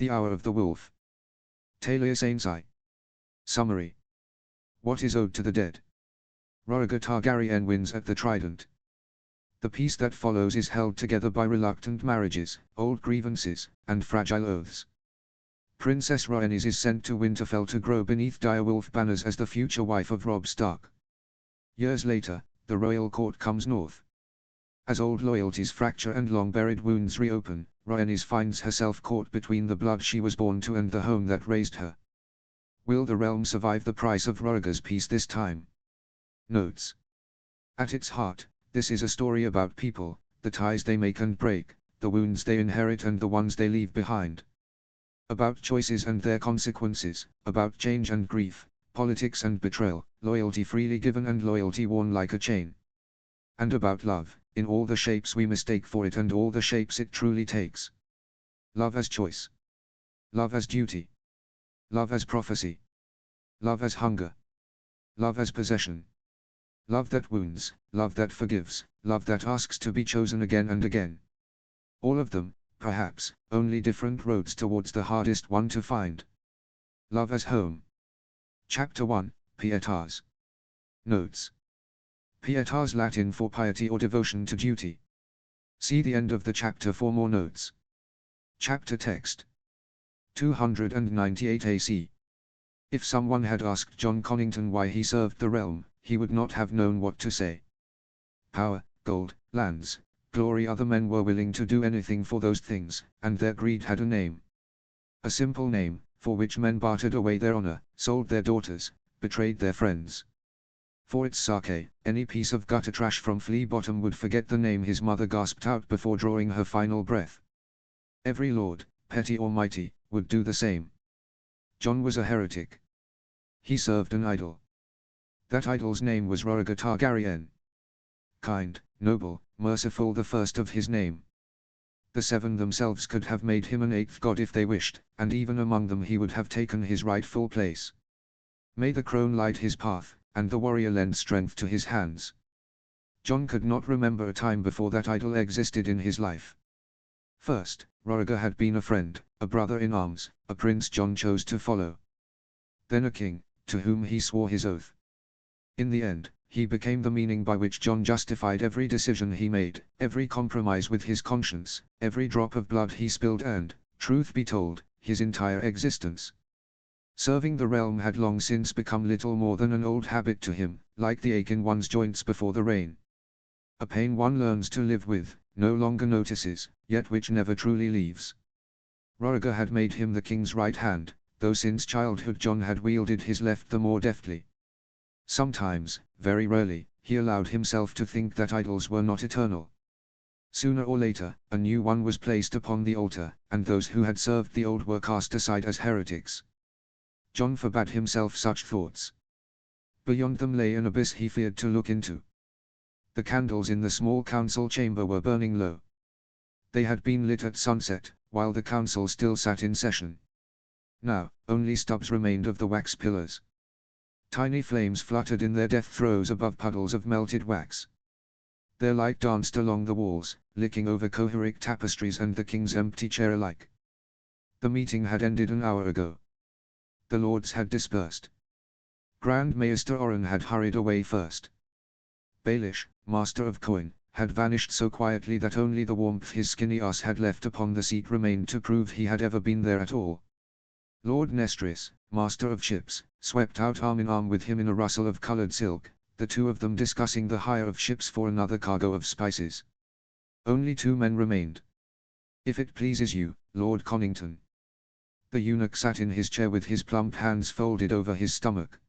The Hour of the Wolf. Talius Ainseye. Summary. What is owed to the dead? Rhaegar Targaryen wins at the Trident. The peace that follows is held together by reluctant marriages, old grievances, and fragile oaths. Princess Rhaenys is sent to Winterfell to grow beneath direwolf banners as the future wife of Robb Stark. Years later, the royal court comes north. As old loyalties fracture and long-buried wounds reopen, Rhaenys finds herself caught between the blood she was born to and the home that raised her. Will the realm survive the price of Rhaegar's peace this time? Notes. At its heart, this is a story about people, the ties they make and break, the wounds they inherit and the ones they leave behind. About choices and their consequences, about change and grief, politics and betrayal, loyalty freely given and loyalty worn like a chain. And about love, in all the shapes we mistake for it and all the shapes it truly takes. Love as choice. Love as duty. Love as prophecy. Love as hunger. Love as possession. Love that wounds, love that forgives, love that asks to be chosen again and again. All of them, perhaps, only different roads towards the hardest one to find. Love as home. Chapter 1, Pietas. Notes. Pietas Latin for piety or devotion to duty. See the end of the chapter for more notes. Chapter text. 298 AC. If someone had asked Jon Connington why he served the realm, he would not have known what to say. Power, gold, lands, glory. Other men were willing to do anything for those things, and their greed had a name. A simple name, for which men bartered away their honor, sold their daughters, betrayed their friends. For its sake, any piece of gutter trash from Flea Bottom would forget the name his mother gasped out before drawing her final breath. Every lord, petty or mighty, would do the same. Jon was a heretic. He served an idol. That idol's name was Rhaegar Targaryen. Kind, noble, merciful, the first of his name. The seven themselves could have made him an eighth god if they wished, and even among them he would have taken his rightful place. May the crone light his path, and the warrior lend strength to his hands. Jon could not remember a time before that idol existed in his life. First, Rhaegar had been a friend, a brother in arms, a prince Jon chose to follow. Then a king, to whom he swore his oath. In the end, he became the meaning by which Jon justified every decision he made, every compromise with his conscience, every drop of blood he spilled and, truth be told, his entire existence. Serving the realm had long since become little more than an old habit to him, like the ache in one's joints before the rain. A pain one learns to live with, no longer notices, yet which never truly leaves. Rhaegar had made him the king's right hand, though since childhood Jon had wielded his left the more deftly. Sometimes, very rarely, he allowed himself to think that idols were not eternal. Sooner or later, a new one was placed upon the altar, and those who had served the old were cast aside as heretics. Jon forbade himself such thoughts. Beyond them lay an abyss he feared to look into. The candles in the small council chamber were burning low. They had been lit at sunset, while the council still sat in session. Now, only stubs remained of the wax pillars. Tiny flames fluttered in their death throes above puddles of melted wax. Their light danced along the walls, licking over Cohoric tapestries and the king's empty chair alike. The meeting had ended an hour ago. The lords had dispersed. Grand Maester Oren had hurried away first. Baelish, master of coin, had vanished so quietly that only the warmth his skinny ass had left upon the seat remained to prove he had ever been there at all. Lord Nestris, master of ships, swept out arm in arm with him in a rustle of colored silk, the two of them discussing the hire of ships for another cargo of spices. Only two men remained. If it pleases you, Lord Connington. The eunuch sat in his chair with his plump hands folded over his stomach.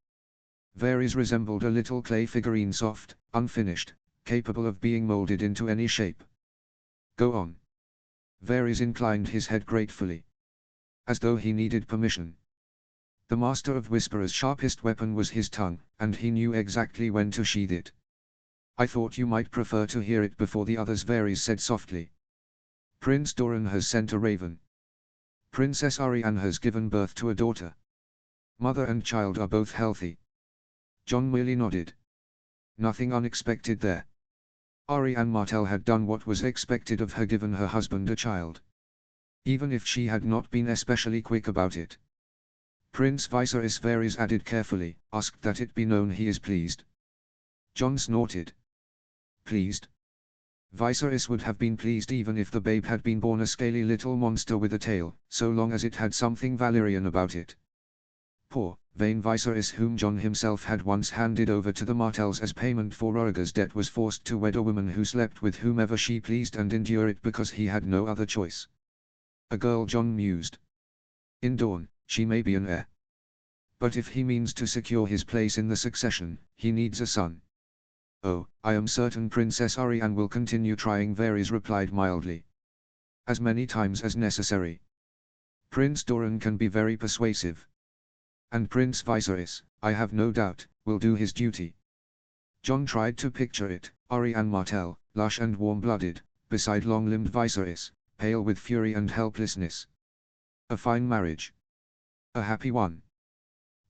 Varys resembled a little clay figurine, soft, unfinished, capable of being molded into any shape. Go on. Varys inclined his head gratefully. As though he needed permission. The master of Whisperer's sharpest weapon was his tongue, and he knew exactly when to sheathe it. I thought you might prefer to hear it before the others, Varys said softly. Prince Doran has sent a raven. Princess Arianne has given birth to a daughter. Mother and child are both healthy. Jon merely nodded. Nothing unexpected there. Arianne Martell had done what was expected of her given her husband a child. even if she had not been especially quick about it. Prince Viserys Varys added carefully, asked that it be known he is pleased. Jon snorted. Pleased? Viserys would have been pleased even if the babe had been born a scaly little monster with a tail, so long as it had something Valyrian about it. Poor, vain Viserys, whom Jon himself had once handed over to the Martells as payment for Rhaegar's debt, was forced to wed a woman who slept with whomever she pleased and endure it because he had no other choice. A girl, Jon mused. In Dorne, she may be an heir. But if he means to secure his place in the succession, he needs a son. Oh, I am certain Princess Arianne will continue trying, Varys replied mildly. As many times as necessary. Prince Doran can be very persuasive. And Prince Viserys, I have no doubt, will do his duty. Jon tried to picture it, Arianne Martell, lush and warm-blooded, beside long-limbed Viserys, pale with fury and helplessness. A fine marriage. A happy one.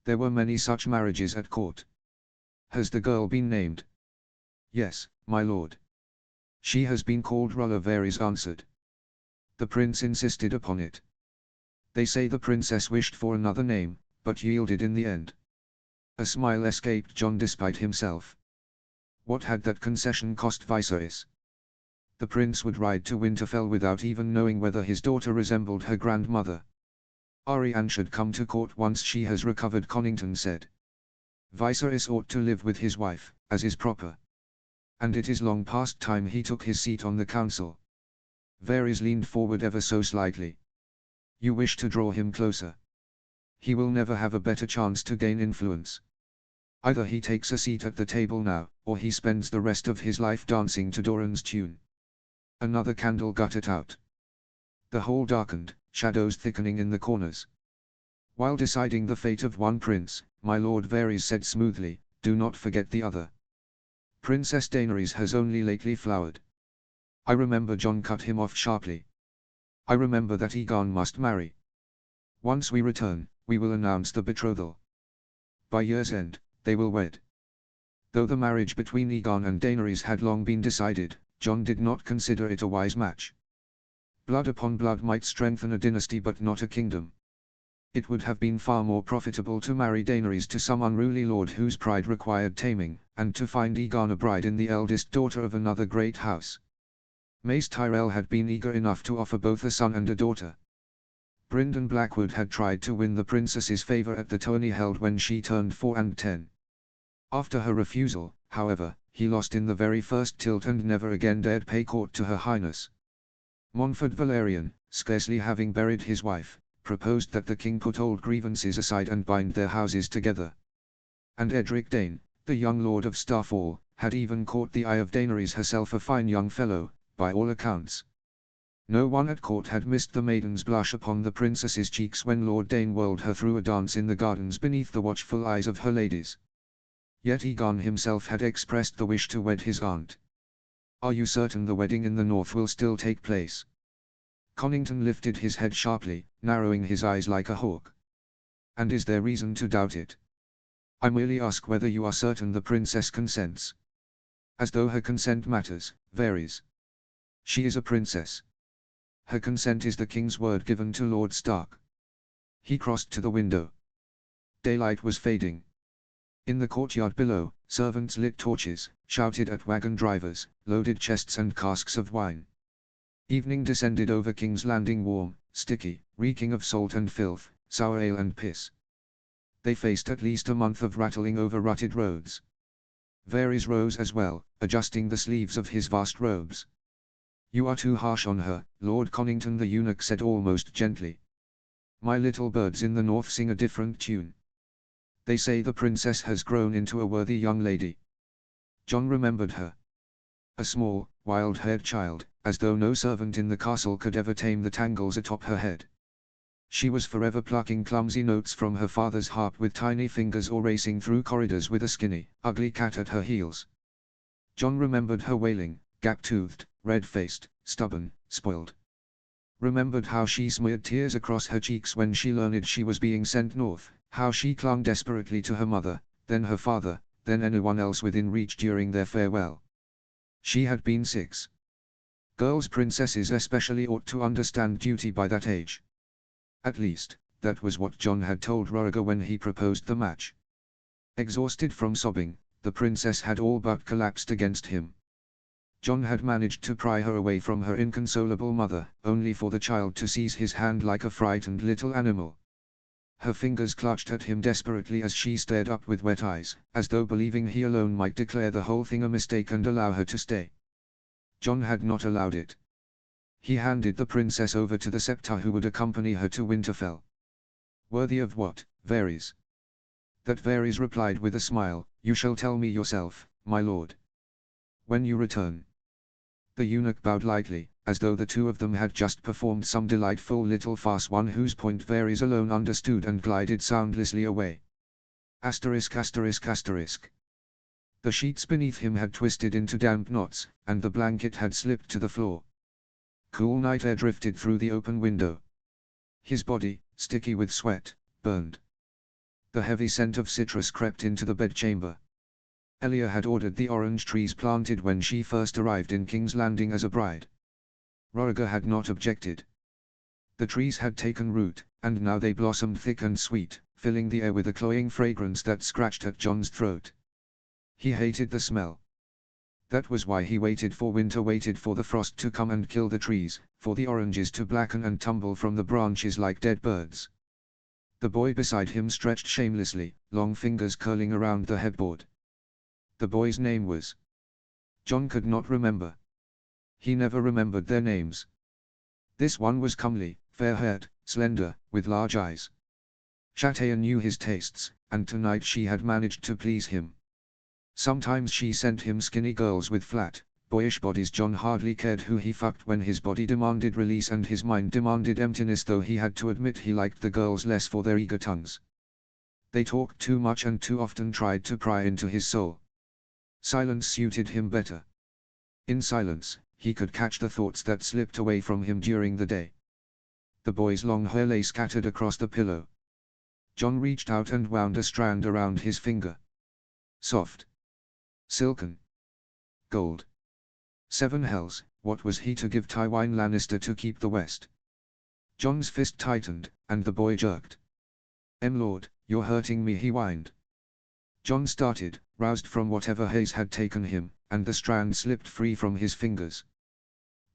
There were many such marriages at court. Has the girl been named? Yes, my lord. She has been called R'hllor, Varys answered. The prince insisted upon it. They say the princess wished for another name, but yielded in the end. A smile escaped Jon despite himself. What had that concession cost Viserys? The prince would ride to Winterfell without even knowing whether his daughter resembled her grandmother. Arianne should come to court once she has recovered, Connington said. Viserys ought to live with his wife, as is proper. And it is long past time he took his seat on the council. Varys leaned forward ever so slightly. You wish to draw him closer. He will never have a better chance to gain influence. Either he takes a seat at the table now, or he spends the rest of his life dancing to Doran's tune. Another candle guttered out. The hall darkened, shadows thickening in the corners. While deciding the fate of one prince, my lord Varys said smoothly, do not forget the other. Princess Daenerys has only lately flowered. I remember, Jon cut him off sharply. I remember that Aegon must marry. Once we return, we will announce the betrothal. By year's end, they will wed. Though the marriage between Aegon and Daenerys had long been decided, Jon did not consider it a wise match. Blood upon blood might strengthen a dynasty but not a kingdom. It would have been far more profitable to marry Daenerys to some unruly lord whose pride required taming, and to find Aegon a bride in the eldest daughter of another great house. Mace Tyrell had been eager enough to offer both a son and a daughter. Brynden Blackwood had tried to win the princess's favor at the tourney held when she turned 4 and 10. After her refusal, however, he lost in the very first tilt and never again dared pay court to her highness. Montfort Valerian, scarcely having buried his wife, proposed that the king put old grievances aside and bind their houses together. And Edric Dane, the young lord of Starfall, had even caught the eye of Daenerys herself, a fine young fellow, by all accounts. No one at court had missed the maiden's blush upon the princess's cheeks when Lord Dane whirled her through a dance in the gardens beneath the watchful eyes of her ladies. Yet Aegon himself had expressed the wish to wed his aunt. Are you certain the wedding in the north will still take place? Connington lifted his head sharply, narrowing his eyes like a hawk. And is there reason to doubt it? I merely ask whether you are certain the princess consents. As though her consent matters, Varys. She is a princess. Her consent is the king's word given to Lord Stark. He crossed to the window. Daylight was fading. In the courtyard below, servants lit torches, shouted at wagon drivers, loaded chests and casks of wine. Evening descended over King's Landing, warm, sticky, reeking of salt and filth, sour ale and piss. They faced at least a month of rattling over rutted roads. Varys rose as well, adjusting the sleeves of his vast robes. You are too harsh on her, Lord Connington, the eunuch said almost gently. My little birds in the north sing a different tune. They say the princess has grown into a worthy young lady. Jon remembered her. A small, wild-haired child, as though no servant in the castle could ever tame the tangles atop her head. She was forever plucking clumsy notes from her father's harp with tiny fingers, or racing through corridors with a skinny, ugly cat at her heels. Jon remembered her wailing, gap-toothed, red-faced, stubborn, spoiled. Remembered how she smeared tears across her cheeks when she learned she was being sent north, how she clung desperately to her mother, then her father, then anyone else within reach during their farewell. She had been 6. Girls princesses especially ought to understand duty by that age. At least, that was what Jon had told Rhaegar when he proposed the match. Exhausted from sobbing, the princess had all but collapsed against him. Jon had managed to pry her away from her inconsolable mother, only for the child to seize his hand like a frightened little animal. Her fingers clutched at him desperately as she stared up with wet eyes, as though believing he alone might declare the whole thing a mistake and allow her to stay. Jon had not allowed it. He handed the princess over to the Septa who would accompany her to Winterfell. Worthy of what, Varys? That Varys replied with a smile, "You shall tell me yourself, my lord. When you return." The eunuch bowed lightly, as though the two of them had just performed some delightful little farce, one whose point Varys alone understood, and glided soundlessly away. Asterisk asterisk asterisk. The sheets beneath him had twisted into damp knots, and the blanket had slipped to the floor. Cool night air drifted through the open window. His body, sticky with sweat, burned. The heavy scent of citrus crept into the bedchamber. Elia had ordered the orange trees planted when she first arrived in King's Landing as a bride. Rhaegar had not objected. The trees had taken root, and now they blossomed thick and sweet, filling the air with a cloying fragrance that scratched at Jon's throat. He hated the smell. That was why he waited for winter, waited for the frost to come and kill the trees, for the oranges to blacken and tumble from the branches like dead birds. The boy beside him stretched shamelessly, long fingers curling around the headboard. The boy's name was... Jon could not remember. He never remembered their names. This one was comely, fair-haired, slender, with large eyes. Chatea knew his tastes, and tonight she had managed to please him. Sometimes she sent him skinny girls with flat, boyish bodies. Jon hardly cared who he fucked when his body demanded release and his mind demanded emptiness, though he had to admit he liked the girls less for their eager tongues. They talked too much and too often tried to pry into his soul. Silence suited him better. In silence, he could catch the thoughts that slipped away from him during the day. The boy's long hair lay scattered across the pillow. Jon reached out and wound a strand around his finger. Soft. Silken. Gold. 7 hells, what was he to give Tywin Lannister to keep the West? Jon's fist tightened, and the boy jerked. "Lord, you're hurting me," he whined. Jon started, roused from whatever haze had taken him, and the strand slipped free from his fingers.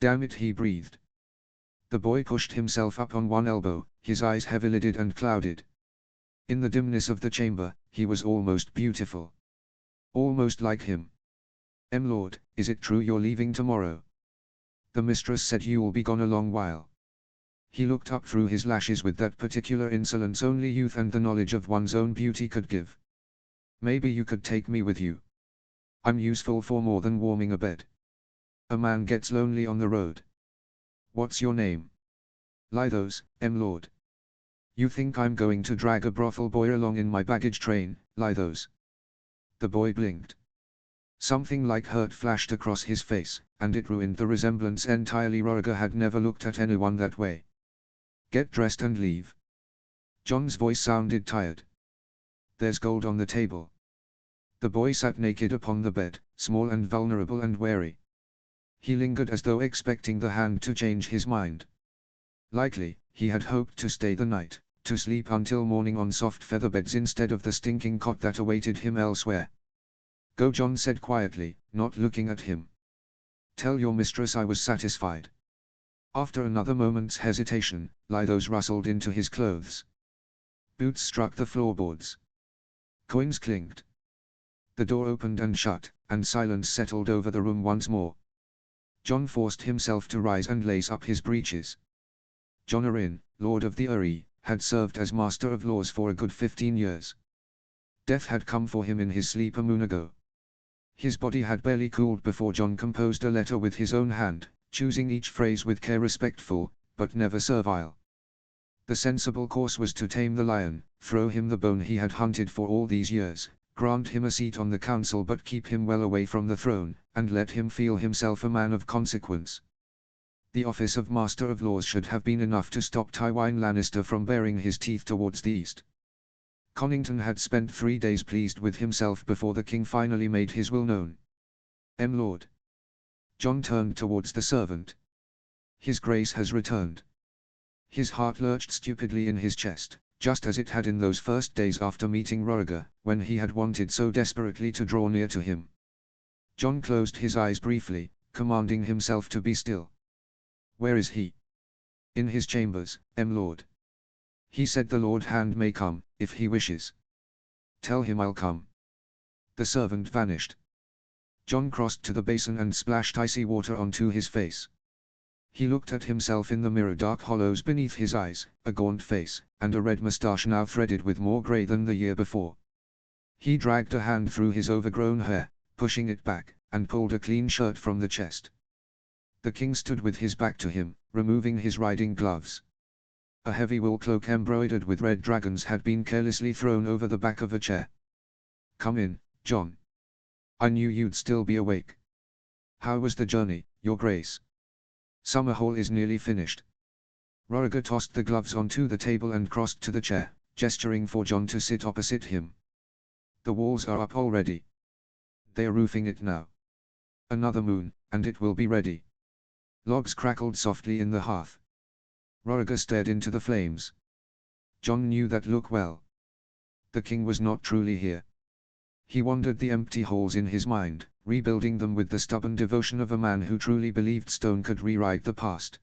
"Damn it," he breathed. The boy pushed himself up on one elbow, his eyes heavy-lidded and clouded. In the dimness of the chamber, he was almost beautiful. Almost like him. "Lord, is it true you're leaving tomorrow? The mistress said you'll be gone a long while." He looked up through his lashes with that particular insolence only youth and the knowledge of one's own beauty could give. "Maybe you could take me with you. I'm useful for more than warming a bed. A man gets lonely on the road." "What's your name?" "Lythos, Lord." "You think I'm going to drag a brothel boy along in my baggage train, Lythos?" The boy blinked. Something like hurt flashed across his face, and it ruined the resemblance entirely. Rhaegar had never looked at anyone that way. "Get dressed and leave." Jon's voice sounded tired. "There's gold on the table." The boy sat naked upon the bed, small and vulnerable and wary. He lingered as though expecting the hand to change his mind. Likely, he had hoped to stay the night, to sleep until morning on soft feather beds instead of the stinking cot that awaited him elsewhere. "Go," Jon said quietly, not looking at him. "Tell your mistress I was satisfied." After another moment's hesitation, Lythos rustled into his clothes. Boots struck the floorboards. Coins clinked. The door opened and shut, and silence settled over the room once more. Jon forced himself to rise and lace up his breeches. Jon Arryn, Lord of the Eyrie, had served as Master of Laws for a good 15 years. Death had come for him in his sleep a moon ago. His body had barely cooled before Jon composed a letter with his own hand, choosing each phrase with care, respectful, but never servile. The sensible course was to tame the lion, throw him the bone he had hunted for all these years, grant him a seat on the council but keep him well away from the throne, and let him feel himself a man of consequence. The office of Master of Laws should have been enough to stop Tywin Lannister from baring his teeth towards the east. Connington had spent 3 days pleased with himself before the king finally made his will known. Lord. John turned towards the servant. His Grace has returned. His heart lurched stupidly in his chest, just as it had in those first days after meeting Roriger, when he had wanted so desperately to draw near to him. John closed his eyes briefly, commanding himself to be still. Where is he? In his chambers, Lord. He said the Lord Hand may come, if he wishes. Tell him I'll come. The servant vanished. John crossed to the basin and splashed icy water onto his face. He looked at himself in the mirror, dark hollows beneath his eyes, a gaunt face, and a red moustache now threaded with more grey than the year before. He dragged a hand through his overgrown hair, pushing it back, and pulled a clean shirt from the chest. The king stood with his back to him, removing his riding gloves. A heavy wool cloak embroidered with red dragons had been carelessly thrown over the back of a chair. Come in, John. I knew you'd still be awake. How was the journey, Your Grace? Summerhall is nearly finished. Roriger tossed the gloves onto the table and crossed to the chair, gesturing for John to sit opposite him. The walls are up already. They are roofing it now. Another moon, and it will be ready. Logs crackled softly in the hearth. Roriger stared into the flames. John knew that look well. The king was not truly here. He wandered the empty halls in his mind, rebuilding them with the stubborn devotion of a man who truly believed stone could rewrite the past.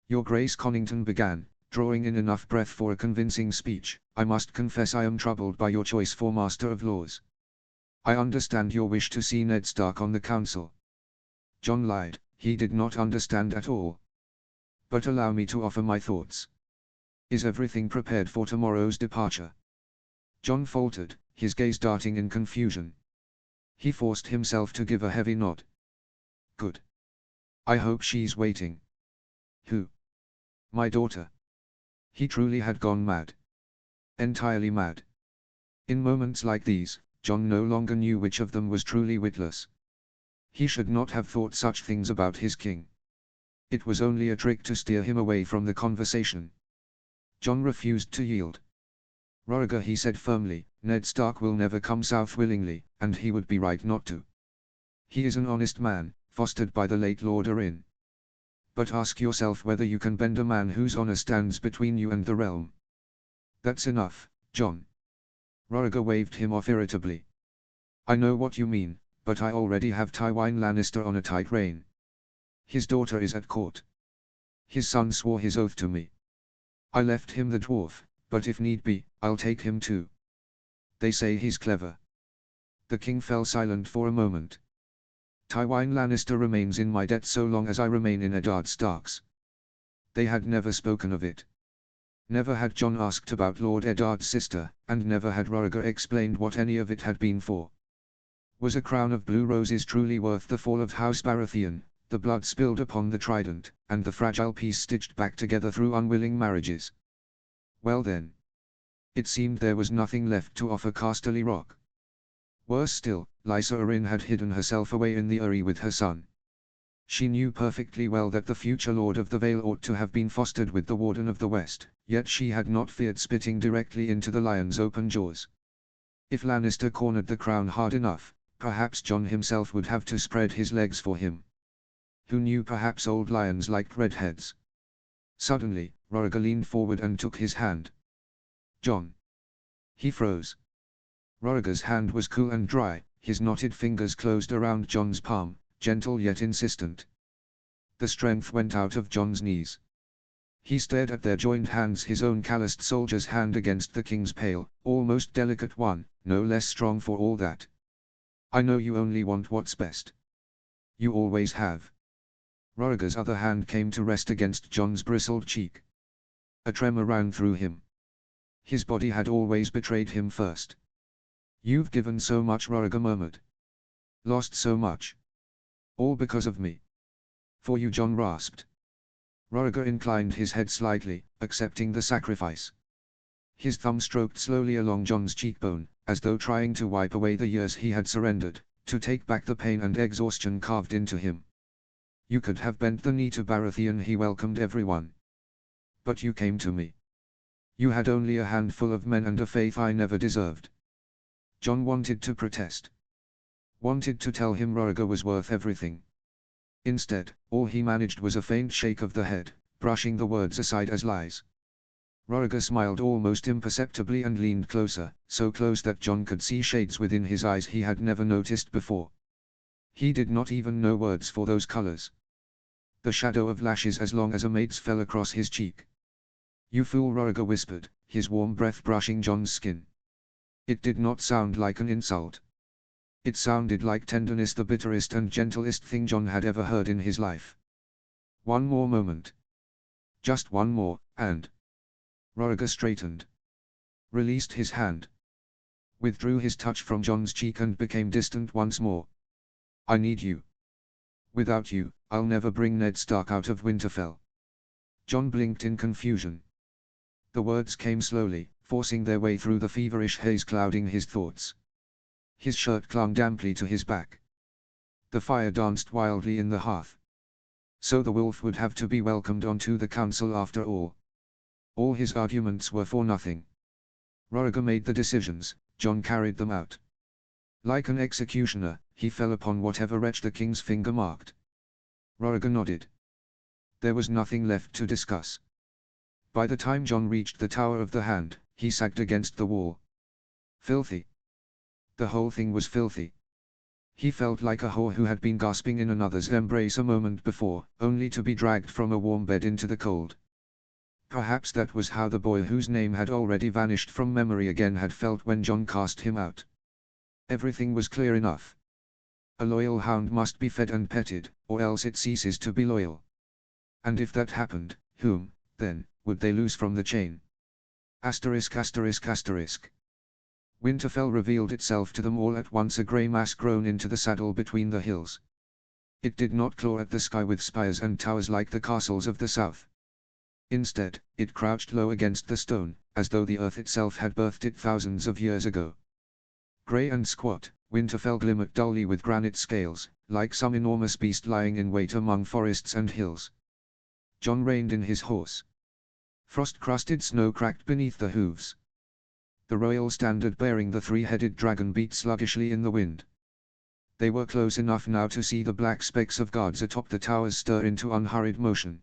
Your Grace, Conington began, drawing in enough breath for a convincing speech. I must confess I am troubled by your choice for Master of Laws. I understand your wish to see Ned Stark on the council. John lied, he did not understand at all. But allow me to offer my thoughts. Is everything prepared for tomorrow's departure? John faltered, his gaze darting in confusion. He forced himself to give a heavy nod. Good. I hope she's waiting. Who? My daughter. He truly had gone mad. Entirely mad. In moments like these, John no longer knew which of them was truly witless. He should not have thought such things about his king. It was only a trick to steer him away from the conversation. John refused to yield. Roriger, he said firmly, Ned Stark will never come south willingly, and he would be right not to. He is an honest man, fostered by the late Lord Arryn. But ask yourself whether you can bend a man whose honor stands between you and the realm. That's enough, John. Roriger waved him off irritably. I know what you mean, but I already have Tywin Lannister on a tight rein. His daughter is at court. His son swore his oath to me. I left him the dwarf, but if need be, I'll take him too. They say he's clever. The king fell silent for a moment. Tywin Lannister remains in my debt so long as I remain in Eddard Stark's. They had never spoken of it. Never had John asked about Lord Eddard's sister, and never had Roriger explained what any of it had been for. Was a crown of blue roses truly worth the fall of House Baratheon, the blood spilled upon the trident, and the fragile piece stitched back together through unwilling marriages? Well then. It seemed there was nothing left to offer Casterly Rock. Worse still, Lysa Arryn had hidden herself away in the Eyrie with her son. She knew perfectly well that the future Lord of the Vale ought to have been fostered with the Warden of the West, yet she had not feared spitting directly into the lion's open jaws. If Lannister cornered the crown hard enough, perhaps John himself would have to spread his legs for him. Who knew, perhaps old lions liked redheads. Suddenly, Roriger leaned forward and took his hand. John. He froze. Roriger's hand was cool and dry, his knotted fingers closed around John's palm, gentle yet insistent. The strength went out of John's knees. He stared at their joined hands, his own calloused soldier's hand against the king's pale, almost delicate one, no less strong for all that. I know you only want what's best. You always have. Roriger's other hand came to rest against John's bristled cheek. A tremor ran through him. His body had always betrayed him first. You've given so much, Roriger murmured. Lost so much. All because of me. For you, John rasped. Roriger inclined his head slightly, accepting the sacrifice. His thumb stroked slowly along John's cheekbone, as though trying to wipe away the years he had surrendered, to take back the pain and exhaustion carved into him. You could have bent the knee to Baratheon, he welcomed everyone. But you came to me. You had only a handful of men and a faith I never deserved. John wanted to protest. Wanted to tell him Roriger was worth everything. Instead, all he managed was a faint shake of the head, brushing the words aside as lies. Roriger smiled almost imperceptibly and leaned closer, so close that John could see shades within his eyes he had never noticed before. He did not even know words for those colors. The shadow of lashes as long as a mate's fell across his cheek. "You fool," Roriger whispered, his warm breath brushing John's skin. It did not sound like an insult. It sounded like tenderness, the bitterest and gentlest thing John had ever heard in his life. One more moment. Just one more, and Roriger straightened, released his hand, withdrew his touch from John's cheek and became distant once more. "I need you. Without you, I'll never bring Ned Stark out of Winterfell." John blinked in confusion. The words came slowly, forcing their way through the feverish haze clouding his thoughts. His shirt clung damply to his back. The fire danced wildly in the hearth. So the wolf would have to be welcomed onto the council after all. All his arguments were for nothing. Roriger made the decisions, John carried them out. Like an executioner, he fell upon whatever wretch the king's finger marked. Roriger nodded. There was nothing left to discuss. By the time John reached the Tower of the Hand, he sagged against the wall. Filthy. The whole thing was filthy. He felt like a whore who had been gasping in another's embrace a moment before, only to be dragged from a warm bed into the cold. Perhaps that was how the boy whose name had already vanished from memory again had felt when John cast him out. Everything was clear enough. A loyal hound must be fed and petted, or else it ceases to be loyal. And if that happened, whom, then, would they lose from the chain? Asterisk asterisk asterisk. Winterfell revealed itself to them all at once, a grey mass grown into the saddle between the hills. It did not claw at the sky with spires and towers like the castles of the south. Instead, it crouched low against the stone, as though the earth itself had birthed it thousands of years ago. Grey and squat, Winterfell glimmered dully with granite scales, like some enormous beast lying in wait among forests and hills. John reined in his horse. Frost-crusted snow cracked beneath the hooves. The royal standard bearing the three-headed dragon beat sluggishly in the wind. They were close enough now to see the black specks of guards atop the towers stir into unhurried motion.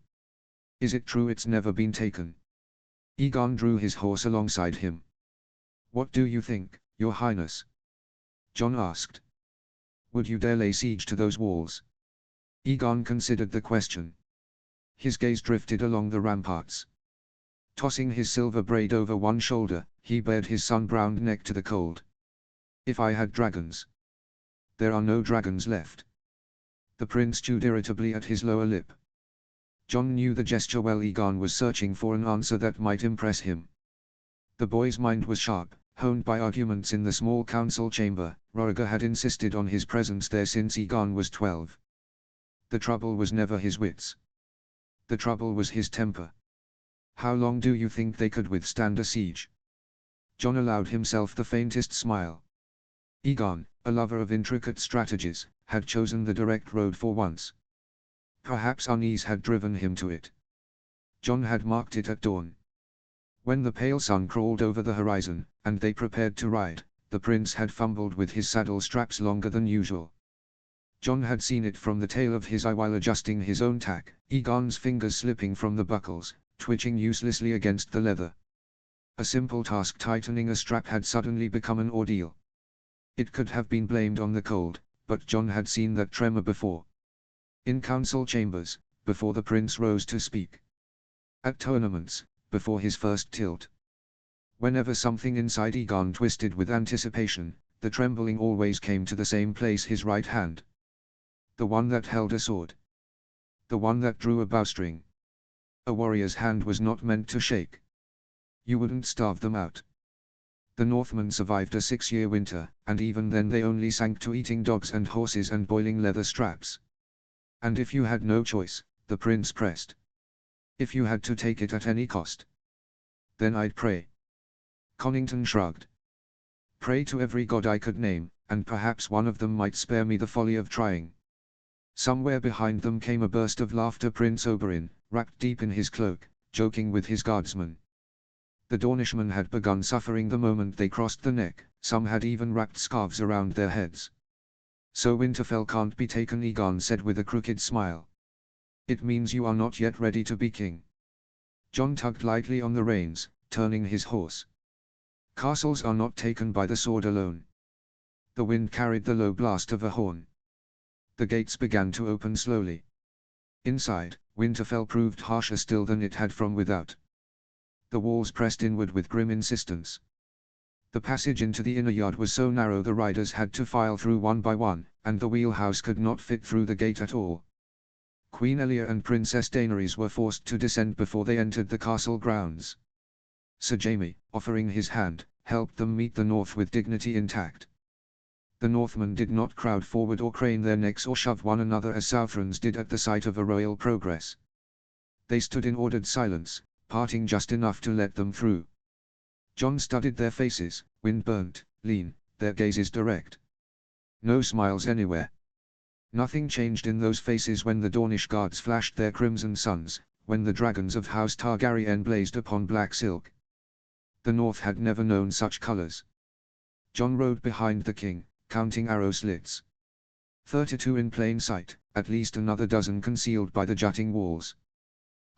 "Is it true it's never been taken?" Aegon drew his horse alongside him. "What do you think, Your Highness?" John asked. "Would you dare lay siege to those walls?" Aegon considered the question. His gaze drifted along the ramparts. Tossing his silver braid over one shoulder, he bared his sun-browned neck to the cold. "If I had dragons." "There are no dragons left." The prince chewed irritably at his lower lip. John knew the gesture well. Aegon was searching for an answer that might impress him. The boy's mind was sharp, honed by arguments in the small council chamber. Roriger had insisted on his presence there since Aegon was 12. The trouble was never his wits. The trouble was his temper. "How long do you think they could withstand a siege?" John allowed himself the faintest smile. Aegon, a lover of intricate strategies, had chosen the direct road for once. Perhaps unease had driven him to it. John had marked it at dawn. When the pale sun crawled over the horizon, and they prepared to ride, the prince had fumbled with his saddle straps longer than usual. John had seen it from the tail of his eye while adjusting his own tack, Aegon's fingers slipping from the buckles, twitching uselessly against the leather. A simple task, tightening a strap, had suddenly become an ordeal. It could have been blamed on the cold, but John had seen that tremor before. In council chambers, before the prince rose to speak. At tournaments, before his first tilt. Whenever something inside Aegon twisted with anticipation, the trembling always came to the same place: his right hand. The one that held a sword. The one that drew a bowstring. A warrior's hand was not meant to shake. You wouldn't starve them out. The Northmen survived a 6-year winter, and even then they only sank to eating dogs and horses and boiling leather straps. And if you had no choice, the prince pressed. If you had to take it at any cost, then I'd pray. Connington shrugged. Pray to every god I could name, and perhaps one of them might spare me the folly of trying. Somewhere behind them came a burst of laughter. Prince Oberyn, wrapped deep in his cloak, joking with his guardsmen. The Dornishmen had begun suffering the moment they crossed the neck, some had even wrapped scarves around their heads. So Winterfell can't be taken, Egon said with a crooked smile. It means you are not yet ready to be king. Jon tugged lightly on the reins, turning his horse. Castles are not taken by the sword alone. The wind carried the low blast of a horn. The gates began to open slowly. Inside, Winterfell proved harsher still than it had from without. The walls pressed inward with grim insistence. The passage into the inner yard was so narrow the riders had to file through one by one, and the wheelhouse could not fit through the gate at all. Queen Elia and Princess Daenerys were forced to descend before they entered the castle grounds. Sir Jaime, offering his hand, helped them meet the North with dignity intact. The Northmen did not crowd forward or crane their necks or shove one another as Southrons did at the sight of a royal progress. They stood in ordered silence, parting just enough to let them through. Jon studied their faces, wind-burnt, lean, their gazes direct. No smiles anywhere. Nothing changed in those faces when the Dornish guards flashed their crimson suns, when the dragons of House Targaryen blazed upon black silk. The North had never known such colors. Jon rode behind the king, counting arrow slits. 32 in plain sight, at least another dozen concealed by the jutting walls.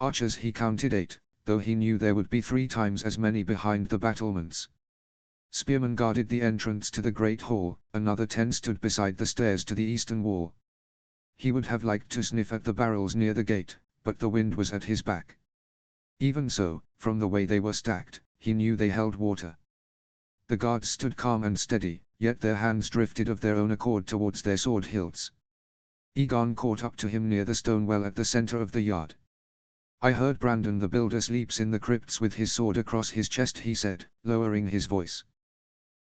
Archers he counted 8, though he knew there would be 3 times as many behind the battlements. Spearmen guarded the entrance to the Great Hall, another 10 stood beside the stairs to the eastern wall. He would have liked to sniff at the barrels near the gate, but the wind was at his back. Even so, from the way they were stacked, he knew they held water. The guards stood calm and steady, yet their hands drifted of their own accord towards their sword hilts. Egon caught up to him near the stone well at the center of the yard. "I heard Brandon the Builder sleeps in the crypts with his sword across his chest," he said, lowering his voice.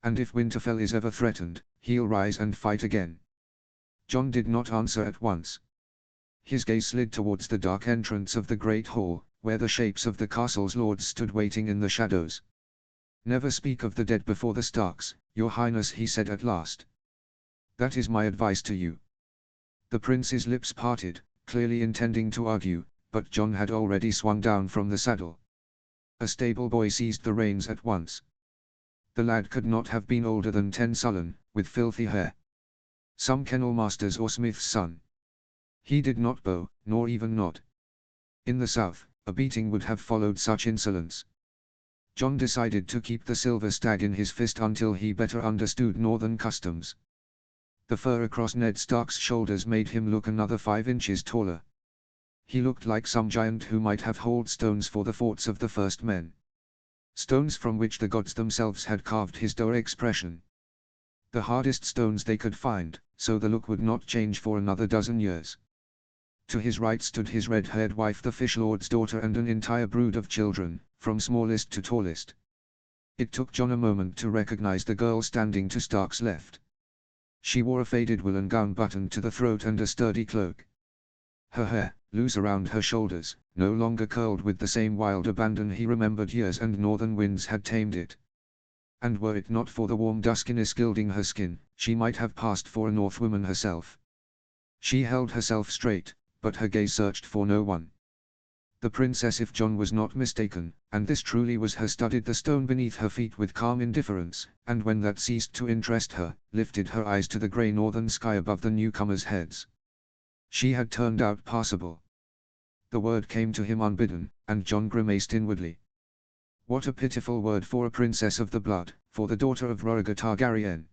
"And if Winterfell is ever threatened, he'll rise and fight again." Jon did not answer at once. His gaze slid towards the dark entrance of the Great Hall, where the shapes of the castle's lords stood waiting in the shadows. "Never speak of the dead before the Starks, Your Highness," he said at last. "That is my advice to you." The prince's lips parted, clearly intending to argue, but Jon had already swung down from the saddle. A stable boy seized the reins at once. The lad could not have been older than 10, sullen, with filthy hair. Some kennel master's or smith's son. He did not bow, nor even nod. In the south, a beating would have followed such insolence. Jon decided to keep the silver stag in his fist until he better understood northern customs. The fur across Ned Stark's shoulders made him look another 5 inches taller. He looked like some giant who might have hauled stones for the forts of the first men. Stones from which the gods themselves had carved his dour expression. The hardest stones they could find, so the look would not change for another dozen years. To his right stood his red-haired wife, the Fish Lord's daughter, and an entire brood of children, from smallest to tallest. It took Jon a moment to recognize the girl standing to Stark's left. She wore a faded woolen gown buttoned to the throat and a sturdy cloak. Her hair, loose around her shoulders, no longer curled with the same wild abandon he remembered years and northern winds had tamed it. And were it not for the warm duskiness gilding her skin, she might have passed for a Northwoman herself. She held herself straight, but her gaze searched for no one. The princess, if Jon was not mistaken, and this truly was her, studied the stone beneath her feet with calm indifference, and when that ceased to interest her, lifted her eyes to the grey northern sky above the newcomers' heads. She had turned out passable. The word came to him unbidden, and Jon grimaced inwardly. What a pitiful word for a princess of the blood, for the daughter of Rhaegar Targaryen.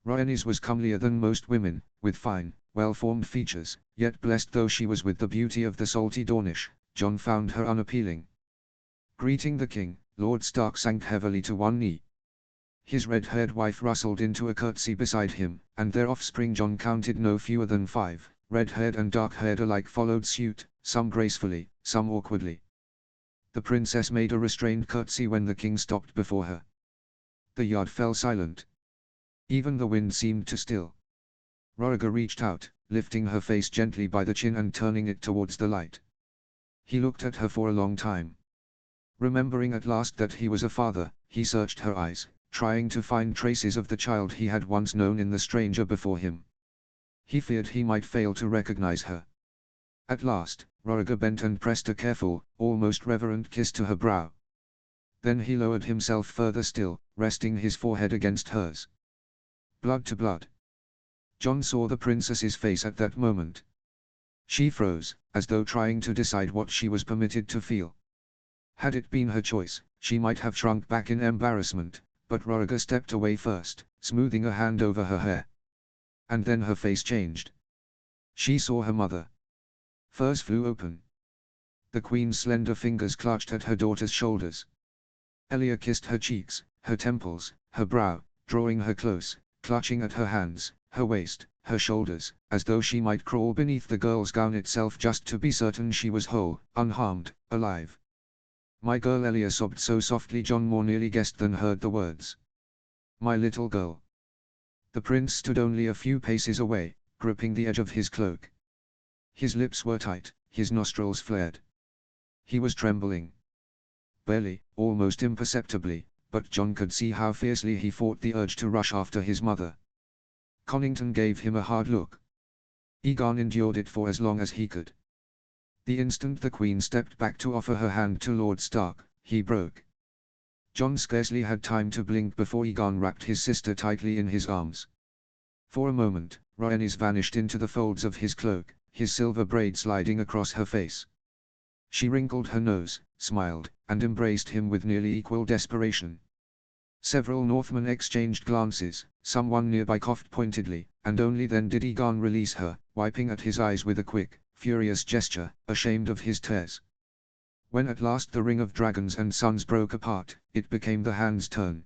Rhaenys was comelier than most women, with fine, well-formed features, yet blessed though she was with the beauty of the salty Dornish, Jon found her unappealing. Greeting the king, Lord Stark sank heavily to one knee. His red-haired wife rustled into a curtsy beside him, and their offspring Jon counted no fewer than 5, red-haired and dark-haired alike followed suit, some gracefully, some awkwardly. The princess made a restrained curtsy when the king stopped before her. The yard fell silent. Even the wind seemed to still. Rhaegar reached out, lifting her face gently by the chin and turning it towards the light. He looked at her for a long time. Remembering at last that he was a father, he searched her eyes, trying to find traces of the child he had once known in the stranger before him. He feared he might fail to recognize her. At last, Rhaegar bent and pressed a careful, almost reverent kiss to her brow. Then he lowered himself further still, resting his forehead against hers. Blood to blood. John saw the princess's face at that moment. She froze, as though trying to decide what she was permitted to feel. Had it been her choice, she might have shrunk back in embarrassment, but Roriga stepped away first, smoothing a hand over her hair. And then her face changed. She saw her mother. Furs flew open. The queen's slender fingers clutched at her daughter's shoulders. Elia kissed her cheeks, her temples, her brow, drawing her close, clutching at her hands, her waist, her shoulders, as though she might crawl beneath the girl's gown itself just to be certain she was whole, unharmed, alive. "My girl," Elia sobbed so softly John more nearly guessed than heard the words. "My little girl." The prince stood only a few paces away, gripping the edge of his cloak. His lips were tight, his nostrils flared. He was trembling. Barely, almost imperceptibly, but John could see how fiercely he fought the urge to rush after his mother. Connington gave him a hard look. Egon endured it for as long as he could. The instant the Queen stepped back to offer her hand to Lord Stark, he broke. John scarcely had time to blink before Egon wrapped his sister tightly in his arms. For a moment, Rhaenys vanished into the folds of his cloak, his silver braid sliding across her face. She wrinkled her nose, smiled, and embraced him with nearly equal desperation. Several Northmen exchanged glances, someone nearby coughed pointedly, and only then did Egon release her, wiping at his eyes with a quick, furious gesture, ashamed of his tears. When at last the ring of dragons and suns broke apart, it became the hand's turn.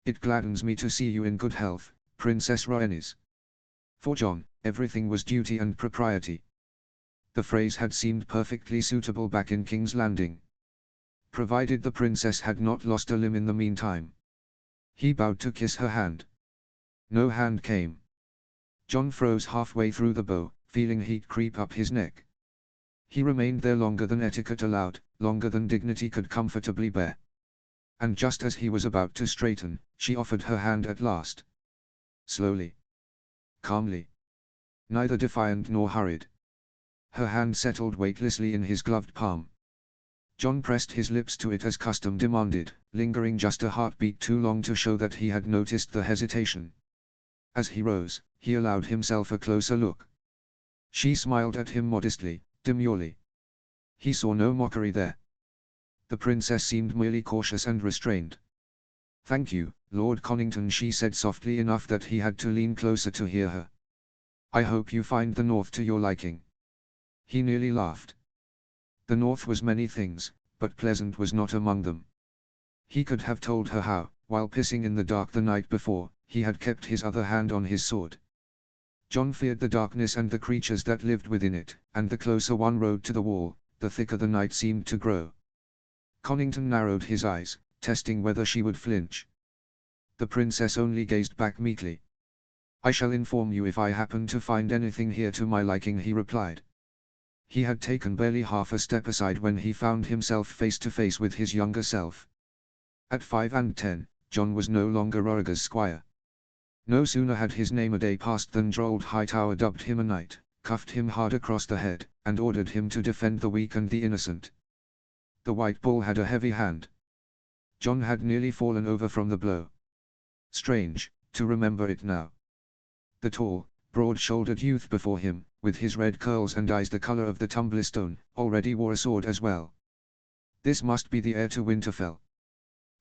"It gladdens me to see you in good health, Princess Rhaenys." For John, everything was duty and propriety. The phrase had seemed perfectly suitable back in King's Landing. Provided the princess had not lost a limb in the meantime. He bowed to kiss her hand. No hand came. John froze halfway through the bow, feeling heat creep up his neck. He remained there longer than etiquette allowed, longer than dignity could comfortably bear. And just as he was about to straighten, she offered her hand at last. Slowly. Calmly. Neither defiant nor hurried. Her hand settled weightlessly in his gloved palm. John pressed his lips to it as custom demanded, lingering just a heartbeat too long to show that he had noticed the hesitation. As he rose, he allowed himself a closer look. She smiled at him modestly, demurely. He saw no mockery there. The princess seemed merely cautious and restrained. "Thank you, Lord Connington," she said softly enough that he had to lean closer to hear her. "I hope you find the North to your liking." He nearly laughed. The North was many things, but pleasant was not among them. He could have told her how, while pissing in the dark the night before, he had kept his other hand on his sword. John feared the darkness and the creatures that lived within it, and the closer one rode to the wall, the thicker the night seemed to grow. Connington narrowed his eyes, testing whether she would flinch. The princess only gazed back meekly. "I shall inform you if I happen to find anything here to my liking," he replied. He had taken barely half a step aside when he found himself face to face with his younger self. At 5 and 10, John was no longer Roriga's squire. No sooner had his name a day passed than Drold Hightower dubbed him a knight, cuffed him hard across the head, and ordered him to defend the weak and the innocent. The White Bull had a heavy hand. John had nearly fallen over from the blow. Strange, to remember it now. The tall, broad-shouldered youth before him, with his red curls and eyes the color of the Tumblestone, already wore a sword as well. This must be the heir to Winterfell.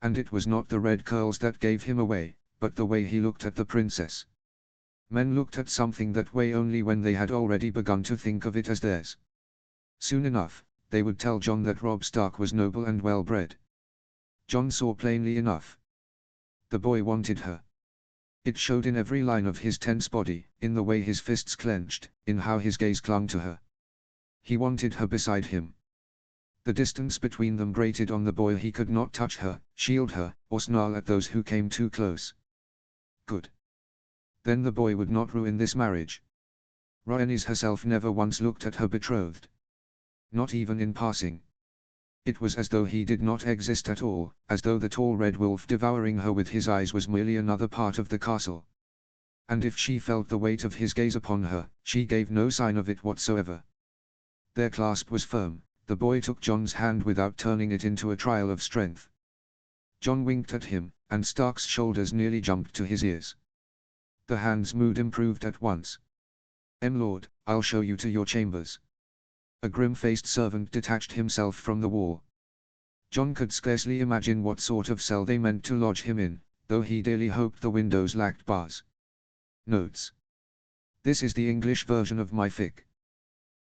And it was not the red curls that gave him away, but the way he looked at the princess. Men looked at something that way only when they had already begun to think of it as theirs. Soon enough, they would tell John that Robb Stark was noble and well-bred. John saw plainly enough. The boy wanted her. It showed in every line of his tense body, in the way his fists clenched, in how his gaze clung to her. He wanted her beside him. The distance between them grated on the boy. He could not touch her, shield her, or snarl at those who came too close. Good. Then the boy would not ruin this marriage. Rhaenys herself never once looked at her betrothed. Not even in passing. It was as though he did not exist at all, as though the tall red wolf devouring her with his eyes was merely another part of the castle. And if she felt the weight of his gaze upon her, she gave no sign of it whatsoever. Their clasp was firm. The boy took John's hand without turning it into a trial of strength. John winked at him, and Stark's shoulders nearly jumped to his ears. The hand's mood improved at once. "Lord, I'll show you to your chambers." A grim-faced servant detached himself from the wall. John could scarcely imagine what sort of cell they meant to lodge him in, though he dearly hoped the windows lacked bars. Notes. This is the English version of my fic.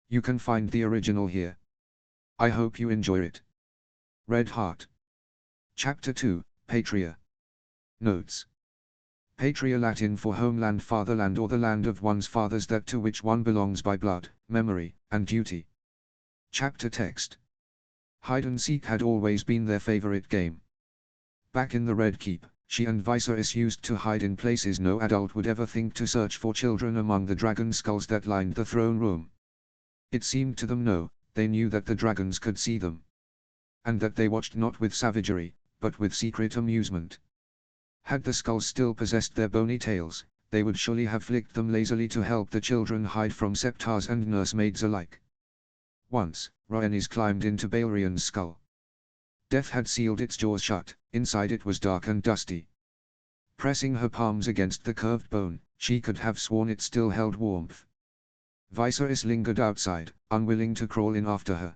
You can find the original here. I hope you enjoy it. Red Heart. Chapter 2, Patria. Notes. Patria, Latin for homeland, fatherland, or the land of one's fathers, that to which one belongs by blood, memory, and duty. Chapter text. Hide and seek had always been their favorite game. Back in the Red Keep, she and Viserys used to hide in places no adult would ever think to search for children among the dragon skulls that lined the throne room. It seemed to them they knew that the dragons could see them. And that they watched not with savagery, but with secret amusement. Had the skulls still possessed their bony tails, they would surely have flicked them lazily to help the children hide from septars and nursemaids alike. Once, Rhaenys climbed into Balrion's skull. Death had sealed its jaws shut, inside it was dark and dusty. Pressing her palms against the curved bone, she could have sworn it still held warmth. Viserys lingered outside, unwilling to crawl in after her.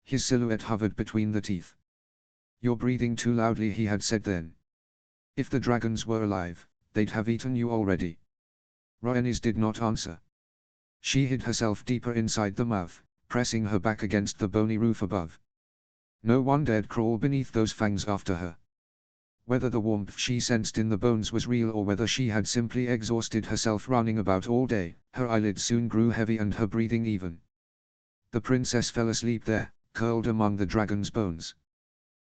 His silhouette hovered between the teeth. "You're breathing too loudly," he had said then. "If the dragons were alive, they'd have eaten you already." Rhaenys did not answer. She hid herself deeper inside the mouth, pressing her back against the bony roof above. No one dared crawl beneath those fangs after her. Whether the warmth she sensed in the bones was real or whether she had simply exhausted herself running about all day, her eyelids soon grew heavy and her breathing even. The princess fell asleep there, curled among the dragon's bones.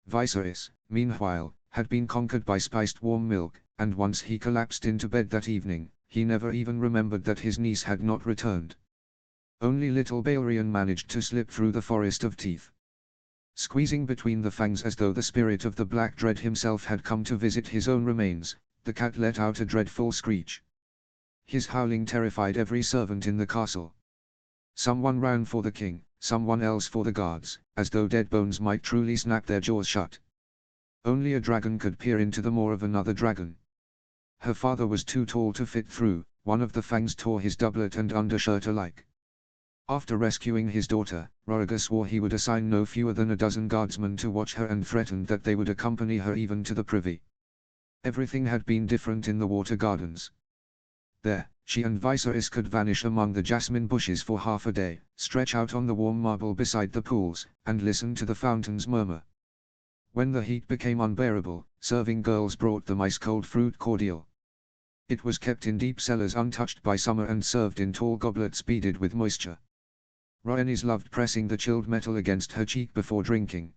Viserys, meanwhile, had been conquered by spiced warm milk, and once he collapsed into bed that evening, he never even remembered that his niece had not returned. Only little Balerion managed to slip through the forest of teeth. Squeezing between the fangs as though the spirit of the Black Dread himself had come to visit his own remains, the cat let out a dreadful screech. His howling terrified every servant in the castle. Someone ran for the king, someone else for the guards, as though dead bones might truly snap their jaws shut. Only a dragon could peer into the maw of another dragon. Her father was too tall to fit through, one of the fangs tore his doublet and undershirt alike. After rescuing his daughter, Rhaegar swore he would assign no fewer than a dozen guardsmen to watch her and threatened that they would accompany her even to the privy. Everything had been different in the Water Gardens. There, she and Viserys could vanish among the jasmine bushes for half a day, stretch out on the warm marble beside the pools, and listen to the fountains murmur. When the heat became unbearable, serving girls brought them ice-cold fruit cordial. It was kept in deep cellars untouched by summer and served in tall goblets beaded with moisture. Rhaenys loved pressing the chilled metal against her cheek before drinking.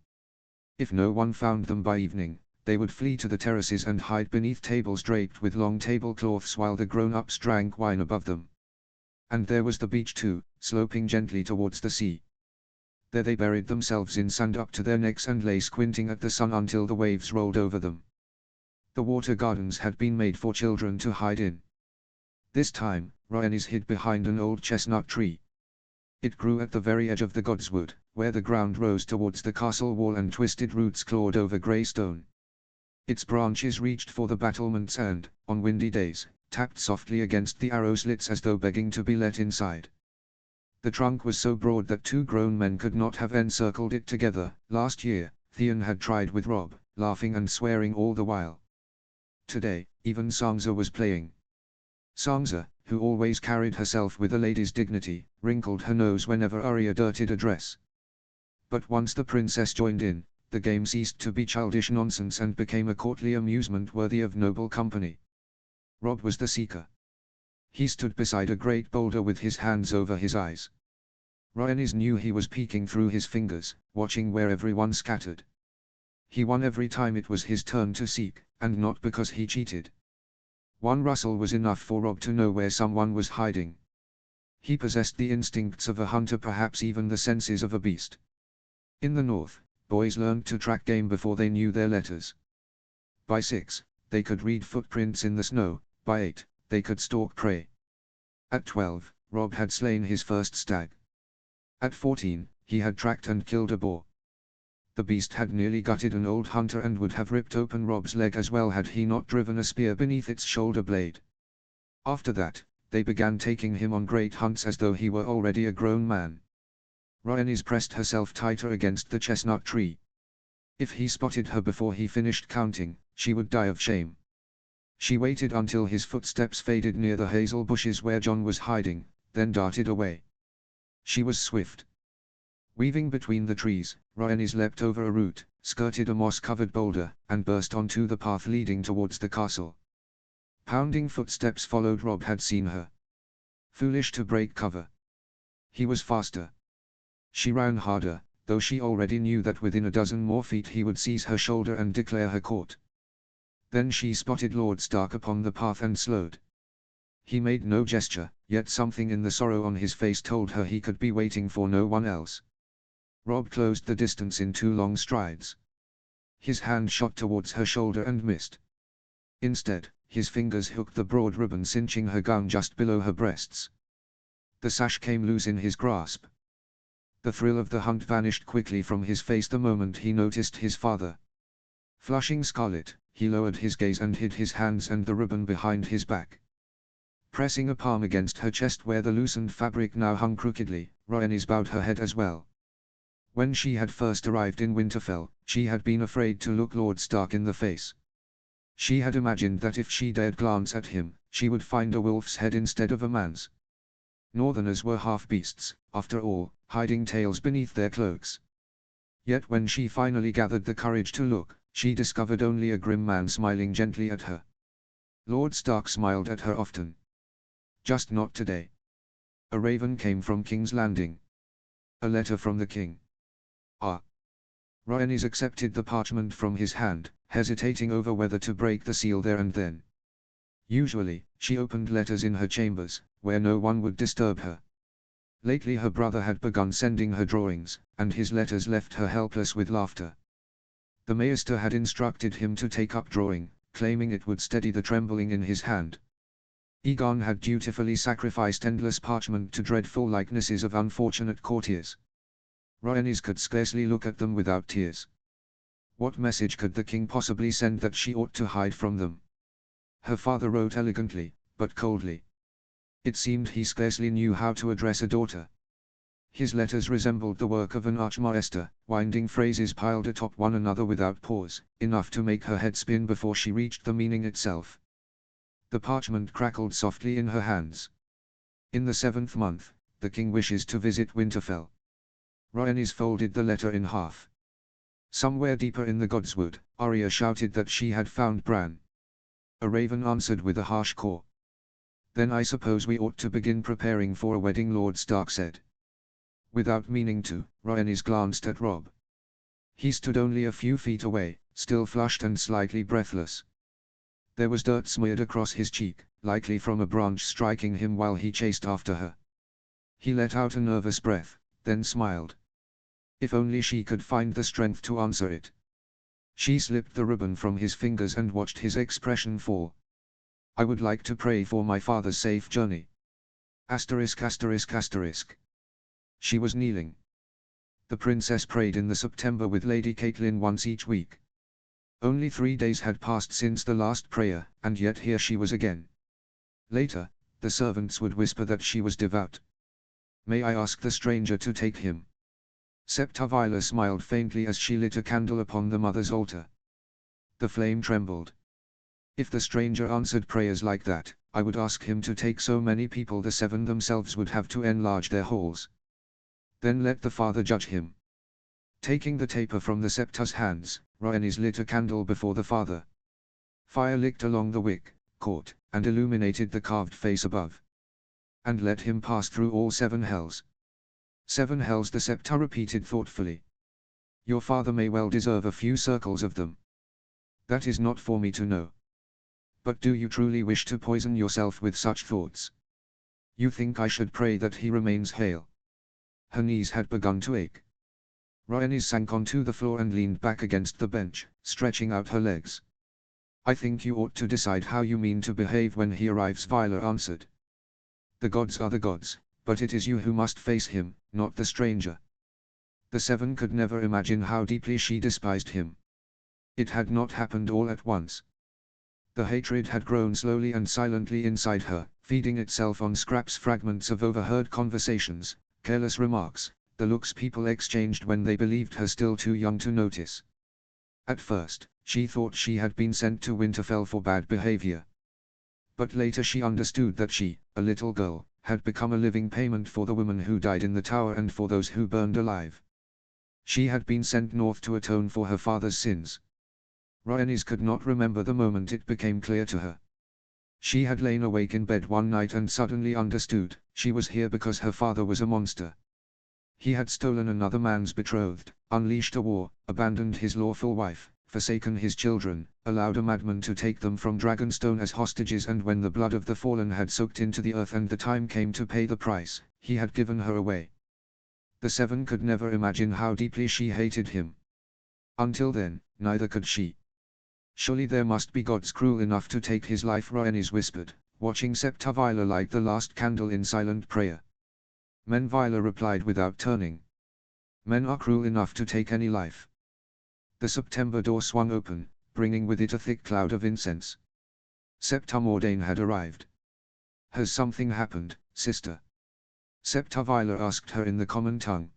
If no one found them by evening, they would flee to the terraces and hide beneath tables draped with long tablecloths while the grown-ups drank wine above them. And there was the beach too, sloping gently towards the sea. There they buried themselves in sand up to their necks and lay squinting at the sun until the waves rolled over them. The Water Gardens had been made for children to hide in. This time, Rhaenys hid behind an old chestnut tree. It grew at the very edge of the Godswood, where the ground rose towards the castle wall and twisted roots clawed over grey stone. Its branches reached for the battlements and, on windy days, tapped softly against the arrow slits as though begging to be let inside. The trunk was so broad that two grown men could not have encircled it together. Last year, Theon had tried with Robb, laughing and swearing all the while. Today, even Sansa was playing. Sansa, who always carried herself with a lady's dignity, wrinkled her nose whenever Arya dirtied a dress. But once the princess joined in, the game ceased to be childish nonsense and became a courtly amusement worthy of noble company. Robb was the seeker. He stood beside a great boulder with his hands over his eyes. Rhaenys knew he was peeking through his fingers, watching where everyone scattered. He won every time it was his turn to seek, and not because he cheated. One rustle was enough for Robb to know where someone was hiding. He possessed the instincts of a hunter, perhaps even the senses of a beast. In the north, boys learned to track game before they knew their letters. By 6, they could read footprints in the snow, by 8, they could stalk prey. At 12, Robb had slain his first stag. At 14, he had tracked and killed a boar. The beast had nearly gutted an old hunter and would have ripped open Robb's leg as well had he not driven a spear beneath its shoulder blade. After that, they began taking him on great hunts as though he were already a grown man. Rhaenys pressed herself tighter against the chestnut tree. If he spotted her before he finished counting, she would die of shame. She waited until his footsteps faded near the hazel bushes where Jon was hiding, then darted away. She was swift. Weaving between the trees, Rhaenys leapt over a root, skirted a moss-covered boulder, and burst onto the path leading towards the castle. Pounding footsteps followed. Robb had seen her. Foolish to break cover. He was faster. She ran harder, though she already knew that within a dozen more feet he would seize her shoulder and declare her caught. Then she spotted Lord Stark upon the path and slowed. He made no gesture, yet something in the sorrow on his face told her he could be waiting for no one else. Robb closed the distance in 2 long strides. His hand shot towards her shoulder and missed. Instead, his fingers hooked the broad ribbon cinching her gown just below her breasts. The sash came loose in his grasp. The thrill of the hunt vanished quickly from his face the moment he noticed his father. Flushing scarlet, he lowered his gaze and hid his hands and the ribbon behind his back. Pressing a palm against her chest where the loosened fabric now hung crookedly, Rhaenys bowed her head as well. When she had first arrived in Winterfell, she had been afraid to look Lord Stark in the face. She had imagined that if she dared glance at him, she would find a wolf's head instead of a man's. Northerners were half-beasts, after all, hiding tails beneath their cloaks. Yet when she finally gathered the courage to look, she discovered only a grim man smiling gently at her. Lord Stark smiled at her often. Just not today. A raven came from King's Landing. A letter from the king. Ah. Rhaenys accepted the parchment from his hand, hesitating over whether to break the seal there and then. Usually, she opened letters in her chambers, where no one would disturb her. Lately her brother had begun sending her drawings, and his letters left her helpless with laughter. The Maester had instructed him to take up drawing, claiming it would steady the trembling in his hand. Aegon had dutifully sacrificed endless parchment to dreadful likenesses of unfortunate courtiers. Rhaenys could scarcely look at them without tears. What message could the king possibly send that she ought to hide from them? Her father wrote elegantly, but coldly. It seemed he scarcely knew how to address a daughter. His letters resembled the work of an archmaester, winding phrases piled atop one another without pause, enough to make her head spin before she reached the meaning itself. The parchment crackled softly in her hands. In the 7th month, the king wishes to visit Winterfell. Rhaenys folded the letter in half. Somewhere deeper in the Godswood, Arya shouted that she had found Bran. A raven answered with a harsh caw. Then I suppose we ought to begin preparing for a wedding, Lord Stark said. Without meaning to, Rhaenys glanced at Robb. He stood only a few feet away, still flushed and slightly breathless. There was dirt smeared across his cheek, likely from a branch striking him while he chased after her. He let out a nervous breath, then smiled. If only she could find the strength to answer it. She slipped the ribbon from his fingers and watched his expression fall. I would like to pray for my father's safe journey. Asterisk asterisk asterisk. She was kneeling. The princess prayed in the September with Lady Catelyn once each week. Only 3 days had passed since the last prayer, and yet here she was again. Later, the servants would whisper that she was devout. May I ask the stranger to take him? Septa Viola smiled faintly as she lit a candle upon the mother's altar. The flame trembled. If the stranger answered prayers like that, I would ask him to take so many people the 7 themselves would have to enlarge their halls. Then let the father judge him. Taking the taper from the Septa's hands, Rhaenys lit a candle before the father. Fire licked along the wick, caught, and illuminated the carved face above. And let him pass through all 7 hells. 7 hells, the Septa repeated thoughtfully. Your father may well deserve a few circles of them. That is not for me to know. But do you truly wish to poison yourself with such thoughts? You think I should pray that he remains hale? Her knees had begun to ache. Rhaenys sank onto the floor and leaned back against the bench, stretching out her legs. I think you ought to decide how you mean to behave when he arrives, Viola answered. The gods are the gods, but it is you who must face him, not the stranger. The 7 could never imagine how deeply she despised him. It had not happened all at once. The hatred had grown slowly and silently inside her, feeding itself on scraps, fragments of overheard conversations, careless remarks, the looks people exchanged when they believed her still too young to notice. At first, she thought she had been sent to Winterfell for bad behavior. But later she understood that she, a little girl, had become a living payment for the women who died in the tower and for those who burned alive. She had been sent north to atone for her father's sins. Rhaenys could not remember the moment it became clear to her. She had lain awake in bed one night and suddenly understood, she was here because her father was a monster. He had stolen another man's betrothed, unleashed a war, abandoned his lawful wife, forsaken his children, allowed a madman to take them from Dragonstone as hostages, and when the blood of the fallen had soaked into the earth and the time came to pay the price, he had given her away. The Seven could never imagine how deeply she hated him. Until then, neither could she. Surely there must be gods cruel enough to take his life, Rhaenys whispered, watching Septa Vila light the last candle in silent prayer. Men, Vila replied without turning. Men are cruel enough to take any life. The September door swung open, bringing with it a thick cloud of incense. Septa Mordane had arrived. Has something happened, sister? Septa Vila asked her in the common tongue.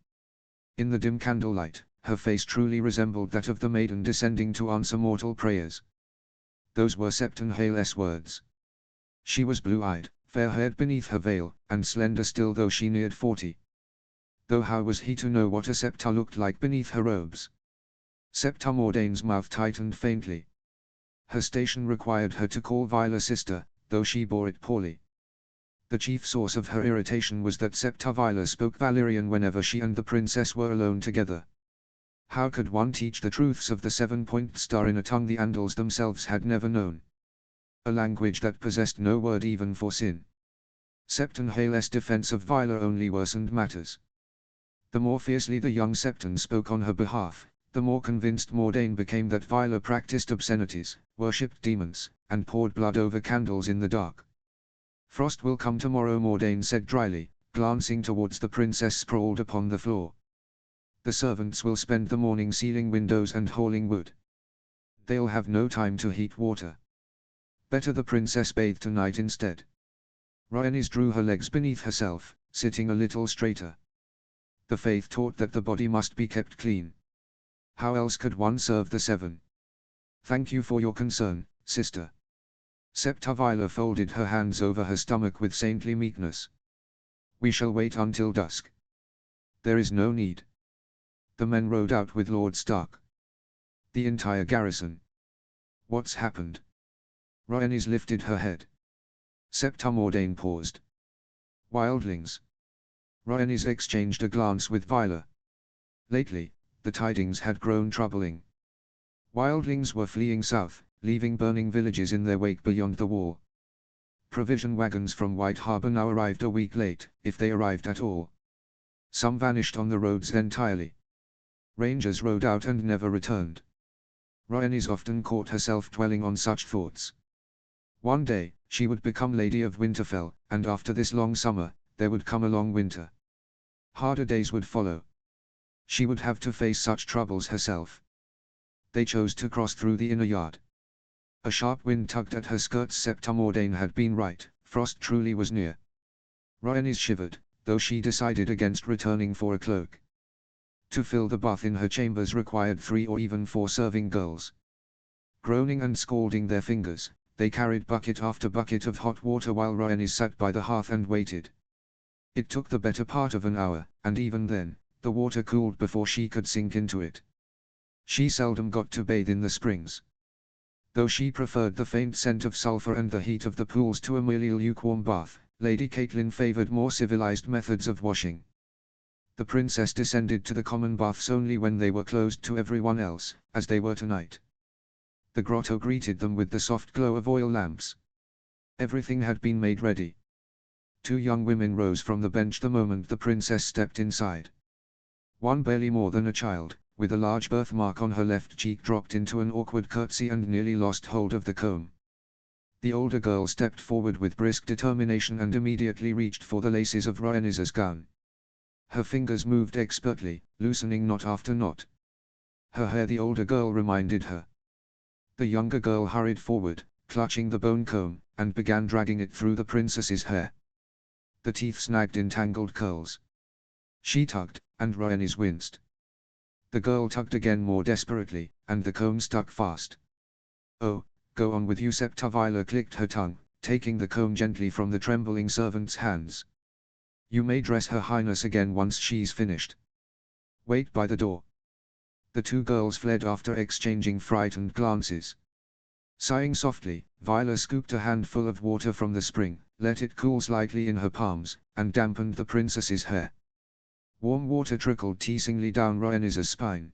In the dim candlelight, her face truly resembled that of the maiden descending to answer mortal prayers. Those were Septon Hale's words. She was blue-eyed, fair-haired beneath her veil, and slender still though she neared 40. Though how was he to know what a Septa looked like beneath her robes? Septa Mordane's mouth tightened faintly. Her station required her to call Vila sister, though she bore it poorly. The chief source of her irritation was that Septa Vila spoke Valyrian whenever she and the princess were alone together. How could one teach the truths of the 7-point star in a tongue the Andals themselves had never known? A language that possessed no word even for sin. Septon Hale's defense of Vila only worsened matters. The more fiercely the young Septon spoke on her behalf, the more convinced Mordane became that Vila practiced obscenities, worshipped demons, and poured blood over candles in the dark. Frost will come tomorrow, Mordane said dryly, glancing towards the princess sprawled upon the floor. The servants will spend the morning sealing windows and hauling wood. They'll have no time to heat water. Better the princess bathe tonight instead. Rhaenys drew her legs beneath herself, sitting a little straighter. The faith taught that the body must be kept clean. How else could one serve the Seven? Thank you for your concern, sister. Septa Vila folded her hands over her stomach with saintly meekness. We shall wait until dusk. There is no need. The men rode out with Lord Stark. The entire garrison. What's happened? Rhaenys lifted her head. Septa Mordane paused. Wildlings. Rhaenys exchanged a glance with Vila. Lately, the tidings had grown troubling. Wildlings were fleeing south, leaving burning villages in their wake beyond the wall. Provision wagons from White Harbor now arrived a week late, if they arrived at all. Some vanished on the roads entirely. Rangers rode out and never returned. Rhaenys often caught herself dwelling on such thoughts. One day, she would become Lady of Winterfell, and after this long summer, there would come a long winter. Harder days would follow. She would have to face such troubles herself. They chose to cross through the inner yard. A sharp wind tugged at her skirts. Septa Mordane had been right, frost truly was near. Rhaenys shivered, though she decided against returning for a cloak. To fill the bath in her chambers required 3 or even 4 serving girls. Groaning and scalding their fingers, they carried bucket after bucket of hot water while Rhaenys sat by the hearth and waited. It took the better part of an hour, and even then, the water cooled before she could sink into it. She seldom got to bathe in the springs. Though she preferred the faint scent of sulfur and the heat of the pools to a merely lukewarm bath, Lady Catelyn favored more civilized methods of washing. The princess descended to the common baths only when they were closed to everyone else, as they were tonight. The grotto greeted them with the soft glow of oil lamps. Everything had been made ready. 2 young women rose from the bench the moment the princess stepped inside. One barely more than a child, with a large birthmark on her left cheek, dropped into an awkward curtsy and nearly lost hold of the comb. The older girl stepped forward with brisk determination and immediately reached for the laces of Rhaenys's gown. Her fingers moved expertly, loosening knot after knot. Her hair, the older girl reminded her. The younger girl hurried forward, clutching the bone comb, and began dragging it through the princess's hair. The teeth snagged in tangled curls. She tugged, and Rhaenys winced. The girl tugged again more desperately, and the comb stuck fast. "Oh, go on with you, Septa." Viola clicked her tongue, taking the comb gently from the trembling servant's hands. "You may dress her highness again once she's finished. Wait by the door." The two girls fled after exchanging frightened glances. Sighing softly, Viola scooped a handful of water from the spring, let it cool slightly in her palms, and dampened the princess's hair. Warm water trickled teasingly down Rhaenys's spine.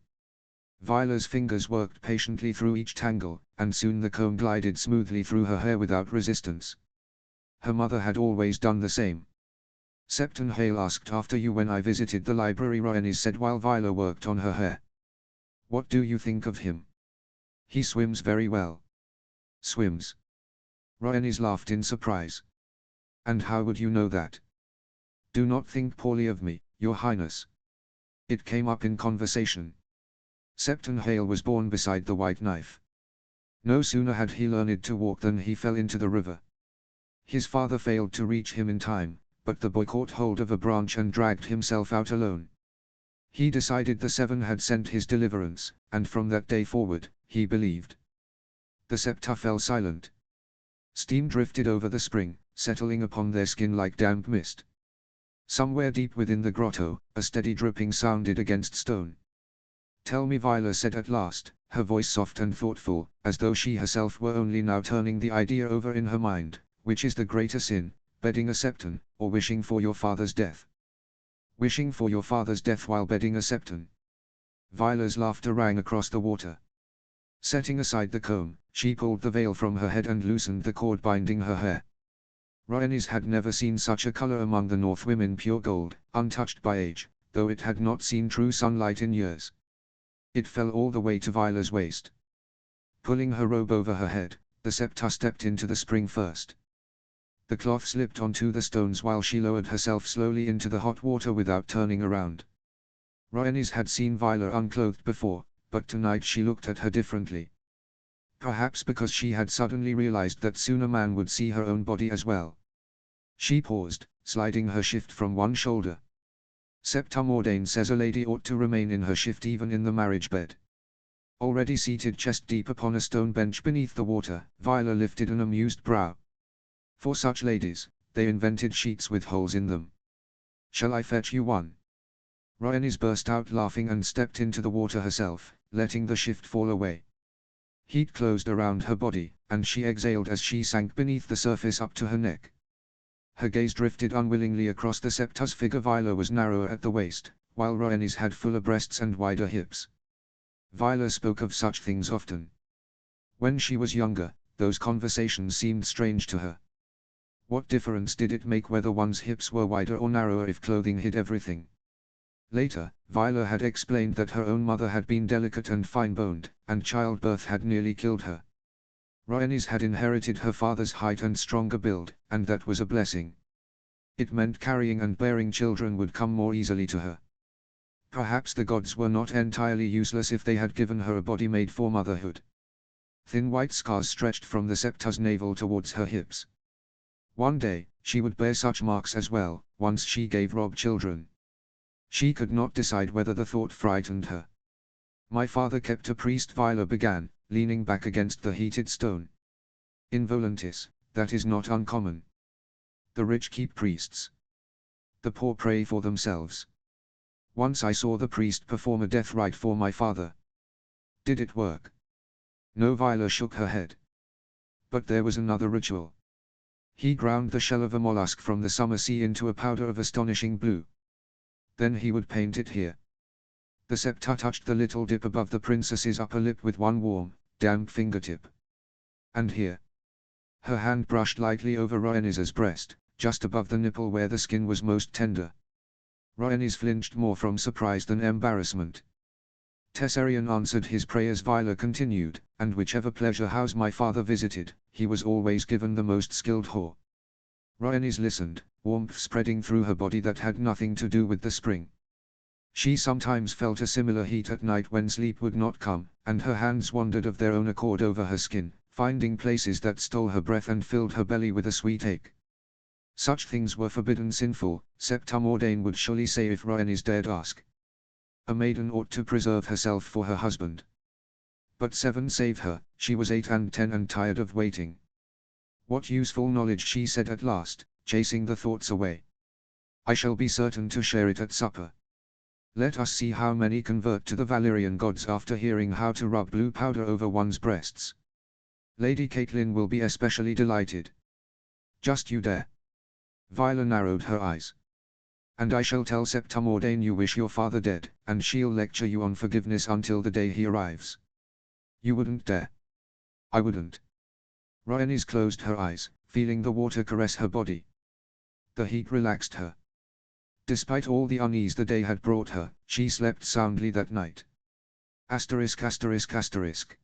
Viola's fingers worked patiently through each tangle, and soon the comb glided smoothly through her hair without resistance. Her mother had always done the same. "Septon Hale asked after you when I visited the library," Rhaenys said while Viola worked on her hair. "What do you think of him?" "He swims very well." "Swims?" Rhaenys laughed in surprise. "And how would you know that?" "Do not think poorly of me, Your Highness." It came up in conversation. Septon Hale was born beside the White Knife. No sooner had he learned to walk than he fell into the river. His father failed to reach him in time, but the boy caught hold of a branch and dragged himself out alone. He decided the Seven had sent his deliverance, and from that day forward, he believed. The Septa fell silent. Steam drifted over the spring, settling upon their skin like damp mist. Somewhere deep within the grotto, a steady dripping sounded against stone. "Tell me," Viola said at last, her voice soft and thoughtful, as though she herself were only now turning the idea over in her mind, "which is the greater sin, bedding a Septon, or wishing for your father's death?" "Wishing for your father's death while bedding a Septon." Viola's laughter rang across the water. Setting aside the comb, she pulled the veil from her head and loosened the cord binding her hair. Rhaenys had never seen such a color among the North women, pure gold, untouched by age, though it had not seen true sunlight in years. It fell all the way to Viola's waist. Pulling her robe over her head, the Septa stepped into the spring first. The cloth slipped onto the stones while she lowered herself slowly into the hot water without turning around. Rhaenys had seen Viola unclothed before, but tonight she looked at her differently. Perhaps because she had suddenly realized that soon a man would see her own body as well. She paused, sliding her shift from one shoulder. "Septa Mordane says a lady ought to remain in her shift even in the marriage bed." Already seated chest deep upon a stone bench beneath the water, Viola lifted an amused brow. "For such ladies, they invented sheets with holes in them. Shall I fetch you one?" Rhaenys burst out laughing and stepped into the water herself, letting the shift fall away. Heat closed around her body, and she exhaled as she sank beneath the surface up to her neck. Her gaze drifted unwillingly across the Septa's figure. Viola was narrower at the waist, while Rhaenys had fuller breasts and wider hips. Viola spoke of such things often. When she was younger, those conversations seemed strange to her. What difference did it make whether one's hips were wider or narrower if clothing hid everything? Later, Viola had explained that her own mother had been delicate and fine-boned, and childbirth had nearly killed her. Rhaenys had inherited her father's height and stronger build, and that was a blessing. It meant carrying and bearing children would come more easily to her. Perhaps the gods were not entirely useless if they had given her a body made for motherhood. Thin white scars stretched from the Septa's navel towards her hips. One day, she would bear such marks as well, once she gave Robb children. She could not decide whether the thought frightened her. "My father kept a priest," Viola began, leaning back against the heated stone. "In Volantis, that is not uncommon. The rich keep priests. The poor pray for themselves. Once I saw the priest perform a death rite for my father." "Did it work?" "No." Viola shook her head. "But there was another ritual. He ground the shell of a mollusk from the summer sea into a powder of astonishing blue. Then he would paint it here." The Septa touched the little dip above the princess's upper lip with one warm, damp fingertip. "And here." Her hand brushed lightly over Rhaenys's breast, just above the nipple where the skin was most tender. Rhaenys flinched more from surprise than embarrassment. "Tessarion answered his prayers," Viola continued, "and whichever pleasure house my father visited, he was always given the most skilled whore." Rhaenys listened, warmth spreading through her body that had nothing to do with the spring. She sometimes felt a similar heat at night when sleep would not come, and her hands wandered of their own accord over her skin, finding places that stole her breath and filled her belly with a sweet ache. Such things were forbidden, sinful, Septa Mordane would surely say if Rhaenys dared ask. A maiden ought to preserve herself for her husband. But 7 save her, she was 8 and 10 and tired of waiting. What useful knowledge, she said at last, chasing the thoughts away. I shall be certain to share it at supper. Let us see how many convert to the Valyrian gods after hearing how to rub blue powder over one's breasts. Lady Catelyn will be especially delighted. Just you dare. Viola narrowed her eyes. And I shall tell Septa Mordane you wish your father dead, and she'll lecture you on forgiveness until the day he arrives. You wouldn't dare. I wouldn't. Rhaenys closed her eyes, feeling the water caress her body. The heat relaxed her. Despite all the unease the day had brought her, she slept soundly that night. Asterisk asterisk asterisk.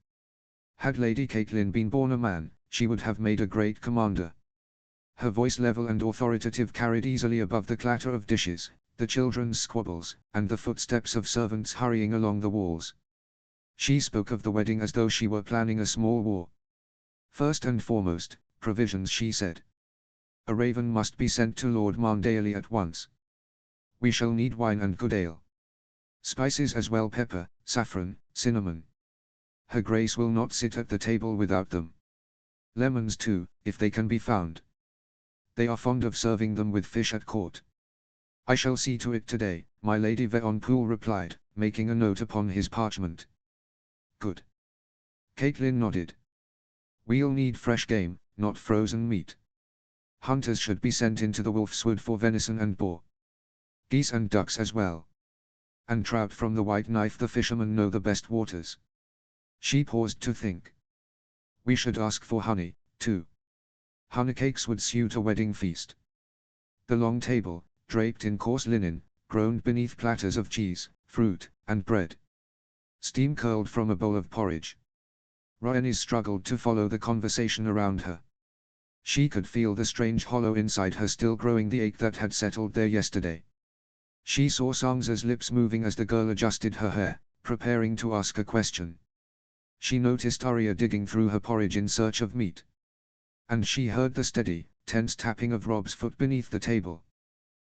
Had Lady Catelyn been born a man, she would have made a great commander. Her voice, level and authoritative, carried easily above the clatter of dishes, the children's squabbles, and the footsteps of servants hurrying along the walls. She spoke of the wedding as though she were planning a small war. First and foremost, provisions, she said. A raven must be sent to Lord Marndaly at once. We shall need wine and good ale. Spices as well, pepper, saffron, cinnamon. Her Grace will not sit at the table without them. Lemons too, if they can be found. They are fond of serving them with fish at court. I shall see to it today, my Lady Veonpool replied, making a note upon his parchment. Good. Catelyn nodded. We'll need fresh game, not frozen meat. Hunters should be sent into the Wolfswood for venison and boar. Geese and ducks as well. And trout from the White Knife, the fishermen know the best waters. She paused to think. We should ask for honey, too. Honeycakes would suit a wedding feast. The long table, draped in coarse linen, groaned beneath platters of cheese, fruit, and bread. Steam curled from a bowl of porridge. Rhaenys struggled to follow the conversation around her. She could feel the strange hollow inside her still growing the ache that had settled there yesterday. She saw Sansa's lips moving as the girl adjusted her hair, preparing to ask a question. She noticed Arya digging through her porridge in search of meat. And she heard the steady, tense tapping of Robb's foot beneath the table.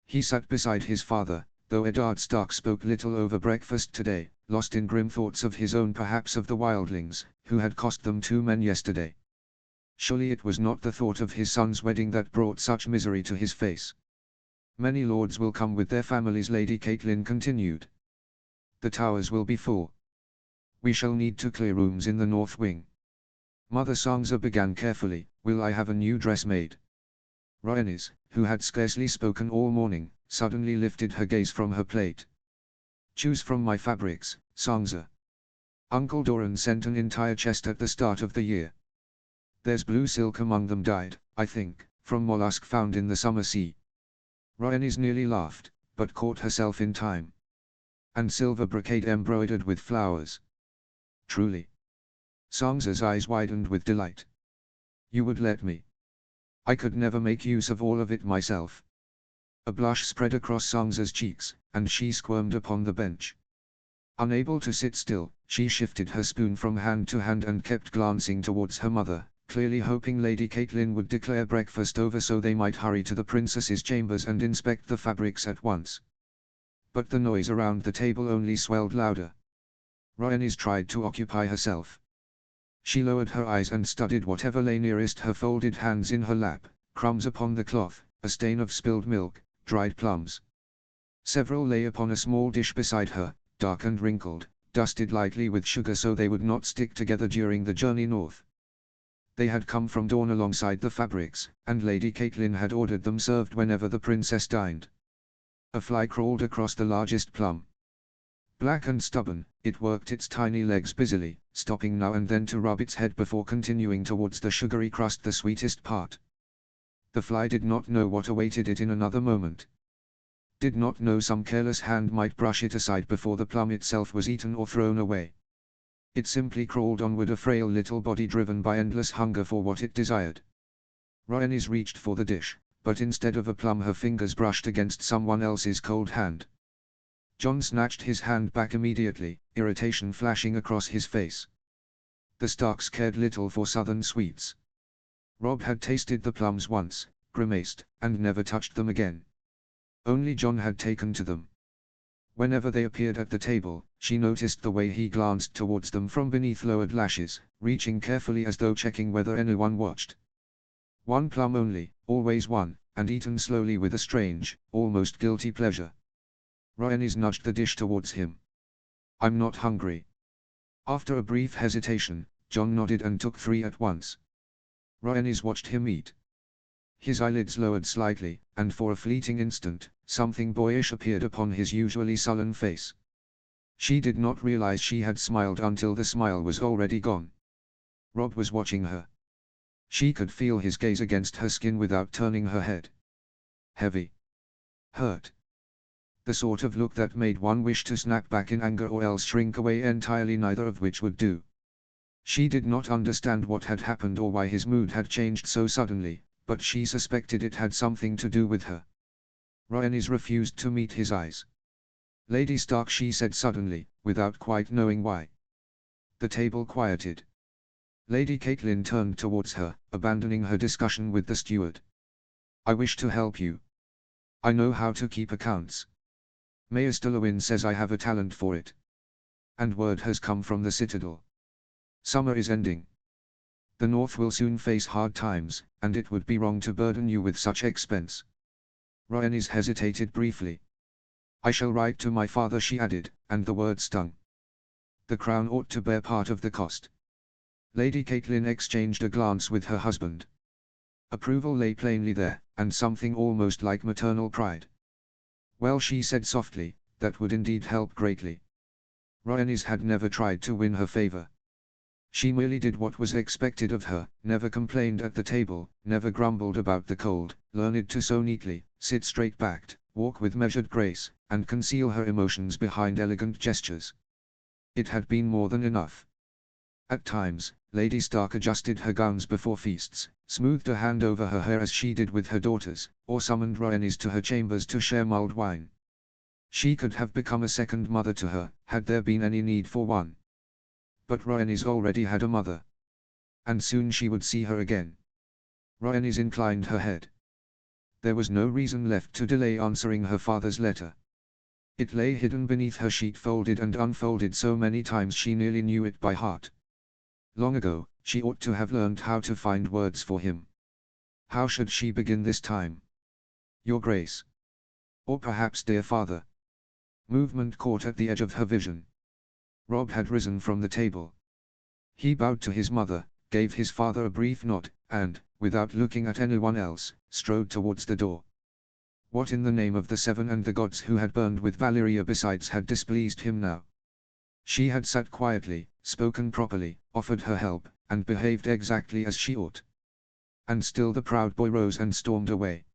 He sat beside his father, though Eddard Stark spoke little over breakfast today, lost in grim thoughts of his own, perhaps of the wildlings, who had cost them 2 men yesterday. Surely it was not the thought of his son's wedding that brought such misery to his face. Many lords will come with their families, Lady Catelyn continued. The towers will be full. We shall need to clear rooms in the north wing. Mother Sansa began carefully, will I have a new dress made? Rhaenys, who had scarcely spoken all morning, suddenly lifted her gaze from her plate. Choose from my fabrics, Sansa. Uncle Doran sent an entire chest at the start of the year. There's blue silk among them, dyed, I think, from mollusk found in the summer sea. Rhaenys nearly laughed, but caught herself in time. And silver brocade embroidered with flowers. Truly. Sansa's eyes widened with delight. You would let me? I could never make use of all of it myself. A blush spread across Sansa's cheeks, and she squirmed upon the bench. Unable to sit still, she shifted her spoon from hand to hand and kept glancing towards her mother, clearly hoping Lady Catelyn would declare breakfast over so they might hurry to the princess's chambers and inspect the fabrics at once. But the noise around the table only swelled louder. Rhaenys tried to occupy herself. She lowered her eyes and studied whatever lay nearest her, folded hands in her lap, crumbs upon the cloth, a stain of spilled milk, dried plums. Several lay upon a small dish beside her, dark and wrinkled, dusted lightly with sugar so they would not stick together during the journey north. They had come from Dawn alongside the fabrics, and Lady Catelyn had ordered them served whenever the princess dined. A fly crawled across the largest plum. Black and stubborn, it worked its tiny legs busily, stopping now and then to rub its head before continuing towards the sugary crust, the sweetest part. The fly did not know what awaited it in another moment. Did not know some careless hand might brush it aside before the plum itself was eaten or thrown away. It simply crawled onward, a frail little body driven by endless hunger for what it desired. Rhaenys reached for the dish, but instead of a plum her fingers brushed against someone else's cold hand. Jon snatched his hand back immediately, irritation flashing across his face. The Starks cared little for southern sweets. Rob had tasted the plums once, grimaced, and never touched them again. Only John had taken to them. Whenever they appeared at the table, she noticed the way he glanced towards them from beneath lowered lashes, reaching carefully as though checking whether anyone watched. One plum only, always one, and eaten slowly with a strange, almost guilty pleasure. Rhaenys nudged the dish towards him. "I'm not hungry." After a brief hesitation, John nodded and took 3 at once. Rhaenys watched him eat. His eyelids lowered slightly, and for a fleeting instant, something boyish appeared upon his usually sullen face. She did not realize she had smiled until the smile was already gone. Rob was watching her. She could feel his gaze against her skin without turning her head. Heavy. Hurt. The sort of look that made one wish to snap back in anger or else shrink away entirely, neither of which would do. She did not understand what had happened or why his mood had changed so suddenly, but she suspected it had something to do with her. Rhaenys refused to meet his eyes. "Lady Stark," she said suddenly, without quite knowing why. The table quieted. Lady Catelyn turned towards her, abandoning her discussion with the steward. "I wish to help you. I know how to keep accounts. Maester Lewin says I have a talent for it. And word has come from the Citadel. Summer is ending. The North will soon face hard times, and it would be wrong to burden you with such expense." Rhaenys hesitated briefly. "I shall write to my father," she added, and the word stung. "The crown ought to bear part of the cost." Lady Catelyn exchanged a glance with her husband. Approval lay plainly there, and something almost like maternal pride. "Well," she said softly, "that would indeed help greatly." Rhaenys had never tried to win her favor. She merely did what was expected of her, never complained at the table, never grumbled about the cold, learned to sew neatly, sit straight-backed, walk with measured grace, and conceal her emotions behind elegant gestures. It had been more than enough. At times, Lady Stark adjusted her gowns before feasts, smoothed a hand over her hair as she did with her daughters, or summoned Rhaenys to her chambers to share mulled wine. She could have become a second mother to her, had there been any need for one. But Rhaenys already had a mother. And soon she would see her again. Rhaenys inclined her head. There was no reason left to delay answering her father's letter. It lay hidden beneath her sheet, folded and unfolded so many times she nearly knew it by heart. Long ago, she ought to have learned how to find words for him. How should she begin this time? "Your Grace." Or perhaps "Dear Father." Movement caught at the edge of her vision. Rob had risen from the table. He bowed to his mother, gave his father a brief nod, and, without looking at anyone else, strode towards the door. What in the name of the Seven and the gods who had burned with Valyria besides had displeased him now? She had sat quietly, spoken properly, offered her help, and behaved exactly as she ought. And still the proud boy rose and stormed away.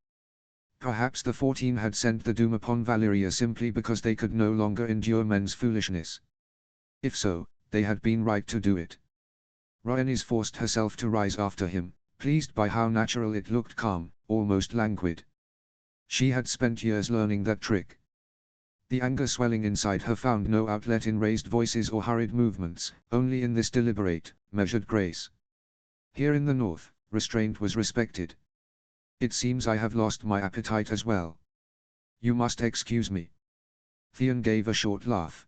Perhaps the 14 had sent the doom upon Valyria simply because they could no longer endure men's foolishness. If so, they had been right to do it. Rhaenys forced herself to rise after him, pleased by how natural it looked, calm, almost languid. She had spent years learning that trick. The anger swelling inside her found no outlet in raised voices or hurried movements, only in this deliberate, measured grace. Here in the North, restraint was respected. "It seems I have lost my appetite as well. You must excuse me." Theon gave a short laugh.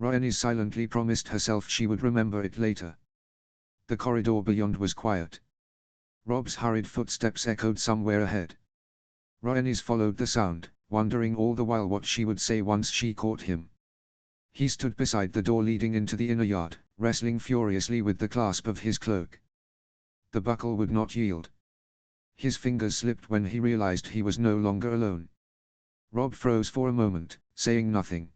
Rhaenys silently promised herself she would remember it later. The corridor beyond was quiet. Rob's hurried footsteps echoed somewhere ahead. Rhaenys followed the sound, wondering all the while what she would say once she caught him. He stood beside the door leading into the inner yard, wrestling furiously with the clasp of his cloak. The buckle would not yield. His fingers slipped when he realized he was no longer alone. Rob froze for a moment, saying nothing.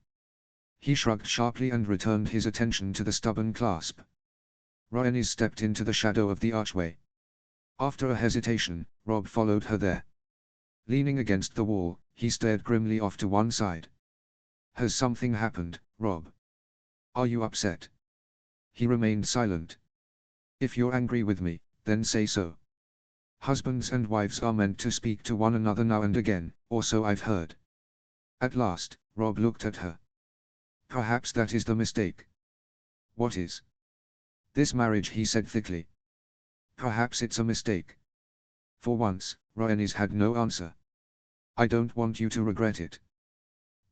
He shrugged sharply and returned his attention to the stubborn clasp. Rhaenys stepped into the shadow of the archway. After a hesitation, Rob followed her there. Leaning against the wall, he stared grimly off to one side. "Has something happened, Rob? Are you upset?" He remained silent. "If you're angry with me, then say so. Husbands and wives are meant to speak to one another now and again, or so I've heard." At last, Rob looked at her. "Perhaps that is the mistake." "What is?" This marriage, he said thickly. Perhaps it's a mistake. For once, Rhaenys had no answer. I don't want you to regret it.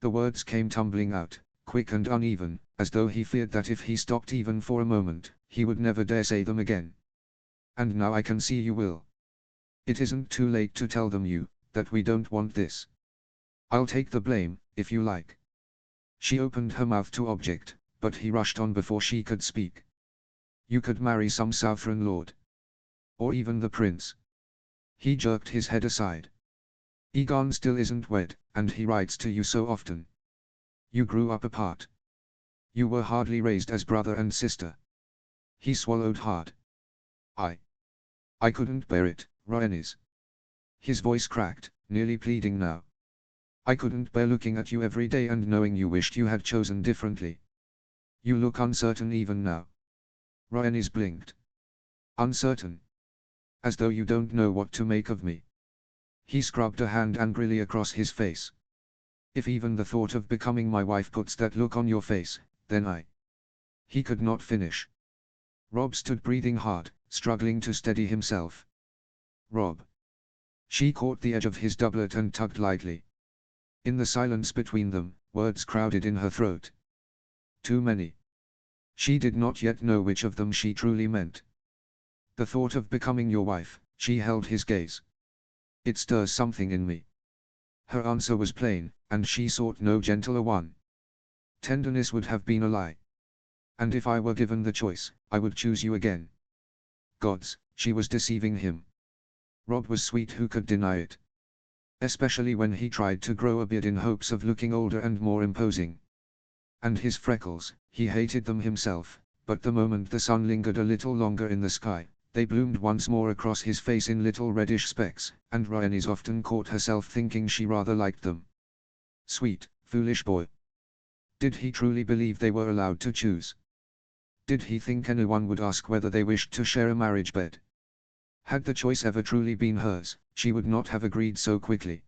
The words came tumbling out, quick and uneven, as though he feared that if he stopped even for a moment, he would never dare say them again. And now I can see you will. It isn't too late to tell them that we don't want this. I'll take the blame, if you like. She opened her mouth to object, but he rushed on before she could speak. You could marry some Southron lord. Or even the prince. He jerked his head aside. Aegon still isn't wed, and he writes to you so often. You grew up apart. You were hardly raised as brother and sister. He swallowed hard. I couldn't bear it, Rhaenys. His voice cracked, nearly pleading now. I couldn't bear looking at you every day and knowing you wished you had chosen differently. You look uncertain even now. Rhaenys blinked. Uncertain? As though you don't know what to make of me. He scrubbed a hand angrily across his face. If even the thought of becoming my wife puts that look on your face, then He could not finish. Robb stood breathing hard, struggling to steady himself. Robb. She caught the edge of his doublet and tugged lightly. In the silence between them, words crowded in her throat. Too many. She did not yet know which of them she truly meant. The thought of becoming your wife, she held his gaze. It stirs something in me. Her answer was plain, and she sought no gentler one. Tenderness would have been a lie. And if I were given the choice, I would choose you again. Gods, she was deceiving him. Robb was sweet, who could deny it? Especially when he tried to grow a beard in hopes of looking older and more imposing. And his freckles, he hated them himself, but the moment the sun lingered a little longer in the sky, they bloomed once more across his face in little reddish specks, and Rhaenys often caught herself thinking she rather liked them. Sweet, foolish boy. Did he truly believe they were allowed to choose? Did he think anyone would ask whether they wished to share a marriage bed? Had the choice ever truly been hers, she would not have agreed so quickly.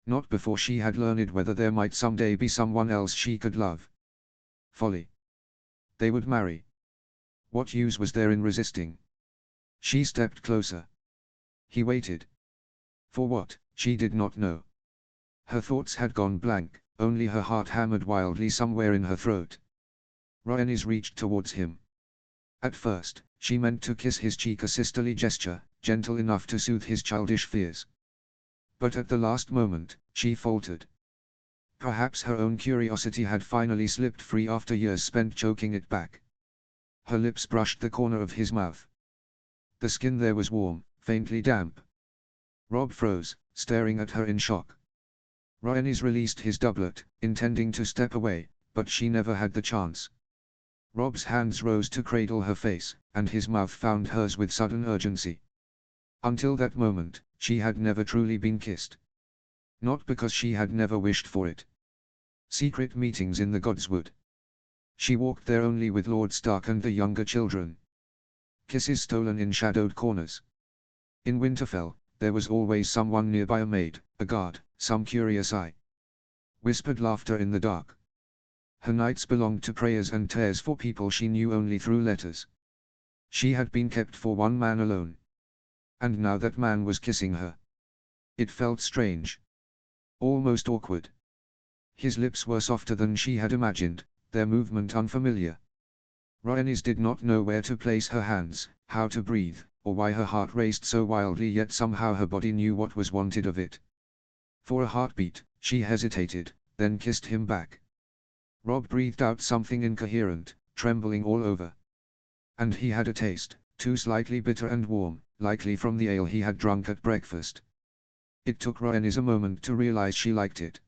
Not before she had learned whether there might someday be someone else she could love. Folly. They would marry. What use was there in resisting? She stepped closer. He waited. For what, she did not know. Her thoughts had gone blank, only her heart hammered wildly somewhere in her throat. Rhaenys reached towards him. At first, she meant to kiss his cheek, a sisterly gesture, gentle enough to soothe his childish fears. But at the last moment, she faltered. Perhaps her own curiosity had finally slipped free after years spent choking it back. Her lips brushed the corner of his mouth. The skin there was warm, faintly damp. Robb froze, staring at her in shock. Rhaenys released his doublet, intending to step away, but she never had the chance. Robb's hands rose to cradle her face, and his mouth found hers with sudden urgency. Until that moment, she had never truly been kissed. Not because she had never wished for it. Secret meetings in the Godswood. She walked there only with Lord Stark and the younger children. Kisses stolen in shadowed corners. In Winterfell, there was always someone nearby, a maid, a guard, some curious eye. Whispered laughter in the dark. Her nights belonged to prayers and tears for people she knew only through letters. She had been kept for one man alone. And now that man was kissing her. It felt strange. Almost awkward. His lips were softer than she had imagined, their movement unfamiliar. Rhaenys did not know where to place her hands, how to breathe, or why her heart raced so wildly, yet somehow her body knew what was wanted of it. For a heartbeat, she hesitated, then kissed him back. Robb breathed out something incoherent, trembling all over. And he had a taste, too slightly bitter and warm, likely from the ale he had drunk at breakfast. It took Rhaenys a moment to realize she liked it.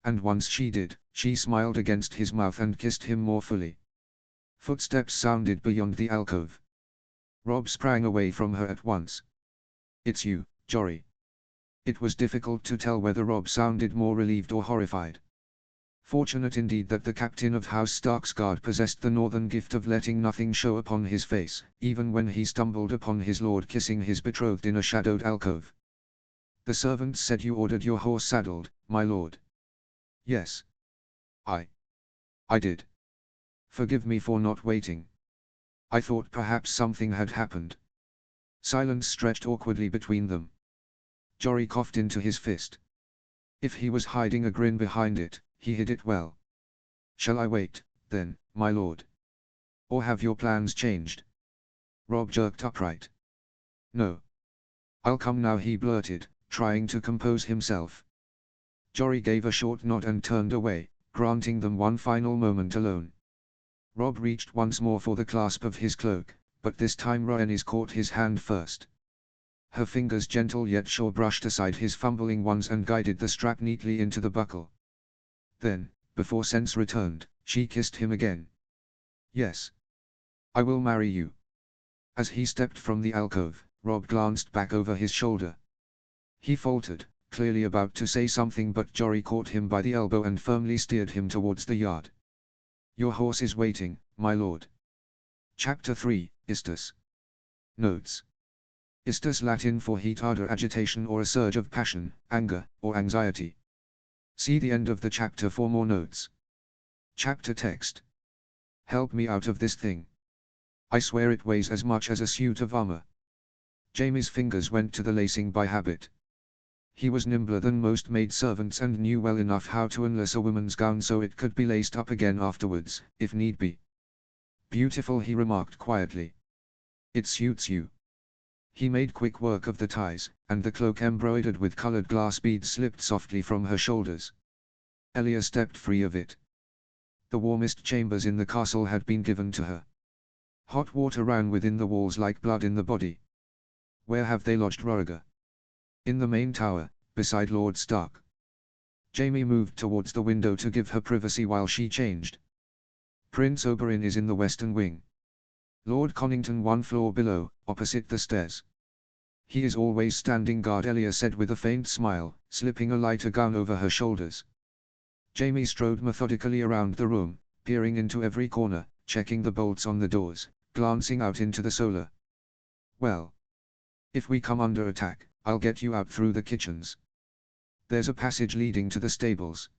And once she did, she smiled against his mouth and kissed him more fully. Footsteps sounded beyond the alcove. Robb sprang away from her at once. "It's you, Jory." It was difficult to tell whether Robb sounded more relieved or horrified. Fortunate indeed that the captain of House Stark's guard possessed the northern gift of letting nothing show upon his face, even when he stumbled upon his lord kissing his betrothed in a shadowed alcove. "The servants said you ordered your horse saddled, my lord." "Yes. I did. Forgive me for not waiting. I thought perhaps something had happened. Silence stretched awkwardly between them. Jory coughed into his fist. If he was hiding a grin behind it, he hid it well. Shall I wait, then, my lord? Or have your plans changed? Rob jerked upright. No. I'll come now, he blurted, trying to compose himself. Jory gave a short nod and turned away, granting them one final moment alone. Rob reached once more for the clasp of his cloak, but this time Rhaenys caught his hand first. Her fingers, gentle yet sure, brushed aside his fumbling ones and guided the strap neatly into the buckle. Then, before sense returned, she kissed him again. Yes. I will marry you. As he stepped from the alcove, Rob glanced back over his shoulder. He faltered, clearly about to say something, but Jory caught him by the elbow and firmly steered him towards the yard. Your horse is waiting, my lord. Chapter 3, Istus. Notes. Istus, Latin for heat, ardor, agitation or a surge of passion, anger, or anxiety. See the end of the chapter for more notes. Chapter text. Help me out of this thing. I swear it weighs as much as a suit of armor. Jaime's fingers went to the lacing by habit. He was nimbler than most maidservants and knew well enough how to unlace a woman's gown so it could be laced up again afterwards, if need be. Beautiful, he remarked quietly. It suits you. He made quick work of the ties, and the cloak embroidered with colored glass beads slipped softly from her shoulders. Elia stepped free of it. The warmest chambers in the castle had been given to her. Hot water ran within the walls like blood in the body. Where have they lodged Rhaegar? In the main tower, beside Lord Stark. Jaime moved towards the window to give her privacy while she changed. Prince Oberyn is in the western wing. Lord Connington one floor below, opposite the stairs. He is always standing guard, Elia said with a faint smile, slipping a lighter gown over her shoulders. Jaime strode methodically around the room, peering into every corner, checking the bolts on the doors, glancing out into the solar. Well. If we come under attack, I'll get you out through the kitchens. There's a passage leading to the stables.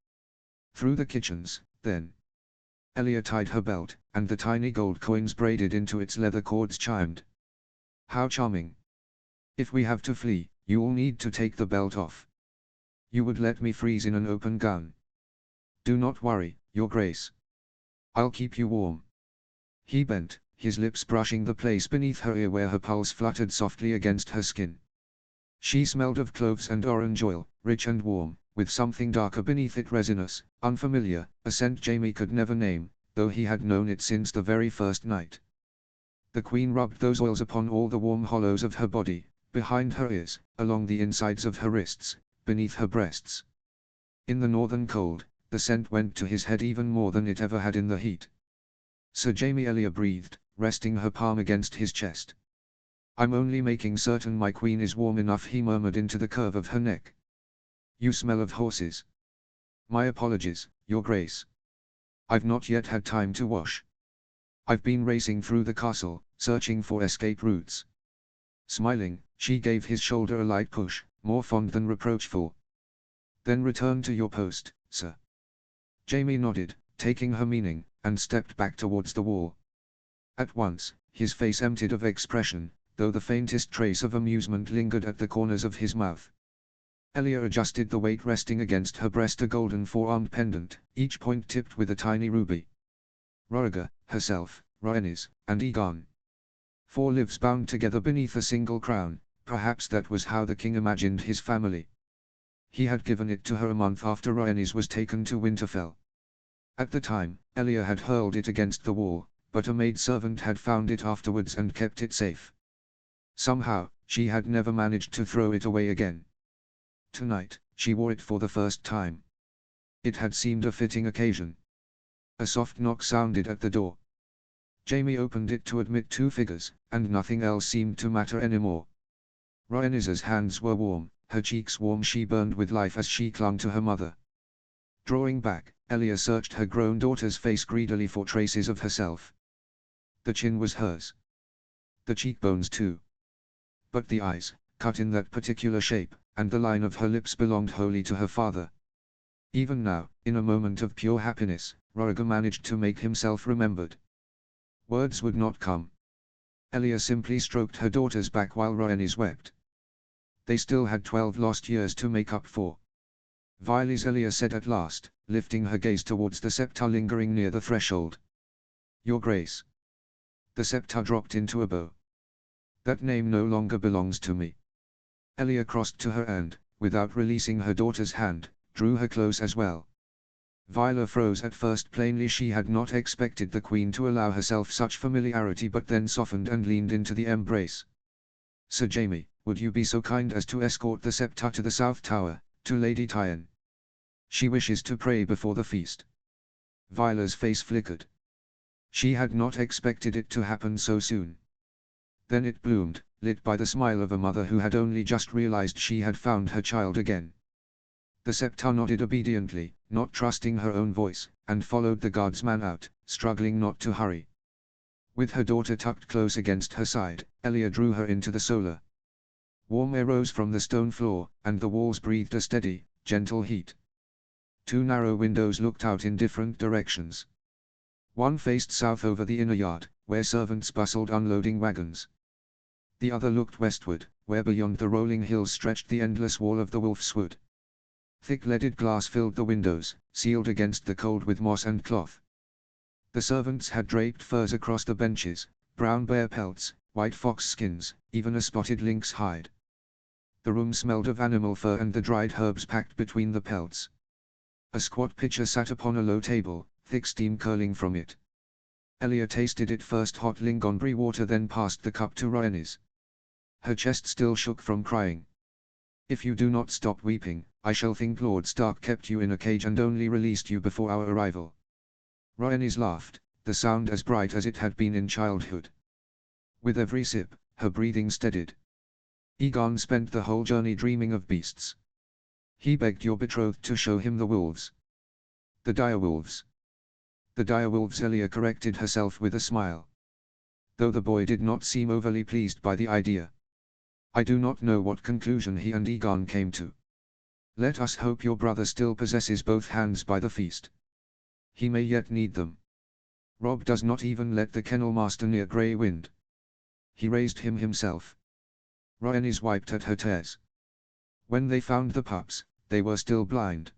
Through the kitchens, then. Elia tied her belt, and the tiny gold coins braided into its leather cords chimed. How charming. If we have to flee, you'll need to take the belt off. You would let me freeze in an open gown. Do not worry, Your Grace. I'll keep you warm. He bent, his lips brushing the place beneath her ear where her pulse fluttered softly against her skin. She smelled of cloves and orange oil, rich and warm, with something darker beneath it, resinous, unfamiliar, a scent Jaime could never name, though he had known it since the very first night. The Queen rubbed those oils upon all the warm hollows of her body, behind her ears, along the insides of her wrists, beneath her breasts. In the northern cold, the scent went to his head even more than it ever had in the heat. Sir Jaime, Elia breathed, resting her palm against his chest. I'm only making certain my queen is warm enough, he murmured into the curve of her neck. You smell of horses. My apologies, Your Grace. I've not yet had time to wash. I've been racing through the castle, searching for escape routes. Smiling, she gave his shoulder a light push, more fond than reproachful. Then return to your post, sir. Jaime nodded, taking her meaning, and stepped back towards the wall. At once, his face emptied of expression, though the faintest trace of amusement lingered at the corners of his mouth. Elia adjusted the weight resting against her breast, a golden four-armed pendant, each point tipped with a tiny ruby. Rhaegar, herself, Rhaenys, and Aegon. 4 lives bound together beneath a single crown, perhaps that was how the king imagined his family. He had given it to her a month after Rhaenys was taken to Winterfell. At the time, Elia had hurled it against the wall, but a maidservant had found it afterwards and kept it safe. Somehow, she had never managed to throw it away again. Tonight, she wore it for the first time. It had seemed a fitting occasion. A soft knock sounded at the door. Jaime opened it to admit 2 figures, and nothing else seemed to matter anymore. Rhaenys's hands were warm, her cheeks warm, she burned with life as she clung to her mother. Drawing back, Elia searched her grown daughter's face greedily for traces of herself. The chin was hers. The cheekbones too. But the eyes, cut in that particular shape, and the line of her lips belonged wholly to her father. Even now, in a moment of pure happiness, Rhaegar managed to make himself remembered. Words would not come. Elia simply stroked her daughter's back while Rhaenys wept. They still had 12 lost years to make up for. Viles, Elia said at last, lifting her gaze towards the scepter lingering near the threshold. Your Grace. The scepter dropped into a bow. That name no longer belongs to me. Elia crossed to her and, without releasing her daughter's hand, drew her close as well. Viola froze at first. Plainly she had not expected the Queen to allow herself such familiarity, but then softened and leaned into the embrace. Sir Jaime, would you be so kind as to escort the scepter to the South Tower, to Lady Tywin? She wishes to pray before the feast. Viola's face flickered. She had not expected it to happen so soon. Then it bloomed, lit by the smile of a mother who had only just realized she had found her child again. The scepter nodded obediently, not trusting her own voice, and followed the guardsman out, struggling not to hurry. With her daughter tucked close against her side, Elia drew her into the solar. Warm air rose from the stone floor, and the walls breathed a steady, gentle heat. Two narrow windows looked out in different directions. One faced south over the inner yard, where servants bustled unloading wagons. The other looked westward, where beyond the rolling hills stretched the endless wall of the Wolf's Wood. Thick leaded glass filled the windows, sealed against the cold with moss and cloth. The servants had draped furs across the benches, brown bear pelts, white fox skins, even a spotted lynx hide. The room smelled of animal fur and the dried herbs packed between the pelts. A squat pitcher sat upon a low table, thick steam curling from it. Elia tasted it first, hot Lingonbury water, then passed the cup to Rhaenys. Her chest still shook from crying. If you do not stop weeping, I shall think Lord Stark kept you in a cage and only released you before our arrival. Rhaenys laughed, the sound as bright as it had been in childhood. With every sip, her breathing steadied. Aegon spent the whole journey dreaming of beasts. He begged your betrothed to show him the wolves. The direwolves. The direwolves, Elia corrected herself with a smile. Though the boy did not seem overly pleased by the idea. I do not know what conclusion he and Aegon came to. Let us hope your brother still possesses both hands by the feast. He may yet need them. Robb does not even let the kennel master near Grey Wind. He raised him himself. Rhaenys wiped at her tears. When they found the pups, they were still blind.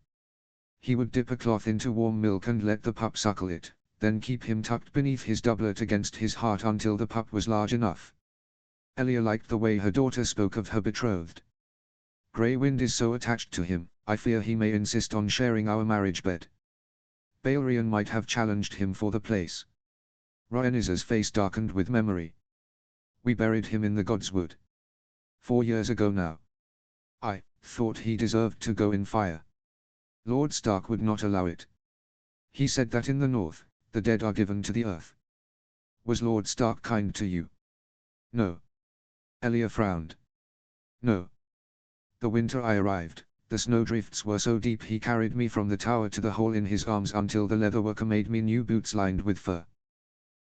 He would dip a cloth into warm milk and let the pup suckle it, then keep him tucked beneath his doublet against his heart until the pup was large enough. Elia liked the way her daughter spoke of her betrothed. Grey Wind is so attached to him, I fear he may insist on sharing our marriage bed. Balerion might have challenged him for the place. Rhaenys's face darkened with memory. We buried him in the Godswood. 4 years ago now. I thought he deserved to go in fire. Lord Stark would not allow it. He said that in the north, the dead are given to the earth. Was Lord Stark kind to you? No. Elia frowned. No. The winter I arrived, the snowdrifts were so deep he carried me from the tower to the hole in his arms until the leatherworker made me new boots lined with fur.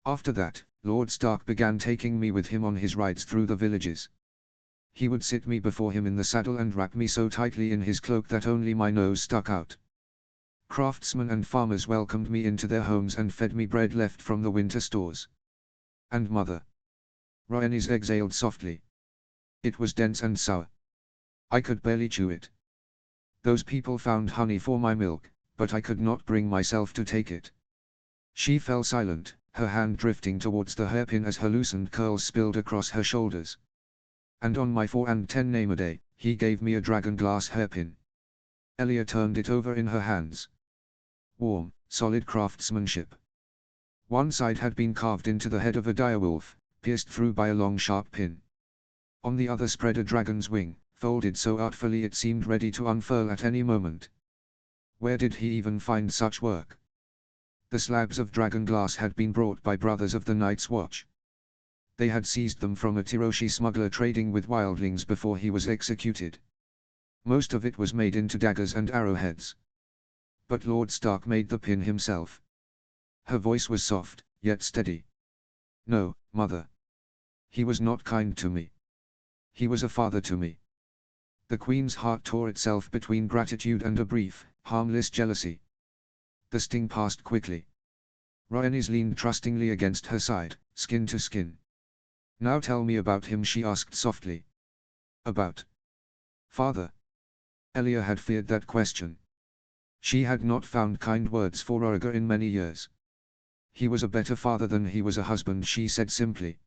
After that, Lord Stark began taking me with him on his rides through the villages. He would sit me before him in the saddle and wrap me so tightly in his cloak that only my nose stuck out. Craftsmen and farmers welcomed me into their homes and fed me bread left from the winter stores. And mother. Rhaenys exhaled softly. It was dense and sour. I could barely chew it. Those people found honey for my milk, but I could not bring myself to take it. She fell silent, her hand drifting towards the hairpin as her loosened curls spilled across her shoulders. And on my 4 and 10 name a day, he gave me a dragon glass hairpin. Elia turned it over in her hands. Warm, solid craftsmanship. One side had been carved into the head of a direwolf, pierced through by a long sharp pin. On the other spread a dragon's wing, folded so artfully it seemed ready to unfurl at any moment. Where did he even find such work? The slabs of dragon glass had been brought by brothers of the Night's Watch. They had seized them from a Tiroshi smuggler trading with wildlings before he was executed. Most of it was made into daggers and arrowheads. But Lord Stark made the pin himself. Her voice was soft, yet steady. No, mother. He was not kind to me. He was a father to me. The Queen's heart tore itself between gratitude and a brief, harmless jealousy. The sting passed quickly. Rhaenys leaned trustingly against her side, skin to skin. Now tell me about him, she asked softly. About father? Elia had feared that question. She had not found kind words for Roriger in many years. He was a better father than he was a husband, she said simply.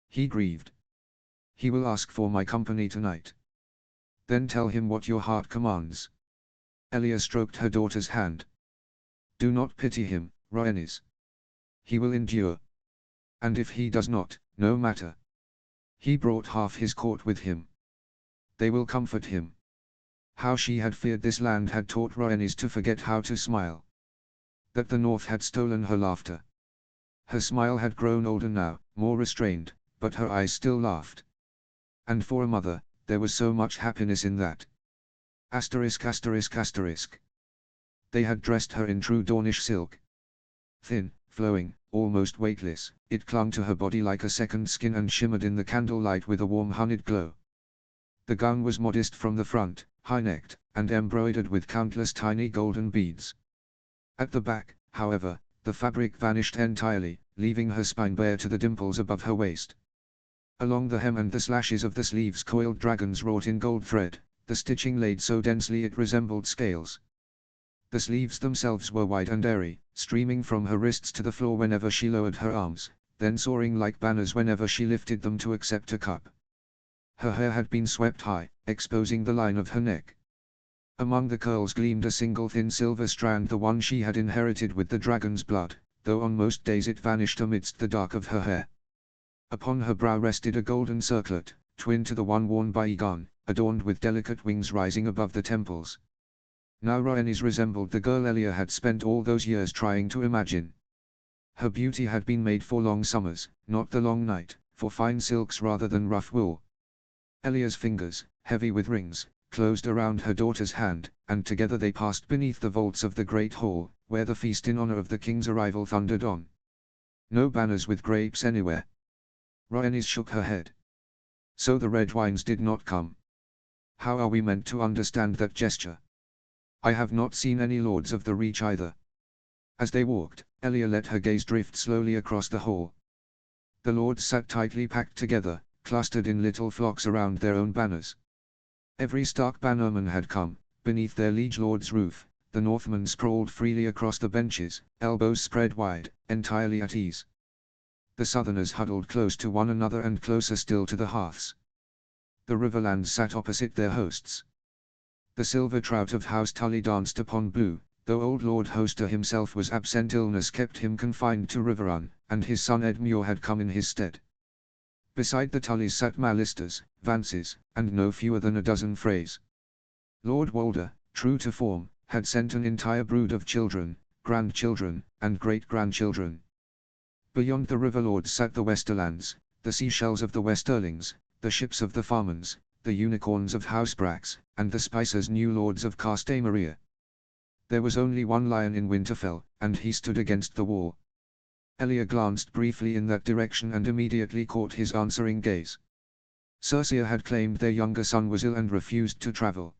He grieved. He will ask for my company tonight. Then tell him what your heart commands. Elia stroked her daughter's hand. Do not pity him, Rhaenys. He will endure. And if he does not, no matter. He brought half his court with him. They will comfort him. How she had feared this land had taught Rhaenys to forget how to smile. That the north had stolen her laughter. Her smile had grown older now, more restrained, but her eyes still laughed. And for a mother, there was so much happiness in that. Asterisk asterisk asterisk. They had dressed her in true Dornish silk. Thin, flowing, almost weightless, it clung to her body like a second skin and shimmered in the candlelight with a warm honeyed glow. The gown was modest from the front, high-necked, and embroidered with countless tiny golden beads. At the back, however, the fabric vanished entirely, leaving her spine bare to the dimples above her waist. Along the hem and the slashes of the sleeves coiled dragons wrought in gold thread, the stitching laid so densely it resembled scales. The sleeves themselves were wide and airy, streaming from her wrists to the floor whenever she lowered her arms, then soaring like banners whenever she lifted them to accept a cup. Her hair had been swept high, exposing the line of her neck. Among the curls gleamed a single thin silver strand, the one she had inherited with the dragon's blood, though on most days it vanished amidst the dark of her hair. Upon her brow rested a golden circlet, twin to the one worn by Aegon, adorned with delicate wings rising above the temples. Now Rhaenys resembled the girl Elia had spent all those years trying to imagine. Her beauty had been made for long summers, not the long night, for fine silks rather than rough wool. Elia's fingers, heavy with rings, closed around her daughter's hand, and together they passed beneath the vaults of the great hall, where the feast in honor of the king's arrival thundered on. No banners with grapes anywhere. Rhaenys shook her head. So the red wines did not come. How are we meant to understand that gesture? I have not seen any lords of the Reach either. As they walked, Elia let her gaze drift slowly across the hall. The lords sat tightly packed together, clustered in little flocks around their own banners. Every Stark bannerman had come, beneath their liege lord's roof. The Northmen sprawled freely across the benches, elbows spread wide, entirely at ease. The Southerners huddled close to one another and closer still to the hearths. The Riverlands sat opposite their hosts. The silver trout of House Tully danced upon blue, though old Lord Hoster himself was absent. Illness kept him confined to Riverrun, and his son Edmure had come in his stead. Beside the Tullys sat Mallisters, Vances, and no fewer than a dozen Freys. Lord Walder, true to form, had sent an entire brood of children, grandchildren, and great-grandchildren. Beyond the river lords sat the Westerlands, the seashells of the Westerlings, the ships of the Farmans, the unicorns of House Brax, and the Spicers new lords of Castemaria. There was only one lion in Winterfell, and he stood against the wall. Elia glanced briefly in that direction and immediately caught his answering gaze. Cersei had claimed their younger son was ill and refused to travel.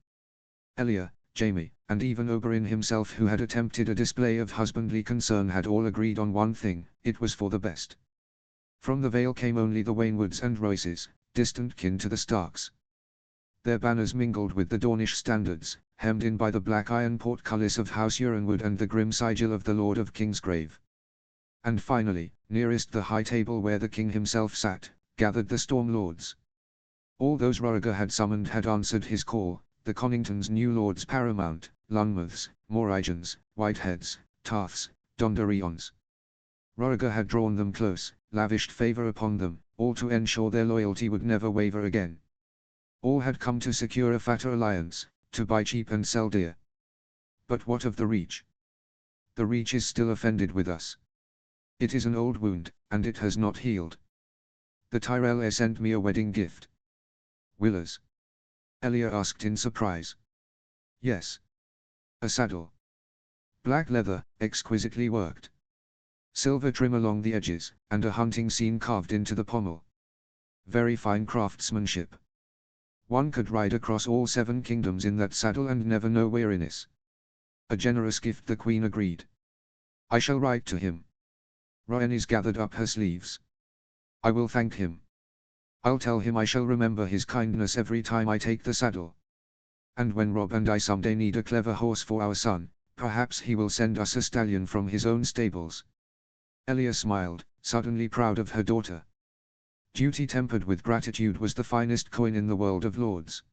Elia, Jaime, and even Oberyn himself, who had attempted a display of husbandly concern, had all agreed on one thing: it was for the best. From the Vale came only the Waynwoods and Royces, distant kin to the Starks. Their banners mingled with the Dornish standards, hemmed in by the black iron portcullis of House Euronwood and the grim sigil of the Lord of Kingsgrave. And finally, nearest the high table where the king himself sat, gathered the Storm Lords. All those Roriger had summoned had answered his call: the Conningtons' new lords paramount, Lunmouths, Moraigans, Whiteheads, Tarths, Dondarrions. Roriger had drawn them close, lavished favor upon them, all to ensure their loyalty would never waver again. All had come to secure a fatter alliance, to buy cheap and sell dear. But what of the Reach? The Reach is still offended with us. It is an old wound, and it has not healed. The Tyrell sent me a wedding gift. Willers? Elia asked in surprise. Yes. A saddle. Black leather, exquisitely worked. Silver trim along the edges, and a hunting scene carved into the pommel. Very fine craftsmanship. One could ride across all 7 kingdoms in that saddle and never know weariness. A generous gift, the queen agreed. I shall write to him. Rhaenys gathered up her sleeves. I will thank him. I'll tell him I shall remember his kindness every time I take the saddle. And when Rob and I someday need a clever horse for our son, perhaps he will send us a stallion from his own stables." Elia smiled, suddenly proud of her daughter. Duty tempered with gratitude was the finest coin in the world of lords.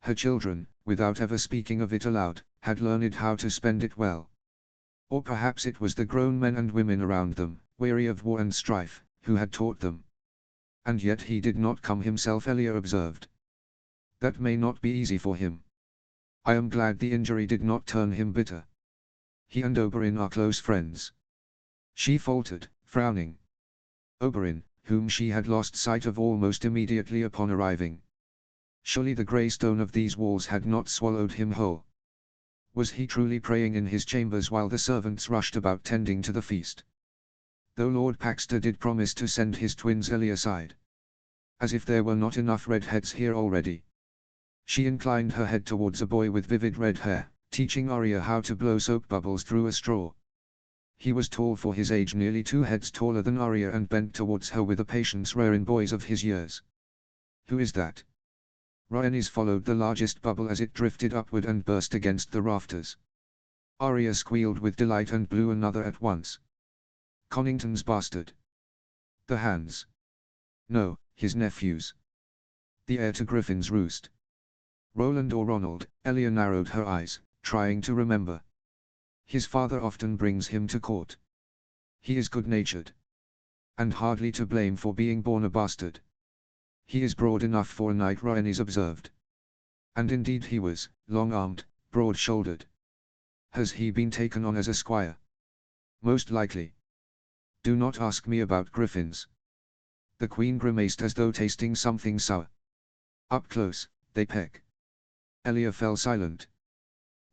Her children, without ever speaking of it aloud, had learned how to spend it well. Or perhaps it was the grown men and women around them, weary of war and strife, who had taught them. And yet he did not come himself, Elia observed. That may not be easy for him. I am glad the injury did not turn him bitter. He and Oberyn are close friends. She faltered, frowning. Oberyn, whom she had lost sight of almost immediately upon arriving. Surely the grey stone of these walls had not swallowed him whole. Was he truly praying in his chambers while the servants rushed about tending to the feast? Though Lord Paxter did promise to send his twins Elia sighed. As if there were not enough redheads here already. She inclined her head towards a boy with vivid red hair, teaching Arya how to blow soap bubbles through a straw. He was tall for his age, nearly 2 heads taller than Arya, and bent towards her with a patience rare in boys of his years. "Who is that?" Rhaenys followed the largest bubble as it drifted upward and burst against the rafters. Arya squealed with delight and blew another at once. "Connington's bastard." "The hands." "No, his nephews. The heir to Griffin's Roost." "Roland or Ronald?" Elia narrowed her eyes, trying to remember. "His father often brings him to court. He is good-natured. And hardly to blame for being born a bastard. He is broad enough for a knight," Rhaenys observed. And indeed he was, long-armed, broad-shouldered. "Has he been taken on as a squire?" "Most likely. Do not ask me about griffins." The queen grimaced as though tasting something sour. "Up close, they peck." Elia fell silent.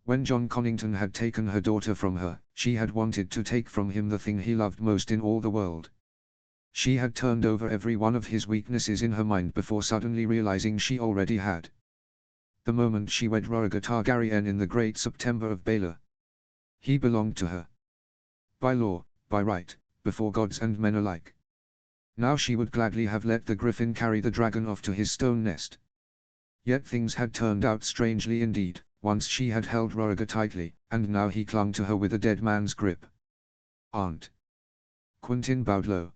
When John Connington had taken her daughter from her, she had wanted to take from him the thing he loved most in all the world. She had turned over every one of his weaknesses in her mind before suddenly realizing she already had. The moment she wed Rhaegar Targaryen in the great September of Baelor. He belonged to her. By law, by right, before gods and men alike. Now she would gladly have let the griffin carry the dragon off to his stone nest. Yet things had turned out strangely indeed. Once she had held Rhaegar tightly, and now he clung to her with a dead man's grip. "Aunt." Quentyn bowed low.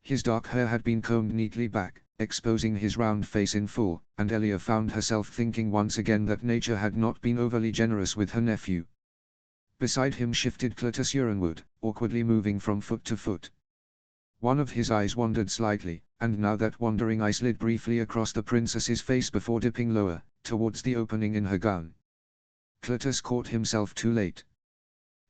His dark hair had been combed neatly back, exposing his round face in full, and Elia found herself thinking once again that nature had not been overly generous with her nephew. Beside him shifted Cletus Euronwood, awkwardly moving from foot to foot. One of his eyes wandered slightly, and now that wandering eye slid briefly across the princess's face before dipping lower, towards the opening in her gown. Cletus caught himself too late.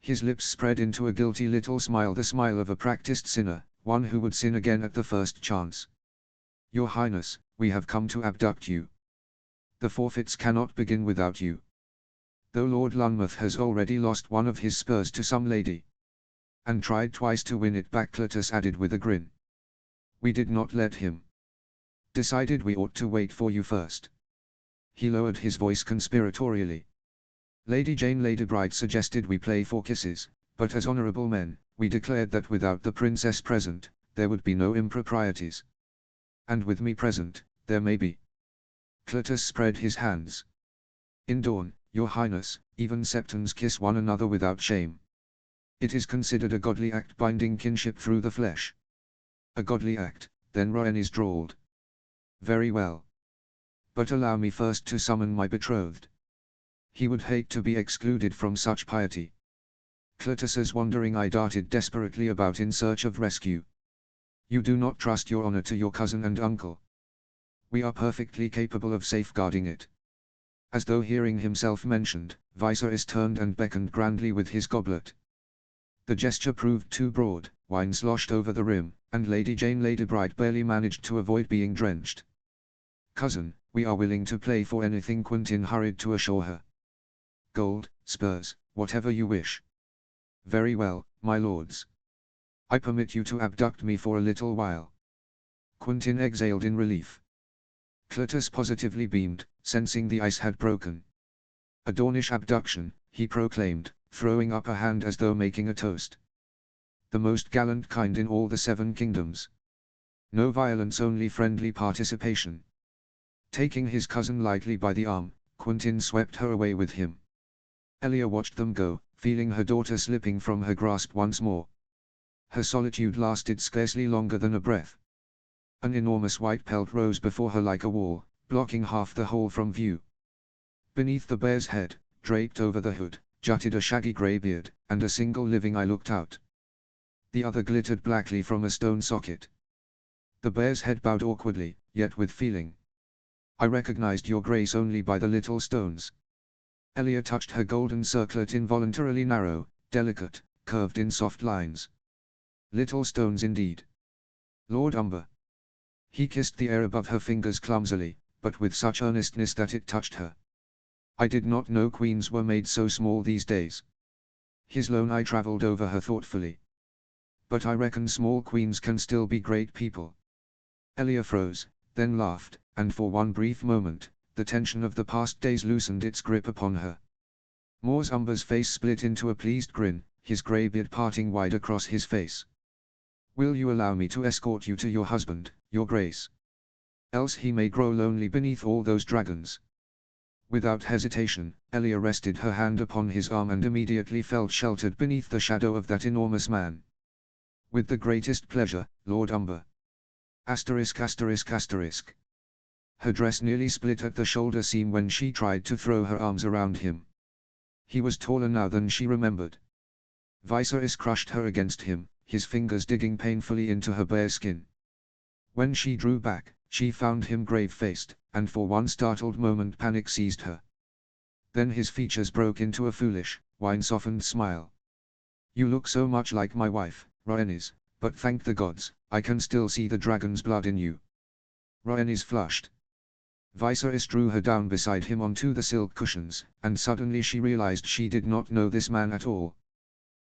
His lips spread into a guilty little smile, the smile of a practiced sinner, one who would sin again at the first chance. "Your Highness, we have come to abduct you. The forfeits cannot begin without you. Though Lord Lunmouth has already lost one of his spurs to some lady. And tried twice to win it back," Cletus added with a grin. "We did not let him. Decided we ought to wait for you first." He lowered his voice conspiratorially. "Lady Jane Ladybride suggested we play for kisses, but as honorable men, we declared that without the princess present, there would be no improprieties. And with me present, there may be." Cletus spread his hands. "In Dawn, your Highness, even septons kiss one another without shame. It is considered a godly act, binding kinship through the flesh." "A godly act," then Rhaenys drawled. "Very well. But allow me first to summon my betrothed." He would hate to be excluded from such piety. Cletus's wandering eye darted desperately about in search of rescue. "You do not trust your honor to your cousin and uncle." "We are perfectly capable of safeguarding it." As though hearing himself mentioned, Viserys turned and beckoned grandly with his goblet. The gesture proved too broad, wine sloshed over the rim, and Lady Jane Ladybride barely managed to avoid being drenched. "Cousin, we are willing to play for anything," Quentyn hurried to assure her. "Gold, spurs, whatever you wish." "Very well, my lords. I permit you to abduct me for a little while." Quentyn exhaled in relief. Cletus positively beamed, sensing the ice had broken. "A Dornish abduction," he proclaimed, throwing up a hand as though making a toast. "The most gallant kind in all the 7 kingdoms." No violence, only friendly participation. Taking his cousin lightly by the arm, Quentin swept her away with him. Elia watched them go, feeling her daughter slipping from her grasp once more. Her solitude lasted scarcely longer than a breath. An enormous white pelt rose before her like a wall, blocking half the hole from view. Beneath the bear's head, draped over the hood, jutted a shaggy grey beard, and a single living eye looked out. The other glittered blackly from a stone socket. The bear's head bowed awkwardly, yet with feeling. I recognized your grace only by the little stones. Elia touched her golden circlet, involuntarily narrow, delicate, curved in soft lines. Little stones indeed. Lord Umber. He kissed the air above her fingers clumsily, but with such earnestness that it touched her. I did not know queens were made so small these days. His lone eye traveled over her thoughtfully. But I reckon small queens can still be great people. Elia froze, then laughed, and for one brief moment, the tension of the past days loosened its grip upon her. Mors Umber's face split into a pleased grin, his grey beard parting wide across his face. Will you allow me to escort you to your husband, your grace? Else he may grow lonely beneath all those dragons. Without hesitation, Elia rested her hand upon his arm and immediately felt sheltered beneath the shadow of that enormous man. With the greatest pleasure, Lord Umber. Asterisk asterisk asterisk. Her dress nearly split at the shoulder seam when she tried to throw her arms around him. He was taller now than she remembered. Viserys crushed her against him, his fingers digging painfully into her bare skin. When she drew back, she found him grave-faced, and for one startled moment panic seized her. Then his features broke into a foolish, wine-softened smile. You look so much like my wife, Rhaenys, but thank the gods, I can still see the dragon's blood in you. Rhaenys flushed. Viserys drew her down beside him onto the silk cushions, and suddenly she realized she did not know this man at all.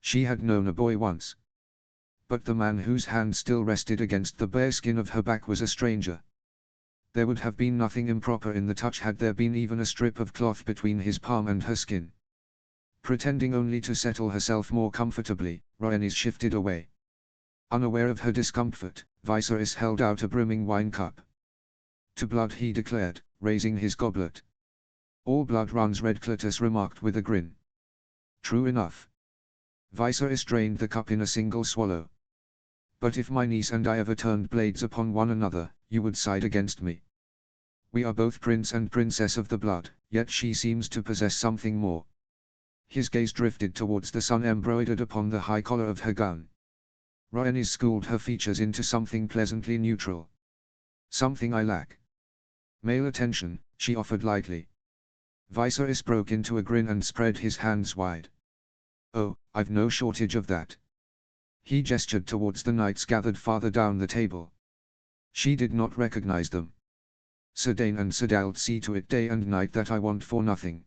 She had known a boy once. But the man whose hand still rested against the bare skin of her back was a stranger. There would have been nothing improper in the touch had there been even a strip of cloth between his palm and her skin. Pretending only to settle herself more comfortably, Rhaenys shifted away. Unaware of her discomfort, Viserys held out a brimming wine cup. To blood, he declared, raising his goblet. All blood runs red, Cletus remarked with a grin. True enough. Viserys drained the cup in a single swallow. But if my niece and I ever turned blades upon one another, you would side against me. We are both prince and princess of the blood, yet she seems to possess something more. His gaze drifted towards the sun embroidered upon the high collar of her gown. Rhaenys schooled her features into something pleasantly neutral. Something I lack. Male attention, she offered lightly. Viserys broke into a grin and spread his hands wide. Oh, I've no shortage of that. He gestured towards the knights gathered farther down the table. She did not recognize them. Sir Dane and Sir Dald see to it day and night that I want for nothing.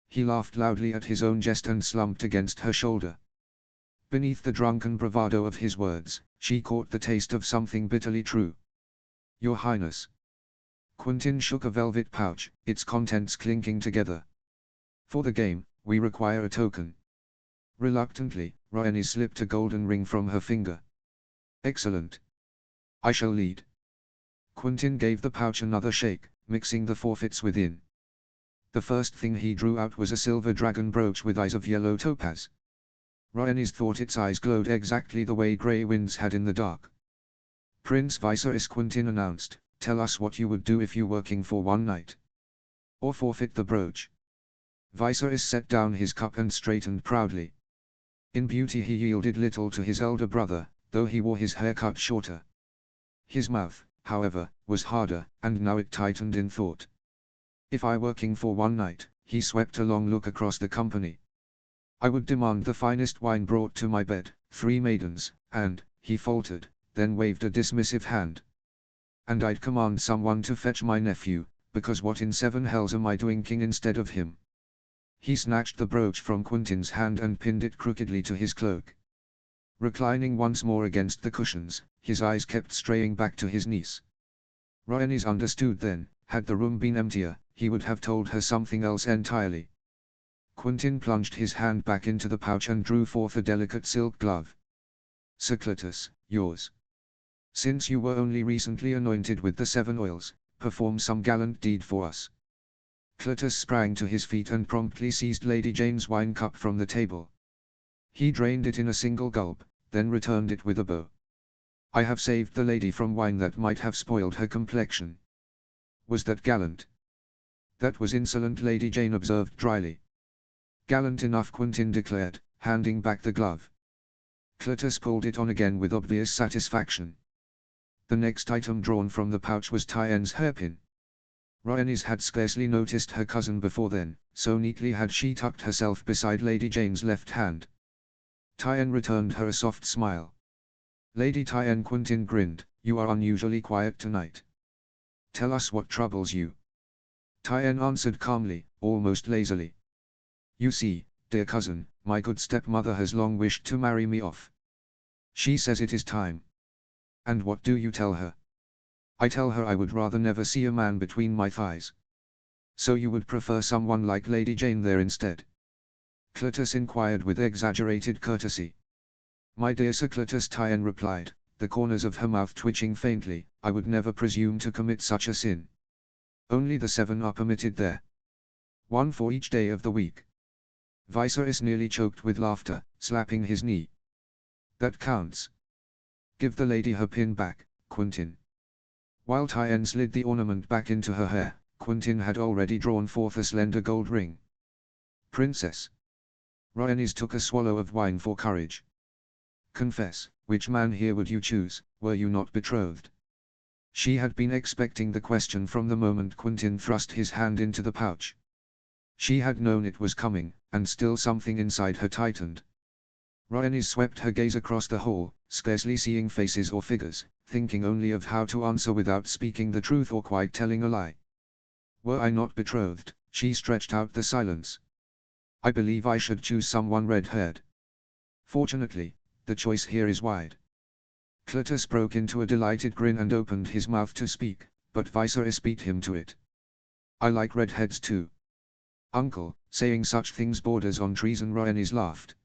He laughed loudly at his own jest and slumped against her shoulder. Beneath the drunken bravado of his words, she caught the taste of something bitterly true. Your Highness. Quentin shook a velvet pouch, its contents clinking together. For the game, we require a token. Reluctantly, Rhaenys slipped a golden ring from her finger. Excellent. I shall lead. Quentin gave the pouch another shake, mixing the forfeits within. The first thing he drew out was a silver dragon brooch with eyes of yellow topaz. Rhaenys thought its eyes glowed exactly the way grey winds had in the dark. Prince Viserys, Quentin announced, tell us what you would do if you were king for one night. Or forfeit the brooch. Viserys set down his cup and straightened proudly. In beauty he yielded little to his elder brother, though he wore his hair cut shorter. His mouth, however, was harder, and now it tightened in thought. If I were king for one night, he swept a long look across the company. I would demand the finest wine brought to my bed, 3 maidens, and, he faltered, then waved a dismissive hand. And I'd command someone to fetch my nephew, because what in 7 hells am I doing king instead of him? He snatched the brooch from Quentin's hand and pinned it crookedly to his cloak. Reclining once more against the cushions, his eyes kept straying back to his niece. Rhaenys understood then, had the room been emptier, he would have told her something else entirely. Quentin plunged his hand back into the pouch and drew forth a delicate silk glove. Sir Cletus, yours. Since you were only recently anointed with the 7 oils, perform some gallant deed for us. Cletus sprang to his feet and promptly seized Lady Jane's wine cup from the table. He drained it in a single gulp, then returned it with a bow. I have saved the lady from wine that might have spoiled her complexion. Was that gallant? That was insolent, Lady Jane observed dryly. Gallant enough, Quentin declared, handing back the glove. Cletus pulled it on again with obvious satisfaction. The next item drawn from the pouch was Tyann's hairpin. Rhaenys had scarcely noticed her cousin before then, so neatly had she tucked herself beside Lady Jane's left hand. Tyann returned her a soft smile. Lady Tyann, Quentin grinned, you are unusually quiet tonight. Tell us what troubles you. Tyann answered calmly, almost lazily. You see, dear cousin, my good stepmother has long wished to marry me off. She says it is time. And what do you tell her? I tell her I would rather never see a man between my thighs. So you would prefer someone like Lady Jane there instead? Cletus inquired with exaggerated courtesy. My dear Sir Cletus, Tyann replied, the corners of her mouth twitching faintly, I would never presume to commit such a sin. Only the 7 are permitted there. 1 for each day of the week. Viserys nearly choked with laughter, slapping his knee. That counts. Give the lady her pin back, Quentin. While Tyann slid the ornament back into her hair, Quentin had already drawn forth a slender gold ring. Princess. Rhaenys took a swallow of wine for courage. Confess, which man here would you choose, were you not betrothed? She had been expecting the question from the moment Quentin thrust his hand into the pouch. She had known it was coming, and still something inside her tightened. Rhaenys swept her gaze across the hall, scarcely seeing faces or figures, thinking only of how to answer without speaking the truth or quite telling a lie. Were I not betrothed, she stretched out the silence. I believe I should choose someone red-haired. Fortunately, the choice here is wide. Cletus broke into a delighted grin and opened his mouth to speak, but Viserys beat him to it. I like redheads too. Uncle, saying such things borders on treason. Rhaenys laughed.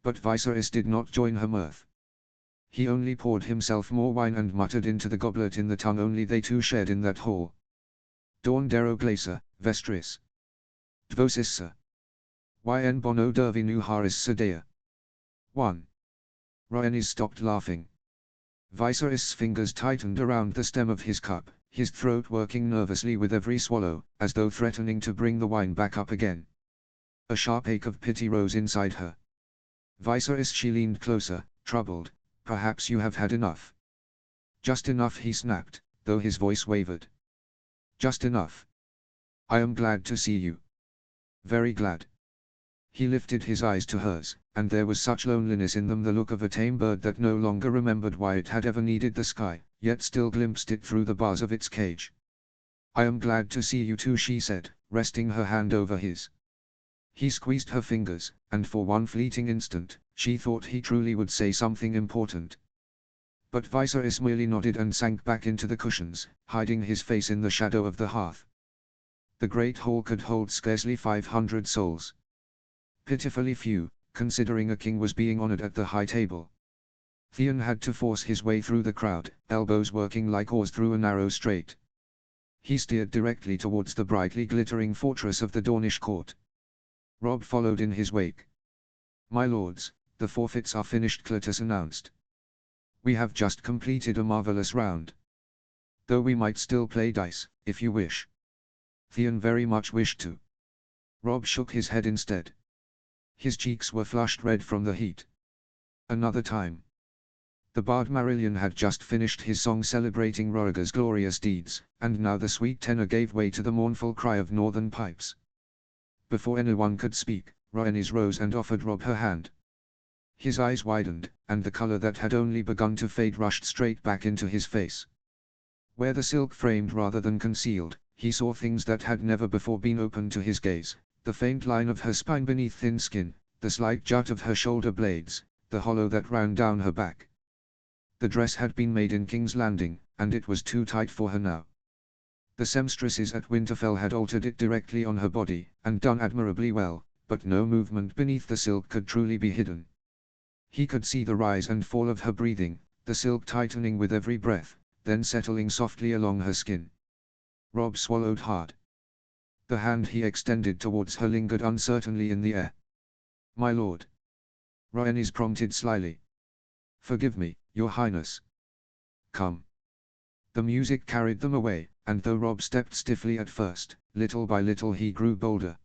But Viserys did not join her mirth. He only poured himself more wine and muttered into the goblet in the tongue only they two shared in that hall. Dawn Dero Glacer, Vestris. Dvosis Sir. Yn Bono Dervi Nu Haris Sedea. 1. Rhaenys stopped laughing. Viserys' fingers tightened around the stem of his cup, his throat working nervously with every swallow, as though threatening to bring the wine back up again. A sharp ache of pity rose inside her. Viserys, she leaned closer, troubled. Perhaps you have had enough. Just enough, he snapped, though his voice wavered. Just enough. I am glad to see you. Very glad. He lifted his eyes to hers, and there was such loneliness in them, the look of a tame bird that no longer remembered why it had ever needed the sky, yet still glimpsed it through the bars of its cage. I am glad to see you too, she said, resting her hand over his. He squeezed her fingers, and for one fleeting instant, she thought he truly would say something important. But Viserys merely nodded and sank back into the cushions, hiding his face in the shadow of the hearth. The great hall could hold scarcely 500 souls. Pitifully few, considering a king was being honored at the high table. Theon had to force his way through the crowd, elbows working like oars through a narrow strait. He steered directly towards the brightly glittering fortress of the Dornish court. Robb followed in his wake. My lords, the forfeits are finished, Cletus announced. We have just completed a marvelous round. Though we might still play dice, if you wish. Theon very much wished to. Robb shook his head instead. His cheeks were flushed red from the heat. Another time. The bard Marillion had just finished his song celebrating Rhaegar's glorious deeds, and now the sweet tenor gave way to the mournful cry of northern pipes. Before anyone could speak, Rhaenys rose and offered Robb her hand. His eyes widened, and the color that had only begun to fade rushed straight back into his face. Where the silk framed rather than concealed, he saw things that had never before been opened to his gaze. The faint line of her spine beneath thin skin, the slight jut of her shoulder blades, the hollow that ran down her back. The dress had been made in King's Landing, and it was too tight for her now. The seamstresses at Winterfell had altered it directly on her body, and done admirably well, but no movement beneath the silk could truly be hidden. He could see the rise and fall of her breathing, the silk tightening with every breath, then settling softly along her skin. Rob swallowed hard. The hand he extended towards her lingered uncertainly in the air. "My lord." Rhaenys prompted slyly. "Forgive me, your highness." "Come." The music carried them away, and though Rob stepped stiffly at first, little by little he grew bolder.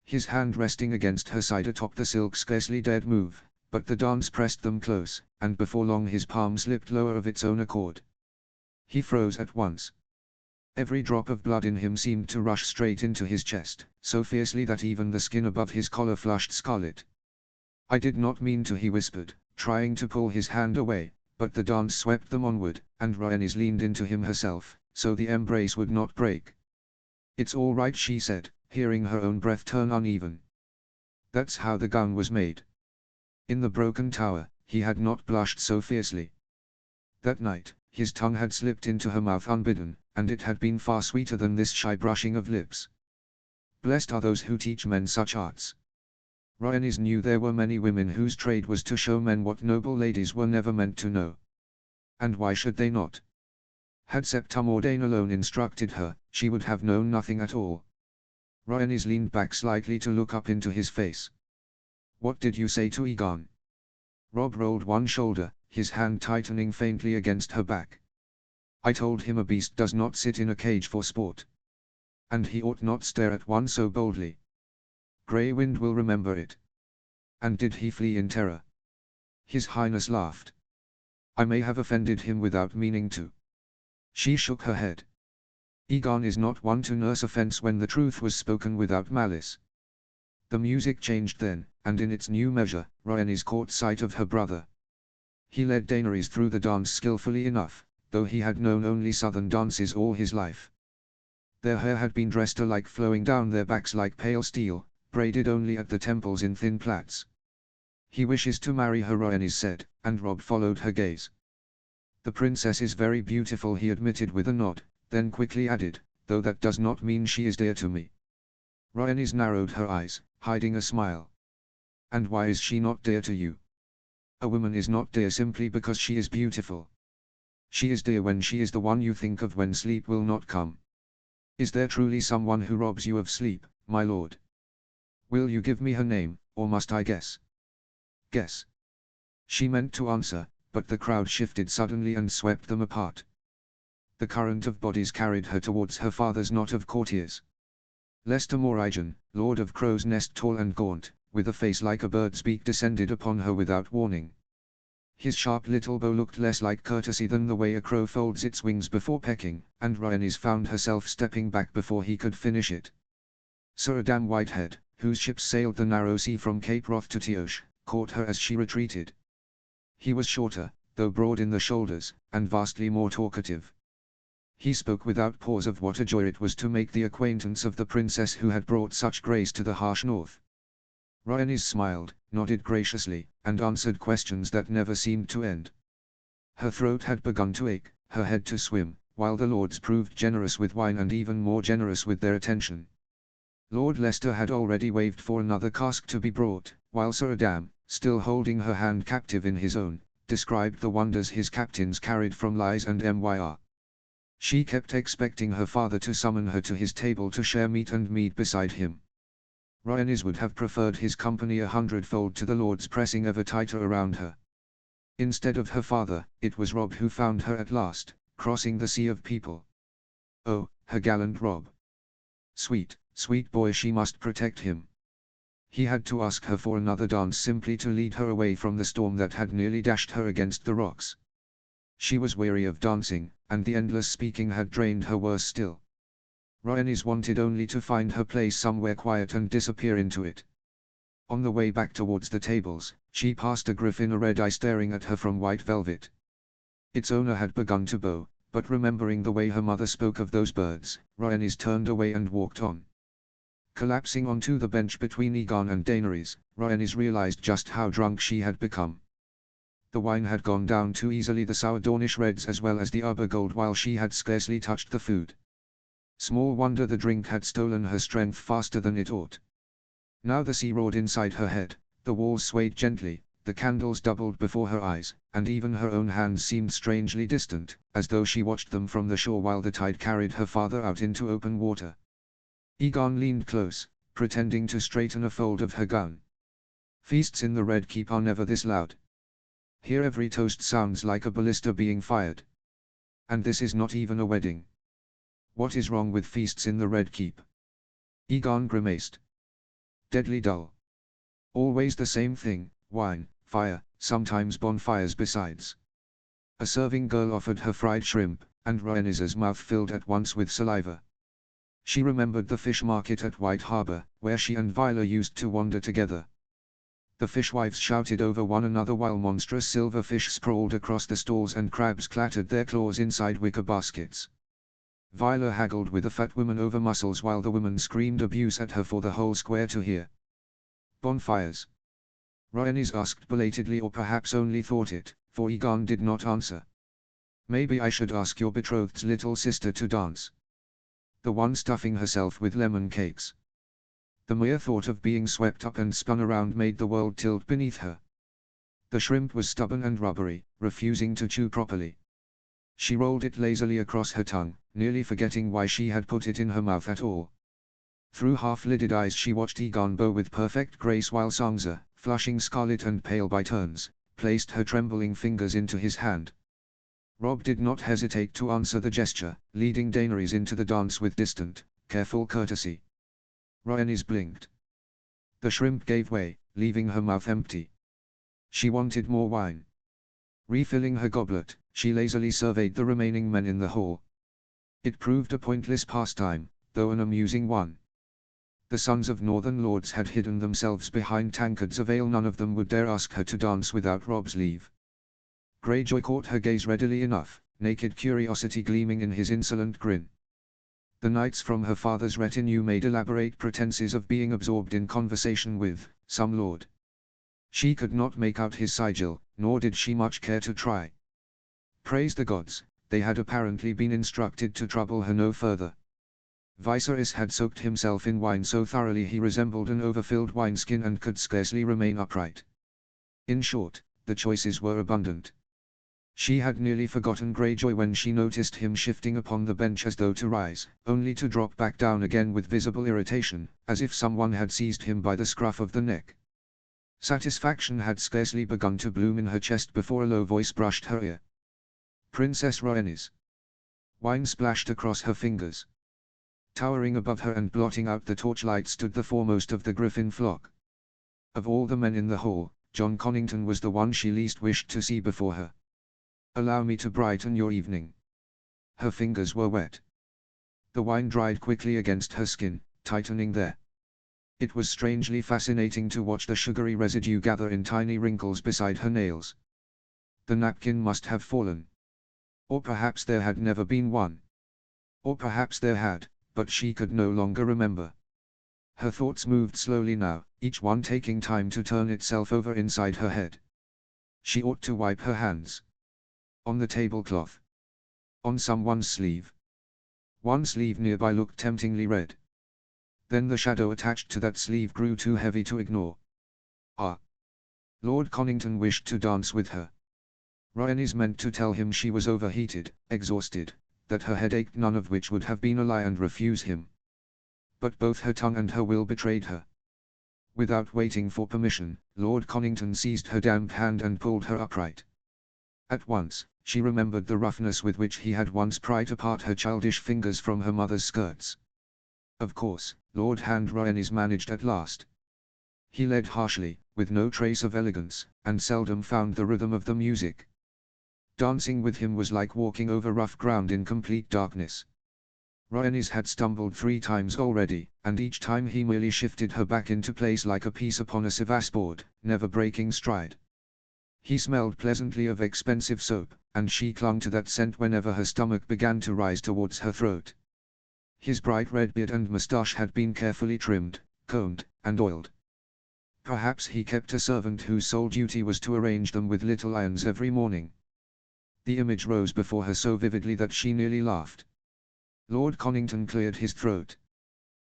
His hand resting against her side atop the silk scarcely dared move, but the dance pressed them close, and before long his palm slipped lower of its own accord. He froze at once. Every drop of blood in him seemed to rush straight into his chest, so fiercely that even the skin above his collar flushed scarlet. "I did not mean to," he whispered, trying to pull his hand away, but the dance swept them onward, and Rhaenys leaned into him herself, so the embrace would not break. "It's all right," she said, hearing her own breath turn uneven. "That's how the gown was made." In the broken tower, he had not blushed so fiercely. That night, his tongue had slipped into her mouth unbidden, and it had been far sweeter than this shy brushing of lips. Blessed are those who teach men such arts. Rhaenys knew there were many women whose trade was to show men what noble ladies were never meant to know. And why should they not? Had Septa Mordane alone instructed her, she would have known nothing at all. Rhaenys leaned back slightly to look up into his face. "What did you say to Aegon?" Rob rolled one shoulder, his hand tightening faintly against her back. "I told him a beast does not sit in a cage for sport. And he ought not stare at one so boldly. Grey Wind will remember it." "And did he flee in terror?" His Highness laughed. "I may have offended him without meaning to." She shook her head. "Aegon is not one to nurse offense when the truth was spoken without malice." The music changed then, and in its new measure, Rhaenys caught sight of her brother. He led Daenerys through the dance skillfully enough, though he had known only southern dances all his life. Their hair had been dressed alike, flowing down their backs like pale steel, braided only at the temples in thin plaits. "He wishes to marry her," Rhaenys said, and Rob followed her gaze. "The princess is very beautiful," he admitted with a nod, then quickly added, "though that does not mean she is dear to me." Rhaenys narrowed her eyes, hiding a smile. "And why is she not dear to you?" "A woman is not dear simply because she is beautiful. She is dear when she is the one you think of when sleep will not come. Is there truly someone who robs you of sleep, my lord? Will you give me her name, or must I guess?" "Guess." She meant to answer, but the crowd shifted suddenly and swept them apart. The current of bodies carried her towards her father's knot of courtiers. Lester Morrigan, Lord of Crow's Nest, tall and gaunt, with a face like a bird's beak, descended upon her without warning. His sharp little bow looked less like courtesy than the way a crow folds its wings before pecking, and Rhaenys found herself stepping back before he could finish it. Sir Adam Whitehead, whose ships sailed the narrow sea from Cape Wrath to Teosh, caught her as she retreated. He was shorter, though broad in the shoulders, and vastly more talkative. He spoke without pause of what a joy it was to make the acquaintance of the princess who had brought such grace to the harsh north. Rhaenys smiled, nodded graciously, and answered questions that never seemed to end. Her throat had begun to ache, her head to swim, while the lords proved generous with wine and even more generous with their attention. Lord Leicester had already waved for another cask to be brought, while Sir Adam, still holding her hand captive in his own, described the wonders his captains carried from Lies and Myr. She kept expecting her father to summon her to his table to share meat and mead beside him. Rhaenys would have preferred his company 100-fold to the lords pressing ever tighter around her. Instead of her father, it was Rob who found her at last, crossing the sea of people. Oh, her gallant Rob! Sweet, sweet boy, she must protect him. He had to ask her for another dance simply to lead her away from the storm that had nearly dashed her against the rocks. She was weary of dancing, and the endless speaking had drained her worse still. Rhaenys wanted only to find her place somewhere quiet and disappear into it. On the way back towards the tables, she passed a griffin, a red eye staring at her from white velvet. Its owner had begun to bow, but remembering the way her mother spoke of those birds, Rhaenys turned away and walked on. Collapsing onto the bench between Aegon and Daenerys, Rhaenys realized just how drunk she had become. The wine had gone down too easily, the sour Dornish reds as well as the Ubergold, while she had scarcely touched the food. Small wonder the drink had stolen her strength faster than it ought. Now the sea roared inside her head, the walls swayed gently, The candles doubled before her eyes, and even her own hands seemed strangely distant, as though she watched them from the shore while the tide carried her farther out into open water. Egon leaned close, pretending to straighten a fold of her gown. Feasts in the Red Keep are never this loud. Here every toast sounds like a ballista being fired. And this is not even a wedding. What is wrong with feasts in the Red Keep? Egon grimaced. Deadly dull. Always the same thing, wine, fire, sometimes bonfires besides. A serving girl offered her fried shrimp, and Rhaenys' mouth filled at once with saliva. She remembered the fish market at White Harbor, where she and Viola used to wander together. The fishwives shouted over one another while monstrous silver fish sprawled across the stalls and crabs clattered their claws inside wicker baskets. Viola haggled with a fat woman over mussels while the woman screamed abuse at her for the whole square to hear. Bonfires? Rhaenys asked belatedly, or perhaps only thought it, for Egon did not answer. Maybe I should ask your betrothed's little sister to dance. The one stuffing herself with lemon cakes. The mere thought of being swept up and spun around made the world tilt beneath her. The shrimp was stubborn and rubbery, refusing to chew properly. She rolled it lazily across her tongue, nearly forgetting why she had put it in her mouth at all. Through half-lidded eyes she watched Egon bow with perfect grace while Sansa, flushing scarlet and pale by turns, placed her trembling fingers into his hand. Robb did not hesitate to answer the gesture, leading Daenerys into the dance with distant, careful courtesy. Rhaenys blinked. The shrimp gave way, leaving her mouth empty. She wanted more wine. Refilling her goblet, she lazily surveyed the remaining men in the hall. It proved a pointless pastime, though an amusing one. The sons of northern lords had hidden themselves behind tankards of ale. None of them would dare ask her to dance without Robb's leave. Greyjoy caught her gaze readily enough, naked curiosity gleaming in his insolent grin. The knights from her father's retinue made elaborate pretenses of being absorbed in conversation with some lord. She could not make out his sigil, nor did she much care to try. Praise the gods, they had apparently been instructed to trouble her no further. Viserys had soaked himself in wine so thoroughly he resembled an overfilled wineskin and could scarcely remain upright. In short, the choices were abundant. She had nearly forgotten Greyjoy when she noticed him shifting upon the bench as though to rise, only to drop back down again with visible irritation, as if someone had seized him by the scruff of the neck. Satisfaction had scarcely begun to bloom in her chest before a low voice brushed her ear. Princess Rhaenys. Wine splashed across her fingers. Towering above her and blotting out the torchlight stood the foremost of the griffin flock. Of all the men in the hall, Jon Connington was the one she least wished to see before her. Allow me to brighten your evening. Her fingers were wet. The wine dried quickly against her skin, tightening there. It was strangely fascinating to watch the sugary residue gather in tiny wrinkles beside her nails. The napkin must have fallen. Or perhaps there had never been one. Or perhaps there had, but she could no longer remember. Her thoughts moved slowly now, each one taking time to turn itself over inside her head. She ought to wipe her hands. On the tablecloth. On someone's sleeve. One sleeve nearby looked temptingly red. Then the shadow attached to that sleeve grew too heavy to ignore. Ah! Lord Connington wished to dance with her. Rhaenys meant to tell him she was overheated, exhausted, that her head ached, none of which would have been a lie, and refuse him. But both her tongue and her will betrayed her. Without waiting for permission, Lord Connington seized her damp hand and pulled her upright. At once, she remembered the roughness with which he had once pried apart her childish fingers from her mother's skirts. Of course, Lord Hand Rhaenys managed at last. He led harshly, with no trace of elegance, and seldom found the rhythm of the music. Dancing with him was like walking over rough ground in complete darkness. Rhaenys had stumbled 3 times already, and each time he merely shifted her back into place like a piece upon a sevasboard, never breaking stride. He smelled pleasantly of expensive soap, and she clung to that scent whenever her stomach began to rise towards her throat. His bright red beard and moustache had been carefully trimmed, combed, and oiled. Perhaps he kept a servant whose sole duty was to arrange them with little irons every morning. The image rose before her so vividly that she nearly laughed. Lord Connington cleared his throat.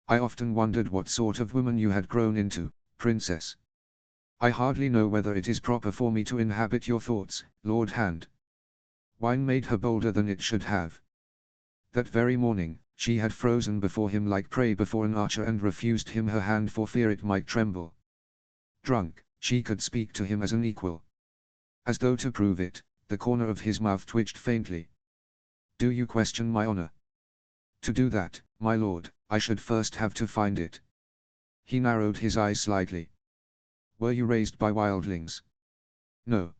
I often wondered what sort of woman you had grown into, Princess. I hardly know whether it is proper for me to inhabit your thoughts, Lord Hand. Wine made her bolder than it should have. That very morning, she had frozen before him like prey before an archer and refused him her hand for fear it might tremble. Drunk, she could speak to him as an equal. As though to prove it, the corner of his mouth twitched faintly. Do you question my honor? To do that, my lord, I should first have to find it. He narrowed his eyes slightly. Were you raised by wildlings? No.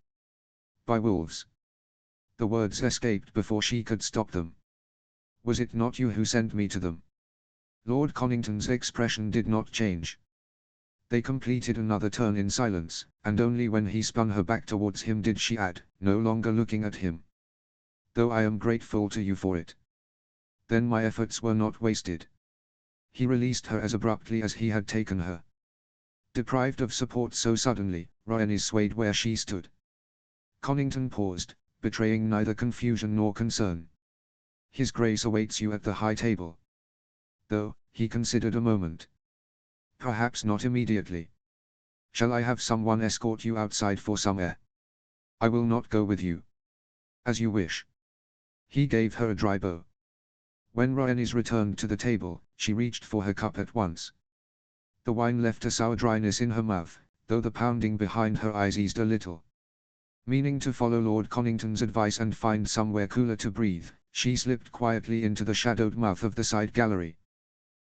By wolves. The words escaped before she could stop them. Was it not you who sent me to them? Lord Connington's expression did not change. They completed another turn in silence, and only when he spun her back towards him did she add, no longer looking at him. Though I am grateful to you for it. Then my efforts were not wasted. He released her as abruptly as he had taken her. Deprived of support so suddenly, Rhaenys swayed where she stood. Connington paused, betraying neither confusion nor concern. His Grace awaits you at the high table. Though, he considered a moment. Perhaps not immediately. Shall I have someone escort you outside for some air? I will not go with you. As you wish. He gave her a dry bow. When Rhaenys returned to the table, she reached for her cup at once. The wine left a sour dryness in her mouth, though the pounding behind her eyes eased a little. Meaning to follow Lord Connington's advice and find somewhere cooler to breathe, she slipped quietly into the shadowed mouth of the side gallery.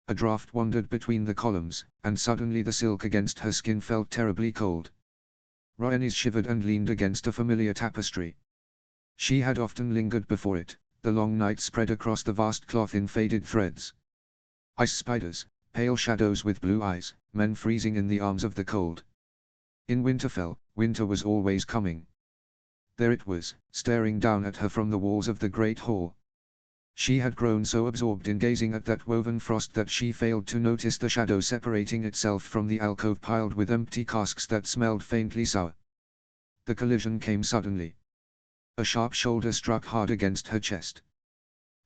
A draught wandered between the columns, and suddenly the silk against her skin felt terribly cold. Rhaenys shivered and leaned against a familiar tapestry. She had often lingered before it, the long night spread across the vast cloth in faded threads. Ice spiders, pale shadows with blue eyes, men freezing in the arms of the cold. In Winterfell, winter was always coming. There it was, staring down at her from the walls of the great hall. She had grown so absorbed in gazing at that woven frost that she failed to notice the shadow separating itself from the alcove piled with empty casks that smelled faintly sour. The collision came suddenly. A sharp shoulder struck hard against her chest.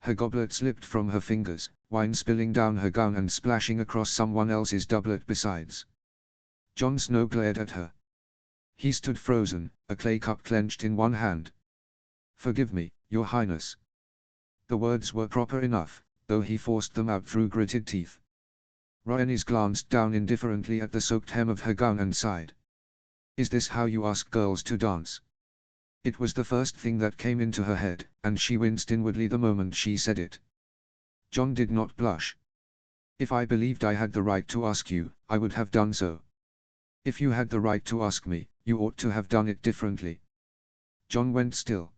Her goblet slipped from her fingers, wine spilling down her gown and splashing across someone else's doublet besides. Jon Snow glared at her. He stood frozen, a clay cup clenched in one hand. Forgive me, Your Highness. The words were proper enough, though he forced them out through gritted teeth. Rhaenys glanced down indifferently at the soaked hem of her gown and sighed. Is this how you ask girls to dance? It was the first thing that came into her head, and she winced inwardly the moment she said it. Jon did not blush. If I believed I had the right to ask you, I would have done so. If you had the right to ask me, you ought to have done it differently. Jon went still.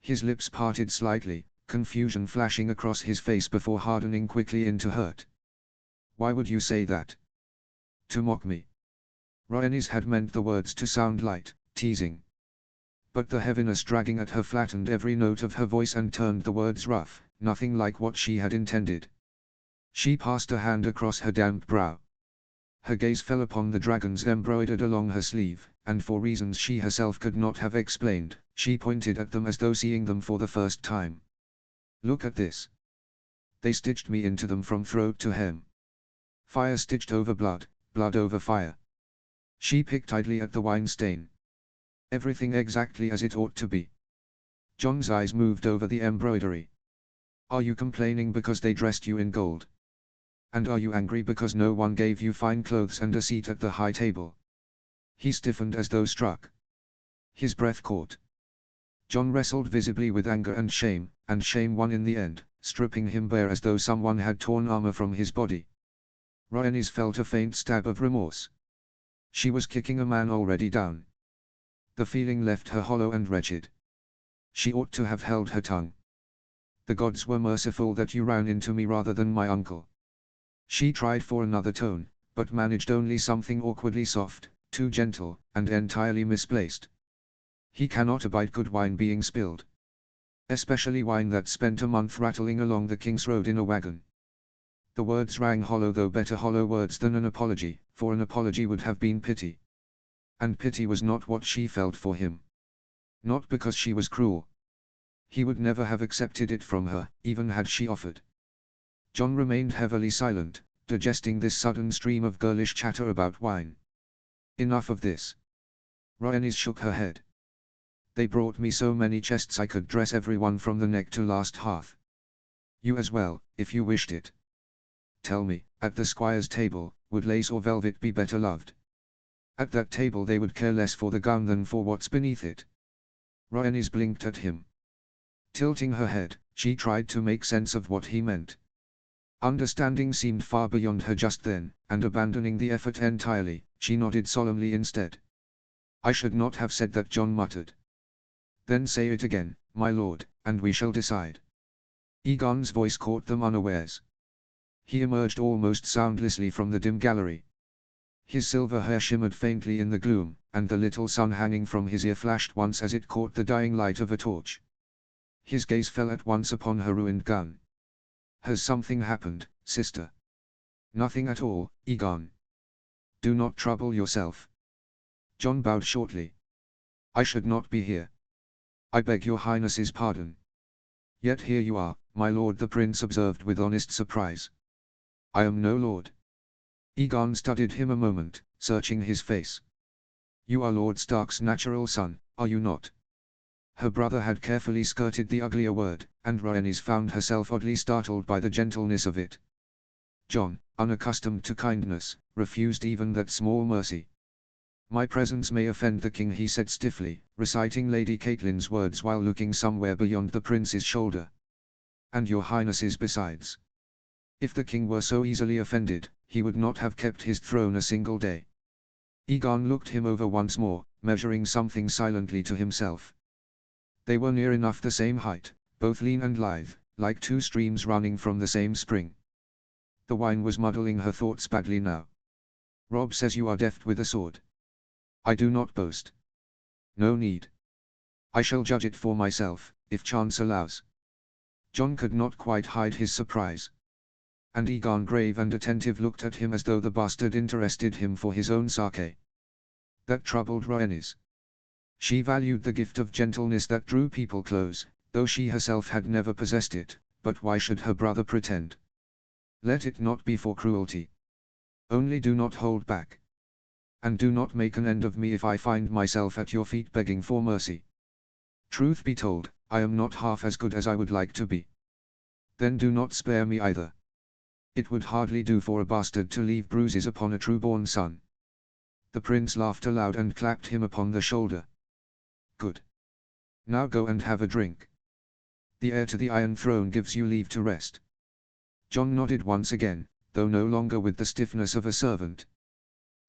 His lips parted slightly, confusion flashing across his face before hardening quickly into hurt. Why would you say that? To mock me. Rhaenys had meant the words to sound light, teasing. But the heaviness dragging at her flattened every note of her voice and turned the words rough, nothing like what she had intended. She passed a hand across her damp brow. Her gaze fell upon the dragons embroidered along her sleeve, and for reasons she herself could not have explained, she pointed at them as though seeing them for the first time. Look at this. They stitched me into them from throat to hem. Fire stitched over blood, blood over fire. She picked idly at the wine stain. Everything exactly as it ought to be. Jon's eyes moved over the embroidery. Are you complaining because they dressed you in gold? And are you angry because no one gave you fine clothes and a seat at the high table? He stiffened as though struck. His breath caught. Jon wrestled visibly with anger and shame won in the end, stripping him bare as though someone had torn armor from his body. Rhaenys felt a faint stab of remorse. She was kicking a man already down. The feeling left her hollow and wretched. She ought to have held her tongue. The gods were merciful that you ran into me rather than my uncle. She tried for another tone, but managed only something awkwardly soft, too gentle, and entirely misplaced. He cannot abide good wine being spilled. Especially wine that spent a month rattling along the King's Road in a wagon. The words rang hollow, though better hollow words than an apology, for an apology would have been pity. And pity was not what she felt for him. Not because she was cruel. He would never have accepted it from her, even had she offered. Jon remained heavily silent, digesting this sudden stream of girlish chatter about wine. Enough of this. Rhaenys shook her head. They brought me so many chests I could dress everyone from the neck to last hearth. You as well, if you wished it. Tell me, at the squire's table, would lace or velvet be better loved? At that table they would care less for the gown than for what's beneath it. Rhaenys blinked at him. Tilting her head, she tried to make sense of what he meant. Understanding seemed far beyond her just then, and abandoning the effort entirely, she nodded solemnly instead. I should not have said that, Jon muttered. Then say it again, my lord, and we shall decide. Aegon's voice caught them unawares. He emerged almost soundlessly from the dim gallery. His silver hair shimmered faintly in the gloom, and the little sun hanging from his ear flashed once as it caught the dying light of a torch. His gaze fell at once upon her ruined gun. Has something happened, sister? Nothing at all, Aegon. Do not trouble yourself. Jon bowed shortly. I should not be here. I beg your highness's pardon. Yet here you are, my lord, the prince observed with honest surprise. I am no lord. Aegon studied him a moment, searching his face. You are Lord Stark's natural son, are you not? Her brother had carefully skirted the uglier word, and Rhaenys found herself oddly startled by the gentleness of it. Jon, unaccustomed to kindness, refused even that small mercy. My presence may offend the king, he said stiffly, reciting Lady Catelyn's words while looking somewhere beyond the prince's shoulder. And your highness's besides. If the king were so easily offended, he would not have kept his throne a single day. Aegon looked him over once more, measuring something silently to himself. They were near enough the same height, both lean and lithe, like two streams running from the same spring. The wine was muddling her thoughts badly now. Robb says you are deft with a sword. I do not boast. No need. I shall judge it for myself, if chance allows. Jon could not quite hide his surprise. And Aegon, grave and attentive, looked at him as though the bastard interested him for his own sake. That troubled Rhaenys. She valued the gift of gentleness that drew people close, though she herself had never possessed it, but why should her brother pretend? Let it not be for cruelty. Only do not hold back. And do not make an end of me if I find myself at your feet begging for mercy. Truth be told, I am not half as good as I would like to be. Then do not spare me either. It would hardly do for a bastard to leave bruises upon a true-born son. The prince laughed aloud and clapped him upon the shoulder. Good. Now go and have a drink. The heir to the Iron Throne gives you leave to rest. Jon nodded once again, though no longer with the stiffness of a servant.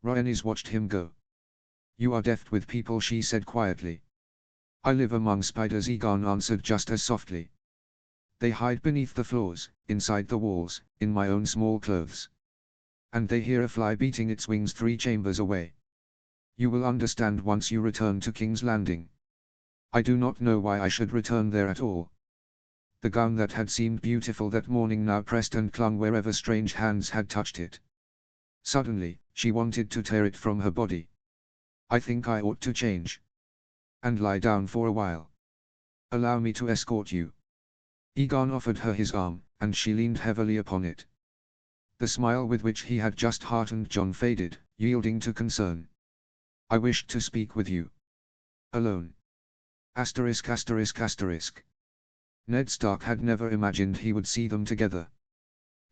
Rhaenys watched him go. You are deft with people, she said quietly. I live among spiders, Aegon answered just as softly. They hide beneath the floors, inside the walls, in my own small clothes. And they hear a fly beating its wings 3 chambers away. You will understand once you return to King's Landing. I do not know why I should return there at all. The gown that had seemed beautiful that morning now pressed and clung wherever strange hands had touched it. Suddenly, she wanted to tear it from her body. I think I ought to change. And lie down for a while. Allow me to escort you. Aegon offered her his arm, and she leaned heavily upon it. The smile with which he had just heartened Jon faded, yielding to concern. I wished to speak with you. Alone. Asterisk asterisk asterisk. Ned Stark had never imagined he would see them together.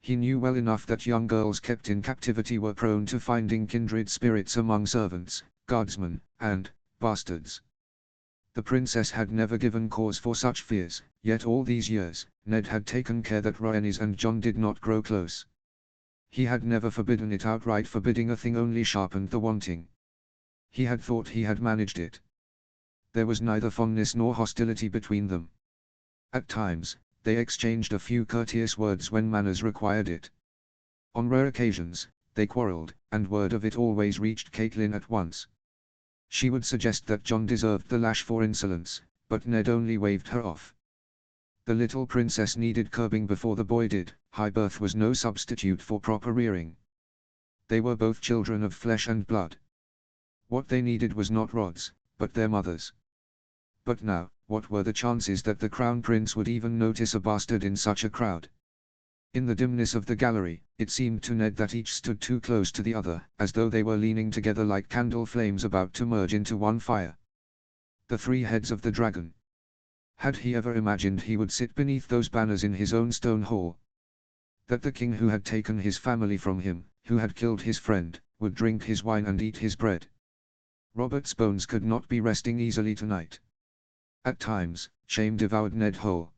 He knew well enough that young girls kept in captivity were prone to finding kindred spirits among servants, guardsmen, and bastards. The princess had never given cause for such fears, yet all these years, Ned had taken care that Rhaenys and Jon did not grow close. He had never forbidden it outright, forbidding a thing only sharpened the wanting. He had thought he had managed it. There was neither fondness nor hostility between them. At times, they exchanged a few courteous words when manners required it. On rare occasions, they quarreled, and word of it always reached Catelyn at once. She would suggest that Jon deserved the lash for insolence, but Ned only waved her off. The little princess needed curbing before the boy did. High birth was no substitute for proper rearing. They were both children of flesh and blood. What they needed was not rods, but their mothers. But now, what were the chances that the crown prince would even notice a bastard in such a crowd? In the dimness of the gallery, it seemed to Ned that each stood too close to the other, as though they were leaning together like candle flames about to merge into one fire. The three heads of the dragon. Had he ever imagined he would sit beneath those banners in his own stone hall? That the king who had taken his family from him, who had killed his friend, would drink his wine and eat his bread? Robert's bones could not be resting easily tonight. At times, shame devoured Ned whole.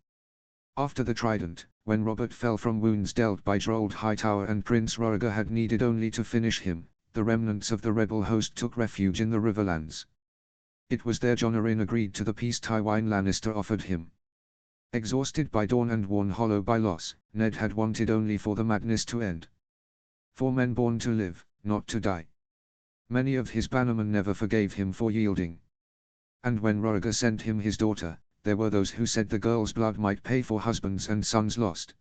After the trident, when Robert fell from wounds dealt by Gerald Hightower and Prince Roriger had needed only to finish him, the remnants of the rebel host took refuge in the Riverlands. It was there Jon Arryn agreed to the peace Tywin Lannister offered him. Exhausted by dawn and worn hollow by loss, Ned had wanted only for the madness to end. For men born to live, not to die. Many of his bannermen never forgave him for yielding. And when Roriger sent him his daughter, there were those who said the girl's blood might pay for husbands and sons lost.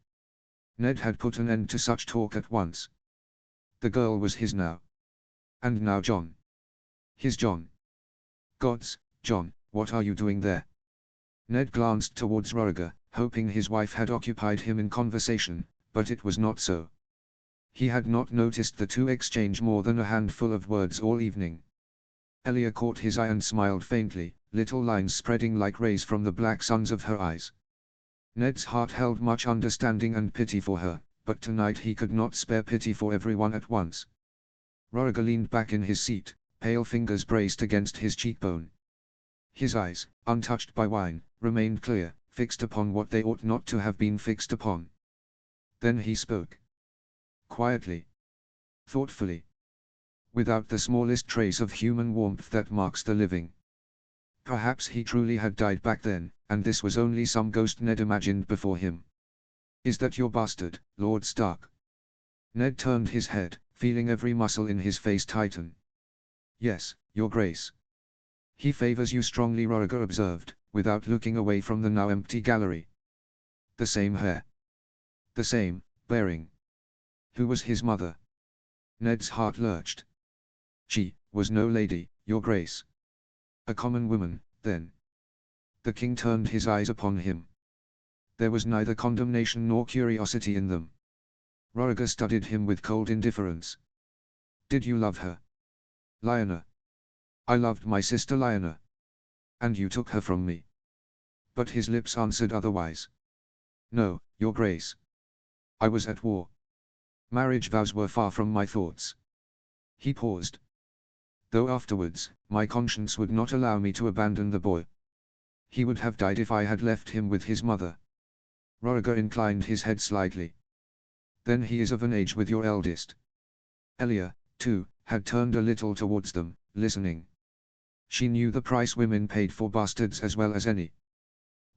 Ned had put an end to such talk at once. The girl was his now. And now Jon. His Jon. Gods, Jon, what are you doing there? Ned glanced towards Roriger, hoping his wife had occupied him in conversation, but it was not so. He had not noticed the two exchange more than a handful of words all evening. Elia caught his eye and smiled faintly, little lines spreading like rays from the black suns of her eyes. Ned's heart held much understanding and pity for her, but tonight he could not spare pity for everyone at once. Roriger leaned back in his seat, pale fingers braced against his cheekbone. His eyes, untouched by wine, remained clear, fixed upon what they ought not to have been fixed upon. Then he spoke. Quietly. Thoughtfully. Without the smallest trace of human warmth that marks the living. Perhaps he truly had died back then, and this was only some ghost Ned imagined before him. Is that your bastard, Lord Stark? Ned turned his head, feeling every muscle in his face tighten. Yes, your grace. He favors you strongly, Roriger observed, without looking away from the now empty gallery. The same hair. The same bearing. Who was his mother? Ned's heart lurched. She was no lady, your grace. A common woman, then. The king turned his eyes upon him. There was neither condemnation nor curiosity in them. Roriger studied him with cold indifference. Did you love her? Lyanna. I loved my sister Lyanna. And you took her from me. But his lips answered otherwise. No, your grace. I was at war. Marriage vows were far from my thoughts. He paused. Though afterwards, my conscience would not allow me to abandon the boy. He would have died if I had left him with his mother. Roriger inclined his head slightly. Then he is of an age with your eldest. Elia, too, had turned a little towards them, listening. She knew the price women paid for bastards as well as any.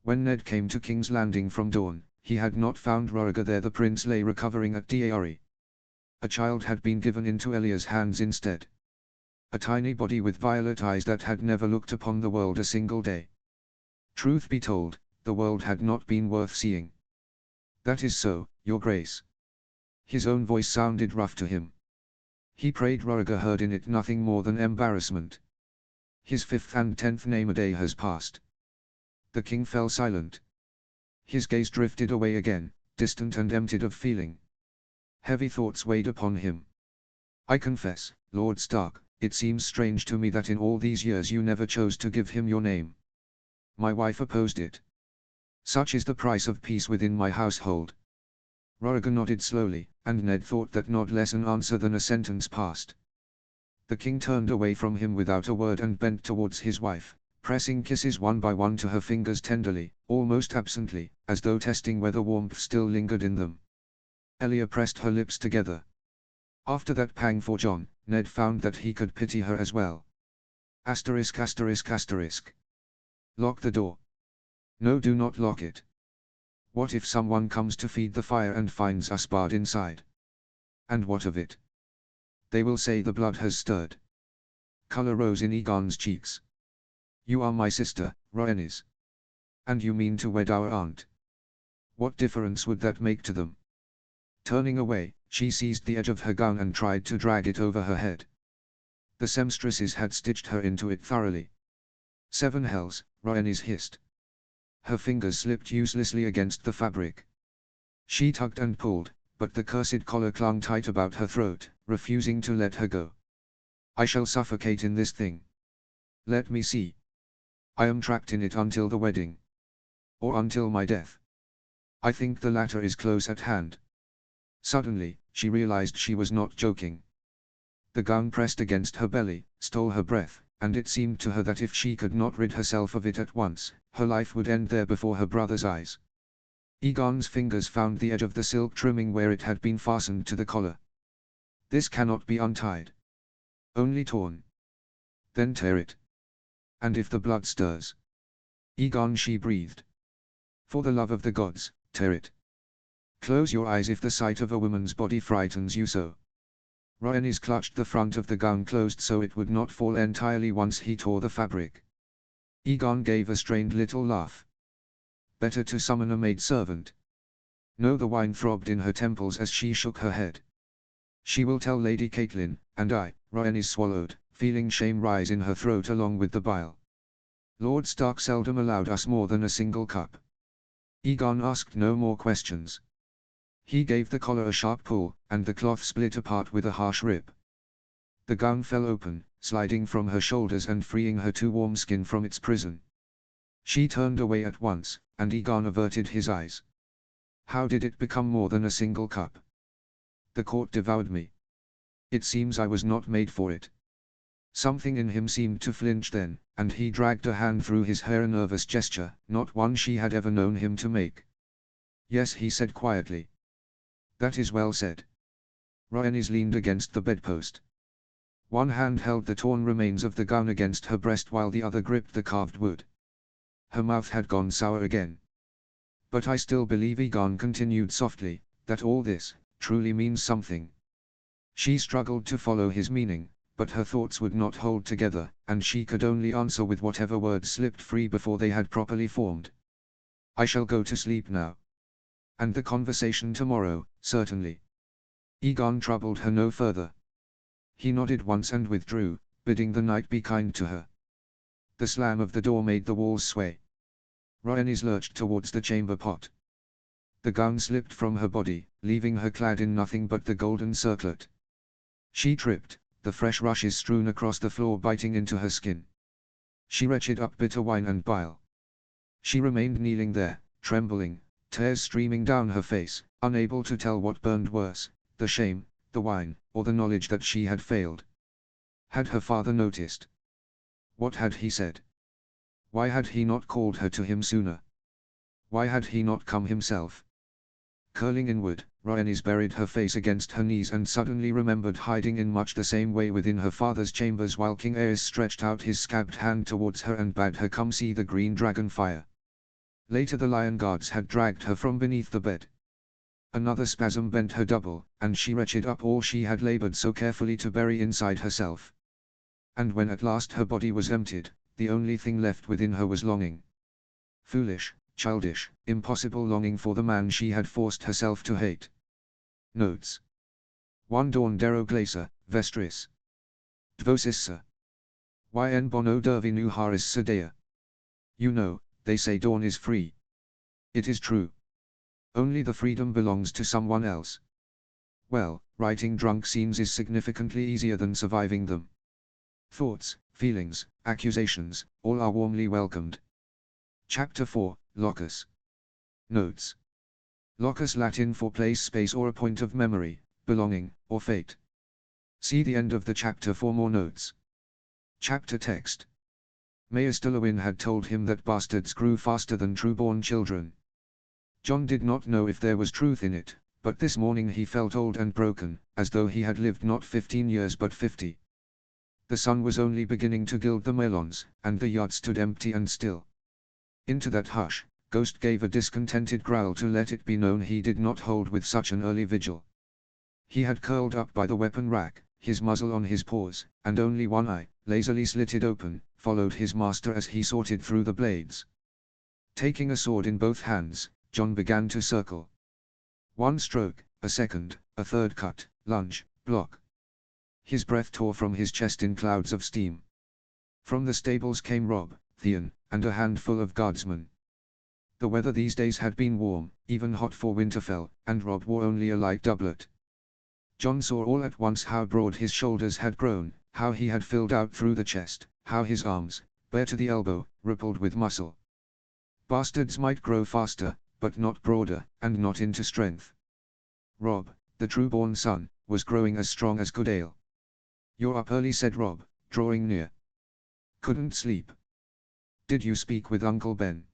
When Ned came to King's Landing from dawn, he had not found Roriger there. The prince lay recovering at Deari. A child had been given into Elia's hands instead. A tiny body with violet eyes that had never looked upon the world a single day. Truth be told, the world had not been worth seeing. That is so, your grace. His own voice sounded rough to him. He prayed Roriger heard in it nothing more than embarrassment. His 5th and 10th name a day has passed. The king fell silent. His gaze drifted away again, distant and emptied of feeling. Heavy thoughts weighed upon him. I confess, Lord Stark, it seems strange to me that in all these years you never chose to give him your name. My wife opposed it. Such is the price of peace within my household. Roriger nodded slowly, and Ned thought that not less an answer than a sentence passed. The king turned away from him without a word and bent towards his wife, pressing kisses one by one to her fingers tenderly, almost absently, as though testing whether warmth still lingered in them. Elia pressed her lips together. After that pang for Jon, Ned found that he could pity her as well. Asterisk asterisk asterisk. Lock the door. No, do not lock it. What if someone comes to feed the fire and finds us barred inside? And what of it? They will say the blood has stirred. Color rose in Aegon's cheeks. You are my sister, Rhaenys. And you mean to wed our aunt. What difference would that make to them? Turning away, she seized the edge of her gown and tried to drag it over her head. The seamstresses had stitched her into it thoroughly. 7 hells, Rhaenys hissed. Her fingers slipped uselessly against the fabric. She tugged and pulled, but the cursed collar clung tight about her throat, refusing to let her go. I shall suffocate in this thing. Let me see. I am trapped in it until the wedding. Or until my death. I think the latter is close at hand. Suddenly, she realized she was not joking. The gown pressed against her belly, stole her breath, and it seemed to her that if she could not rid herself of it at once, her life would end there before her brother's eyes. Egon's fingers found the edge of the silk trimming where it had been fastened to the collar. This cannot be untied. Only torn. Then tear it. And if the blood stirs. Egon, she breathed. For the love of the gods, tear it. Close your eyes if the sight of a woman's body frightens you so. Rhaenys clutched the front of the gown closed so it would not fall entirely once he tore the fabric. Egon gave a strained little laugh. Better to summon a maidservant. No, the wine throbbed in her temples as she shook her head. She will tell Lady Catelyn, and I, Rhaenys swallowed, feeling shame rise in her throat along with the bile. Lord Stark seldom allowed us more than a single cup. Egon asked no more questions. He gave the collar a sharp pull, and the cloth split apart with a harsh rip. The gown fell open, sliding from her shoulders and freeing her too warm skin from its prison. She turned away at once, and Egon averted his eyes. How did it become more than a single cup? The court devoured me. It seems I was not made for it. Something in him seemed to flinch then, and he dragged a hand through his hair, a nervous gesture, not one she had ever known him to make. Yes, he said quietly. That is well said. Rhaenys leaned against the bedpost. One hand held the torn remains of the gown against her breast while the other gripped the carved wood. Her mouth had gone sour again. But I still believe, Egon continued softly, that all this truly means something. She struggled to follow his meaning, but her thoughts would not hold together, and she could only answer with whatever words slipped free before they had properly formed. I shall go to sleep now. And the conversation tomorrow, certainly. Egon troubled her no further. He nodded once and withdrew, bidding the night be kind to her. The slam of the door made the walls sway. Rhaenys lurched towards the chamber pot. The gown slipped from her body, leaving her clad in nothing but the golden circlet. She tripped, the fresh rushes strewn across the floor biting into her skin. She retched up bitter wine and bile. She remained kneeling there, trembling, tears streaming down her face, unable to tell what burned worse, the shame, the wine, or the knowledge that she had failed. Had her father noticed? What had he said? Why had he not called her to him sooner? Why had he not come himself? Curling inward, Rhaenys buried her face against her knees and suddenly remembered hiding in much the same way within her father's chambers while King Aerys stretched out his scabbed hand towards her and bade her come see the green dragon fire. Later the lion guards had dragged her from beneath the bed. Another spasm bent her double, and she retched up all she had labored so carefully to bury inside herself. And when at last her body was emptied, the only thing left within her was longing. Foolish, childish, impossible longing for the man she had forced herself to hate. Notes. 1 Dawn Dero Glacer, Vestris. Dvosissa. Yn bono dervi nu haris sedea. You know, they say Dawn is free. It is true. Only the freedom belongs to someone else. Well, writing drunk scenes is significantly easier than surviving them. Thoughts, feelings, accusations, all are warmly welcomed. Chapter 4, Locus. Notes. Locus Latin for place, space or a point of memory, belonging, or fate. See the end of the chapter for more notes. Chapter text. Maester Lewin had told him that bastards grew faster than true-born children. Jon did not know if there was truth in it, but this morning he felt old and broken, as though he had lived not 15 years but 50. The sun was only beginning to gild the melons, and the yard stood empty and still. Into that hush, Ghost gave a discontented growl to let it be known he did not hold with such an early vigil. He had curled up by the weapon rack, his muzzle on his paws, and only one eye, lazily slitted open, followed his master as he sorted through the blades. Taking a sword in both hands, Jon began to circle. One stroke, a second, a third cut, lunge, block. His breath tore from his chest in clouds of steam. From the stables came Robb, Theon, and a handful of guardsmen. The weather these days had been warm, even hot for Winterfell, and Robb wore only a light doublet. Jon saw all at once how broad his shoulders had grown, how he had filled out through the chest, how his arms, bare to the elbow, rippled with muscle. Bastards might grow faster, but not broader, and not into strength. Robb, the true-born son, was growing as strong as good ale. "You're up early," said Robb, drawing near. "Couldn't sleep. Did you speak with Uncle Ben?"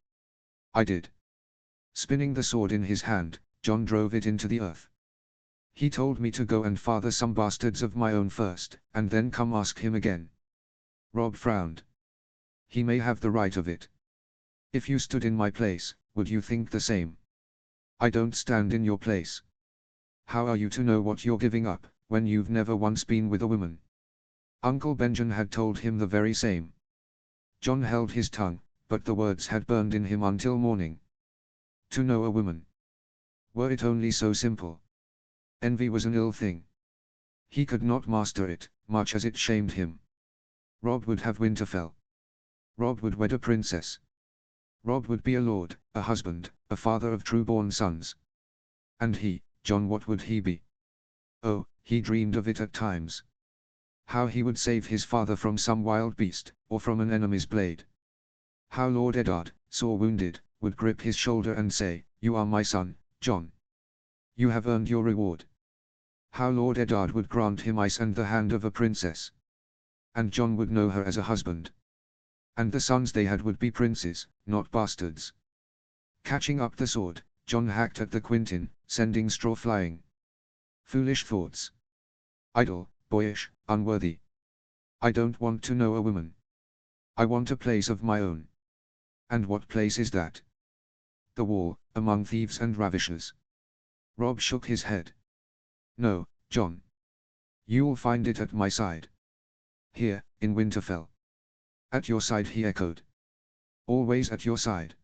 "I did." Spinning the sword in his hand, Jon drove it into the earth. "He told me to go and father some bastards of my own first, and then come ask him again." Robb frowned. "He may have the right of it. If you stood in my place, would you think the same?" "I don't stand in your place. How are you to know what you're giving up, when you've never once been with a woman?" Uncle Benjen had told him the very same. Jon held his tongue, but the words had burned in him until morning. To know a woman. Were it only so simple. Envy was an ill thing. He could not master it, much as it shamed him. Robb would have Winterfell. Robb would wed a princess. Robb would be a lord, a husband, a father of true-born sons. And he, Jon, what would he be? Oh, he dreamed of it at times. How he would save his father from some wild beast, or from an enemy's blade. How Lord Eddard, sore wounded, would grip his shoulder and say, "You are my son, Jon. You have earned your reward." How Lord Eddard would grant him ice and the hand of a princess. And Jon would know her as a husband. And the sons they had would be princes, not bastards. Catching up the sword, Jon hacked at the quintin, sending straw flying. Foolish thoughts. Idle, boyish, unworthy. I don't want to know a woman. I want a place of my own. And what place is that? The wall, among thieves and ravishers. Robb shook his head. No, Jon. You'll find it at my side. Here, in Winterfell. At your side, he echoed. Always at your side.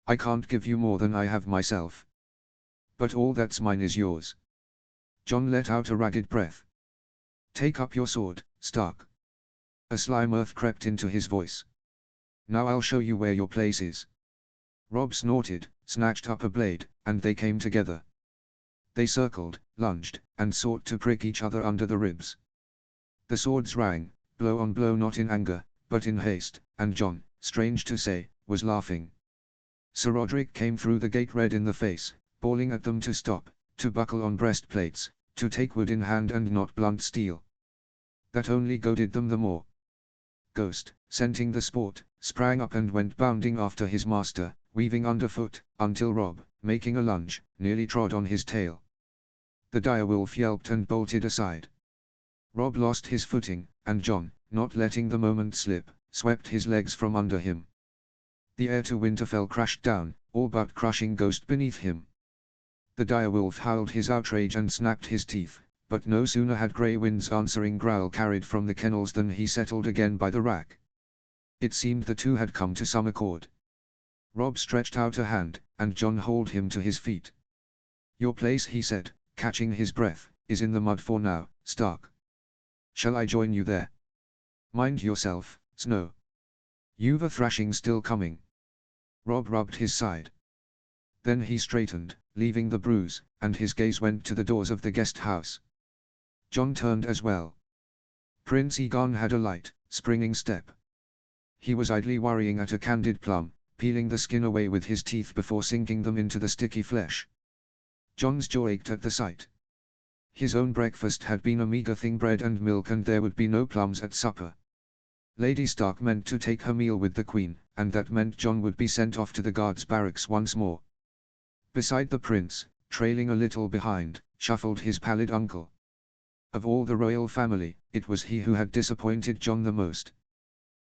I can't give you more than I have myself. But all that's mine is yours. Jon let out a ragged breath. Take up your sword, Stark. A sly mirth crept into his voice. Now I'll show you where your place is. Robb snorted, snatched up a blade, and they came together. They circled, lunged, and sought to prick each other under the ribs. The swords rang, blow on blow, not in anger, but in haste, and Jon, strange to say, was laughing. Sir Roderick came through the gate red in the face, bawling at them to stop, to buckle on breastplates, to take wood in hand and not blunt steel. That only goaded them the more. Ghost, scenting the sport, sprang up and went bounding after his master, weaving underfoot, until Robb, making a lunge, nearly trod on his tail. The direwolf yelped and bolted aside. Robb lost his footing, and Jon, not letting the moment slip, swept his legs from under him. The heir to Winterfell crashed down, all but crushing Ghost beneath him. The direwolf howled his outrage and snapped his teeth, but no sooner had Grey Wind's answering growl carried from the kennels than he settled again by the rack. It seemed the two had come to some accord. Robb stretched out a hand, and Jon hauled him to his feet. Your place, he said, catching his breath, is in the mud for now, Stark. Shall I join you there? Mind yourself, Snow. You've a thrashing still coming. Robb rubbed his side. Then he straightened, leaving the bruise, and his gaze went to the doors of the guest house. Jon turned as well. Prince Aegon had a light, springing step. He was idly worrying at a candied plum, peeling the skin away with his teeth before sinking them into the sticky flesh. Jon's jaw ached at the sight. His own breakfast had been a meager thing, bread and milk, and there would be no plums at supper. Lady Stark meant to take her meal with the Queen, and that meant Jon would be sent off to the guards' barracks once more. Beside the prince, trailing a little behind, shuffled his pallid uncle. Of all the royal family, it was he who had disappointed Jon the most.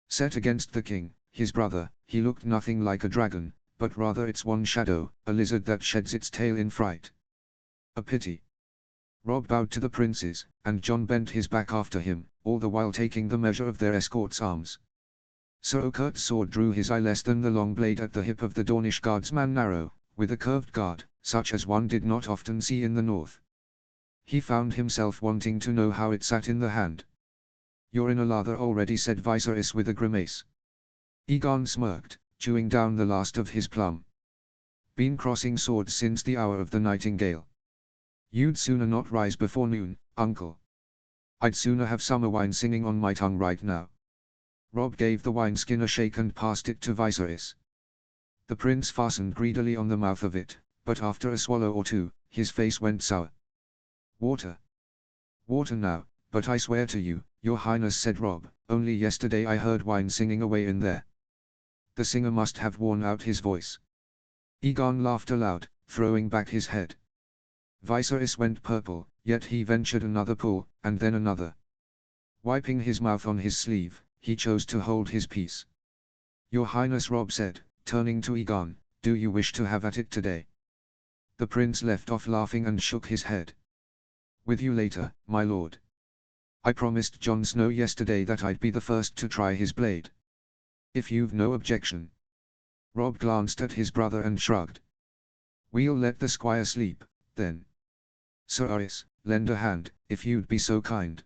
Set against the king, his brother, he looked nothing like a dragon, but rather its one shadow, a lizard that sheds its tail in fright. A pity. Robb bowed to the princes, and Jon bent his back after him, all the while taking the measure of their escort's arms. Sir Oakert's sword drew his eye less than the long blade at the hip of the Dornish guardsman narrow, with a curved guard, such as one did not often see in the north. He found himself wanting to know how it sat in the hand. You're in a lather already, said Viserys with a grimace. Aegon smirked, chewing down the last of his plum. Been crossing swords since the hour of the nightingale. You'd sooner not rise before noon, uncle. I'd sooner have summer wine singing on my tongue right now. Rob gave the wineskin a shake and passed it to Viserys. The prince fastened greedily on the mouth of it, but after a swallow or two, his face went sour. Water. Water now, but I swear to you, your highness, said Rob, only yesterday I heard wine singing away in there. The singer must have worn out his voice. Aegon laughed aloud, throwing back his head. Viserys went purple, yet he ventured another pull, and then another. Wiping his mouth on his sleeve, he chose to hold his peace. Your highness, Rob said, turning to Aegon, do you wish to have at it today? The prince left off laughing and shook his head. With you later, my lord. I promised Jon Snow yesterday that I'd be the first to try his blade. If you've no objection. Rob glanced at his brother and shrugged. We'll let the squire sleep, then. Sir Aerys, lend a hand, if you'd be so kind.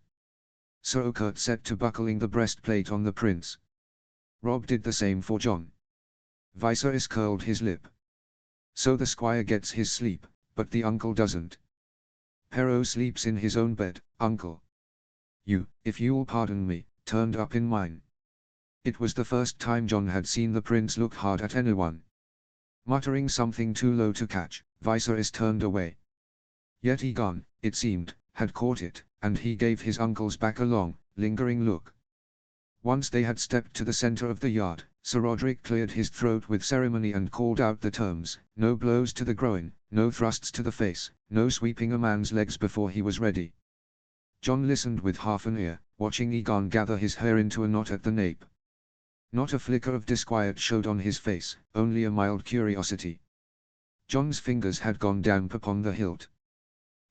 Sir Oakert set to buckling the breastplate on the prince. Rob did the same for Jon. Viserys curled his lip. So the squire gets his sleep, but the uncle doesn't. Perot sleeps in his own bed, uncle. You, if you'll pardon me, turned up in mine. It was the first time Jon had seen the prince look hard at anyone. Muttering something too low to catch, Viserys turned away. Yet Aegon, it seemed, had caught it, and he gave his uncle's back a long, lingering look. Once they had stepped to the center of the yard, Sir Roderick cleared his throat with ceremony and called out the terms: no blows to the groin, no thrusts to the face, no sweeping a man's legs before he was ready. Jon listened with half an ear, watching Aegon gather his hair into a knot at the nape. Not a flicker of disquiet showed on his face, only a mild curiosity. Jon's fingers had gone damp upon the hilt.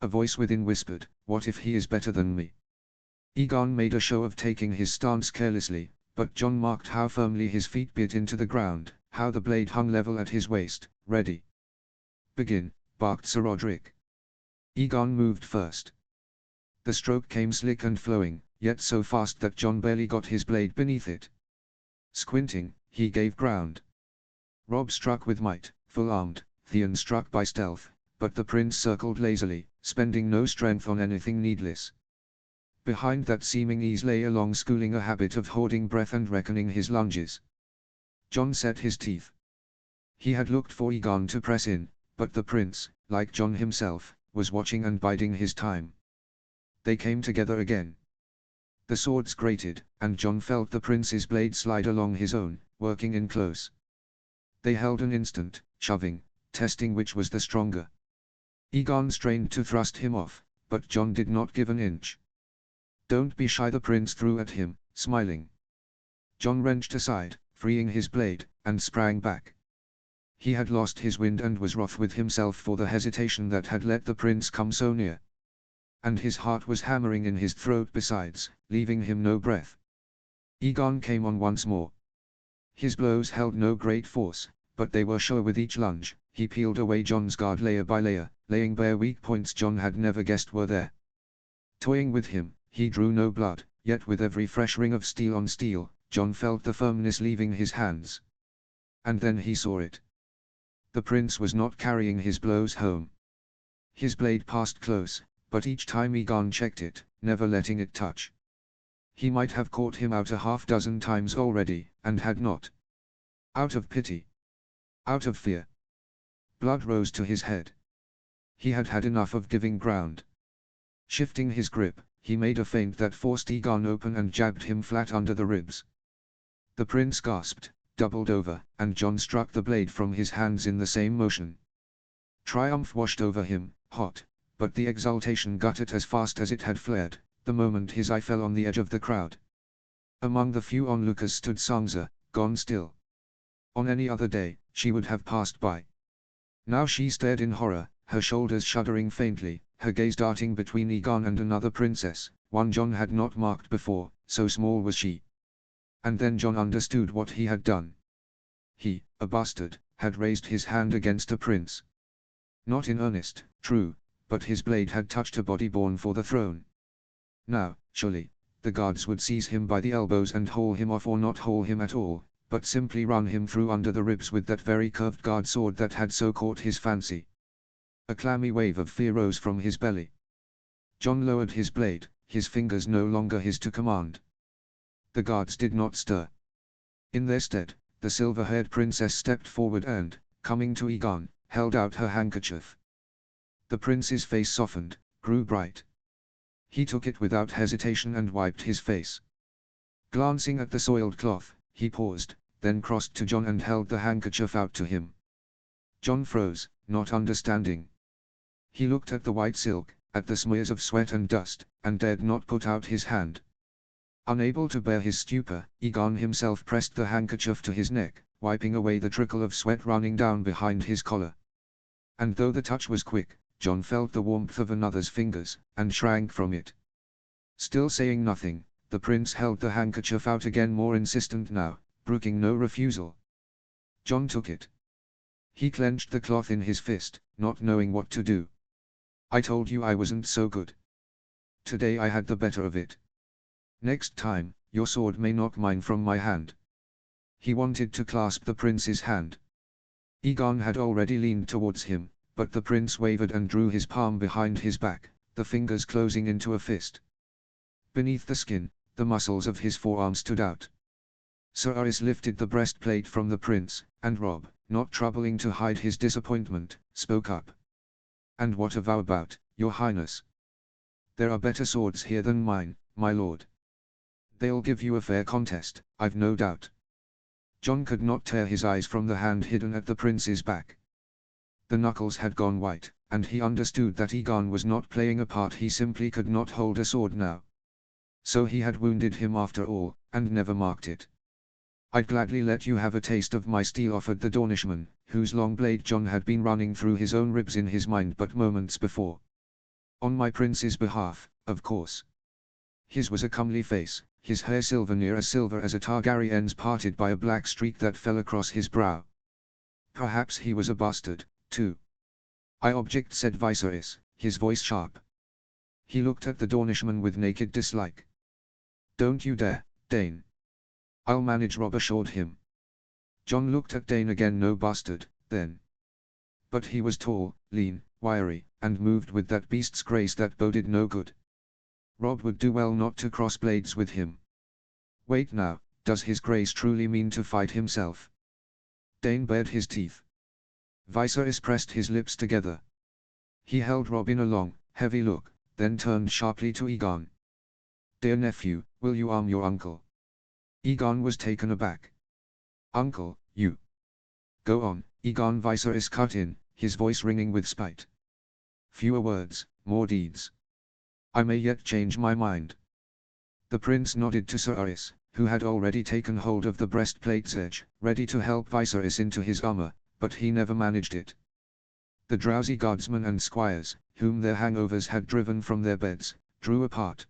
A voice within whispered, "What if he is better than me?" Aegon made a show of taking his stance carelessly, but Jon marked how firmly his feet bit into the ground, how the blade hung level at his waist. "Ready. Begin," barked Sir Roderick. Aegon moved first. The stroke came slick and flowing, yet so fast that Jon barely got his blade beneath it. Squinting, he gave ground. Rob struck with might, full-armed, Theon struck by stealth, but the prince circled lazily, spending no strength on anything needless. Behind that seeming ease lay a long schooling, a habit of hoarding breath and reckoning his lunges. Jon set his teeth. He had looked for Aegon to press in, but the prince, like Jon himself, was watching and biding his time. They came together again. The swords grated, and Jon felt the prince's blade slide along his own, working in close. They held an instant, shoving, testing which was the stronger. Aegon strained to thrust him off, but Jon did not give an inch. "Don't be shy," the prince threw at him, smiling. Jon wrenched aside, freeing his blade, and sprang back. He had lost his wind and was wroth with himself for the hesitation that had let the prince come so near. And his heart was hammering in his throat besides, leaving him no breath. Aegon came on once more. His blows held no great force, but they were sure with each lunge. He peeled away Jon's guard layer by layer, laying bare weak points Jon had never guessed were there. Toying with him, he drew no blood, yet with every fresh ring of steel on steel, Jon felt the firmness leaving his hands. And then he saw it. The prince was not carrying his blows home. His blade passed close, but each time Aegon checked it, never letting it touch. He might have caught him out a half-dozen times already, and had not. Out of pity. Out of fear. Blood rose to his head. He had had enough of giving ground. Shifting his grip, he made a feint that forced Aegon open and jabbed him flat under the ribs. The prince gasped, doubled over, and Jon struck the blade from his hands in the same motion. Triumph washed over him, hot, but the exultation guttered as fast as it had flared, the moment his eye fell on the edge of the crowd. Among the few onlookers stood Sansa, gone still. On any other day, she would have passed by. Now she stared in horror, her shoulders shuddering faintly, her gaze darting between Aegon and another princess, one Jon had not marked before, so small was she. And then Jon understood what he had done. He, a bastard, had raised his hand against a prince. Not in earnest, true, but his blade had touched a body born for the throne. Now, surely, the guards would seize him by the elbows and haul him off, or not haul him at all, but simply run him through under the ribs with that very curved guard sword that had so caught his fancy. A clammy wave of fear rose from his belly. Jon lowered his blade, his fingers no longer his to command. The guards did not stir. In their stead, the silver-haired princess stepped forward and, coming to Egon, held out her handkerchief. The prince's face softened, grew bright. He took it without hesitation and wiped his face. Glancing at the soiled cloth, he paused, then crossed to Jon and held the handkerchief out to him. Jon froze, not understanding. He looked at the white silk, at the smears of sweat and dust, and dared not put out his hand. Unable to bear his stupor, Egon himself pressed the handkerchief to his neck, wiping away the trickle of sweat running down behind his collar. And though the touch was quick, Jon felt the warmth of another's fingers, and shrank from it. Still saying nothing, the prince held the handkerchief out again, more insistent now, brooking no refusal. Jon took it. He clenched the cloth in his fist, not knowing what to do. "I told you I wasn't so good. Today I had the better of it. Next time, your sword may knock mine from my hand." He wanted to clasp the prince's hand. Egon had already leaned towards him, but the prince wavered and drew his palm behind his back, the fingers closing into a fist. Beneath the skin, the muscles of his forearm stood out. Cerys lifted the breastplate from the prince, and Robb, not troubling to hide his disappointment, spoke up. "And what a vow about, your highness? There are better swords here than mine, my lord. They'll give you a fair contest, I've no doubt." Jon could not tear his eyes from the hand hidden at the prince's back. The knuckles had gone white, and he understood that Egon was not playing a part. He simply could not hold a sword now. So he had wounded him after all, and never marked it. "I'd gladly let you have a taste of my steel," offered the Dornishman, whose long blade Jon had been running through his own ribs in his mind but moments before. "On my prince's behalf, of course." His was a comely face, his hair silver, near as silver as a Targaryen's, parted by a black streak that fell across his brow. Perhaps he was a bastard, too. "I object," said Viserys, his voice sharp. He looked at the Dornishman with naked dislike. "Don't you dare, Dane." "I'll manage," Robb assured him. Jon looked at Dane again. "No bastard, then." But he was tall, lean, wiry, and moved with that beast's grace that boded no good. Robb would do well not to cross blades with him. Wait now, does his grace truly mean to fight himself? Dane bared his teeth. Viserys pressed his lips together. He held Robb in a long, heavy look, then turned sharply to Egon. "Dear nephew, will you arm your uncle?" Egon was taken aback. "Uncle, you?" "Go on, Egon," Viserys cut in, his voice ringing with spite. "Fewer words, more deeds. I may yet change my mind." The prince nodded to Cerys, who had already taken hold of the breastplate's edge, ready to help Viserys into his armor, but he never managed it. The drowsy guardsmen and squires, whom their hangovers had driven from their beds, drew apart.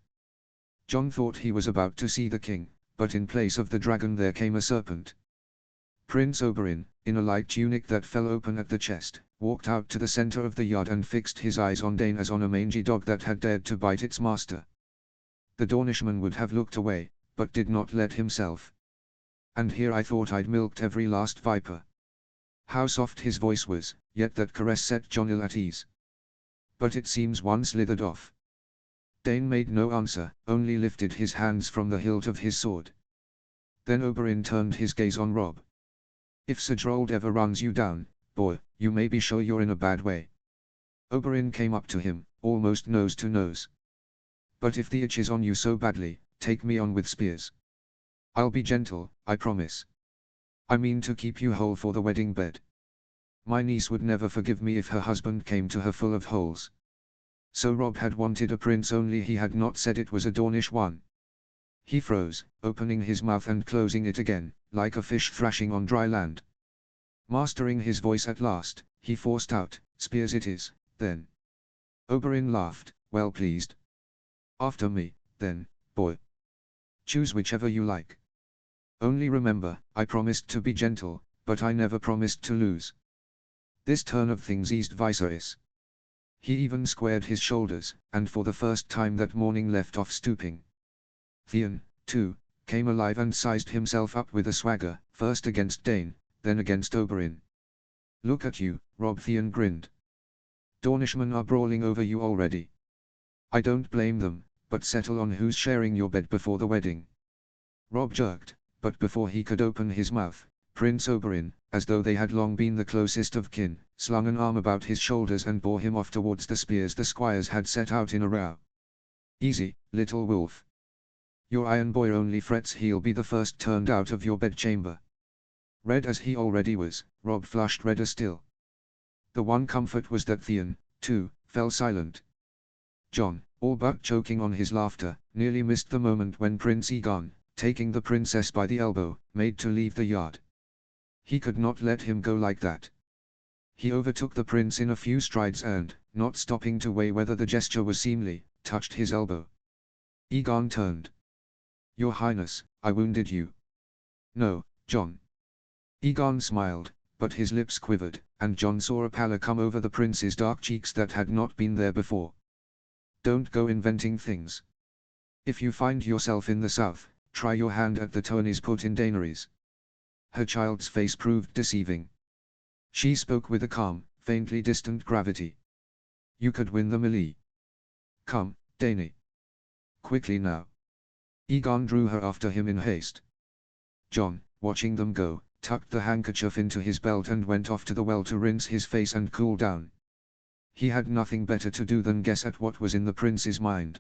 Jon thought he was about to see the king, but in place of the dragon there came a serpent. Prince Oberyn, in a light tunic that fell open at the chest, walked out to the center of the yard and fixed his eyes on Dane as on a mangy dog that had dared to bite its master. The Dornishman would have looked away, but did not let himself. "And here I thought I'd milked every last viper." How soft his voice was, yet that caress set Jon ill at ease. "But it seems one slithered off." Dane made no answer, only lifted his hands from the hilt of his sword. Then Oberyn turned his gaze on Robb. "If Sir Gerald ever runs you down, boy, you may be sure you're in a bad way." Oberyn came up to him, almost nose to nose. "But if the itch is on you so badly, take me on with spears. I'll be gentle, I promise. I mean to keep you whole for the wedding bed. My niece would never forgive me if her husband came to her full of holes." So Robb had wanted a prince, only he had not said it was a Dornish one. He froze, opening his mouth and closing it again, like a fish thrashing on dry land. Mastering his voice at last, he forced out, "Spears it is, then." Oberyn laughed, well pleased. "After me, then, boy. Choose whichever you like. Only remember, I promised to be gentle, but I never promised to lose." This turn of things eased Viserys. He even squared his shoulders, and for the first time that morning left off stooping. Theon, too, came alive and sized himself up with a swagger, first against Dane, then against Oberyn. "Look at you," Robb Theon grinned. "Dornishmen are brawling over you already. I don't blame them, but settle on who's sharing your bed before the wedding." Robb jerked, but before he could open his mouth, Prince Oberyn, as though they had long been the closest of kin, slung an arm about his shoulders and bore him off towards the spears the squires had set out in a row. "Easy, little wolf. Your iron boy only frets he'll be the first turned out of your bedchamber." Red as he already was, Robb flushed redder still. The one comfort was that Theon, too, fell silent. Jon, all but choking on his laughter, nearly missed the moment when Prince Aegon, taking the princess by the elbow, made to leave the yard. He could not let him go like that. He overtook the prince in a few strides and, not stopping to weigh whether the gesture was seemly, touched his elbow. Aegon turned. "Your Highness, I wounded you." "No, Jon." Aegon smiled, but his lips quivered, and Jon saw a pallor come over the prince's dark cheeks that had not been there before. "Don't go inventing things. If you find yourself in the south, try your hand at the tourneys put in Daenerys." Her child's face proved deceiving. She spoke with a calm, faintly distant gravity. "You could win the melee. Come, Dany. Quickly now." Aegon drew her after him in haste. Jon, watching them go, tucked the handkerchief into his belt and went off to the well to rinse his face and cool down. He had nothing better to do than guess at what was in the prince's mind.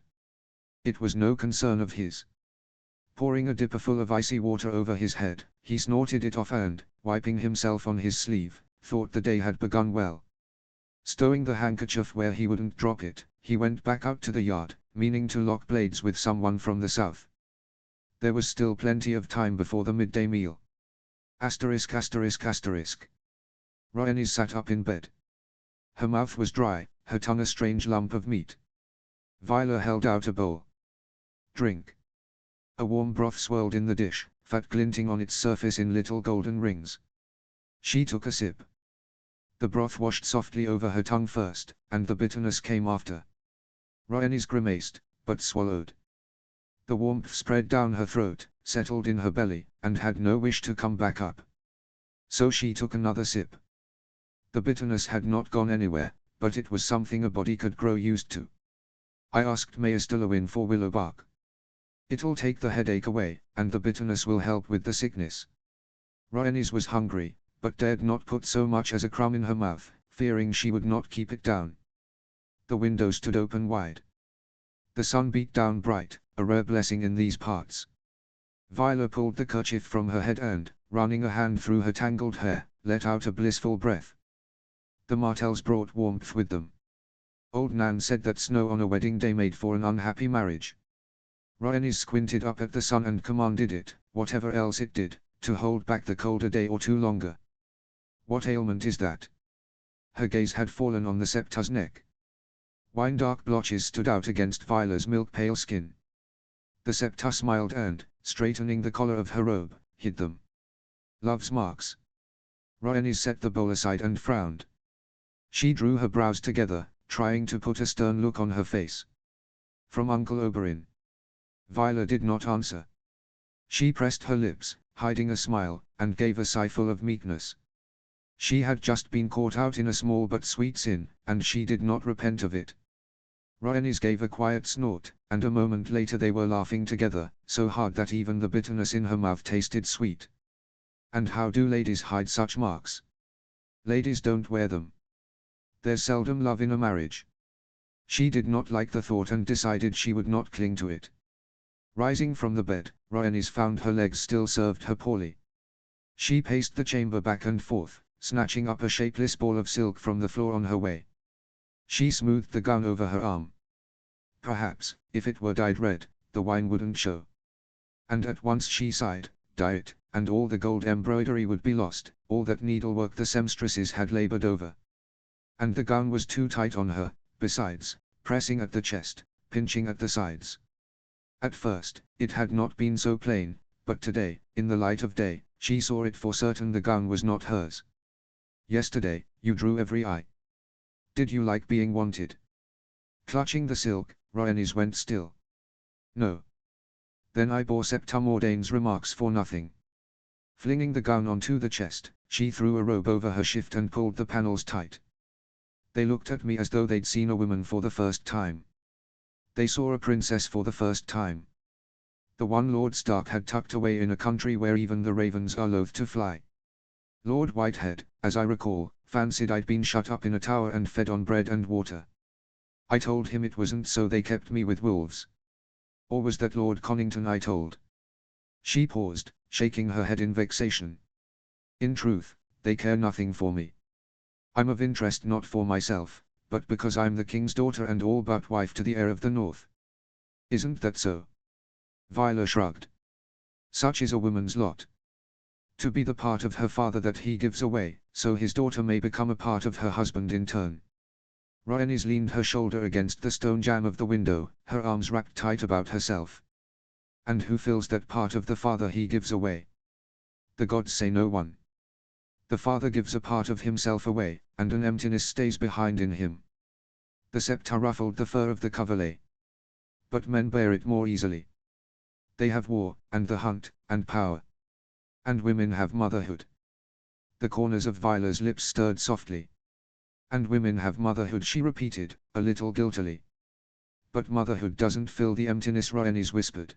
It was no concern of his. Pouring a dipper full of icy water over his head, he snorted it off and, wiping himself on his sleeve, thought the day had begun well. Stowing the handkerchief where he wouldn't drop it, he went back out to the yard, meaning to lock blades with someone from the south. There was still plenty of time before the midday meal. Asterisk asterisk asterisk. Rhaenys sat up in bed. Her mouth was dry, her tongue a strange lump of meat. Viola held out a bowl. "Drink." A warm broth swirled in the dish, fat glinting on its surface in little golden rings. She took a sip. The broth washed softly over her tongue first, and the bitterness came after. Rhaenys grimaced, but swallowed. The warmth spread down her throat, settled in her belly, and had no wish to come back up. So she took another sip. The bitterness had not gone anywhere, but it was something a body could grow used to. "I asked Maester Lewyn for willow bark. It'll take the headache away, and the bitterness will help with the sickness." Rhaenys was hungry, but dared not put so much as a crumb in her mouth, fearing she would not keep it down. The window stood open wide. The sun beat down bright, a rare blessing in these parts. Viola pulled the kerchief from her head and, running a hand through her tangled hair, let out a blissful breath. The Martells brought warmth with them. Old Nan said that snow on a wedding day made for an unhappy marriage. Rhaenys squinted up at the sun and commanded it, whatever else it did, to hold back the cold a day or two longer. "What ailment is that?" Her gaze had fallen on the Septa's neck. Wine-dark blotches stood out against Viola's milk-pale skin. The Septa smiled and, straightening the collar of her robe, hid them. "Love's marks." Rhaenys set the bowl aside and frowned. She drew her brows together, trying to put a stern look on her face. "From Uncle Oberyn." Viola did not answer. She pressed her lips, hiding a smile, and gave a sigh full of meekness. She had just been caught out in a small but sweet sin, and she did not repent of it. Rhaenys gave a quiet snort, and a moment later they were laughing together, so hard that even the bitterness in her mouth tasted sweet. "And how do ladies hide such marks?" "Ladies don't wear them. There's seldom love in a marriage." She did not like the thought and decided she would not cling to it. Rising from the bed, Rhaenys found her legs still served her poorly. She paced the chamber back and forth, snatching up a shapeless ball of silk from the floor on her way. She smoothed the gown over her arm. Perhaps, if it were dyed red, the wine wouldn't show. And at once she sighed, dye it, and all the gold embroidery would be lost, all that needlework the seamstresses had labored over. And the gown was too tight on her, besides, pressing at the chest, pinching at the sides. At first, it had not been so plain, but today, in the light of day, she saw it for certain the gown was not hers. "Yesterday, you drew every eye. Did you like being wanted?" Clutching the silk, Rhaenys went still. "No. Then I bore Septa Mordane's remarks for nothing. Flinging the gown onto the chest, she threw a robe over her shift and pulled the panels tight. They looked at me as though they'd seen a woman for the first time. They saw a princess for the first time. The one Lord Stark had tucked away in a country where even the ravens are loath to fly. Lord Whitehead, as I recall, fancied I'd been shut up in a tower and fed on bread and water. I told him it wasn't, so they kept me with wolves. Or was that Lord Connington I told? She paused, shaking her head in vexation. In truth, they care nothing for me. I'm of interest not for myself, but because I'm the king's daughter and all but wife to the heir of the north. Isn't that so? Viola shrugged. Such is a woman's lot. To be the part of her father that he gives away, so his daughter may become a part of her husband in turn. Rhaenys leaned her shoulder against the stone jamb of the window, her arms wrapped tight about herself. And who fills that part of the father he gives away? The gods say no one. The father gives a part of himself away, and an emptiness stays behind in him. The Septa ruffled the fur of the coverlet. But men bear it more easily. They have war, and the hunt, and power. And women have motherhood. The corners of Viola's lips stirred softly. And women have motherhood, she repeated, a little guiltily. But motherhood doesn't fill the emptiness, Rhaenys whispered.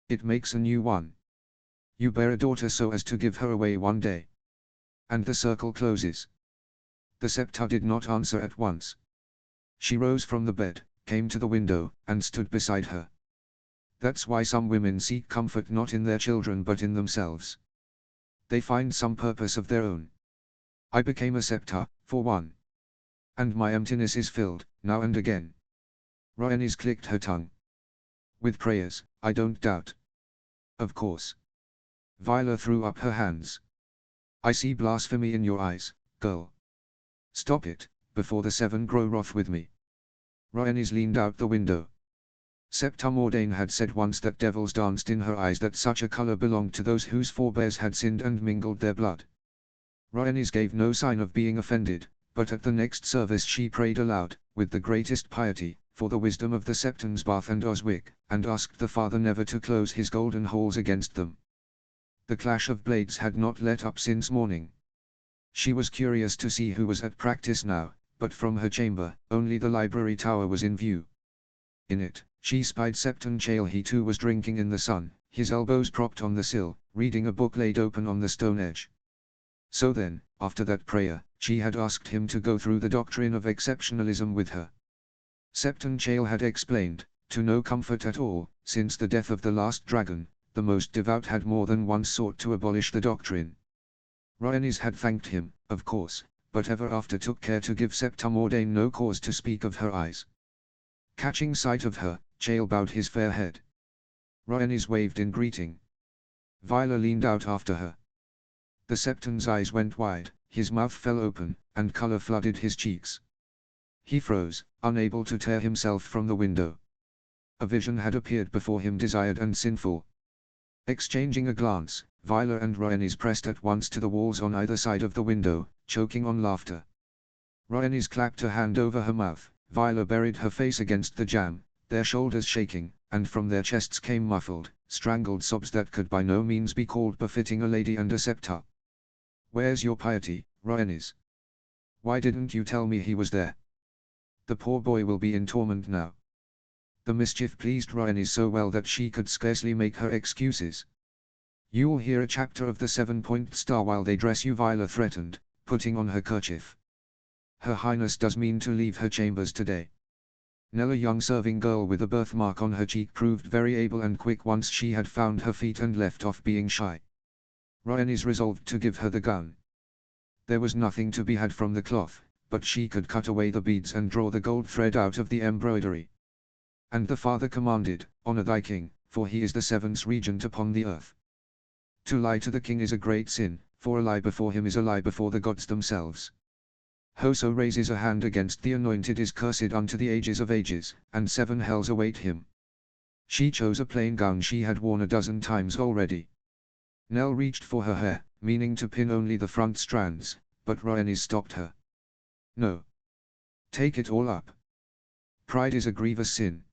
It makes a new one. You bear a daughter so as to give her away one day. And the circle closes. The Septa did not answer at once. She rose from the bed, came to the window, and stood beside her. That's why some women seek comfort not in their children but in themselves. They find some purpose of their own. I became a Septa, for one. And my emptiness is filled, now and again. Rhaenys clicked her tongue. With prayers, I don't doubt. Of course. Viola threw up her hands. I see blasphemy in your eyes, girl. Stop it, before the seven grow wroth with me. Rhaenys leaned out the window. Septa Mordane had said once that devils danced in her eyes, that such a color belonged to those whose forebears had sinned and mingled their blood. Rhaenys gave no sign of being offended, but at the next service she prayed aloud, with the greatest piety, for the wisdom of the Septons Bath and Oswick, and asked the Father never to close his golden halls against them. The clash of blades had not let up since morning. She was curious to see who was at practice now, but from her chamber, only the library tower was in view. In it, she spied Septon Chael. He too was drinking in the sun, his elbows propped on the sill, reading a book laid open on the stone edge. So then, after that prayer, she had asked him to go through the doctrine of exceptionalism with her. Septon Chael had explained, to no comfort at all, since the death of the last dragon, the most devout had more than once sought to abolish the doctrine. Rhaenys had thanked him, of course, but ever after took care to give Septa Mordane no cause to speak of her eyes. Catching sight of her, Chael bowed his fair head. Rhaenys waved in greeting. Viola leaned out after her. The Septon's eyes went wide, his mouth fell open, and color flooded his cheeks. He froze, unable to tear himself from the window. A vision had appeared before him, desired and sinful. Exchanging a glance, Viola and Rhaenys pressed at once to the walls on either side of the window, choking on laughter. Rhaenys clapped a hand over her mouth, Viola buried her face against the jamb, their shoulders shaking, and from their chests came muffled, strangled sobs that could by no means be called befitting a lady and a Septa. Where's your piety, Rhaenys? Why didn't you tell me he was there? The poor boy will be in torment now. The mischief pleased Rhaenys so well that she could scarcely make her excuses. You'll hear a chapter of the 7-Point Star while they dress you, Viola threatened, putting on her kerchief. Her Highness does mean to leave her chambers today. Nell, a young serving girl with a birthmark on her cheek, proved very able and quick once she had found her feet and left off being shy. Rhaenys resolved to give her the gown. There was nothing to be had from the cloth, but she could cut away the beads and draw the gold thread out of the embroidery. And the Father commanded, Honor thy king, for he is the seventh regent upon the earth. To lie to the king is a great sin, for a lie before him is a lie before the gods themselves. Whoso raises a hand against the anointed is cursed unto the ages of ages, and 7 hells await him. She chose a plain gown she had worn a dozen times already. Nell reached for her hair, meaning to pin only the front strands, but Rhaenys stopped her. No. Take it all up. Pride is a grievous sin.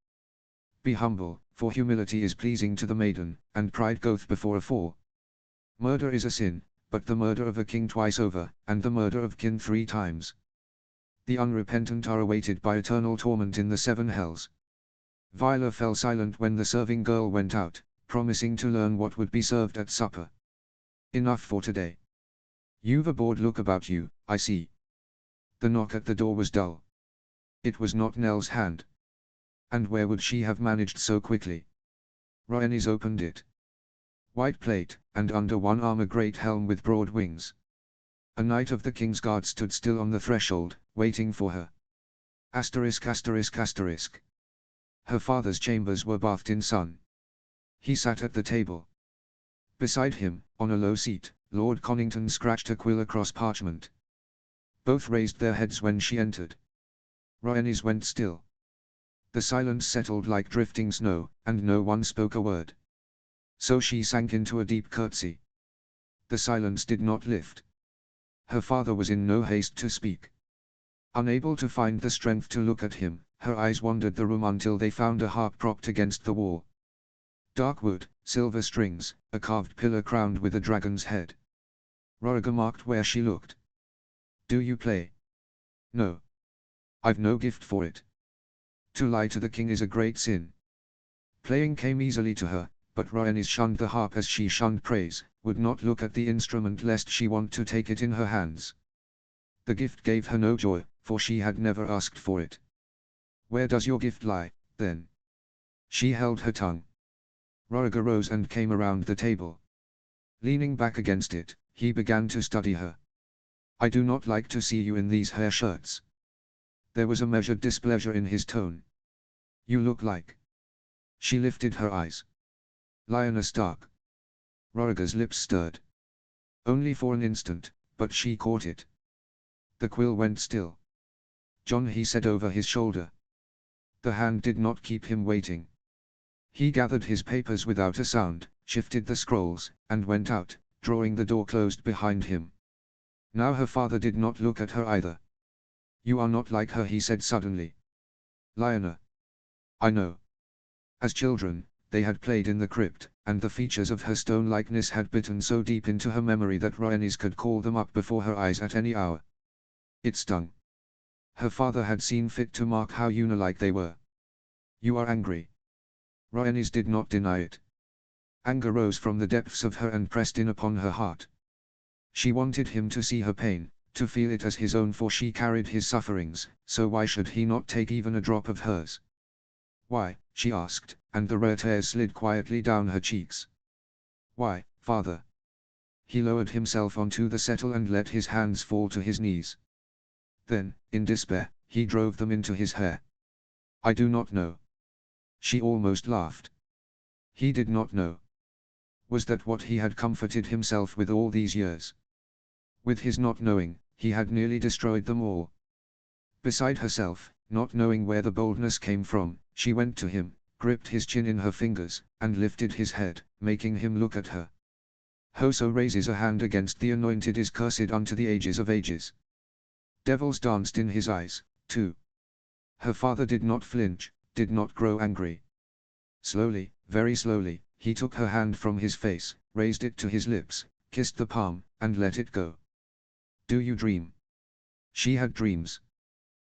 Be humble, for humility is pleasing to the maiden, and pride goeth before a fall. Murder is a sin, but the murder of a king twice over, and the murder of kin 3 times. The unrepentant are awaited by eternal torment in the 7 hells. Viola fell silent when the serving girl went out, promising to learn what would be served at supper. Enough for today. You've a bored look about you, I see. The knock at the door was dull. It was not Nell's hand. And where would she have managed so quickly? Rhaenys opened it. White plate, and under one arm a great helm with broad wings. A knight of the King's Guard stood still on the threshold, waiting for her. Asterisk asterisk asterisk. Her father's chambers were bathed in sun. He sat at the table. Beside him, on a low seat, Lord Connington scratched a quill across parchment. Both raised their heads when she entered. Rhaenys went still. The silence settled like drifting snow, and no one spoke a word. So she sank into a deep curtsy. The silence did not lift. Her father was in no haste to speak. Unable to find the strength to look at him, her eyes wandered the room until they found a harp propped against the wall. Dark wood, silver strings, a carved pillar crowned with a dragon's head. Rhaegar marked where she looked. Do you play? No. I've no gift for it. To lie to the king is a great sin. Playing came easily to her, but Rhaenys shunned the harp as she shunned praise, would not look at the instrument lest she want to take it in her hands. The gift gave her no joy, for she had never asked for it. Where does your gift lie, then? She held her tongue. Rhaegar rose and came around the table. Leaning back against it, he began to study her. I do not like to see you in these hair shirts. There was a measured displeasure in his tone. You look like. She lifted her eyes. Lyanna Stark. Rhaegar's lips stirred. Only for an instant, but she caught it. The quill went still. Jon, he said over his shoulder. The hand did not keep him waiting. He gathered his papers without a sound, shifted the scrolls, and went out, drawing the door closed behind him. Now her father did not look at her either. You are not like her, he said suddenly. Lyanna. I know. As children, they had played in the crypt, and the features of her stone likeness had bitten so deep into her memory that Rhaenys could call them up before her eyes at any hour. It stung. Her father had seen fit to mark how Una-like they were. You are angry. Rhaenys did not deny it. Anger rose from the depths of her and pressed in upon her heart. She wanted him to see her pain, to feel it as his own, for she carried his sufferings, so why should he not take even a drop of hers? Why, she asked, and the red hair slid quietly down her cheeks. Why, father? He lowered himself onto the settle and let his hands fall to his knees. Then, in despair, he drove them into his hair. I do not know. She almost laughed. He did not know. Was that what he had comforted himself with all these years? With his not knowing, he had nearly destroyed them all. Beside herself, not knowing where the boldness came from, she went to him, gripped his chin in her fingers, and lifted his head, making him look at her. Whoso raises a hand against the anointed is cursed unto the ages of ages. Devils danced in his eyes, too. Her father did not flinch, did not grow angry. Slowly, very slowly, he took her hand from his face, raised it to his lips, kissed the palm, and let it go. Do you dream? She had dreams.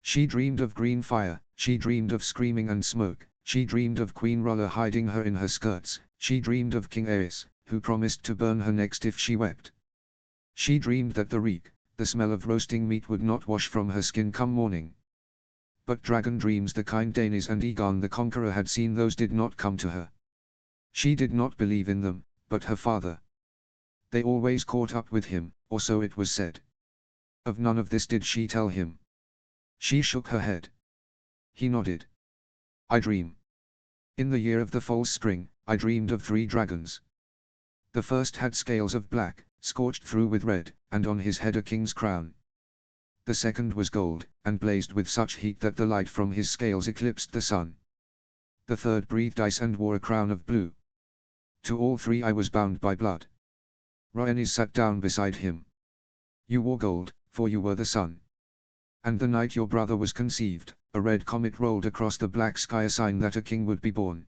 She dreamed of green fire, she dreamed of screaming and smoke, she dreamed of Queen R'hllor hiding her in her skirts, she dreamed of King Aerys, who promised to burn her next if she wept. She dreamed that the reek, the smell of roasting meat would not wash from her skin come morning. But dragon dreams the kind Daenerys and Aegon the Conqueror had seen, those did not come to her. She did not believe in them, but her father. They always caught up with him, or so it was said. Of none of this did she tell him. She shook her head. He nodded. I dream. In the year of the false spring, I dreamed of 3 dragons. The first had scales of black, scorched through with red, and on his head a king's crown. The second was gold, and blazed with such heat that the light from his scales eclipsed the sun. The third breathed ice and wore a crown of blue. To all 3 I was bound by blood. Rhaenys sat down beside him. You wore gold, for you were the sun. And the night your brother was conceived, a red comet rolled across the black sky, a sign that a king would be born.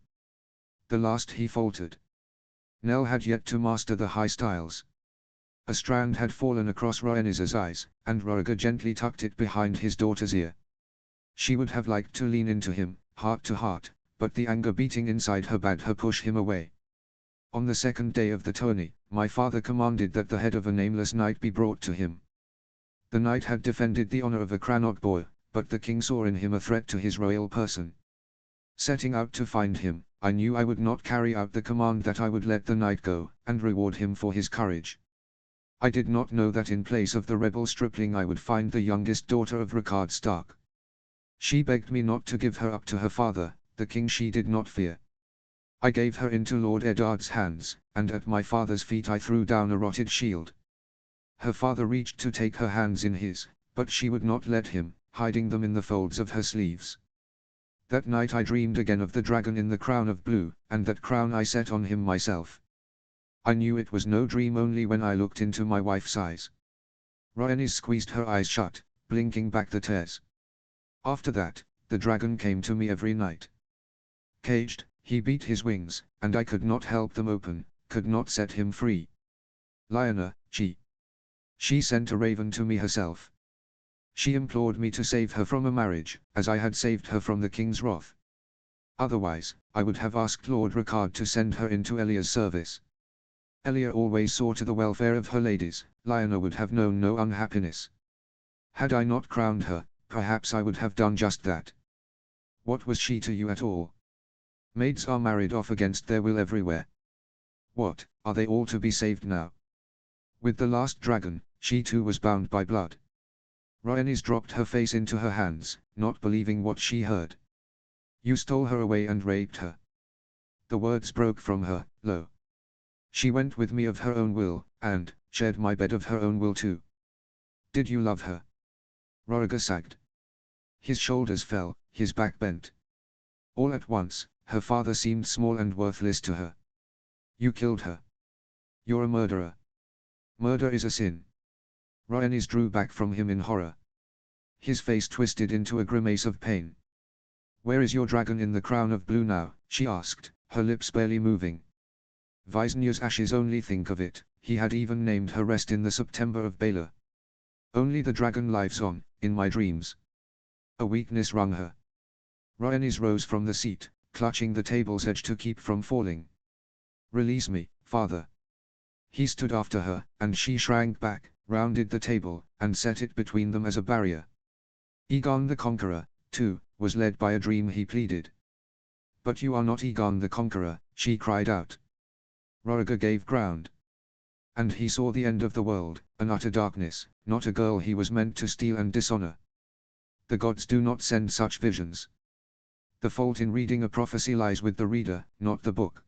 The last he faltered. Nell had yet to master the high styles. A strand had fallen across Rhaenys's eyes, and Rhaegar gently tucked it behind his daughter's ear. She would have liked to lean into him, heart to heart, but the anger beating inside her bade her push him away. On the second day of the tourney, my father commanded that the head of a nameless knight be brought to him. The knight had defended the honor of a Crannog boy, but the king saw in him a threat to his royal person. Setting out to find him, I knew I would not carry out the command that I would let the knight go, and reward him for his courage. I did not know that in place of the rebel stripling I would find the youngest daughter of Rickard Stark. She begged me not to give her up to her father, the king she did not fear. I gave her into Lord Eddard's hands, and at my father's feet I threw down a rotted shield. Her father reached to take her hands in his, but she would not let him, hiding them in the folds of her sleeves. That night I dreamed again of the dragon in the crown of blue, and that crown I set on him myself. I knew it was no dream only when I looked into my wife's eyes. Rhaenys squeezed her eyes shut, blinking back the tears. After that, the dragon came to me every night. Caged, he beat his wings, and I could not help them open, could not set him free. Lyanna, she sent a raven to me herself. She implored me to save her from a marriage, as I had saved her from the king's wrath. Otherwise, I would have asked Lord Rickard to send her into Ella's service. Elia always saw to the welfare of her ladies, Lyanna would have known no unhappiness. Had I not crowned her, perhaps I would have done just that. What was she to you at all? Maids are married off against their will everywhere. What, are they all to be saved now? With the last dragon, she too was bound by blood. Rhaenys dropped her face into her hands, not believing what she heard. You stole her away and raped her. The words broke from her, low. She went with me of her own will, and shared my bed of her own will too. Did you love her? Rhaegar sagged. His shoulders fell, his back bent. All at once, her father seemed small and worthless to her. You killed her. You're a murderer. Murder is a sin. Rhaenys drew back from him in horror. His face twisted into a grimace of pain. Where is your dragon in the crown of blue now? She asked, her lips barely moving. Visnya's ashes, only think of it, he had even named her rest in the September of Baelor. Only the dragon lives on, in my dreams. A weakness wrung her. Rhaenys rose from the seat, clutching the table's edge to keep from falling. Release me, father. He stood after her, and she shrank back, rounded the table, and set it between them as a barrier. Aegon the Conqueror, too, was led by a dream, he pleaded. But you are not Aegon the Conqueror, she cried out. Rhaegar gave ground. And he saw the end of the world, an utter darkness, not a girl he was meant to steal and dishonor. The gods do not send such visions. The fault in reading a prophecy lies with the reader, not the book.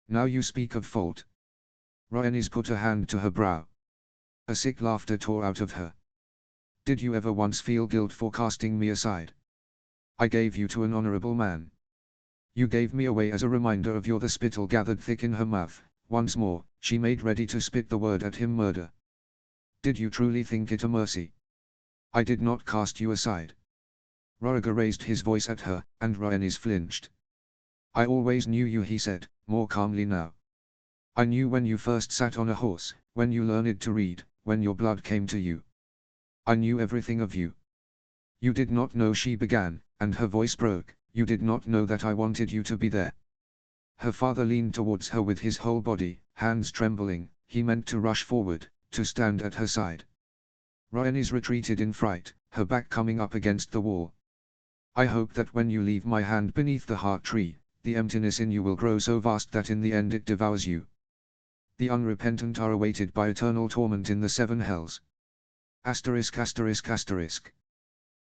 Now you speak of fault. Rhaenys put a hand to her brow. A sick laughter tore out of her. Did you ever once feel guilt for casting me aside? I gave you to an honorable man. You gave me away as a reminder of the spittle gathered thick in her mouth. Once more, she made ready to spit the word at him, murder. Did you truly think it a mercy? I did not cast you aside. Rhaegar raised his voice at her, and Rhaenys flinched. I always knew you, he said, more calmly now. I knew when you first sat on a horse, when you learned to read, when your blood came to you. I knew everything of you. You did not know, she began, and her voice broke. You did not know that I wanted you to be there. Her father leaned towards her with his whole body, hands trembling. He meant to rush forward, to stand at her side. Rhaenys retreated in fright, her back coming up against the wall. I hope that when you leave my hand beneath the heart tree, the emptiness in you will grow so vast that in the end it devours you. The unrepentant are awaited by eternal torment in the seven hells. Asterisk asterisk asterisk.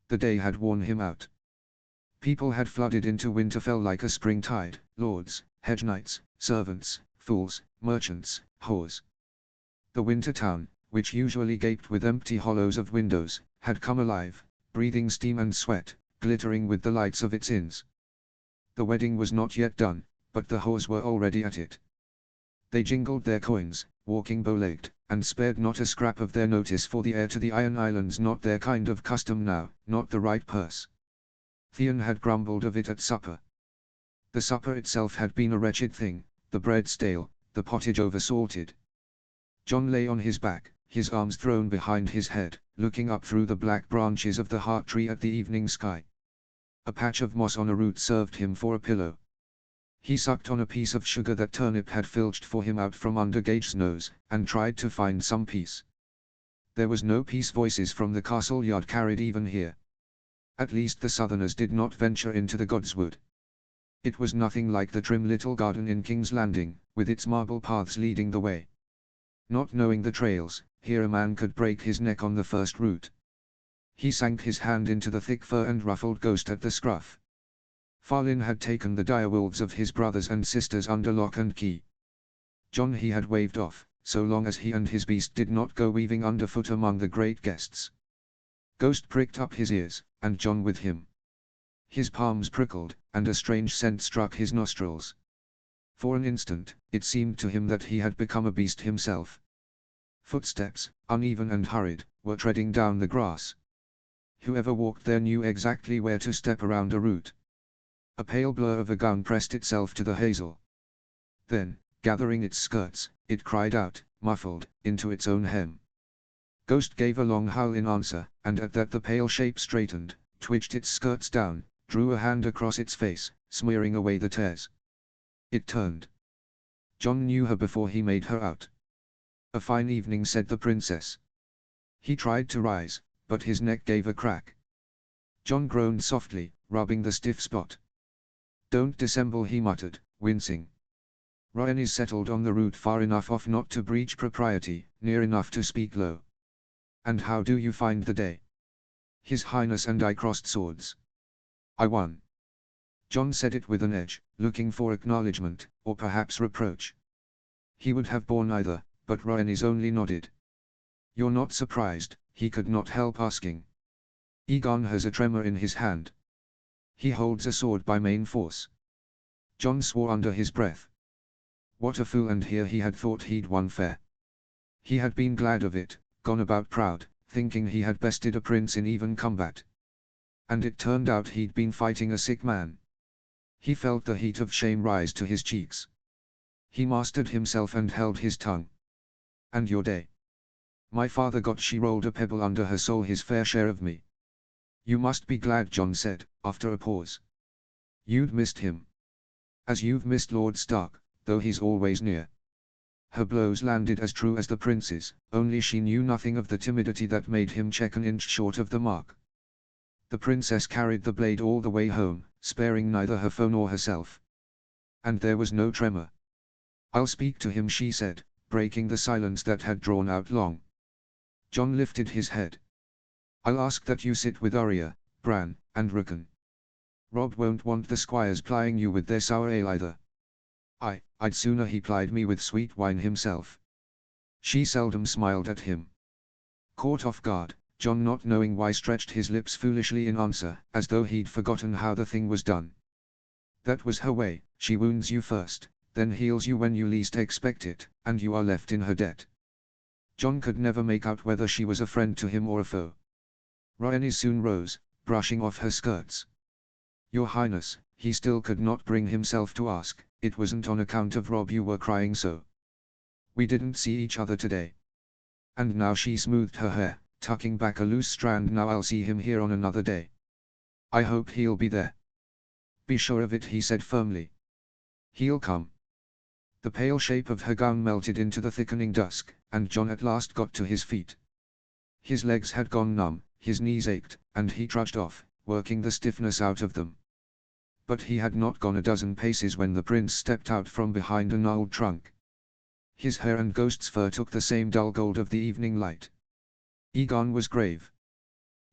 The day had worn him out. People had flooded into Winterfell like a spring tide, lords, hedge knights, servants, fools, merchants, whores. The winter town, which usually gaped with empty hollows of windows, had come alive, breathing steam and sweat, glittering with the lights of its inns. The wedding was not yet done, but the whores were already at it. They jingled their coins, walking bow-legged, and spared not a scrap of their notice for the heir to the Iron Islands, not their kind of custom now, not the right purse. Theon had grumbled of it at supper. The supper itself had been a wretched thing, the bread stale, the pottage over-salted. John lay on his back, his arms thrown behind his head, looking up through the black branches of the heart tree at the evening sky. A patch of moss on a root served him for a pillow. He sucked on a piece of sugar that Turnip had filched for him out from under Gage's nose, and tried to find some peace. There was no peace. Voices from the castle yard carried even here. At least the southerners did not venture into the godswood. It was nothing like the trim little garden in King's Landing, with its marble paths leading the way. Not knowing the trails, here a man could break his neck on the first route. He sank his hand into the thick fur and ruffled Ghost at the scruff. Farlin had taken the dire wolves of his brothers and sisters under lock and key. John he had waved off, so long as he and his beast did not go weaving underfoot among the great guests. Ghost pricked up his ears, and John with him. His palms prickled, and a strange scent struck his nostrils. For an instant, it seemed to him that he had become a beast himself. Footsteps, uneven and hurried, were treading down the grass. Whoever walked there knew exactly where to step around a root. A pale blur of a gown pressed itself to the hazel. Then, gathering its skirts, it cried out, muffled, into its own hem. Ghost gave a long howl in answer, and at that the pale shape straightened, twitched its skirts down, drew a hand across its face, smearing away the tears. It turned. John knew her before he made her out. "A fine evening," said the princess. He tried to rise, but his neck gave a crack. John groaned softly, rubbing the stiff spot. "Don't dissemble," he muttered, wincing. Rhaenys settled on the root far enough off not to breach propriety, near enough to speak low. "And how do you find the day?" His Highness and I crossed swords. "I won." John said it with an edge, looking for acknowledgement, or perhaps reproach. He would have borne either, but Rhaenys only nodded. "You're not surprised?" he could not help asking. "Aegon has a tremor in his hand. He holds a sword by main force." John swore under his breath. What a fool, and here he had thought he'd won fair. He had been glad of it, gone about proud, thinking he had bested a prince in even combat. And it turned out he'd been fighting a sick man. He felt the heat of shame rise to his cheeks. He mastered himself and held his tongue. "And your day?" "My father got," she rolled a pebble under her sole, "his fair share of me." "You must be glad," John said, after a pause. "You'd missed him. As you've missed Lord Stark, though he's always near." Her blows landed as true as the prince's, only she knew nothing of the timidity that made him check an inch short of the mark. The princess carried the blade all the way home, sparing neither her foe nor herself. And there was no tremor. "I'll speak to him," she said, breaking the silence that had drawn out long. John lifted his head. "I'll ask that you sit with Arya, Bran, and Rickon. Robb won't want the squires plying you with their sour ale either." I'd sooner he plied me with sweet wine himself." She seldom smiled at him. Caught off guard, John, not knowing why, stretched his lips foolishly in answer, as though he'd forgotten how the thing was done. That was her way: she wounds you first, then heals you when you least expect it, and you are left in her debt. John could never make out whether she was a friend to him or a foe. Rhaenys soon rose, brushing off her skirts. "Your Highness," he still could not bring himself to ask, "it wasn't on account of Robb you were crying so? We didn't see each other today." And now she smoothed her hair, tucking back a loose strand. "Now I'll see him here on another day. I hope he'll be there." "Be sure of it," he said firmly. "He'll come." The pale shape of her gown melted into the thickening dusk, and John at last got to his feet. His legs had gone numb, his knees ached, and he trudged off, working the stiffness out of them. But he had not gone a dozen paces when the prince stepped out from behind a gnarled trunk. His hair and Ghost's fur took the same dull gold of the evening light. Aegon was grave.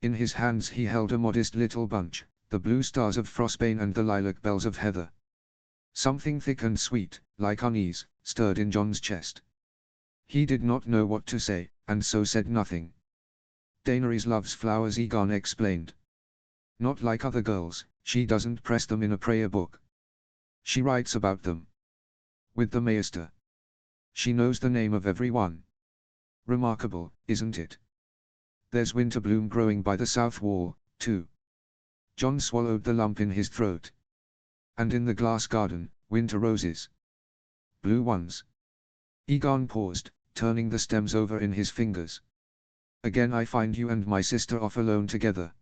In his hands he held a modest little bunch, the blue stars of Frostbane and the lilac bells of Heather. Something thick and sweet, like unease, stirred in John's chest. He did not know what to say, and so said nothing. "Daenerys loves flowers," Aegon explained. "Not like other girls, she doesn't press them in a prayer book. She writes about them. With the Maester. She knows the name of every one. Remarkable, isn't it? There's Winterbloom growing by the south wall, too." John swallowed the lump in his throat. And in the glass garden, winter roses. Blue ones. Egon paused, turning the stems over in his fingers. Again I find you and my sister off alone together.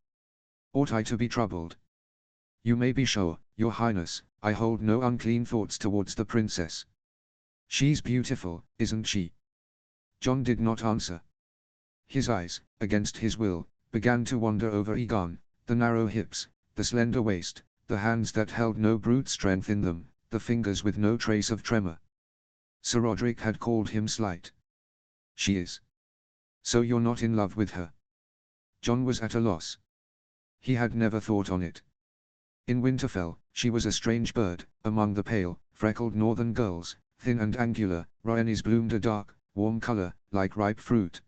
Ought I to be troubled? You may be sure, your highness, I hold no unclean thoughts towards the princess. She's beautiful, isn't she? John did not answer. His eyes, against his will, began to wander over Egon, the narrow hips, the slender waist, the hands that held no brute strength in them, the fingers with no trace of tremor. Sir Roderick had called him slight. She is. So you're not in love with her? John was at a loss. He had never thought on it. In Winterfell, she was a strange bird, among the pale, freckled northern girls, thin and angular. Rhaenys bloomed a dark, warm color, like ripe fruit.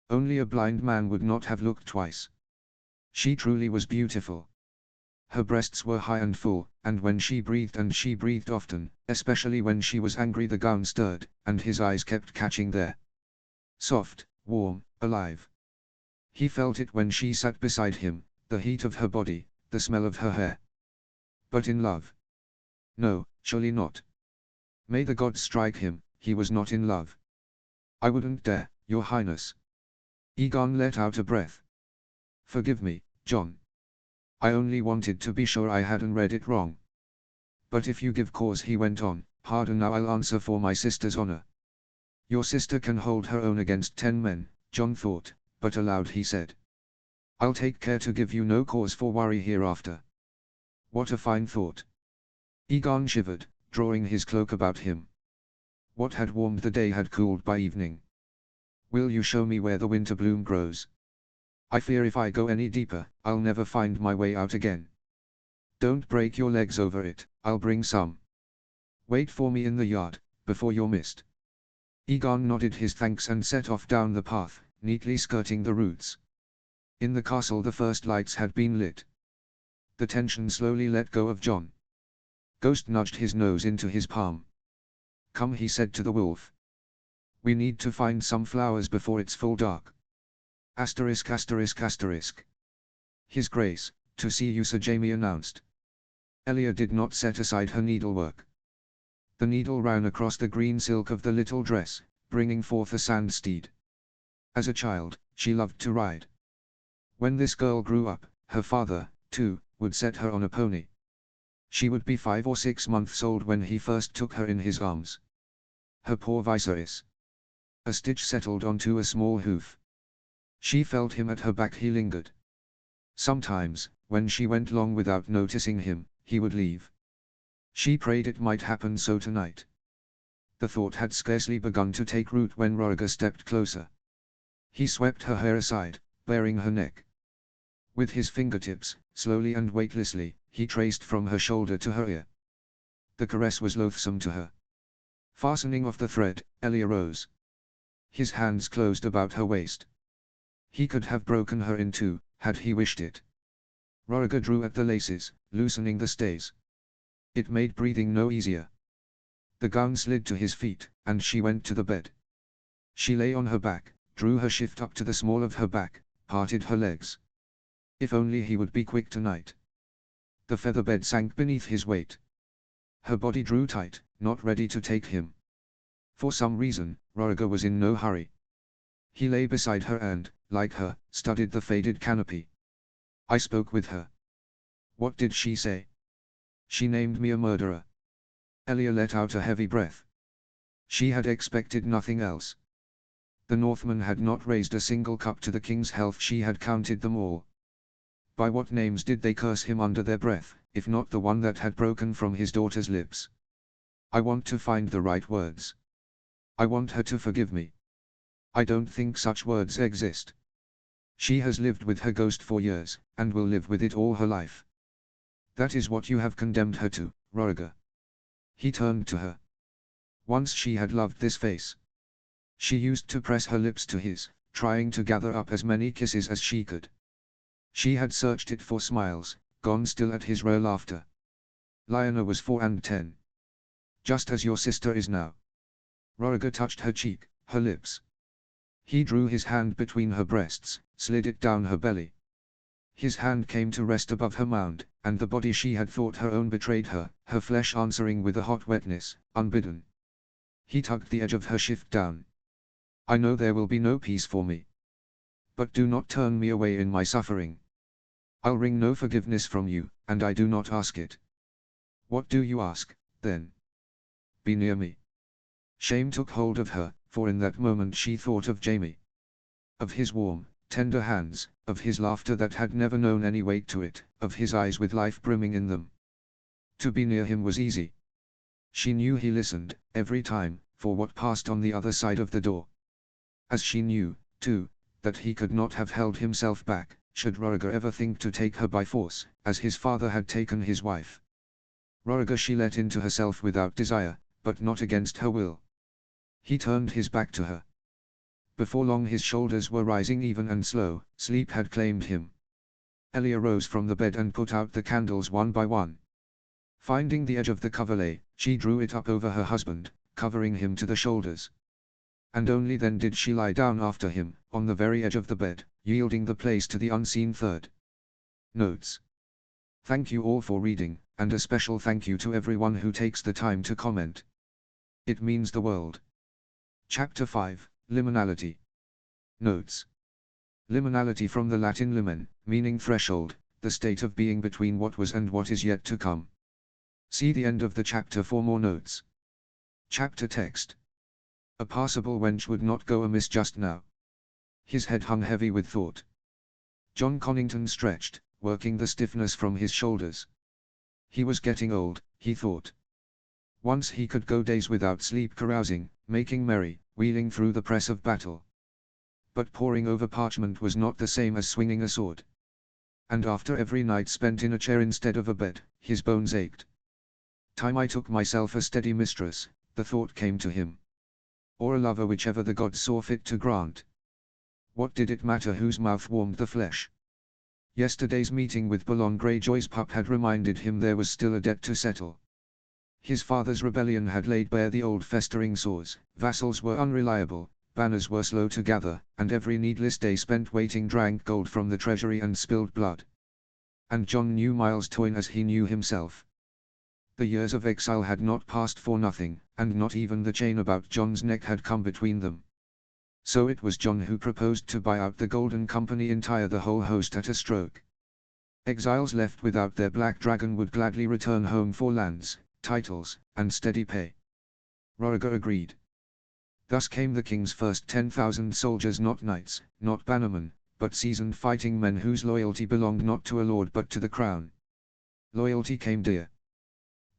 Only a blind man would not have looked twice. She truly was beautiful. Her breasts were high and full, and when she breathed often, especially when she was angry, the gown stirred, and his eyes kept catching there. Soft, warm, alive. He felt it when she sat beside him, the heat of her body, the smell of her hair. But in love? No, surely not. May the gods strike him, he was not in love. I wouldn't dare, your highness. Egon let out a breath. Forgive me, John. I only wanted to be sure I hadn't read it wrong. But if you give cause, he went on, harder now, I'll answer for my sister's honor. Your sister can hold her own against 10 men, John thought, but aloud he said. I'll take care to give you no cause for worry hereafter. What a fine thought. Egon shivered, drawing his cloak about him. What had warmed the day had cooled by evening. Will you show me where the winter bloom grows? I fear if I go any deeper, I'll never find my way out again. Don't break your legs over it, I'll bring some. Wait for me in the yard, before you're missed. Egon nodded his thanks and set off down the path, neatly skirting the roots. In the castle the first lights had been lit. The tension slowly let go of John. Ghost nudged his nose into his palm. Come, he said to the wolf. We need to find some flowers before it's full dark. Asterisk asterisk asterisk. His Grace, to see you, Sir Jaime announced. Elia did not set aside her needlework. The needle ran across the green silk of the little dress, bringing forth a sand steed. As a child, she loved to ride. When this girl grew up, her father, too, would set her on a pony. She would be 5 or 6 months old when he first took her in his arms. Her poor Viserys. A stitch settled onto a small hoof. She felt him at her back. He lingered. Sometimes, when she went long without noticing him, he would leave. She prayed it might happen so tonight. The thought had scarcely begun to take root when Rhaegar stepped closer. He swept her hair aside, baring her neck. With his fingertips, slowly and weightlessly, he traced from her shoulder to her ear. The caress was loathsome to her. Fastening off the thread, Elia rose. His hands closed about her waist. He could have broken her in two, had he wished it. Rhaegar drew at the laces, loosening the stays. It made breathing no easier. The gown slid to his feet, and she went to the bed. She lay on her back, drew her shift up to the small of her back, parted her legs. If only he would be quick tonight. The feather bed sank beneath his weight. Her body drew tight, not ready to take him. For some reason, Rhaegar was in no hurry. He lay beside her and, like her, studied the faded canopy. I spoke with her. What did she say? She named me a murderer. Elia let out a heavy breath. She had expected nothing else. The Northmen had not raised a single cup to the king's health. She had counted them all. By what names did they curse him under their breath, if not the one that had broken from his daughter's lips? I want to find the right words. I want her to forgive me. I don't think such words exist. She has lived with her ghost for years, and will live with it all her life. That is what you have condemned her to, Rhaegar. He turned to her. Once she had loved this face. She used to press her lips to his, trying to gather up as many kisses as she could. She had searched it for smiles, gone still at his rare laughter. Lyanna was 4 and 10. Just as your sister is now. Rhaegar touched her cheek, her lips. He drew his hand between her breasts, slid it down her belly. His hand came to rest above her mound, and the body she had thought her own betrayed her, her flesh answering with a hot wetness, unbidden. He tugged the edge of her shift down. I know there will be no peace for me. But do not turn me away in my suffering. I'll wring no forgiveness from you, and I do not ask it. What do you ask, then? Be near me. Shame took hold of her, for in that moment she thought of Jamie. Of his warm, tender hands, of his laughter that had never known any weight to it, of his eyes with life brimming in them. To be near him was easy. She knew he listened, every time, for what passed on the other side of the door. As she knew, too, that he could not have held himself back, should Roriger ever think to take her by force, as his father had taken his wife. Roriger she let into herself without desire, but not against her will. He turned his back to her. Before long his shoulders were rising even and slow, sleep had claimed him. Ellie arose from the bed and put out the candles one by one. Finding the edge of the coverlet, she drew it up over her husband, covering him to the shoulders. And only then did she lie down after him, on the very edge of the bed, yielding the place to the unseen third. Notes. Thank you all for reading, and a special thank you to everyone who takes the time to comment. It means the world. Chapter 5, Liminality. Notes. Liminality from the Latin limen, meaning threshold, the state of being between what was and what is yet to come. See the end of the chapter for more notes. Chapter text. A passable wench would not go amiss just now. His head hung heavy with thought. John Connington stretched, working the stiffness from his shoulders. He was getting old, he thought. Once he could go days without sleep carousing, making merry, wheeling through the press of battle. But poring over parchment was not the same as swinging a sword. And after every night spent in a chair instead of a bed, his bones ached. Time I took myself a steady mistress, the thought came to him. Or a lover, whichever the gods saw fit to grant. What did it matter whose mouth warmed the flesh? Yesterday's meeting with Boulogne Greyjoy's pup had reminded him there was still a debt to settle. His father's rebellion had laid bare the old festering sores, vassals were unreliable, banners were slow to gather, and every needless day spent waiting drank gold from the treasury and spilled blood. And John knew Miles Toyne as he knew himself. The years of exile had not passed for nothing, and not even the chain about John's neck had come between them. So it was John who proposed to buy out the Golden Company entire, the whole host at a stroke. Exiles left without their black dragon would gladly return home for lands, titles, and steady pay. Roriger agreed. Thus came the king's first 10,000 soldiers, not knights, not bannermen, but seasoned fighting men whose loyalty belonged not to a lord but to the crown. Loyalty came dear.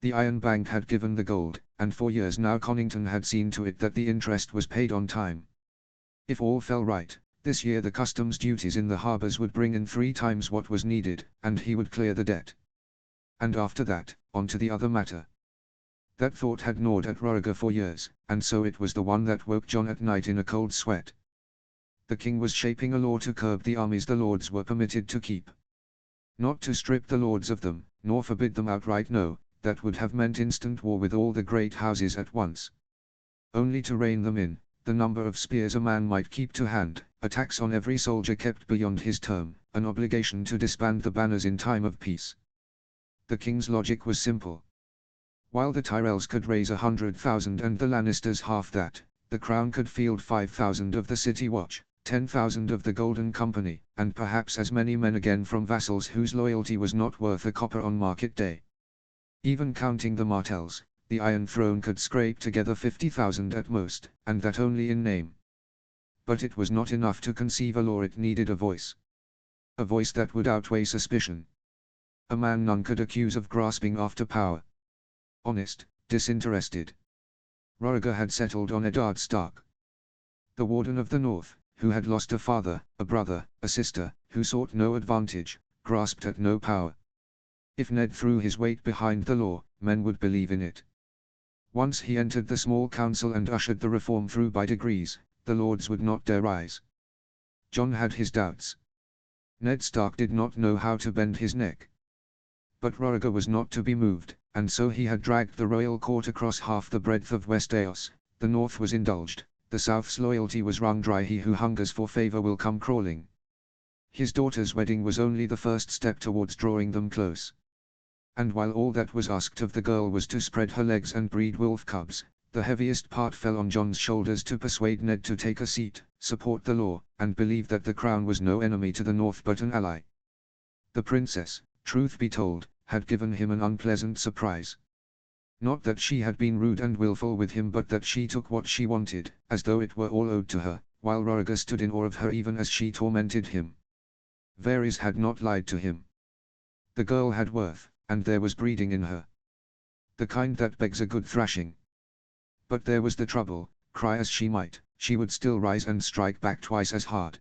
The Iron Bank had given the gold, and for years now Connington had seen to it that the interest was paid on time. If all fell right, this year the customs duties in the harbours would bring in 3 times what was needed, and he would clear the debt. And after that, on to the other matter. That thought had gnawed at Roriger for years, and so it was the one that woke John at night in a cold sweat. The king was shaping a law to curb the armies the lords were permitted to keep. Not to strip the lords of them, nor forbid them outright, no, that would have meant instant war with all the great houses at once. Only to rein them in, the number of spears a man might keep to hand, a tax on every soldier kept beyond his term, an obligation to disband the banners in time of peace. The king's logic was simple. While the Tyrells could raise 100,000 and the Lannisters half that, the crown could field 5,000 of the City Watch, 10,000 of the Golden Company, and perhaps as many men again from vassals whose loyalty was not worth a copper on market day. Even counting the Martells, the Iron Throne could scrape together 50,000 at most, and that only in name. But it was not enough to conceive a law, it needed a voice. A voice that would outweigh suspicion. A man none could accuse of grasping after power. Honest, disinterested. Roriger had settled on Eddard Stark. The Warden of the North, who had lost a father, a brother, a sister, who sought no advantage, grasped at no power. If Ned threw his weight behind the law, men would believe in it. Once he entered the small council and ushered the reform through by degrees, the lords would not dare rise. John had his doubts. Ned Stark did not know how to bend his neck. But Roriger was not to be moved, and so he had dragged the royal court across half the breadth of West Eos. The North was indulged, the South's loyalty was wrung dry. He who hungers for favor will come crawling. His daughter's wedding was only the first step towards drawing them close. And while all that was asked of the girl was to spread her legs and breed wolf cubs, the heaviest part fell on John's shoulders to persuade Ned to take a seat, support the law, and believe that the crown was no enemy to the North but an ally. The princess, truth be told, had given him an unpleasant surprise. Not that she had been rude and willful with him, but that she took what she wanted, as though it were all owed to her, while Roriger stood in awe of her even as she tormented him. Varys had not lied to him. The girl had worth, and there was breeding in her. The kind that begs a good thrashing. But there was the trouble, cry as she might, she would still rise and strike back twice as hard.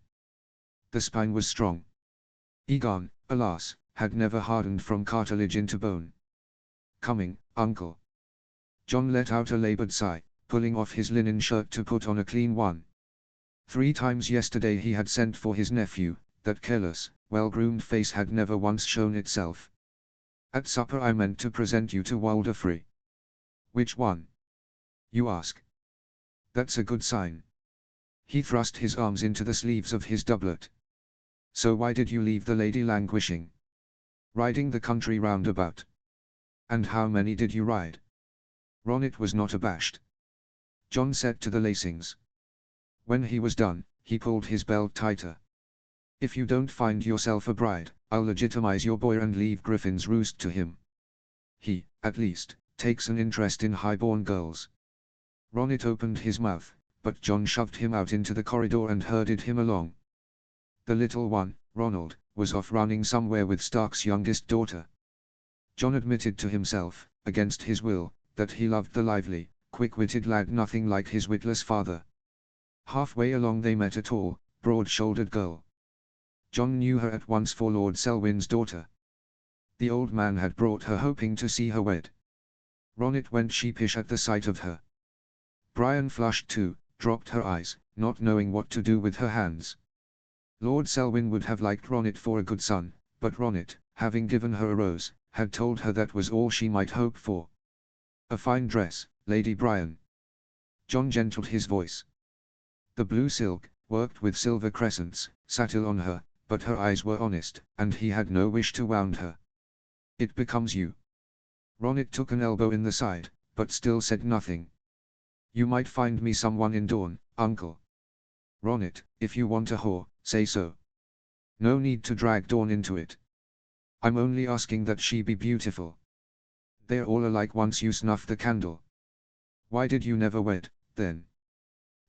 The spine was strong. Aegon, alas, had never hardened from cartilage into bone. Coming, uncle. Jon let out a labored sigh, pulling off his linen shirt to put on a clean one. 3 times yesterday he had sent for his nephew, that careless, well-groomed face had never once shown itself. At supper I meant to present you to Walder Frey. Which one? You ask. That's a good sign. He thrust his arms into the sleeves of his doublet. So why did you leave the lady languishing? Riding the country round about. And how many did you ride? Ronnet was not abashed. Jon set to the lacings. When he was done, he pulled his belt tighter. If you don't find yourself a bride, I'll legitimize your boy and leave Griffin's Roost to him. He, at least, takes an interest in high-born girls. Ronnet opened his mouth, but Jon shoved him out into the corridor and herded him along. The little one, Ronald, was off running somewhere with Stark's youngest daughter. Jon admitted to himself, against his will, that he loved the lively, quick-witted lad nothing like his witless father. Halfway along they met a tall, broad-shouldered girl. Jon knew her at once for Lord Selwyn's daughter. The old man had brought her hoping to see her wed. Ronnet went sheepish at the sight of her. Brian flushed too, dropped her eyes, not knowing what to do with her hands. Lord Selwyn would have liked Ronnet for a good son, but Ronnet, having given her a rose, had told her that was all she might hope for. A fine dress, Lady Brian. Jon gentled his voice. The blue silk, worked with silver crescents, sat ill on her, but her eyes were honest, and he had no wish to wound her. It becomes you. Ronnet took an elbow in the side, but still said nothing. You might find me someone in Dorne, uncle. Ronnet, if you want a whore, say so. No need to drag Dorne into it. I'm only asking that she be beautiful. They're all alike once you snuff the candle. Why did you never wed, then?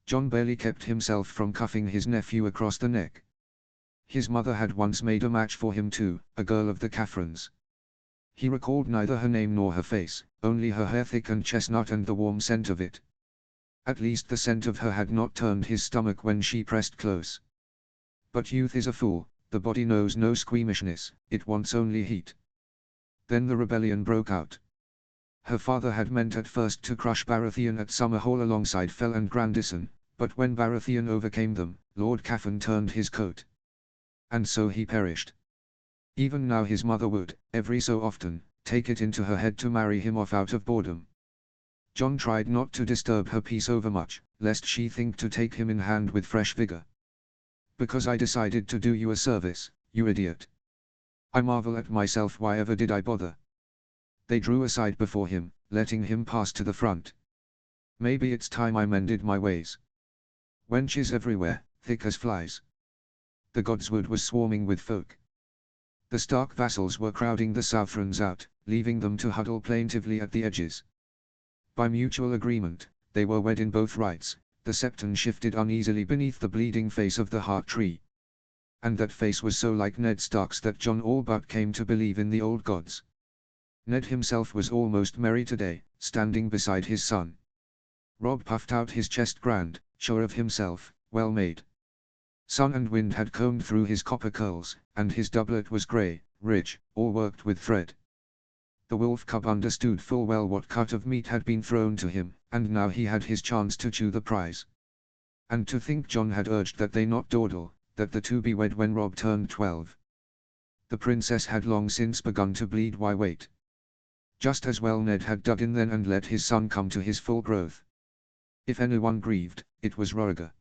Jon barely kept himself from cuffing his nephew across the neck. His mother had once made a match for him too, a girl of the Catherines. He recalled neither her name nor her face, only her hair thick and chestnut and the warm scent of it. At least the scent of her had not turned his stomach when she pressed close. But youth is a fool, the body knows no squeamishness, it wants only heat. Then the rebellion broke out. Her father had meant at first to crush Baratheon at Summerhall alongside Fell and Grandison, but when Baratheon overcame them, Lord Caffan turned his coat. And so he perished. Even now his mother would, every so often, take it into her head to marry him off out of boredom. Jon tried not to disturb her peace overmuch, lest she think to take him in hand with fresh vigor. Because I decided to do you a service, you idiot. I marvel at myself, why ever did I bother? They drew aside before him, letting him pass to the front. Maybe it's time I mended my ways. Wenches everywhere, thick as flies. The Godswood was swarming with folk. The Stark vassals were crowding the Southrons out, leaving them to huddle plaintively at the edges. By mutual agreement, they were wed in both rights. The septon shifted uneasily beneath the bleeding face of the heart tree. And that face was so like Ned Stark's that Jon all but came to believe in the old gods. Ned himself was almost merry today, standing beside his son. Robb puffed out his chest grand, sure of himself, well made. Sun and wind had combed through his copper curls, and his doublet was grey, rich, all worked with thread. The wolf cub understood full well what cut of meat had been thrown to him, and now he had his chance to chew the prize. And to think Jon had urged that they not dawdle, that the two be wed when Robb turned 12. The princess had long since begun to bleed. Why wait? Just as well Ned had dug in then and let his son come to his full growth. If anyone grieved, it was Roriger.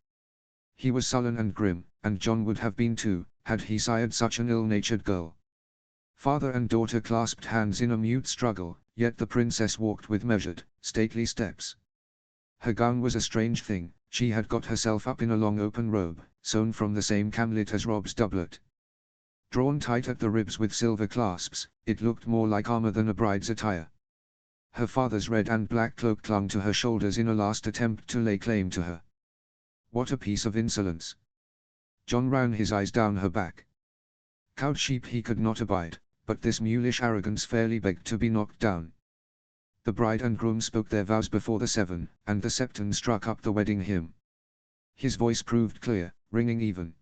He was sullen and grim, and Jon would have been too, had he sired such an ill-natured girl? Father and daughter clasped hands in a mute struggle, yet the princess walked with measured, stately steps. Her gown was a strange thing, she had got herself up in a long open robe, sewn from the same camlet as Rob's doublet. Drawn tight at the ribs with silver clasps, it looked more like armor than a bride's attire. Her father's red and black cloak clung to her shoulders in a last attempt to lay claim to her. What a piece of insolence! John ran his eyes down her back. Cowed sheep he could not abide, but this mulish arrogance fairly begged to be knocked down. The bride and groom spoke their vows before the seven, and the septon struck up the wedding hymn. His voice proved clear, ringing even.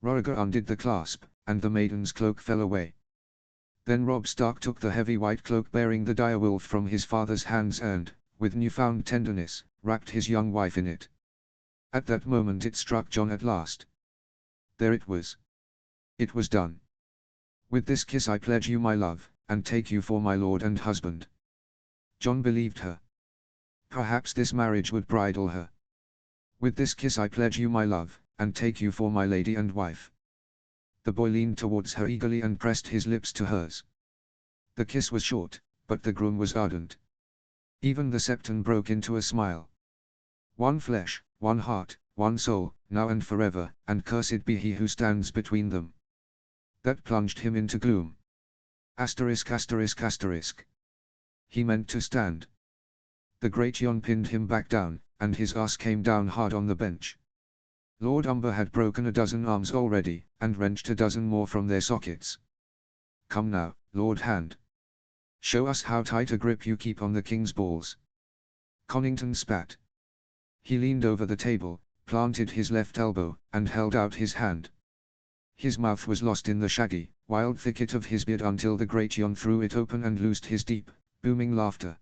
Roriger undid the clasp, and the maiden's cloak fell away. Then Robb Stark took the heavy white cloak bearing the direwolf from his father's hands and, with newfound tenderness, wrapped his young wife in it. At that moment it struck John at last. There it was. It was done. With this kiss I pledge you my love, and take you for my lord and husband. John believed her. Perhaps this marriage would bridle her. With this kiss I pledge you my love, and take you for my lady and wife. The boy leaned towards her eagerly and pressed his lips to hers. The kiss was short, but the groom was ardent. Even the septon broke into a smile. One flesh, one heart, one soul, now and forever, and cursed be he who stands between them. That plunged him into gloom. Asterisk asterisk asterisk. He meant to stand. The great yawn pinned him back down, and his ass came down hard on the bench. Lord Umber had broken a dozen arms already, and wrenched a dozen more from their sockets. Come now, Lord Hand. Show us how tight a grip you keep on the king's balls. Connington spat. He leaned over the table, planted his left elbow, and held out his hand. His mouth was lost in the shaggy, wild thicket of his beard until the great yawn threw it open and loosed his deep, booming laughter.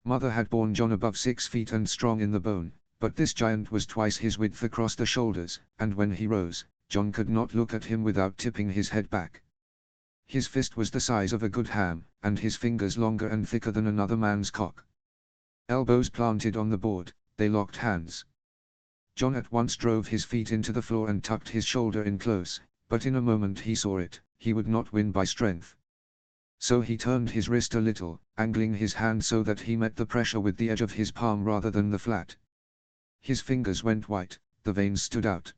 Mother had borne John above 6 feet and strong in the bone, but this giant was twice his width across the shoulders, and when he rose, John could not look at him without tipping his head back. His fist was the size of a good ham, and his fingers longer and thicker than another man's cock. Elbows planted on the board, they locked hands. John at once drove his feet into the floor and tucked his shoulder in close, but in a moment he saw it, he would not win by strength. So he turned his wrist a little, angling his hand so that he met the pressure with the edge of his palm rather than the flat. His fingers went white, the veins stood out.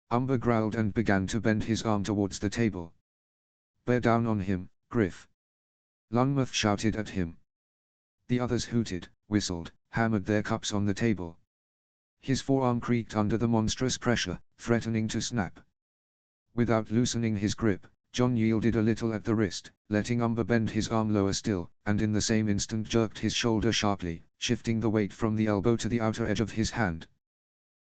Umber growled and began to bend his arm towards the table. Bear down on him, Griff. Lunmouth shouted at him. The others hooted, whistled, hammered their cups on the table. His forearm creaked under the monstrous pressure, threatening to snap. Without loosening his grip, John yielded a little at the wrist, letting Umber bend his arm lower still, and in the same instant jerked his shoulder sharply, shifting the weight from the elbow to the outer edge of his hand.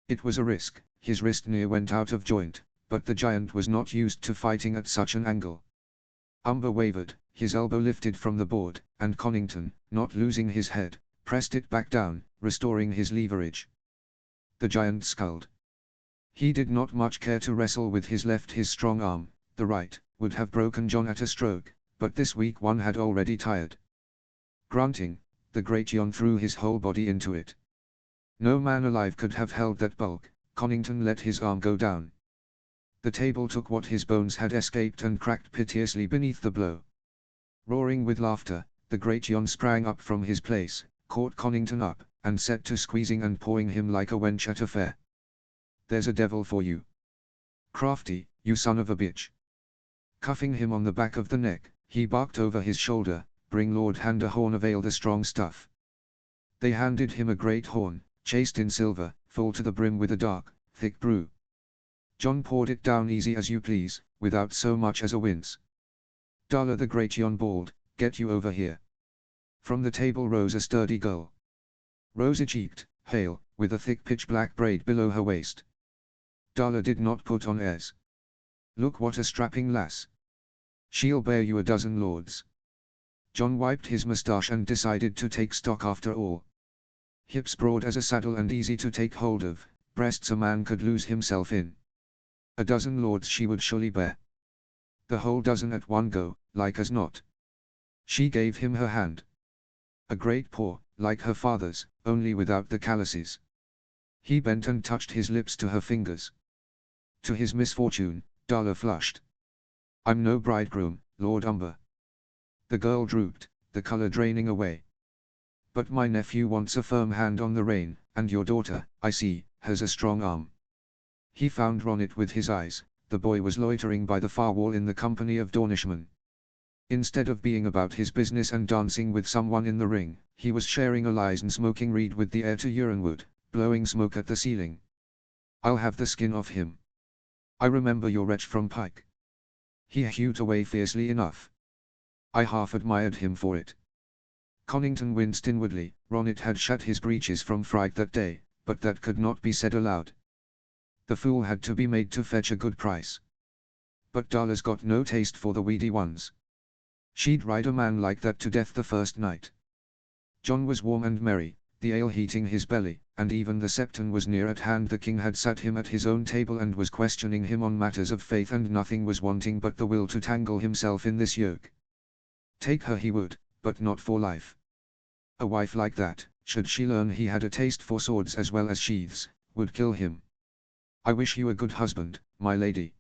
It was a risk, his wrist near went out of joint, but the giant was not used to fighting at such an angle. Umber wavered, his elbow lifted from the board, and Connington, not losing his head, pressed it back down, restoring his leverage. The giant sculled. He did not much care to wrestle with his left. His strong arm, the right, would have broken John at a stroke, but this weak one had already tired. Grunting, the great yawn threw his whole body into it. No man alive could have held that bulk. Connington let his arm go down. The table took what his bones had escaped and cracked piteously beneath the blow. Roaring with laughter, the great yawn sprang up from his place, caught Connington up, and set to squeezing and pawing him like a wench at a fair. There's a devil for you. Crafty, you son of a bitch. Cuffing him on the back of the neck, he barked over his shoulder, bring Lord Hand a horn of ale, the strong stuff. They handed him a great horn, chased in silver, full to the brim with a dark, thick brew. John poured it down easy as you please, without so much as a wince. Darla, the great yawn bawled, get you over here. From the table rose a sturdy girl. Rosy-cheeked, hale, with a thick pitch-black braid below her waist. Darla did not put on airs. Look what a strapping lass. She'll bear you a dozen lords. John wiped his moustache and decided to take stock after all. Hips broad as a saddle and easy to take hold of, breasts a man could lose himself in. A dozen lords she would surely bear. The whole dozen at one go, like as not. She gave him her hand. A great paw, like her father's, only without the calluses. He bent and touched his lips to her fingers. To his misfortune, Darla flushed. I'm no bridegroom, Lord Umber. The girl drooped, the color draining away. But my nephew wants a firm hand on the rein, and your daughter, I see, has a strong arm. He found Ronit with his eyes. The boy was loitering by the far wall in the company of Dornishmen. Instead of being about his business and dancing with someone in the ring, he was sharing a lies and smoking reed with the heir to Urenwood, blowing smoke at the ceiling. I'll have the skin off him. I remember your wretch from Pike. He hewed away fiercely enough. I half admired him for it. Conington winced inwardly. Ronit had shut his breeches from fright that day, but that could not be said aloud. The fool had to be made to fetch a good price. But Darla's got no taste for the weedy ones. She'd ride a man like that to death the first night. John was warm and merry, the ale heating his belly, and even the septon was near at hand. The king had sat him at his own table and was questioning him on matters of faith, and nothing was wanting but the will to tangle himself in this yoke. Take her he would, but not for life. A wife like that, should she learn he had a taste for swords as well as sheaths, would kill him. I wish you a good husband, my lady.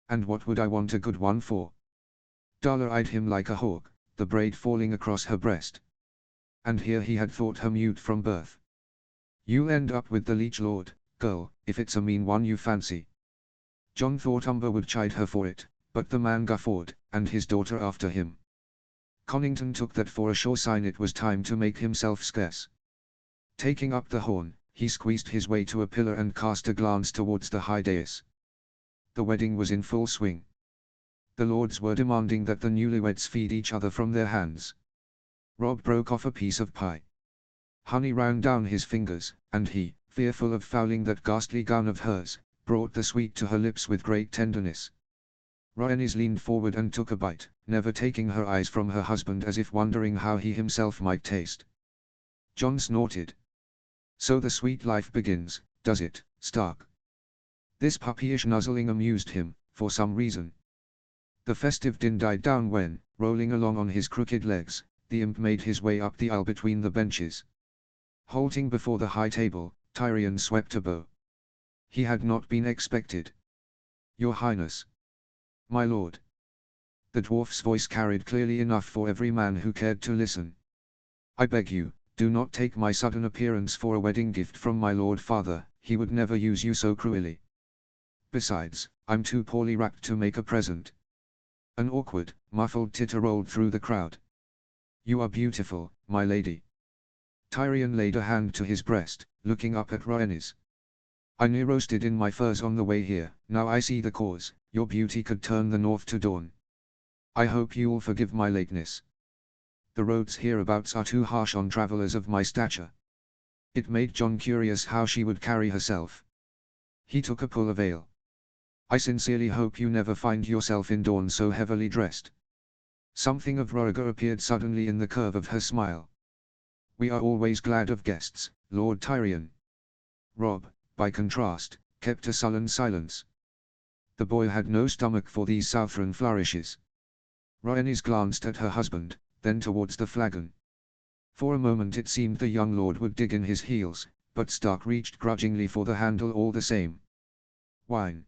And what would I want a good one for? Darla eyed him like a hawk, the braid falling across her breast. And here he had thought her mute from birth. You'll end up with the liege lord, girl, if it's a mean one you fancy. John thought Umber would chide her for it, but the man guffawed, and his daughter after him. Conington took that for a sure sign it was time to make himself scarce. Taking up the horn, he squeezed his way to a pillar and cast a glance towards the high dais. The wedding was in full swing. The lords were demanding that the newlyweds feed each other from their hands. Rob broke off a piece of pie. Honey ran down his fingers, and he, fearful of fouling that ghastly gown of hers, brought the sweet to her lips with great tenderness. Rhaenys leaned forward and took a bite, never taking her eyes from her husband, as if wondering how he himself might taste. John snorted. So the sweet life begins, does it, Stark? This puppyish nuzzling amused him, for some reason. The festive din died down when, rolling along on his crooked legs, the imp made his way up the aisle between the benches. Halting before the high table, Tyrion swept a bow. He had not been expected. Your Highness. My lord. The dwarf's voice carried clearly enough for every man who cared to listen. I beg you, do not take my sudden appearance for a wedding gift from my lord father, he would never use you so cruelly. Besides, I'm too poorly wrapped to make a present. An awkward, muffled titter rolled through the crowd. You are beautiful, my lady. Tyrion laid a hand to his breast, looking up at Rhaenys. I near roasted in my furs on the way here, now I see the cause, your beauty could turn the north to dawn. I hope you'll forgive my lateness. The roads hereabouts are too harsh on travelers of my stature. It made John curious how she would carry herself. He took a pull of ale. I sincerely hope you never find yourself in dawn so heavily dressed. Something of Rhaegar appeared suddenly in the curve of her smile. We are always glad of guests, Lord Tyrion. Rob, by contrast, kept a sullen silence. The boy had no stomach for these Southron flourishes. Rhaenys glanced at her husband, then towards the flagon. For a moment it seemed the young lord would dig in his heels, but Stark reached grudgingly for the handle all the same. Wine.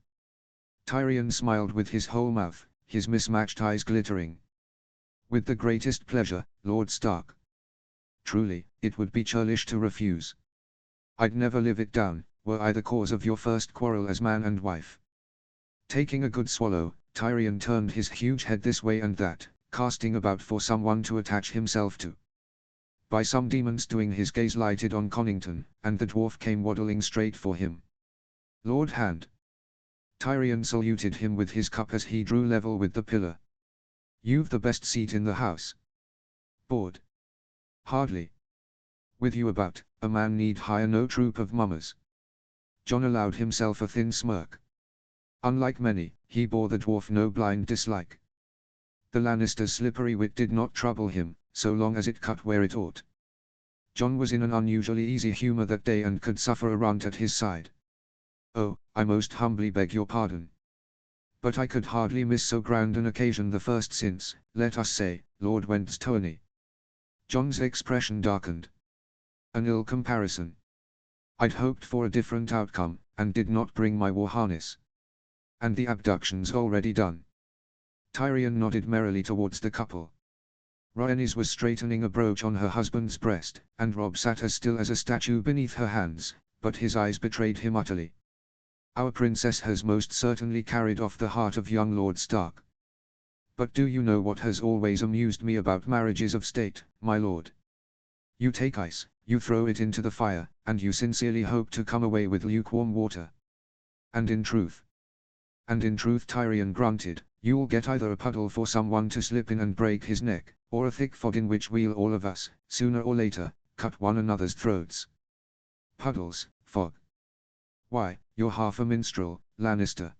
Tyrion smiled with his whole mouth, his mismatched eyes glittering. With the greatest pleasure, Lord Stark. Truly, it would be churlish to refuse. I'd never live it down, were I the cause of your first quarrel as man and wife. Taking a good swallow, Tyrion turned his huge head this way and that, casting about for someone to attach himself to. By some demons doing his gaze lighted on Conington, and the dwarf came waddling straight for him. Lord Hand. Tyrion saluted him with his cup as he drew level with the pillar. You've the best seat in the house. Bored? Hardly. With you about, a man need hire no troop of mummers. John allowed himself a thin smirk. Unlike many, he bore the dwarf no blind dislike. The Lannisters' slippery wit did not trouble him, so long as it cut where it ought. John was in an unusually easy humor that day and could suffer a runt at his side. Oh, I most humbly beg your pardon. But I could hardly miss so grand an occasion the first since, let us say, Lord Went's tourney. John's expression darkened. An ill comparison. I'd hoped for a different outcome, and did not bring my war harness. and the abduction's already done. Tyrion nodded merrily towards the couple. Rhaenys was straightening a brooch on her husband's breast, and Robb sat as still as a statue beneath her hands, but his eyes betrayed him utterly. Our princess has most certainly carried off the heart of young Lord Stark. But do you know what has always amused me about marriages of state, my lord? You take ice, you throw it into the fire, and you sincerely hope to come away with lukewarm water. And in truth, Tyrion grunted, you'll get either a puddle for someone to slip in and break his neck, or a thick fog in which we'll all of us, sooner or later, cut one another's throats. Puddles, fog. Why, you're half a minstrel, Lannister.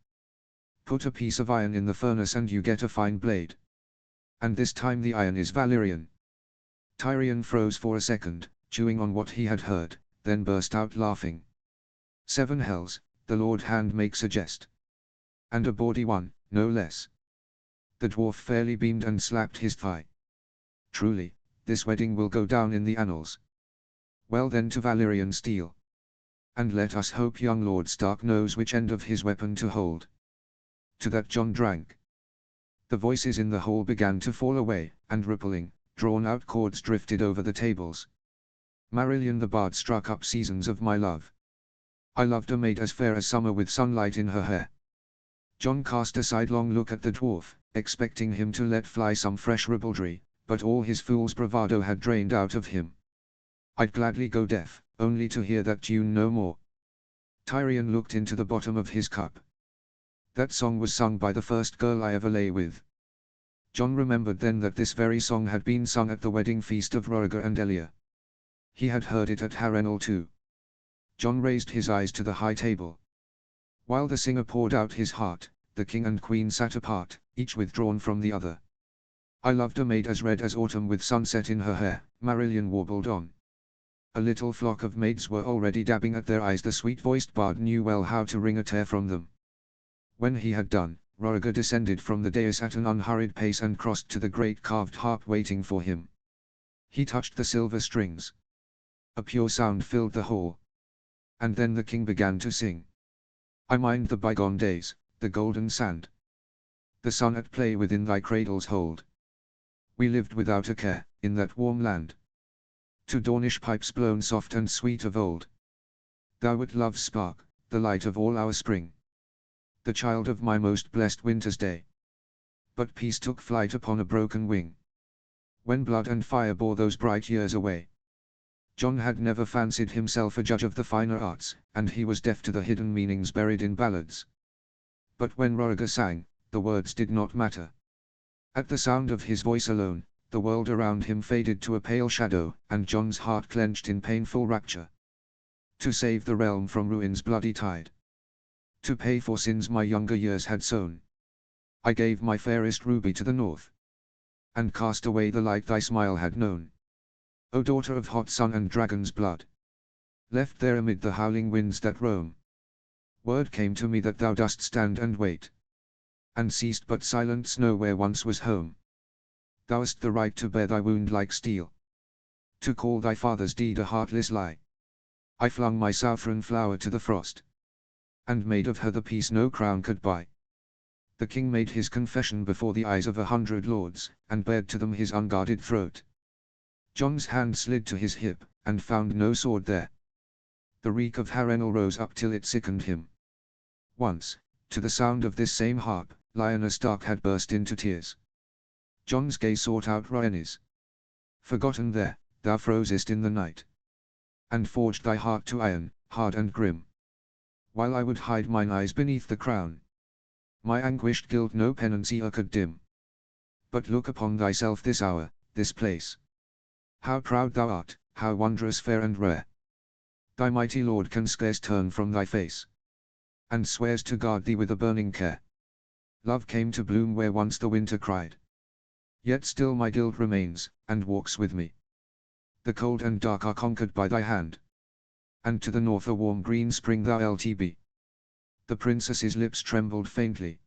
Put a piece of iron in the furnace and you get a fine blade. And this time the iron is Valyrian. Tyrion froze for a second, chewing on what he had heard, then burst out laughing. 7 hells, the Lord Hand makes a jest. And a bawdy one, no less. The dwarf fairly beamed and slapped his thigh. Truly, this wedding will go down in the annals. Well then, to Valyrian steel. And let us hope young Lord Stark knows which end of his weapon to hold. To that Jon drank. The voices in the hall began to fall away, and rippling, drawn-out chords drifted over the tables. Marillion the bard struck up Seasons of My Love. I loved a maid as fair as summer with sunlight in her hair. Jon cast a sidelong look at the dwarf, expecting him to let fly some fresh ribaldry, but all his fool's bravado had drained out of him. I'd gladly go deaf, only to hear that tune no more. Tyrion looked into the bottom of his cup. That song was sung by the first girl I ever lay with. Jon remembered then that this very song had been sung at the wedding feast of Rhaegar and Elia. He had heard it at Harrenhal too. Jon raised his eyes to the high table. While the singer poured out his heart, the king and queen sat apart, each withdrawn from the other. I loved a maid as red as autumn with sunset in her hair, Marillion warbled on. A little flock of maids were already dabbing at their eyes. The sweet-voiced bard knew well how to wring a tear from them. When he had done, Rhaegar descended from the dais at an unhurried pace and crossed to the great carved harp waiting for him. He touched the silver strings. A pure sound filled the hall. And then the king began to sing. I mind the bygone days, the golden sand. The sun at play within thy cradle's hold. We lived without a care, in that warm land. To Dornish pipes blown soft and sweet of old. Thou wert love's spark, the light of all our spring. The child of my most blessed winter's day. But peace took flight upon a broken wing. When blood and fire bore those bright years away. Jon had never fancied himself a judge of the finer arts, and he was deaf to the hidden meanings buried in ballads. But when Rhaegar sang, the words did not matter. At the sound of his voice alone, the world around him faded to a pale shadow, and Jon's heart clenched in painful rapture. To save the realm from ruin's bloody tide. To pay for sins my younger years had sown. I gave my fairest ruby to the north. And cast away the light thy smile had known. O daughter of hot sun and dragon's blood. Left there amid the howling winds that roam. Word came to me that thou dost stand and wait. And seest but silent snow where once was home. Thou'st the right to bear thy wound like steel. To call thy father's deed a heartless lie. I flung my saffron flower to the frost. And made of her the peace no crown could buy. The king made his confession before the eyes of 100 lords, and bared to them his unguarded throat. Jon's hand slid to his hip, and found no sword there. The reek of Harrenhal rose up till it sickened him. Once, to the sound of this same harp, Lyanna Stark had burst into tears. Jon's gaze sought out Rhaenys. Forgotten there, thou frozest in the night. And forged thy heart to iron, hard and grim. While I would hide mine eyes beneath the crown. My anguished guilt no penance e'er could dim. But look upon thyself this hour, this place. How proud thou art, how wondrous fair and rare. Thy mighty lord can scarce turn from thy face. And swears to guard thee with a burning care. Love came to bloom where once the winter cried. Yet still my guilt remains, and walks with me. The cold and dark are conquered by thy hand. And to the north a warm green spring thou LTB. The princess's lips trembled faintly.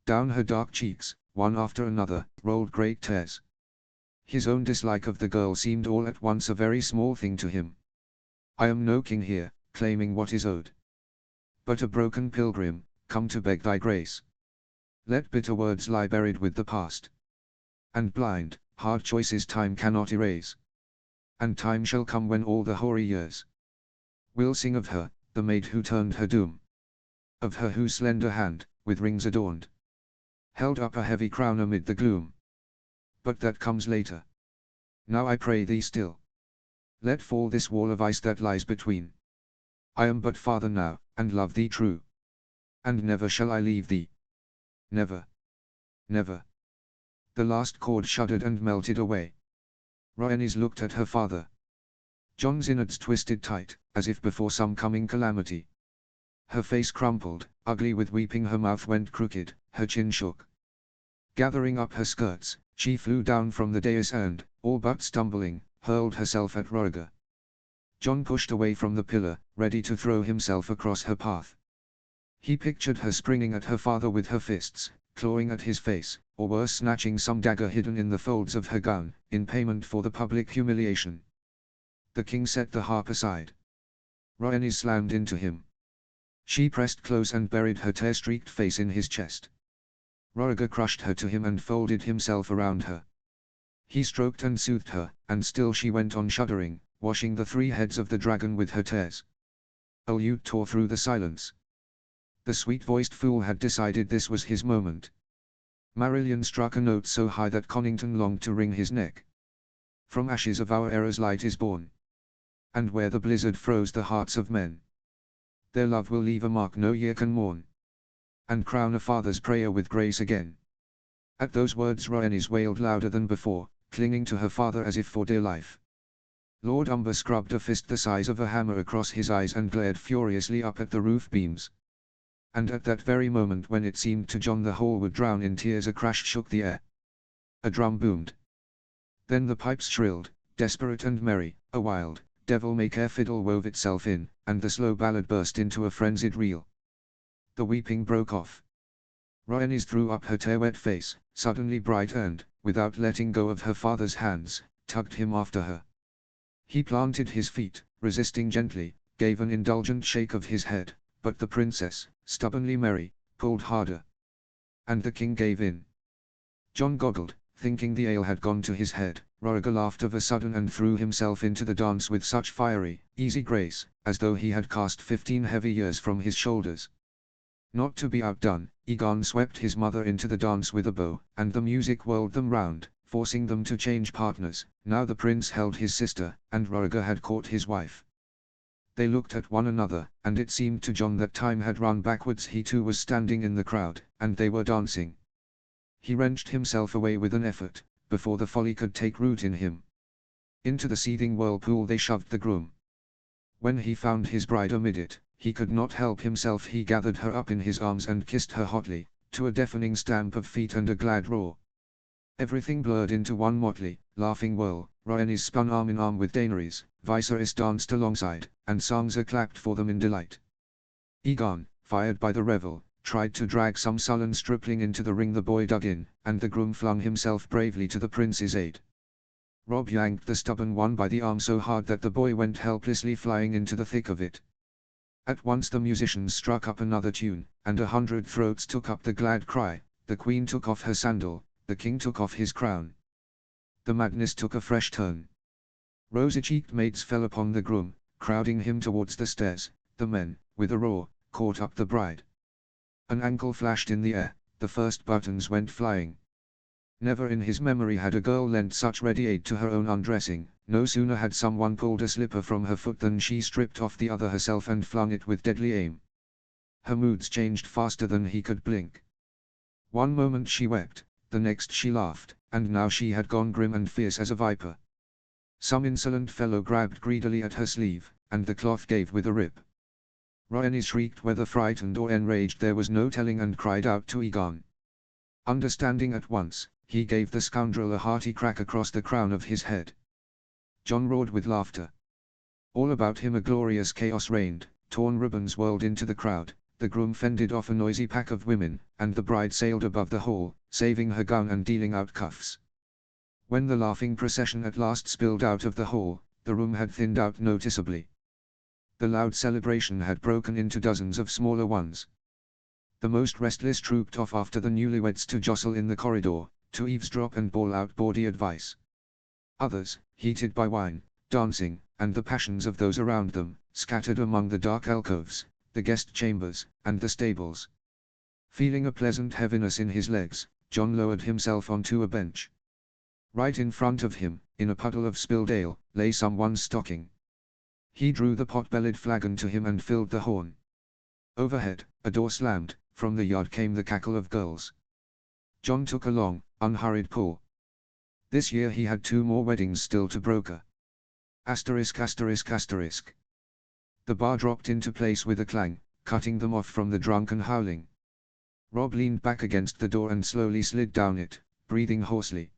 Down her dark cheeks, one after another, rolled great tears. His own dislike of the girl seemed all at once a very small thing to him. I am no king here, claiming what is owed. But a broken pilgrim, come to beg thy grace. Let bitter words lie buried with the past. And blind, hard choices time cannot erase. And time shall come when all the hoary years will sing of her, the maid who turned her doom. Of her whose slender hand, with rings adorned, held up a heavy crown amid the gloom. But that comes later. Now I pray thee still, let fall this wall of ice that lies between. I am but father now, and love thee true. And never shall I leave thee. Never. Never. The last chord shuddered and melted away. Rhaenys looked at her father. Jon's innards twisted tight, as if before some coming calamity. Her face crumpled, ugly with weeping, her mouth went crooked, her chin shook. Gathering up her skirts, she flew down from the dais and, all but stumbling, hurled herself at Rhaegar. Jon pushed away from the pillar, ready to throw himself across her path. He pictured her springing at her father with her fists, clawing at his face, or worse, snatching some dagger hidden in the folds of her gown, in payment for the public humiliation. The king set the harp aside. Rhaenys slammed into him. She pressed close and buried her tear-streaked face in his chest. Rhaegar crushed her to him and folded himself around her. He stroked and soothed her, and still she went on shuddering, washing the 3 heads of the dragon with her tears. A lute tore through the silence. The sweet-voiced fool had decided this was his moment. Marillion struck a note so high that Connington longed to wring his neck. From ashes of our errors light is born. And where the blizzard froze the hearts of men, their love will leave a mark no year can mourn, and crown a father's prayer with grace again. At those words Rhaenys wailed louder than before, clinging to her father as if for dear life. Lord Umber scrubbed a fist the size of a hammer across his eyes and glared furiously up at the roof beams. And at that very moment when it seemed to Jon the whole would drown in tears, a crash shook the air. A drum boomed. Then the pipes shrilled, desperate and merry, a wild, devil-may-care fiddle wove itself in, and the slow ballad burst into a frenzied reel. The weeping broke off. Rhaenys threw up her tear-wet face, suddenly bright and, without letting go of her father's hands, tugged him after her. He planted his feet, resisting gently, gave an indulgent shake of his head, but the princess, stubbornly merry, pulled harder. And the king gave in. Jon goggled, thinking the ale had gone to his head. Rhaegar laughed of a sudden and threw himself into the dance with such fiery, easy grace, as though he had cast 15 heavy years from his shoulders. Not to be outdone, Aegon swept his mother into the dance with a bow, and the music whirled them round, forcing them to change partners. Now the prince held his sister, and Rhaegar had caught his wife. They looked at one another, and it seemed to Jon that time had run backwards. He too was standing in the crowd, and they were dancing. He wrenched himself away with an effort, before the folly could take root in him. Into the seething whirlpool they shoved the groom. When he found his bride amid it, he could not help himself. He gathered her up in his arms and kissed her hotly, to a deafening stamp of feet and a glad roar. Everything blurred into one motley, laughing whirl. Rhaenys spun arm in arm with Daenerys, Viserys danced alongside, and Sansa clapped for them in delight. Aegon, fired by the revel, tried to drag some sullen stripling into the ring the boy dug in, and the groom flung himself bravely to the prince's aid. Robb yanked the stubborn one by the arm so hard that the boy went helplessly flying into the thick of it. At once the musicians struck up another tune, and 100 throats took up the glad cry. The queen took off her sandal, the king took off his crown. The madness took a fresh turn. Rosy-cheeked maids fell upon the groom, crowding him towards the stairs. The men, with a roar, caught up the bride. An ankle flashed in the air, the first buttons went flying. Never in his memory had a girl lent such ready aid to her own undressing. No sooner had someone pulled a slipper from her foot than she stripped off the other herself and flung it with deadly aim. Her moods changed faster than he could blink. One moment she wept, the next she laughed, and now she had gone grim and fierce as a viper. Some insolent fellow grabbed greedily at her sleeve, and the cloth gave with a rip. Rhaenys shrieked, whether frightened or enraged there was no telling, and cried out to Aegon. Understanding at once, he gave the scoundrel a hearty crack across the crown of his head. Jon roared with laughter. All about him a glorious chaos reigned. Torn ribbons whirled into the crowd, the groom fended off a noisy pack of women, and the bride sailed above the hall, saving her gown and dealing out cuffs. When the laughing procession at last spilled out of the hall, the room had thinned out noticeably. The loud celebration had broken into dozens of smaller ones. The most restless trooped off after the newlyweds to jostle in the corridor, to eavesdrop and bawl out bawdy advice. Others, heated by wine, dancing, and the passions of those around them, scattered among the dark alcoves, the guest chambers, and the stables. Feeling a pleasant heaviness in his legs, John lowered himself onto a bench. Right in front of him, in a puddle of spilled ale, lay someone's stocking. He drew the pot-bellied flagon to him and filled the horn. Overhead, a door slammed, from the yard came the cackle of girls. John took a long, unhurried pull. This year he had 2 more weddings still to broker. Asterisk asterisk asterisk. The bar dropped into place with a clang, cutting them off from the drunken howling. Rob leaned back against the door and slowly slid down it, breathing hoarsely.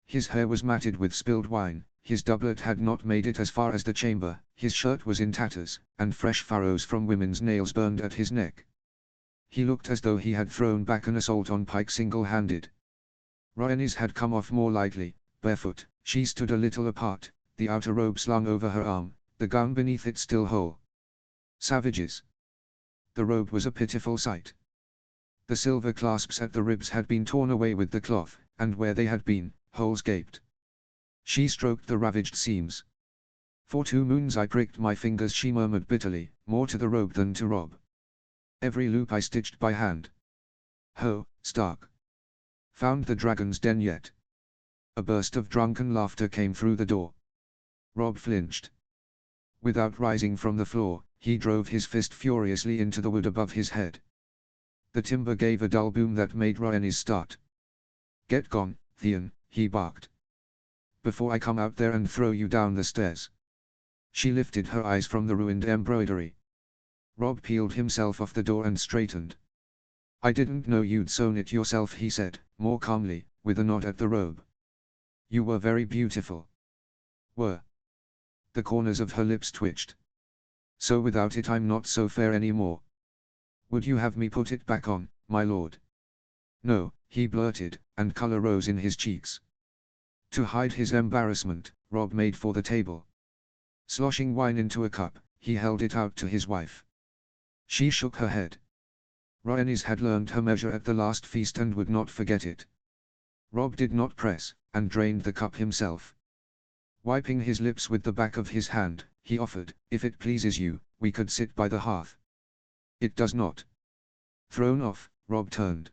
His hair was matted with spilled wine, his doublet had not made it as far as the chamber, his shirt was in tatters, and fresh furrows from women's nails burned at his neck. He looked as though he had thrown back an assault on Pike single-handed. Rhaenys had come off more lightly, barefoot, she stood a little apart, the outer robe slung over her arm, the gown beneath it still whole. Savages. The robe was a pitiful sight. The silver clasps at the ribs had been torn away with the cloth, and where they had been, holes gaped. She stroked the ravaged seams. For 2 moons I pricked my fingers, she murmured bitterly, more to the robe than to Rob. Every loop I stitched by hand. Ho, Stark. Found the dragon's den yet? A burst of drunken laughter came through the door. Rob flinched. Without rising from the floor, he drove his fist furiously into the wood above his head. The timber gave a dull boom that made Rhaenys start. Get gone, Theon, he barked. Before I come out there and throw you down the stairs. She lifted her eyes from the ruined embroidery. Rob peeled himself off the door and straightened. I didn't know you'd sewn it yourself, he said, more calmly, with a nod at the robe. You were very beautiful. Were. The corners of her lips twitched. So without it I'm not so fair anymore. Would you have me put it back on, my lord? No, he blurted, and color rose in his cheeks. To hide his embarrassment, Rob made for the table. Sloshing wine into a cup, he held it out to his wife. She shook her head. Rhaenys had learned her measure at the last feast and would not forget it. Rob did not press, and drained the cup himself. Wiping his lips with the back of his hand, he offered, if it pleases you, we could sit by the hearth. It does not. Thrown off, Rob turned.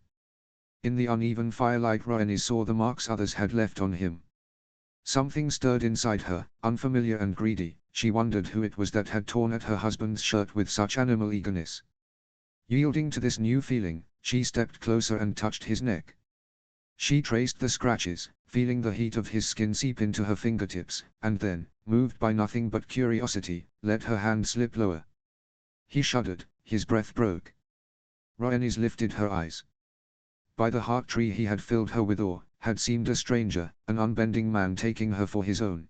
In the uneven firelight Rhaenys saw the marks others had left on him. Something stirred inside her, unfamiliar and greedy. She wondered who it was that had torn at her husband's shirt with such animal eagerness. Yielding to this new feeling, she stepped closer and touched his neck. She traced the scratches, feeling the heat of his skin seep into her fingertips, and then, moved by nothing but curiosity, let her hand slip lower. He shuddered, his breath broke. Rhaenys lifted her eyes. By the heart tree he had filled her with awe, had seemed a stranger, an unbending man taking her for his own.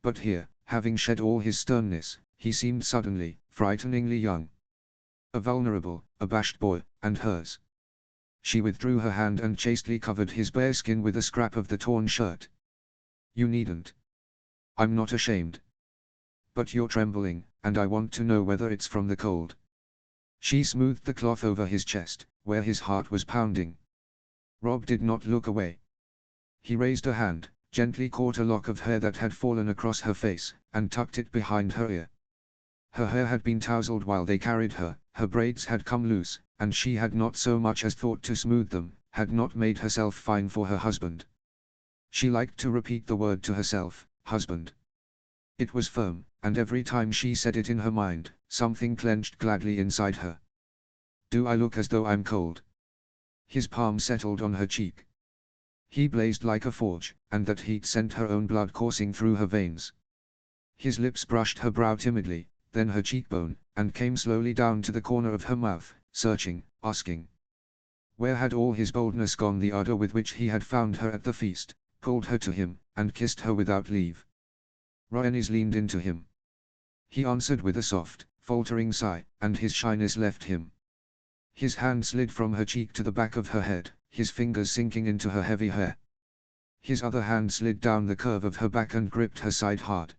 But here, having shed all his sternness, he seemed suddenly, frighteningly young. A vulnerable, abashed boy, and hers. She withdrew her hand and chastely covered his bare skin with a scrap of the torn shirt. You needn't. I'm not ashamed. But you're trembling, and I want to know whether it's from the cold. She smoothed the cloth over his chest, where his heart was pounding. Rob did not look away. He raised a hand, gently caught a lock of hair that had fallen across her face, and tucked it behind her ear. Her hair had been tousled while they carried her, her braids had come loose, and she had not so much as thought to smooth them, had not made herself fine for her husband. She liked to repeat the word to herself, husband. It was firm, and every time she said it in her mind, something clenched gladly inside her. Do I look as though I'm cold? His palm settled on her cheek. He blazed like a forge, and that heat sent her own blood coursing through her veins. His lips brushed her brow timidly, then her cheekbone, and came slowly down to the corner of her mouth, searching, asking. Where had all his boldness gone? The ardor with which he had found her at the feast, pulled her to him, and kissed her without leave. Rhaenys leaned into him. He answered with a soft, faltering sigh, and his shyness left him. His hand slid from her cheek to the back of her head, his fingers sinking into her heavy hair. His other hand slid down the curve of her back and gripped her side hard.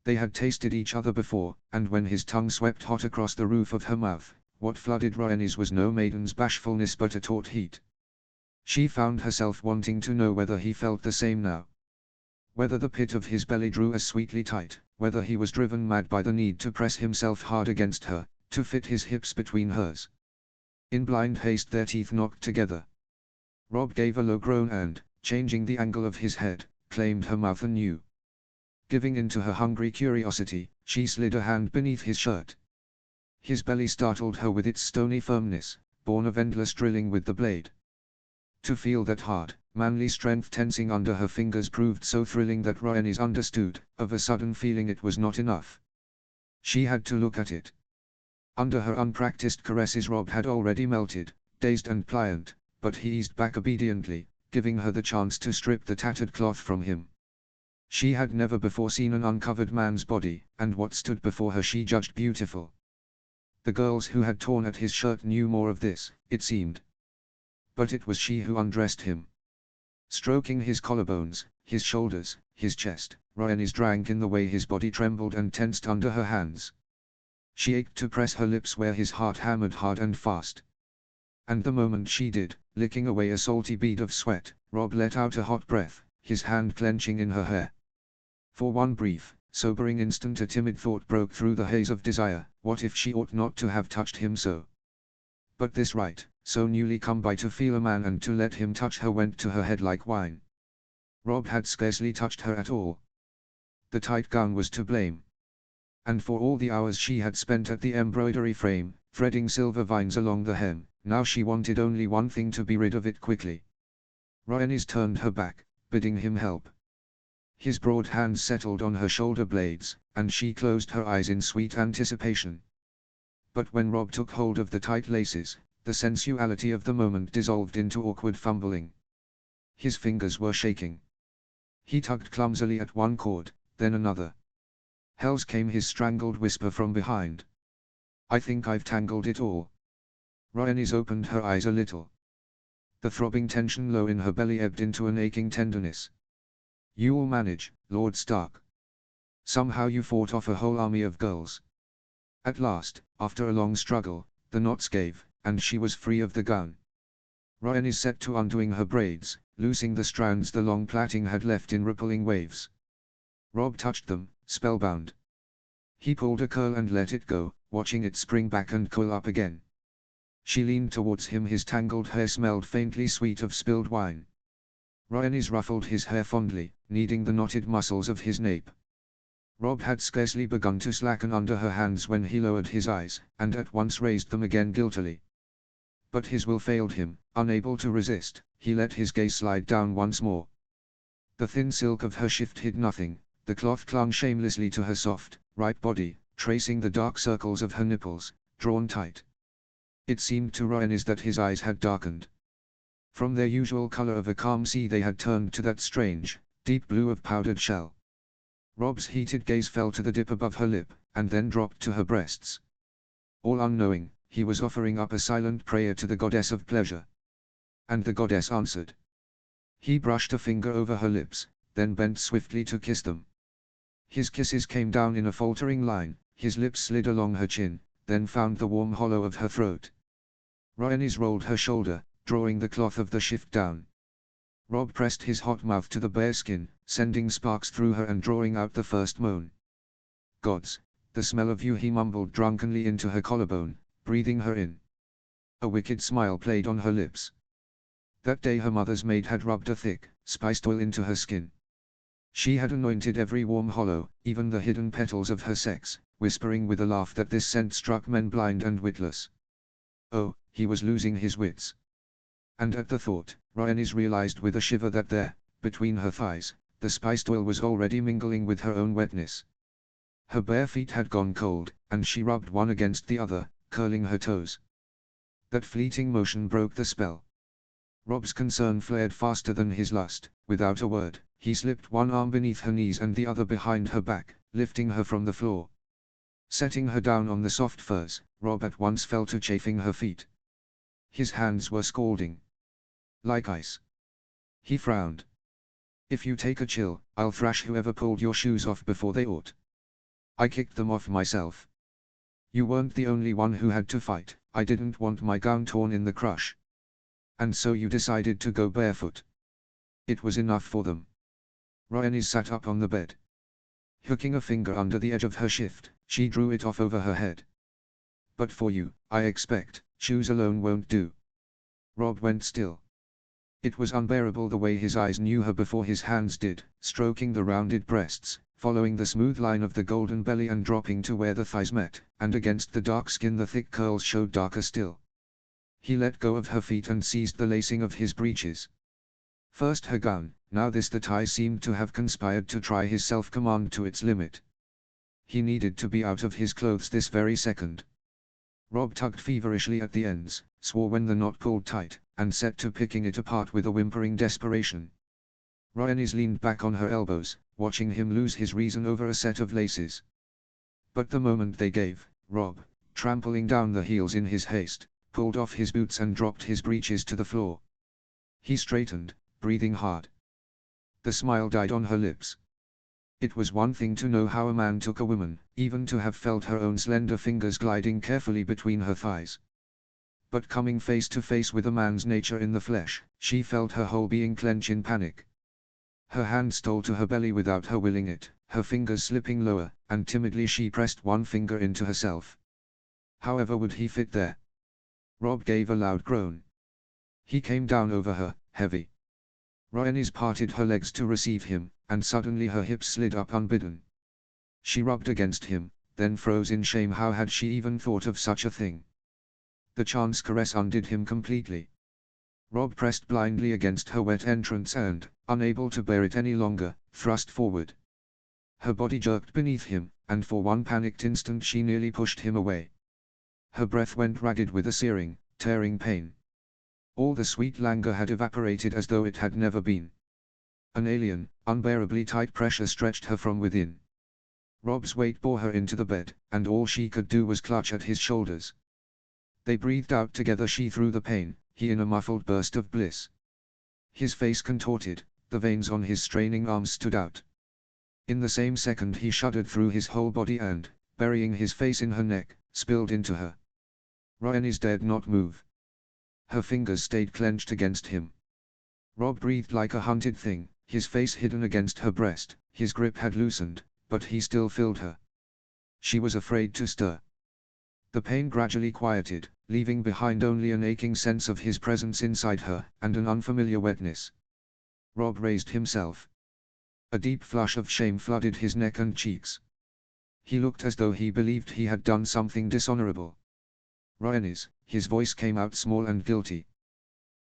They had tasted each other before, and when his tongue swept hot across the roof of her mouth, What flooded Rhaenys was no maiden's bashfulness but a taut heat. She found herself wanting to know whether he felt the same now. Whether the pit of his belly drew as sweetly tight, whether he was driven mad by the need to press himself hard against her, to fit his hips between hers. In blind haste their teeth knocked together. Robb gave a low groan and, changing the angle of his head, claimed her mouth anew. Giving in to her hungry curiosity, she slid a hand beneath his shirt. His belly startled her with its stony firmness, born of endless drilling with the blade. To feel that hard, manly strength tensing under her fingers proved so thrilling that Rhaenys understood, of a sudden feeling it was not enough. She had to look at it. Under her unpracticed caresses Robb had already melted, dazed and pliant, but he eased back obediently, giving her the chance to strip the tattered cloth from him. She had never before seen an uncovered man's body, and what stood before her she judged beautiful. The girls who had torn at his shirt knew more of this, it seemed. But it was she who undressed him. Stroking his collarbones, his shoulders, his chest, Rhaenys drank in the way his body trembled and tensed under her hands. She ached to press her lips where his heart hammered hard and fast. And the moment she did, licking away a salty bead of sweat, Robb let out a hot breath, his hand clenching in her hair. For one brief, sobering instant a timid thought broke through the haze of desire, what if she ought not to have touched him so? But this right, so newly come by to feel a man and to let him touch her went to her head like wine. Robb had scarcely touched her at all. The tight gown was to blame. And for all the hours she had spent at the embroidery frame, threading silver vines along the hem, now she wanted only one thing: to be rid of it quickly. Rhaenys turned her back, bidding him help. His broad hands settled on her shoulder blades, and she closed her eyes in sweet anticipation. But when Robb took hold of the tight laces, the sensuality of the moment dissolved into awkward fumbling. His fingers were shaking. He tugged clumsily at one cord, then another. Hells, came his strangled whisper from behind. I think I've tangled it all. Rhaenys opened her eyes a little. The throbbing tension low in her belly ebbed into an aching tenderness. You'll manage, Lord Stark. Somehow you fought off a whole army of girls. At last, after a long struggle, the knots gave, and she was free of the gown. Rhaenys set to undoing her braids, loosing the strands the long plaiting had left in rippling waves. Robb touched them, spellbound. He pulled a curl and let it go, watching it spring back and coil up again. She leaned towards him, his tangled hair smelled faintly sweet of spilled wine. Rhaenys ruffled his hair fondly, kneading the knotted muscles of his nape. Robb had scarcely begun to slacken under her hands when he lowered his eyes, and at once raised them again guiltily. But his will failed him, unable to resist, he let his gaze slide down once more. The thin silk of her shift hid nothing, the cloth clung shamelessly to her soft, ripe body, tracing the dark circles of her nipples, drawn tight. It seemed to Rhaenys that his eyes had darkened. From their usual color of a calm sea they had turned to that strange, deep blue of powdered shell. Robb's heated gaze fell to the dip above her lip, and then dropped to her breasts. All unknowing, he was offering up a silent prayer to the goddess of pleasure. And the goddess answered. He brushed a finger over her lips, then bent swiftly to kiss them. His kisses came down in a faltering line, his lips slid along her chin, then found the warm hollow of her throat. Rhaenys rolled her shoulder, drawing the cloth of the shift down. Robb pressed his hot mouth to the bare skin, sending sparks through her and drawing out the first moan. Gods, the smell of you, he mumbled drunkenly into her collarbone, breathing her in. A wicked smile played on her lips. That day her mother's maid had rubbed a thick, spiced oil into her skin. She had anointed every warm hollow, even the hidden petals of her sex, whispering with a laugh that this scent struck men blind and witless. Oh, he was losing his wits. And at the thought, Rhaenys realized with a shiver that there, between her thighs, the spiced oil was already mingling with her own wetness. Her bare feet had gone cold, and she rubbed one against the other, curling her toes. That fleeting motion broke the spell. Robb's concern flared faster than his lust. Without a word, he slipped one arm beneath her knees and the other behind her back, lifting her from the floor. Setting her down on the soft furs, Robb at once fell to chafing her feet. His hands were scalding. Like ice. He frowned. If you take a chill, I'll thrash whoever pulled your shoes off before they ought. I kicked them off myself. You weren't the only one who had to fight. I didn't want my gown torn in the crush. And so you decided to go barefoot. It was enough for them. Rhaenys sat up on the bed. Hooking a finger under the edge of her shift, she drew it off over her head. But for you, I expect, shoes alone won't do. Robb went still. It was unbearable the way his eyes knew her before his hands did, stroking the rounded breasts, following the smooth line of the golden belly and dropping to where the thighs met, and against the dark skin the thick curls showed darker still. He let go of her feet and seized the lacing of his breeches. First her gown, now this. The tie seemed to have conspired to try his self-command to its limit. He needed to be out of his clothes this very second. Robb tugged feverishly at the ends, swore when the knot pulled tight, and set to picking it apart with a whimpering desperation. Rhaenys leaned back on her elbows, watching him lose his reason over a set of laces. But the moment they gave, Robb, trampling down the heels in his haste, pulled off his boots and dropped his breeches to the floor. He straightened, breathing hard. The smile died on her lips. It was one thing to know how a man took a woman, even to have felt her own slender fingers gliding carefully between her thighs. But coming face to face with a man's nature in the flesh, she felt her whole being clench in panic. Her hand stole to her belly without her willing it, her fingers slipping lower, and timidly she pressed one finger into herself. However would he fit there? Robb gave a loud groan. He came down over her, heavy. Rhaenys parted her legs to receive him, and suddenly her hips slid up unbidden. She rubbed against him, then froze in shame. How had she even thought of such a thing? The chance caress undid him completely. Robb pressed blindly against her wet entrance and, unable to bear it any longer, thrust forward. Her body jerked beneath him, and for one panicked instant she nearly pushed him away. Her breath went ragged with a searing, tearing pain. All the sweet languor had evaporated as though it had never been. An alien, unbearably tight pressure stretched her from within. Robb's weight bore her into the bed, and all she could do was clutch at his shoulders. They breathed out together, she through the pain, he in a muffled burst of bliss. His face contorted, the veins on his straining arms stood out. In the same second he shuddered through his whole body and, burying his face in her neck, spilled into her. Rhaenys dared not move. Her fingers stayed clenched against him. Robb breathed like a hunted thing, his face hidden against her breast. His grip had loosened, but he still filled her. She was afraid to stir. The pain gradually quieted, leaving behind only an aching sense of his presence inside her, and an unfamiliar wetness. Robb raised himself. A deep flush of shame flooded his neck and cheeks. He looked as though he believed he had done something dishonorable. Rhaenys, his voice came out small and guilty.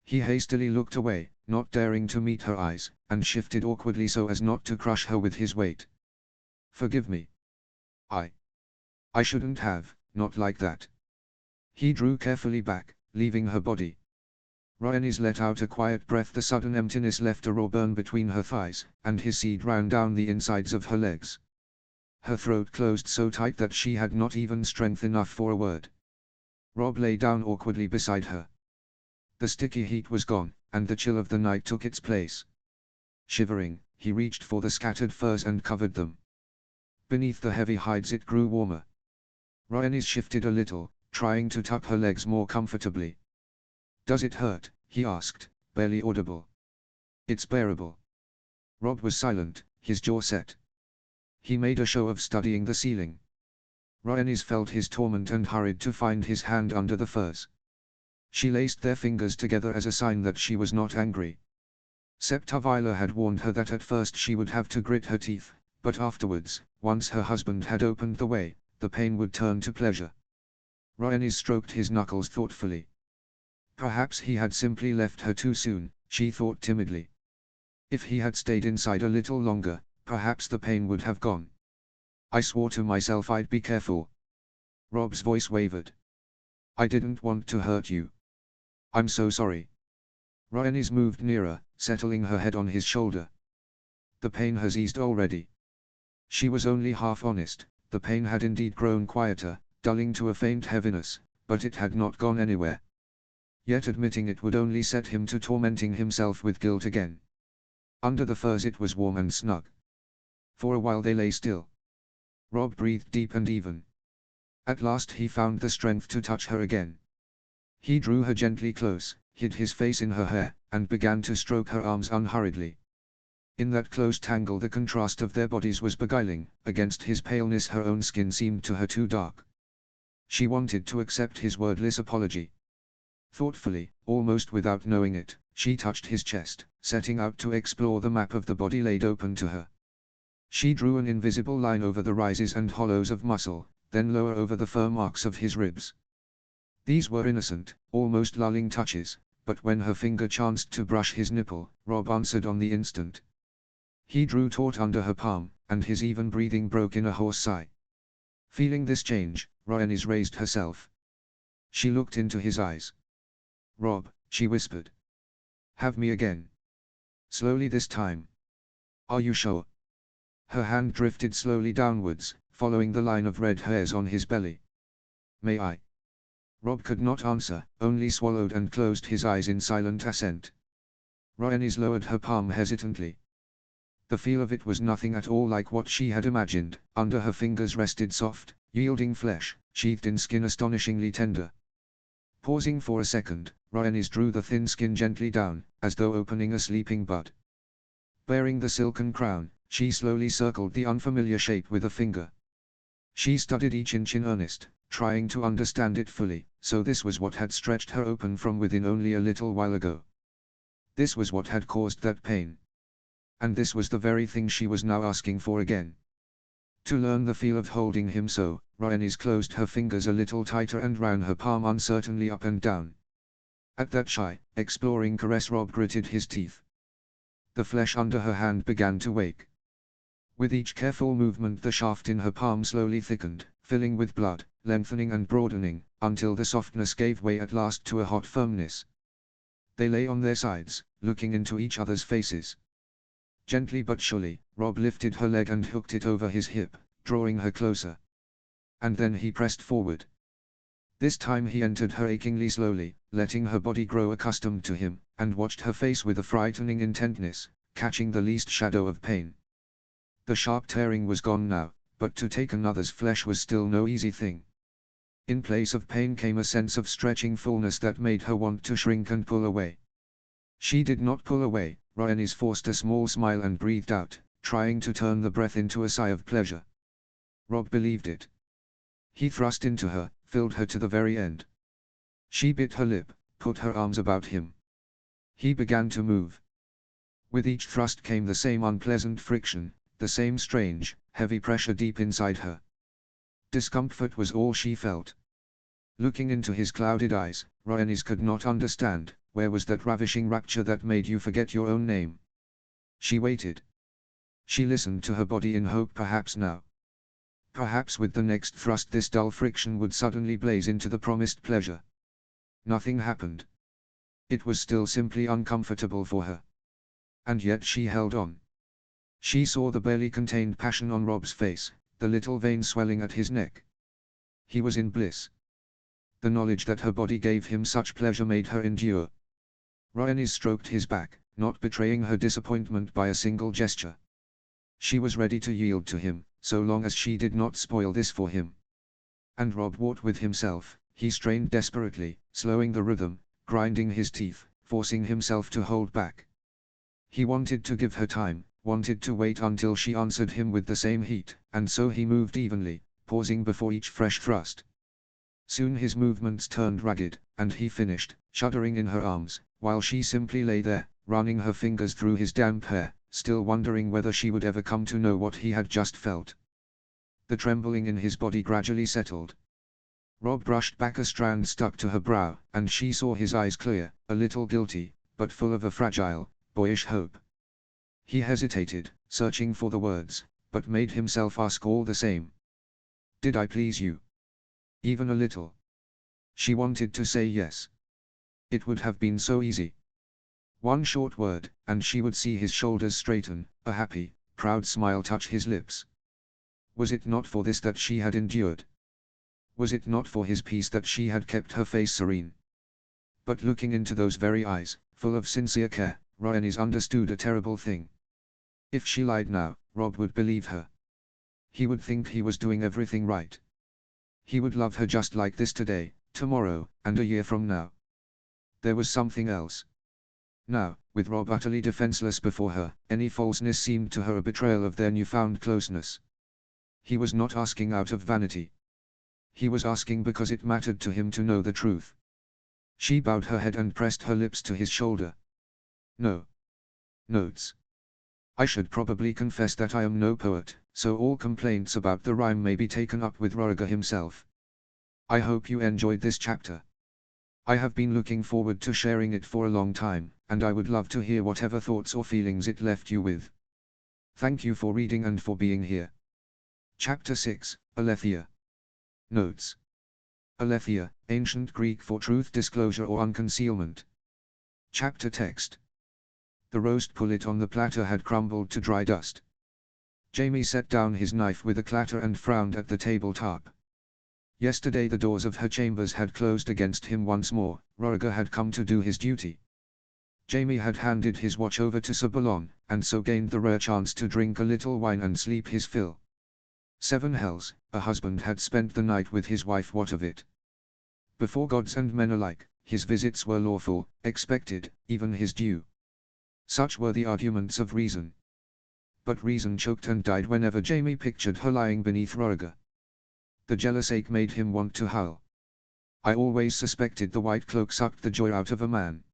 He hastily looked away, not daring to meet her eyes, and shifted awkwardly so as not to crush her with his weight. Forgive me. I shouldn't have, not like that. He drew carefully back, leaving her body. Rhaenys let out a quiet breath. The sudden emptiness left a raw burn between her thighs, and his seed ran down the insides of her legs. Her throat closed so tight that she had not even strength enough for a word. Robb lay down awkwardly beside her. The sticky heat was gone, and the chill of the night took its place. Shivering, he reached for the scattered furs and covered them. Beneath the heavy hides it grew warmer. Rhaenys shifted a little, trying to tuck her legs more comfortably. "Does it hurt?" he asked, barely audible. "It's bearable." Robb was silent, his jaw set. He made a show of studying the ceiling. Rhaenys felt his torment and hurried to find his hand under the furs. She laced their fingers together as a sign that she was not angry. Septa Vila had warned her that at first she would have to grit her teeth, but afterwards, once her husband had opened the way, the pain would turn to pleasure. Rhaenys stroked his knuckles thoughtfully. Perhaps he had simply left her too soon, she thought timidly. If he had stayed inside a little longer, perhaps the pain would have gone. "I swore to myself I'd be careful." Robb's voice wavered. "I didn't want to hurt you. I'm so sorry." Rhaenys moved nearer, settling her head on his shoulder. "The pain has eased already." She was only half honest. The pain had indeed grown quieter, dulling to a faint heaviness, but it had not gone anywhere. Yet admitting it would only set him to tormenting himself with guilt again. Under the furs it was warm and snug. For a while they lay still. Robb breathed deep and even. At last he found the strength to touch her again. He drew her gently close, hid his face in her hair, and began to stroke her arms unhurriedly. In that close tangle the contrast of their bodies was beguiling. Against his paleness her own skin seemed to her too dark. She wanted to accept his wordless apology. Thoughtfully, almost without knowing it, she touched his chest, setting out to explore the map of the body laid open to her. She drew an invisible line over the rises and hollows of muscle, then lower over the firm arcs of his ribs. These were innocent, almost lulling touches, but when her finger chanced to brush his nipple, Rob answered on the instant. He drew taut under her palm, and his even breathing broke in a hoarse sigh. Feeling this change, Rhaenys raised herself. She looked into his eyes. "Rob," she whispered. "Have me again. Slowly this time. Are you sure?" Her hand drifted slowly downwards, following the line of red hairs on his belly. "May I?" Rob could not answer, only swallowed and closed his eyes in silent assent. Rhaenys lowered her palm hesitantly. The feel of it was nothing at all like what she had imagined. Under her fingers rested soft, yielding flesh, sheathed in skin astonishingly tender. Pausing for a second, Rhaenys drew the thin skin gently down, as though opening a sleeping bud. Bearing the silken crown, she slowly circled the unfamiliar shape with a finger. She studied each inch in earnest, trying to understand it fully. So this was what had stretched her open from within only a little while ago. This was what had caused that pain. And this was the very thing she was now asking for again. To learn the feel of holding him so, Rhaenys closed her fingers a little tighter and ran her palm uncertainly up and down. At that shy, exploring caress Rob gritted his teeth. The flesh under her hand began to wake. With each careful movement the shaft in her palm slowly thickened, filling with blood, lengthening and broadening, until the softness gave way at last to a hot firmness. They lay on their sides, looking into each other's faces. Gently but surely, Rob lifted her leg and hooked it over his hip, drawing her closer. And then he pressed forward. This time he entered her achingly slowly, letting her body grow accustomed to him, and watched her face with a frightening intentness, catching the least shadow of pain. The sharp tearing was gone now, but to take another's flesh was still no easy thing. In place of pain came a sense of stretching fullness that made her want to shrink and pull away. She did not pull away. Rhaenys forced a small smile and breathed out, trying to turn the breath into a sigh of pleasure. Rob believed it. He thrust into her, filled her to the very end. She bit her lip, put her arms about him. He began to move. With each thrust came the same unpleasant friction, the same strange, heavy pressure deep inside her. Discomfort was all she felt. Looking into his clouded eyes, Rhaenys could not understand. Where was that ravishing rapture that made you forget your own name? She waited. She listened to her body in hope perhaps now. Perhaps with the next thrust this dull friction would suddenly blaze into the promised pleasure. Nothing happened. It was still simply uncomfortable for her. And yet she held on. She saw the barely contained passion on Rob's face, the little vein swelling at his neck. He was in bliss. The knowledge that her body gave him such pleasure made her endure. Rhaenys stroked his back, not betraying her disappointment by a single gesture. She was ready to yield to him, so long as she did not spoil this for him. And Rob walked with himself. He strained desperately, slowing the rhythm, grinding his teeth, forcing himself to hold back. He wanted to give her time, wanted to wait until she answered him with the same heat, and so he moved evenly, pausing before each fresh thrust. Soon his movements turned ragged, and he finished, shuddering in her arms, while she simply lay there, running her fingers through his damp hair, still wondering whether she would ever come to know what he had just felt. The trembling in his body gradually settled. Rob brushed back a strand stuck to her brow, and she saw his eyes clear, a little guilty, but full of a fragile, boyish hope. He hesitated, searching for the words, but made himself ask all the same. "Did I please you? Even a little?" She wanted to say yes. It would have been so easy. One short word, and she would see his shoulders straighten, a happy, proud smile touch his lips. Was it not for this that she had endured? Was it not for his peace that she had kept her face serene? But looking into those very eyes, full of sincere care, Rhaenys understood a terrible thing. If she lied now, Rob would believe her. He would think he was doing everything right. He would love her just like this today, tomorrow, and a year from now. There was something else. Now, with Rob utterly defenseless before her, any falseness seemed to her a betrayal of their newfound closeness. He was not asking out of vanity. He was asking because it mattered to him to know the truth. She bowed her head and pressed her lips to his shoulder. No. Notes. I should probably confess that I am no poet, so all complaints about the rhyme may be taken up with Roriger himself. I hope you enjoyed this chapter. I have been looking forward to sharing it for a long time, and I would love to hear whatever thoughts or feelings it left you with. Thank you for reading and for being here. Chapter 6, Aletheia. Notes. Aletheia, ancient Greek for truth disclosure or unconcealment. Chapter text. The roast pullet on the platter had crumbled to dry dust. Jamie set down his knife with a clatter and frowned at the tabletop. Yesterday the doors of her chambers had closed against him once more. Roriger had come to do his duty. Jamie had handed his watch over to Sir Balon, and so gained the rare chance to drink a little wine and sleep his fill. 7 hells, a husband had spent the night with his wife, what of it? Before gods and men alike, his visits were lawful, expected, even his due. Such were the arguments of reason. But reason choked and died whenever Jamie pictured her lying beneath Roriger. The jealous ache made him want to howl. I always suspected the white cloak sucked the joy out of a man.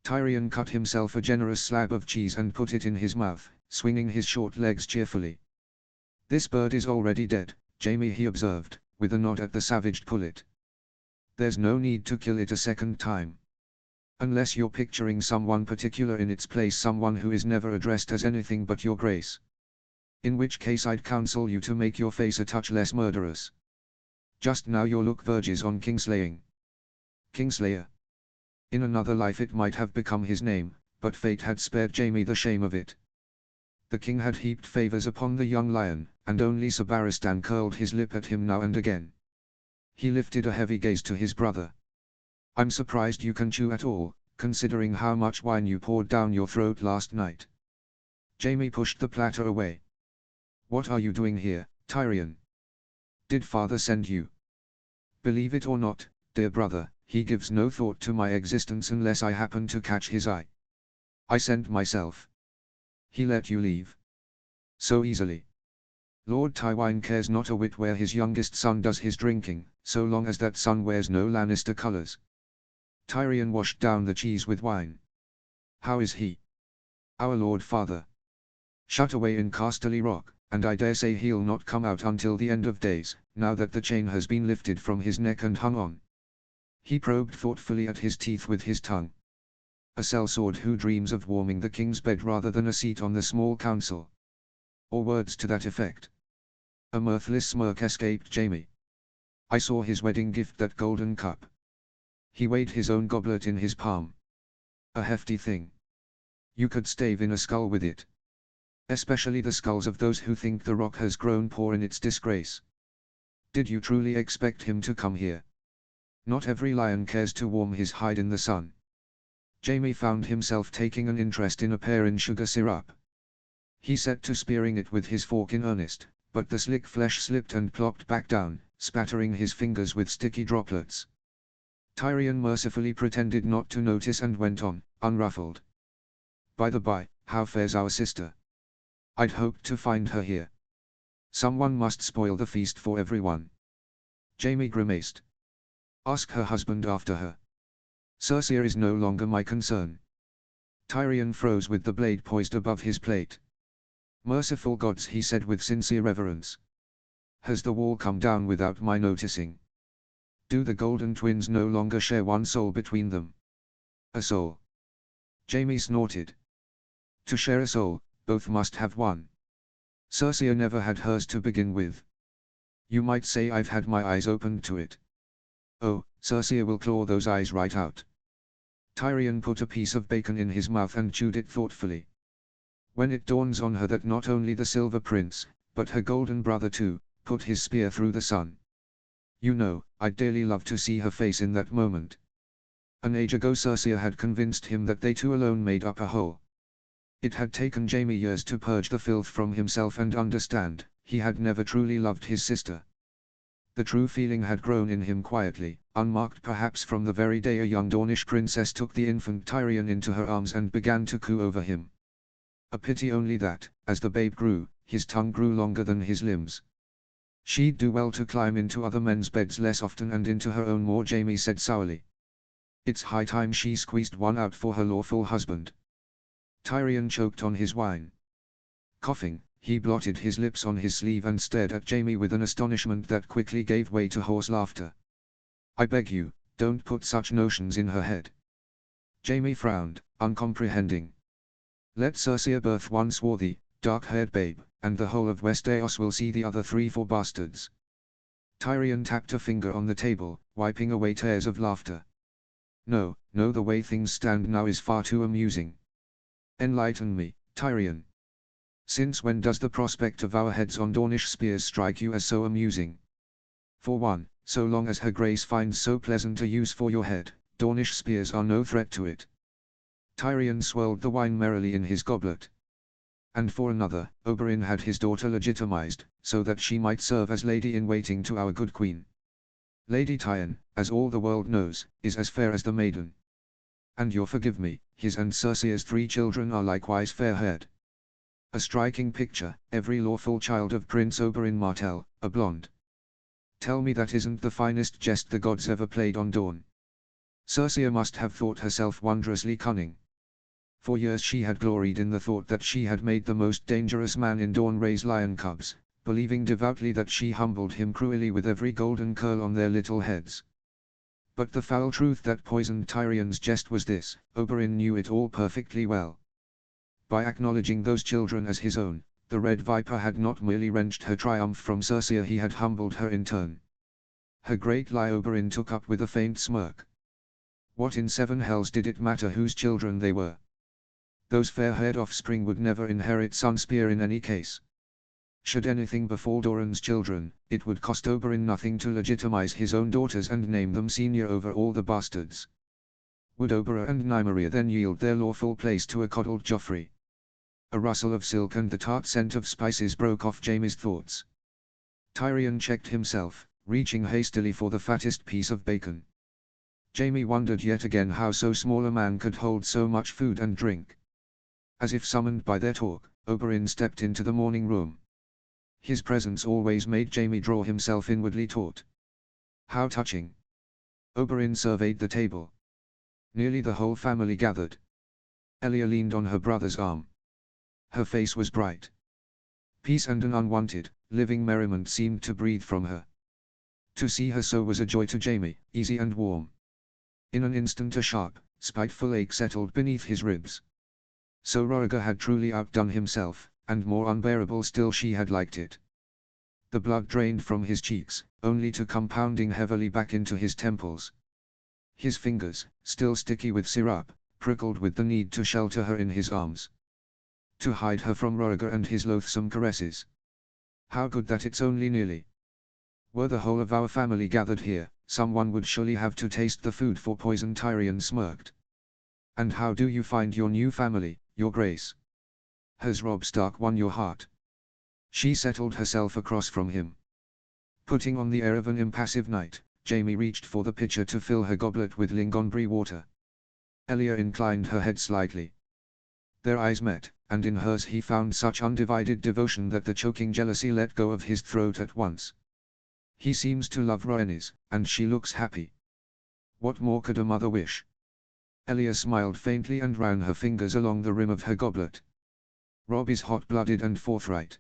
Tyrion cut himself a generous slab of cheese and put it in his mouth, swinging his short legs cheerfully. This bird is already dead, Jamie, he observed, with a nod at the savaged pullet. There's no need to kill it a second time. Unless you're picturing someone particular in its place, someone who is never addressed as anything but your grace. In which case I'd counsel you to make your face a touch less murderous. Just now your look verges on kingslaying. Kingslayer. In another life it might have become his name, but fate had spared Jamie the shame of it. The king had heaped favors upon the young lion, and only Sir Barristan curled his lip at him now and again. He lifted a heavy gaze to his brother. I'm surprised you can chew at all, considering how much wine you poured down your throat last night. Jamie pushed the platter away. What are you doing here, Tyrion? Did father send you? Believe it or not, dear brother, he gives no thought to my existence unless I happen to catch his eye. I sent myself. He let you leave. So easily. Lord Tywine cares not a whit where his youngest son does his drinking, so long as that son wears no Lannister colors. Tyrion washed down the cheese with wine. How is he? Our Lord Father. Shut away in Casterly Rock, and I dare say he'll not come out until the end of days, now that the chain has been lifted from his neck and hung on. He probed thoughtfully at his teeth with his tongue. A sellsword who dreams of warming the king's bed rather than a seat on the small council. Or words to that effect. A mirthless smirk escaped Jamie. I saw his wedding gift, that golden cup. He weighed his own goblet in his palm. A hefty thing. You could stave in a skull with it. Especially the skulls of those who think the rock has grown poor in its disgrace. Did you truly expect him to come here? Not every lion cares to warm his hide in the sun. Jamie found himself taking an interest in a pear in sugar syrup. He set to spearing it with his fork in earnest, but the slick flesh slipped and plopped back down, spattering his fingers with sticky droplets. Tyrion mercifully pretended not to notice and went on, unruffled. By the by, how fares our sister? I'd hoped to find her here. Someone must spoil the feast for everyone. Jamie grimaced. Ask her husband after her. Cersei is no longer my concern. Tyrion froze with the blade poised above his plate. Merciful gods, he said with sincere reverence. Has the wall come down without my noticing? Do the Golden Twins no longer share one soul between them? A soul. Jamie snorted. To share a soul, both must have one. Cersei never had hers to begin with. You might say I've had my eyes opened to it. Oh, Cersei will claw those eyes right out. Tyrion put a piece of bacon in his mouth and chewed it thoughtfully. When it dawns on her that not only the Silver Prince, but her golden brother too, put his spear through the sun. You know, I'd dearly love to see her face in that moment. An age ago Cersei had convinced him that they two alone made up a whole. It had taken Jamie years to purge the filth from himself and understand, he had never truly loved his sister. The true feeling had grown in him quietly, unmarked perhaps from the very day a young Dornish princess took the infant Tyrion into her arms and began to coo over him. A pity only that, as the babe grew, his tongue grew longer than his limbs. She'd do well to climb into other men's beds less often and into her own more, Jaime said sourly. It's high time she squeezed one out for her lawful husband. Tyrion choked on his wine. Coughing, he blotted his lips on his sleeve and stared at Jaime with an astonishment that quickly gave way to hoarse laughter. I beg you, don't put such notions in her head. Jaime frowned, uncomprehending. Let Cersei birth one swarthy, dark-haired babe, and the whole of Westeros will see the other 3-4 bastards. Tyrion tapped a finger on the table, wiping away tears of laughter. No, the way things stand now is far too amusing. Enlighten me, Tyrion. Since when does the prospect of our heads on Dornish spears strike you as so amusing? For one, so long as her grace finds so pleasant a use for your head, Dornish spears are no threat to it. Tyrion swirled the wine merrily in his goblet. And for another, Oberyn had his daughter legitimized, so that she might serve as lady-in-waiting to our good queen. Lady Tyon, as all the world knows, is as fair as the maiden. And you'll forgive me, his and Cersei's 3 children are likewise fair-haired. A striking picture, every lawful child of Prince Oberyn Martell, a blonde. Tell me that isn't the finest jest the gods ever played on Dorne. Cersei must have thought herself wondrously cunning. For years she had gloried in the thought that she had made the most dangerous man in Dorne raise lion cubs, believing devoutly that she humbled him cruelly with every golden curl on their little heads. But the foul truth that poisoned Tyrion's jest was this: Oberyn knew it all perfectly well. By acknowledging those children as his own, the Red Viper had not merely wrenched her triumph from Cersei, he had humbled her in turn. Her great lie Oberyn took up with a faint smirk. What in 7 hells did it matter whose children they were? Those fair-haired offspring would never inherit Sunspear in any case. Should anything befall Doran's children, it would cost Oberyn nothing to legitimize his own daughters and name them senior over all the bastards. Would Oberyn and Nymeria then yield their lawful place to a coddled Joffrey? A rustle of silk and the tart scent of spices broke off Jaime's thoughts. Tyrion checked himself, reaching hastily for the fattest piece of bacon. Jaime wondered yet again how so small a man could hold so much food and drink. As if summoned by their talk, Oberyn stepped into the morning room. His presence always made Jaime draw himself inwardly taut. How touching. Oberyn surveyed the table. Nearly the whole family gathered. Elia leaned on her brother's arm. Her face was bright. Peace and an unwanted, living merriment seemed to breathe from her. To see her so was a joy to Jaime, easy and warm. In an instant a sharp, spiteful ache settled beneath his ribs. So Rhaegar had truly outdone himself, and more unbearable still she had liked it. The blood drained from his cheeks, only to come pounding heavily back into his temples. His fingers, still sticky with syrup, prickled with the need to shelter her in his arms. To hide her from Rhaegar and his loathsome caresses. How good that it's only nearly. Were the whole of our family gathered here, someone would surely have to taste the food for poison. Tyrion smirked. And how do you find your new family, your grace? Has Robb Stark won your heart? She settled herself across from him. Putting on the air of an impassive knight, Jaime reached for the pitcher to fill her goblet with Lingonbury water. Elia inclined her head slightly. Their eyes met, and in hers he found such undivided devotion that the choking jealousy let go of his throat at once. He seems to love Rhaenys, and she looks happy. What more could a mother wish? Elia smiled faintly and ran her fingers along the rim of her goblet. Robb is hot-blooded and forthright.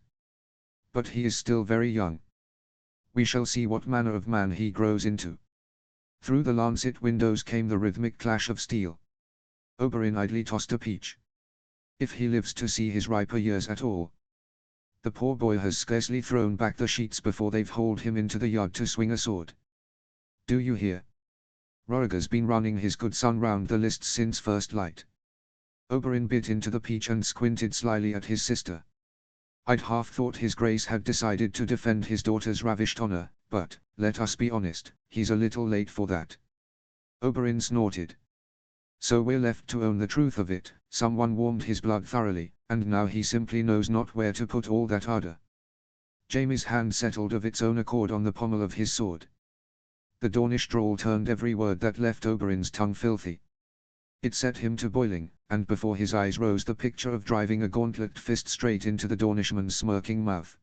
But he is still very young. We shall see what manner of man he grows into. Through the lancet windows came the rhythmic clash of steel. Oberyn idly tossed a peach. If he lives to see his riper years at all. The poor boy has scarcely thrown back the sheets before they've hauled him into the yard to swing a sword. Do you hear? Rhaegar's been running his good son round the lists since first light. Oberyn bit into the peach and squinted slyly at his sister. I'd half thought his grace had decided to defend his daughter's ravished honor, but, let us be honest, he's a little late for that. Oberyn snorted. So we're left to own the truth of it. Someone warmed his blood thoroughly, and now he simply knows not where to put all that ardor. Jaime's hand settled of its own accord on the pommel of his sword. The Dornish drawl turned every word that left Oberyn's tongue filthy. It set him to boiling, and before his eyes rose the picture of driving a gauntlet fist straight into the Dornishman's smirking mouth.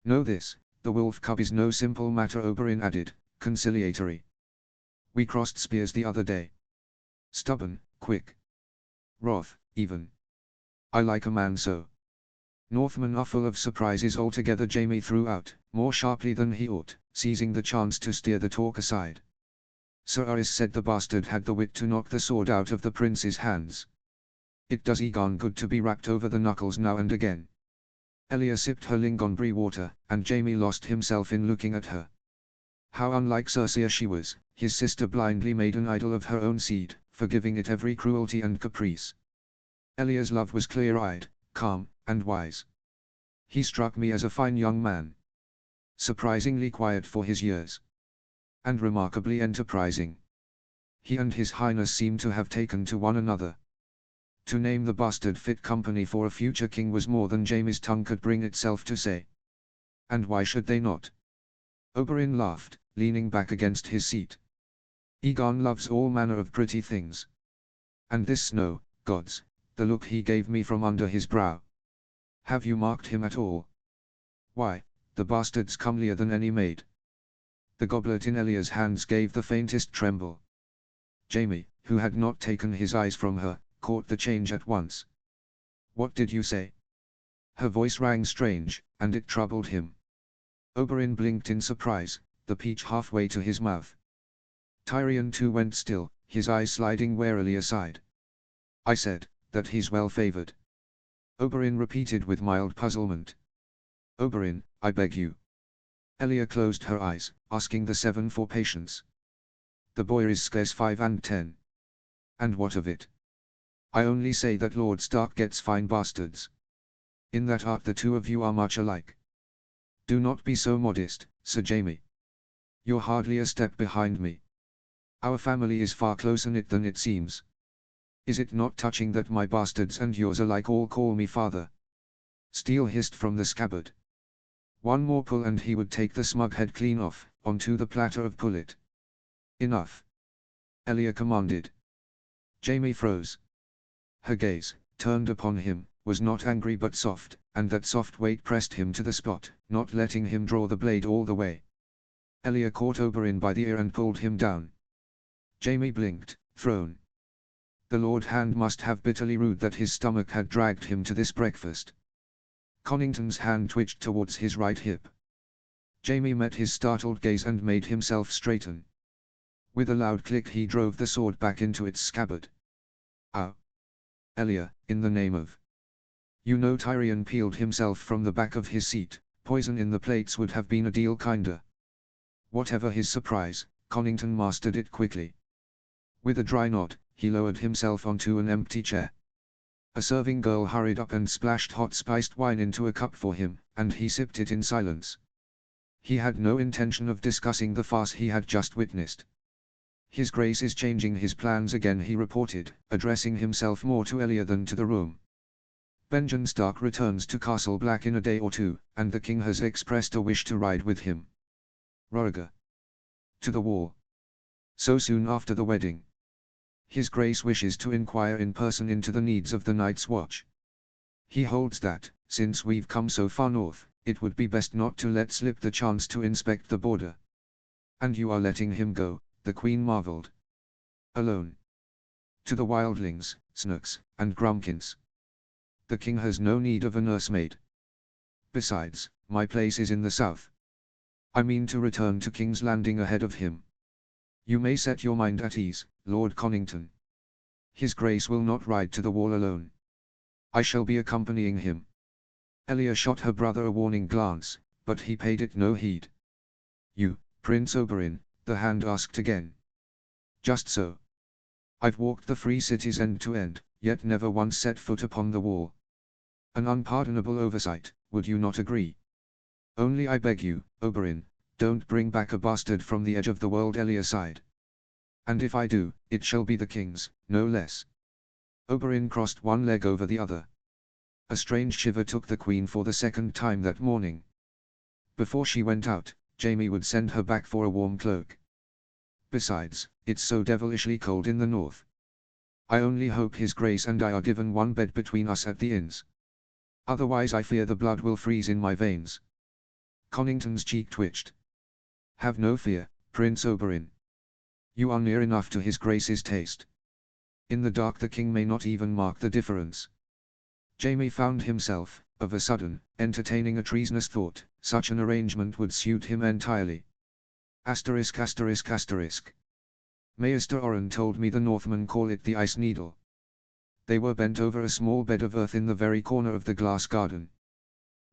"Know this, the wolf cub is no simple matter," Oberyn added, conciliatory. "We crossed spears the other day. Stubborn, quick. Wrath, even. I like a man so." "Northmen are full of surprises altogether," Jaime threw out, more sharply than he ought, seizing the chance to steer the talk aside. "Sir Aris said the bastard had the wit to knock the sword out of the prince's hands. It does Aegon good to be rapped over the knuckles now and again." Elia sipped her lingonberry water, and Jaime lost himself in looking at her. How unlike Cersei she was, his sister blindly made an idol of her own seed, forgiving it every cruelty and caprice. Elia's love was clear-eyed, calm, and wise. He struck me as a fine young man. Surprisingly quiet for his years. And remarkably enterprising. He and his highness seemed to have taken to one another. To name the bastard fit company for a future king was more than Jaime's tongue could bring itself to say. And why should they not? Oberyn laughed, leaning back against his seat. "Aegon loves all manner of pretty things. And this snow, gods, the look he gave me from under his brow. Have you marked him at all? Why, the bastard's comelier than any maid." The goblet in Elia's hands gave the faintest tremble. Jaime, who had not taken his eyes from her, caught the change at once. "What did you say?" Her voice rang strange, and it troubled him. Oberyn blinked in surprise, the peach halfway to his mouth. Tyrion too went still, his eyes sliding warily aside. "I said, that he's well favored." Oberyn repeated with mild puzzlement. "Oberyn, I beg you." Elia closed her eyes, asking the seven for patience. "The boy is scarce 5 and 10. And what of it? I only say that Lord Stark gets fine bastards. In that art the two of you are much alike. Do not be so modest, Sir Jaime. You're hardly a step behind me. Our family is far closer knit than it seems. Is it not touching that my bastards and yours alike all call me father?" Steel hissed from the scabbard. One more pull and he would take the smug head clean off, onto the platter of pullet. "Enough!" Elia commanded. Jaime froze. Her gaze, turned upon him, was not angry but soft, and that soft weight pressed him to the spot, not letting him draw the blade all the way. Elia caught Oberyn by the ear and pulled him down. Jaime blinked, thrown. The Lord Hand must have bitterly rued that his stomach had dragged him to this breakfast. Connington's hand twitched towards his right hip. Jaime met his startled gaze and made himself straighten. With a loud click he drove the sword back into its scabbard. "Ow! Elia, in the name of..." You know, Tyrion peeled himself from the back of his seat. Poison in the plates would have been a deal kinder. Whatever his surprise, Connington mastered it quickly. With a dry nod, he lowered himself onto an empty chair. A serving girl hurried up and splashed hot spiced wine into a cup for him, and he sipped it in silence. He had no intention of discussing the farce he had just witnessed. "His Grace is changing his plans again," he reported, addressing himself more to Elia than to the room. "Benjen Stark returns to Castle Black in a day or two, and the king has expressed a wish to ride with him." "Rhaegar. To the wall. So soon after the wedding." "His Grace wishes to inquire in person into the needs of the Night's Watch. He holds that, since we've come so far north, it would be best not to let slip the chance to inspect the border." "And you are letting him go?" the Queen marveled. "Alone. To the wildlings, snooks, and grumpkins. The king has no need of a nursemaid. Besides, my place is in the south. I mean to return to King's Landing ahead of him. You may set your mind at ease, Lord Connington. His Grace will not ride to the wall alone. I shall be accompanying him." Elia shot her brother a warning glance, but he paid it no heed. "You, Prince Oberyn?" the Hand asked again. "Just so. I've walked the free cities end to end, yet never once set foot upon the wall. An unpardonable oversight, would you not agree? Only I beg you, Oberyn, don't bring back a bastard from the edge of the world." Elia sighed. "And if I do, it shall be the king's, no less." Oberyn crossed one leg over the other. A strange shiver took the Queen for the second time that morning. Before she went out, Jaime would send her back for a warm cloak. Besides, it's so devilishly cold in the north. I only hope His Grace and I are given one bed between us at the inns. Otherwise I fear the blood will freeze in my veins. Connington's cheek twitched. Have no fear, Prince Oberyn. You are near enough to His Grace's taste. In the dark the king may not even mark the difference. Jaime found himself, of a sudden, entertaining a treasonous thought. Such an arrangement would suit him entirely. Asterisk asterisk asterisk. Maester Oren told me the Northmen call it the Ice Needle. They were bent over a small bed of earth in the very corner of the glass garden.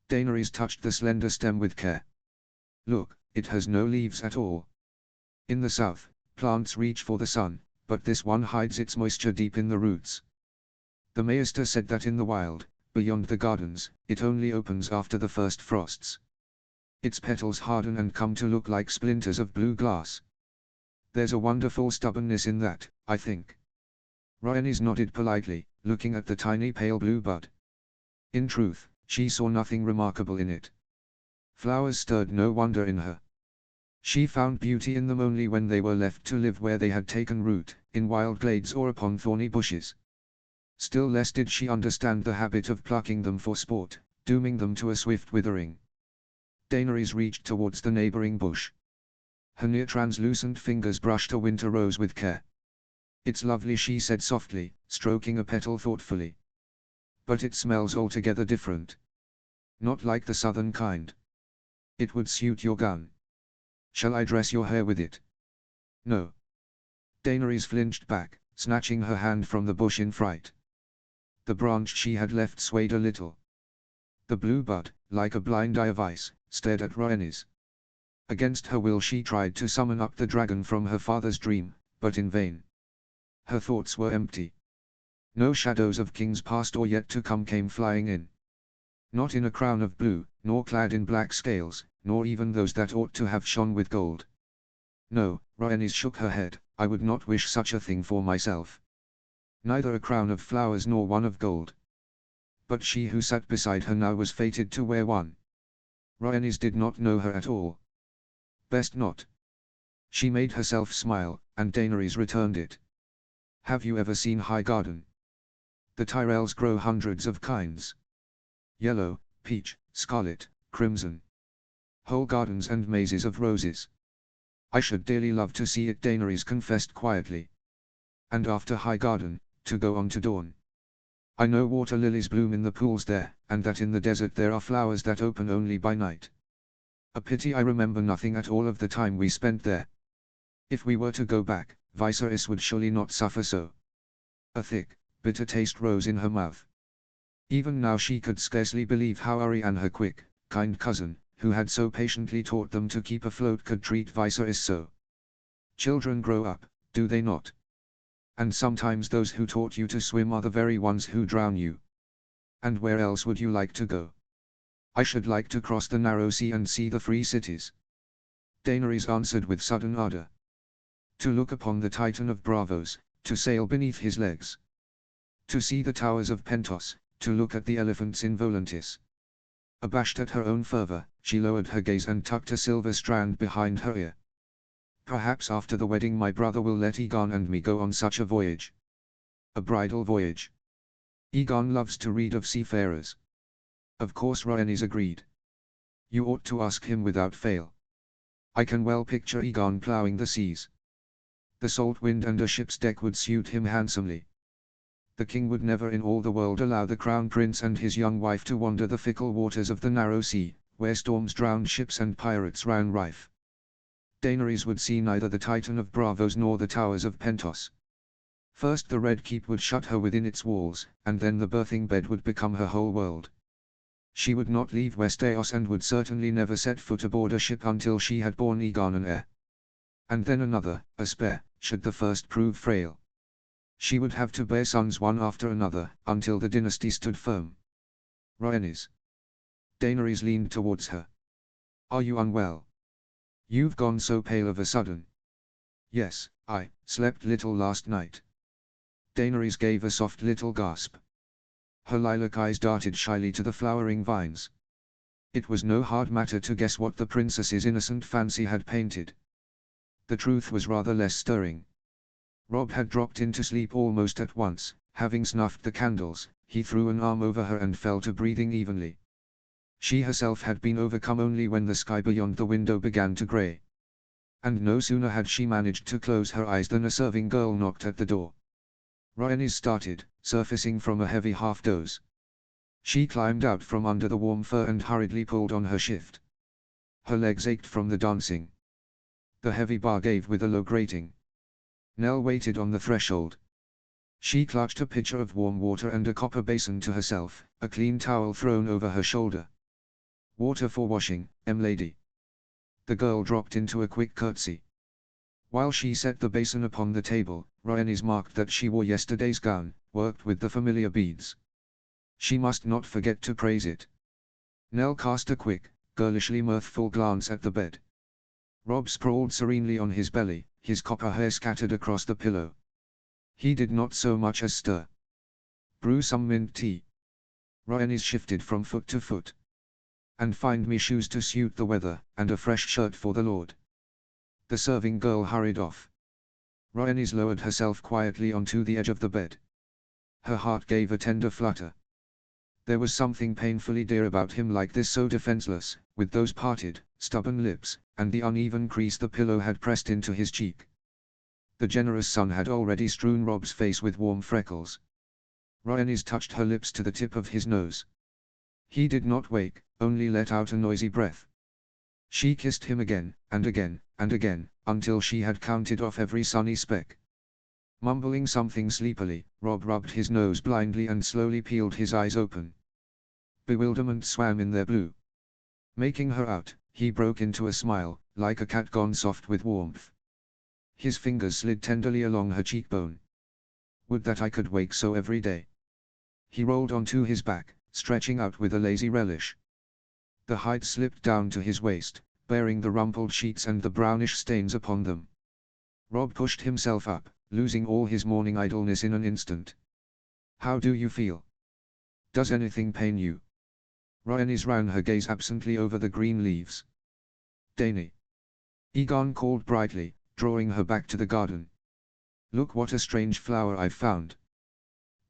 Daenerys touched the slender stem with care. Look, it has no leaves at all. In the south, plants reach for the sun, but this one hides its moisture deep in the roots. The Maester said that in the wild, beyond the gardens, it only opens after the first frosts. Its petals harden and come to look like splinters of blue glass. There's a wonderful stubbornness in that, I think. Rhaenys nodded politely, looking at the tiny pale blue bud. In truth, she saw nothing remarkable in it. Flowers stirred no wonder in her. She found beauty in them only when they were left to live where they had taken root, in wild glades or upon thorny bushes. Still less did she understand the habit of plucking them for sport, dooming them to a swift withering. Daenerys reached towards the neighboring bush. Her near-translucent fingers brushed a winter rose with care. It's lovely, she said softly, stroking a petal thoughtfully. But it smells altogether different. Not like the southern kind. It would suit your gun. Shall I dress your hair with it? No. Daenerys flinched back, snatching her hand from the bush in fright. The branch she had left swayed a little. The blue bud, like a blind eye of ice, stared at Rhaenys. Against her will she tried to summon up the dragon from her father's dream, but in vain. Her thoughts were empty. No shadows of kings past or yet to come came flying in. Not in a crown of blue, nor clad in black scales, nor even those that ought to have shone with gold. No, Rhaenys shook her head, I would not wish such a thing for myself. Neither a crown of flowers nor one of gold. But she who sat beside her now was fated to wear one. Rhaenys did not know her at all. Best not. She made herself smile, and Daenerys returned it. Have you ever seen Highgarden? The Tyrells grow hundreds of kinds. Yellow, peach, scarlet, crimson. Whole gardens and mazes of roses. I should dearly love to see it, Daenerys confessed quietly. And after Highgarden, to go on to Dorne. I know water lilies bloom in the pools there, and that in the desert there are flowers that open only by night. A pity I remember nothing at all of the time we spent there. If we were to go back, Viserys would surely not suffer so. A thick, bitter taste rose in her mouth. Even now she could scarcely believe how Arianne, her quick, kind cousin, who had so patiently taught them to keep afloat, could treat Viserys so. Children grow up, do they not? And sometimes those who taught you to swim are the very ones who drown you. And where else would you like to go? I should like to cross the narrow sea and see the free cities. Daenerys answered with sudden ardor. To look upon the Titan of Braavos, to sail beneath his legs. To see the towers of Pentos, to look at the elephants in Volantis. Abashed at her own fervor, she lowered her gaze and tucked a silver strand behind her ear. Perhaps after the wedding my brother will let Aegon and me go on such a voyage. A bridal voyage. Aegon loves to read of seafarers. Of course Rhaenys agreed. You ought to ask him without fail. I can well picture Aegon ploughing the seas. The salt wind and a ship's deck would suit him handsomely. The king would never in all the world allow the crown prince and his young wife to wander the fickle waters of the narrow sea, where storms drowned ships and pirates ran rife. Daenerys would see neither the Titan of Braavos nor the towers of Pentos. First the Red Keep would shut her within its walls, and then the birthing bed would become her whole world. She would not leave Westeros and would certainly never set foot aboard a ship until she had borne Aegon an heir. And then another, a spare, should the first prove frail. She would have to bear sons one after another, until the dynasty stood firm. Rhaenys. Daenerys leaned towards her. Are you unwell? You've gone so pale of a sudden. Yes, I slept little last night. Daenerys gave a soft little gasp. Her lilac eyes darted shyly to the flowering vines. It was no hard matter to guess what the princess's innocent fancy had painted. The truth was rather less stirring. Rob had dropped into sleep almost at once. Having snuffed the candles, he threw an arm over her and fell to breathing evenly. She herself had been overcome only when the sky beyond the window began to grey. And no sooner had she managed to close her eyes than a serving girl knocked at the door. Rhaenys started, surfacing from a heavy half-doze. She climbed out from under the warm fur and hurriedly pulled on her shift. Her legs ached from the dancing. The heavy bar gave with a low grating. Nell waited on the threshold. She clutched a pitcher of warm water and a copper basin to herself, a clean towel thrown over her shoulder. "Water for washing, lady." The girl dropped into a quick curtsy. While she set the basin upon the table, Rhaenys marked that she wore yesterday's gown, worked with the familiar beads. She must not forget to praise it. Nell cast a quick, girlishly mirthful glance at the bed. Rob sprawled serenely on his belly, his copper hair scattered across the pillow. He did not so much as stir. "Brew some mint tea." Rhaenys shifted from foot to foot. "And find me shoes to suit the weather, and a fresh shirt for the lord." The serving girl hurried off. Rhaenys lowered herself quietly onto the edge of the bed. Her heart gave a tender flutter. There was something painfully dear about him, like this, so defenseless, with those parted, stubborn lips, and the uneven crease the pillow had pressed into his cheek. The generous sun had already strewn Rob's face with warm freckles. Rhaenys touched her lips to the tip of his nose. He did not wake, only let out a noisy breath. She kissed him again, and again, and again, until she had counted off every sunny speck. Mumbling something sleepily, Rob rubbed his nose blindly and slowly peeled his eyes open. Bewilderment swam in their blue. Making her out, he broke into a smile, like a cat gone soft with warmth. His fingers slid tenderly along her cheekbone. "Would that I could wake so every day." He rolled onto his back, stretching out with a lazy relish. The hide slipped down to his waist, bearing the rumpled sheets and the brownish stains upon them. Rob pushed himself up, losing all his morning idleness in an instant. "How do you feel? Does anything pain you?" Rhaenys ran her gaze absently over the green leaves. "Dany," Aegon called brightly, drawing her back to the garden. "Look what a strange flower I've found."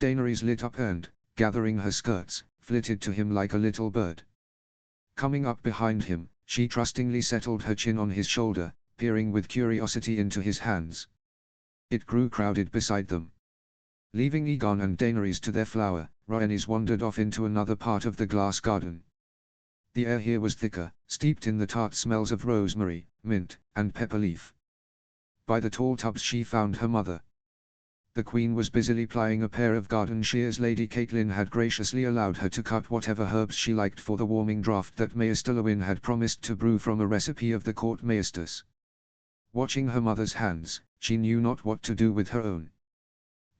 Daenerys lit up and, gathering her skirts, flitted to him like a little bird. Coming up behind him, she trustingly settled her chin on his shoulder, peering with curiosity into his hands. It grew crowded beside them. Leaving Aegon and Daenerys to their flower, Rhaenys wandered off into another part of the glass garden. The air here was thicker, steeped in the tart smells of rosemary, mint, and pepper leaf. By the tall tubs she found her mother. The Queen was busily plying a pair of garden shears. Lady Catelyn had graciously allowed her to cut whatever herbs she liked for the warming draught that Maester Lewin had promised to brew from a recipe of the court maesters. Watching her mother's hands, she knew not what to do with her own.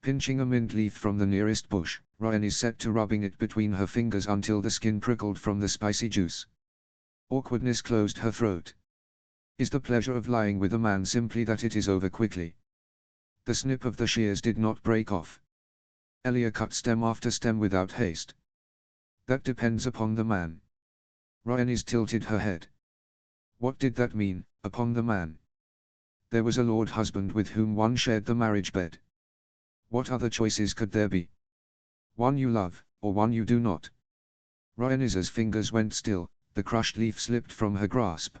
Pinching a mint leaf from the nearest bush, Rhaenys set to rubbing it between her fingers until the skin prickled from the spicy juice. Awkwardness closed her throat. Is the pleasure of lying with a man simply that it is over quickly? The snip of the shears did not break off. Elia cut stem after stem without haste. That depends upon the man. Rhaenys tilted her head. What did that mean, upon the man? There was a lord husband with whom one shared the marriage bed. What other choices could there be? One you love, or one you do not. Rhaenys's fingers went still, the crushed leaf slipped from her grasp.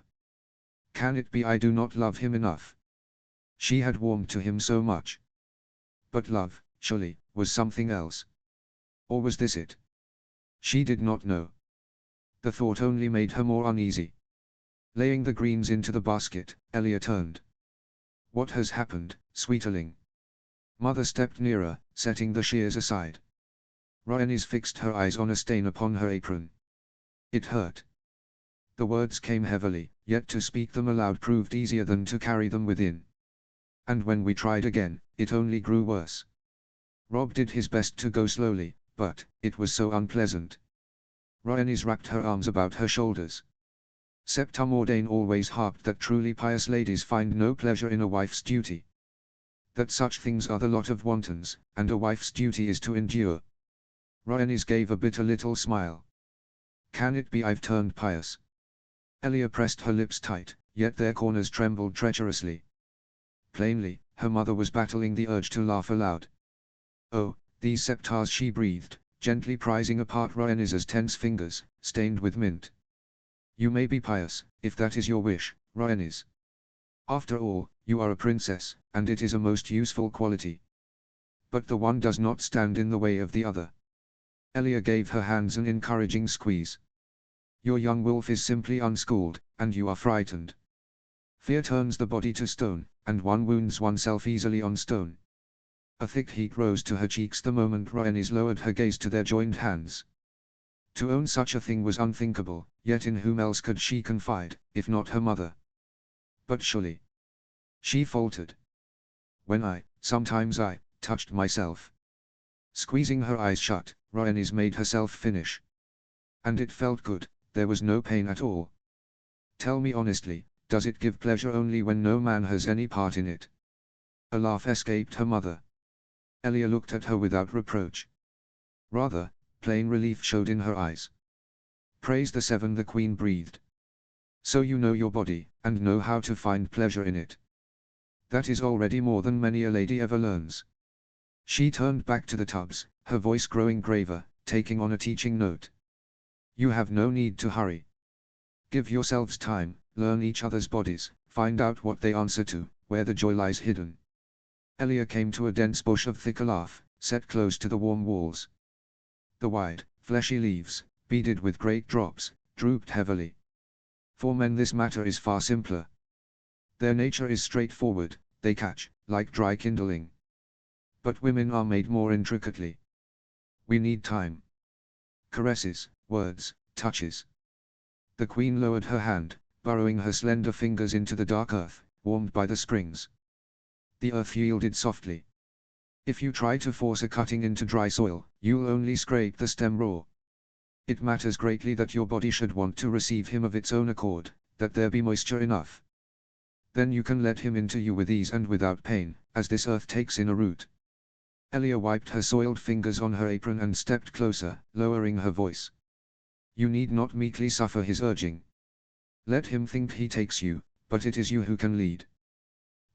Can it be I do not love him enough? She had warmed to him so much. But love, surely, was something else. Or was this it? She did not know. The thought only made her more uneasy. Laying the greens into the basket, Elia turned. What has happened, sweeterling? Mother stepped nearer, setting the shears aside. Rhaenys fixed her eyes on a stain upon her apron. It hurt. The words came heavily, yet to speak them aloud proved easier than to carry them within. And when we tried again, it only grew worse. Rob did his best to go slowly, but it was so unpleasant. Rhaenys wrapped her arms about her shoulders. Septa Mordane always harped that truly pious ladies find no pleasure in a wife's duty. That such things are the lot of wantons, and a wife's duty is to endure. Rhaenys gave a bitter little smile. Can it be I've turned pious? Elia pressed her lips tight, yet their corners trembled treacherously. Plainly, her mother was battling the urge to laugh aloud. Oh, these septars, she breathed, gently prizing apart Rhaenys's tense fingers, stained with mint. You may be pious, if that is your wish, Rhaenys. After all, you are a princess, and it is a most useful quality. But the one does not stand in the way of the other. Elia gave her hands an encouraging squeeze. Your young wolf is simply unschooled, and you are frightened. Fear turns the body to stone, and one wounds oneself easily on stone. A thick heat rose to her cheeks the moment Rhaenys lowered her gaze to their joined hands. To own such a thing was unthinkable, yet in whom else could she confide, if not her mother? But surely. She faltered. When sometimes I, touched myself. Squeezing her eyes shut, Rhaenys made herself finish. And it felt good, there was no pain at all. Tell me honestly, does it give pleasure only when no man has any part in it? A laugh escaped her mother. Elia looked at her without reproach. Rather, plain relief showed in her eyes. Praise the Seven, the queen breathed. So you know your body, and know how to find pleasure in it. That is already more than many a lady ever learns. She turned back to the tubs, her voice growing graver, taking on a teaching note. You have no need to hurry. Give yourselves time, learn each other's bodies, find out what they answer to, where the joy lies hidden. Elia came to a dense bush of thick lath, set close to the warm walls. The wide, fleshy leaves, beaded with great drops, drooped heavily. For men this matter is far simpler. Their nature is straightforward, they catch, like dry kindling. But women are made more intricately. We need time. Caresses, words, touches. The queen lowered her hand, burrowing her slender fingers into the dark earth, warmed by the springs. The earth yielded softly. If you try to force a cutting into dry soil, you'll only scrape the stem raw. It matters greatly that your body should want to receive him of its own accord, that there be moisture enough. Then you can let him into you with ease and without pain, as this earth takes in a root. Elia wiped her soiled fingers on her apron and stepped closer, lowering her voice. You need not meekly suffer his urging. Let him think he takes you, but it is you who can lead.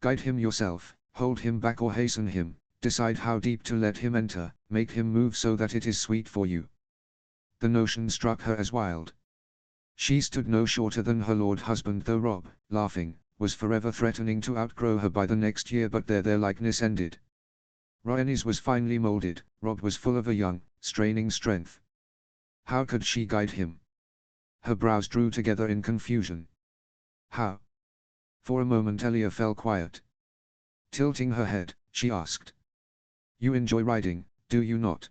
Guide him yourself, hold him back or hasten him, decide how deep to let him enter, make him move so that it is sweet for you. The notion struck her as wild. She stood no shorter than her lord husband, though Robb, laughing, was forever threatening to outgrow her by the next year, but there their likeness ended. Rhaenys was finely molded, Robb was full of a young, straining strength. How could she guide him? Her brows drew together in confusion. How? For a moment Elia fell quiet. Tilting her head, she asked. You enjoy riding, do you not?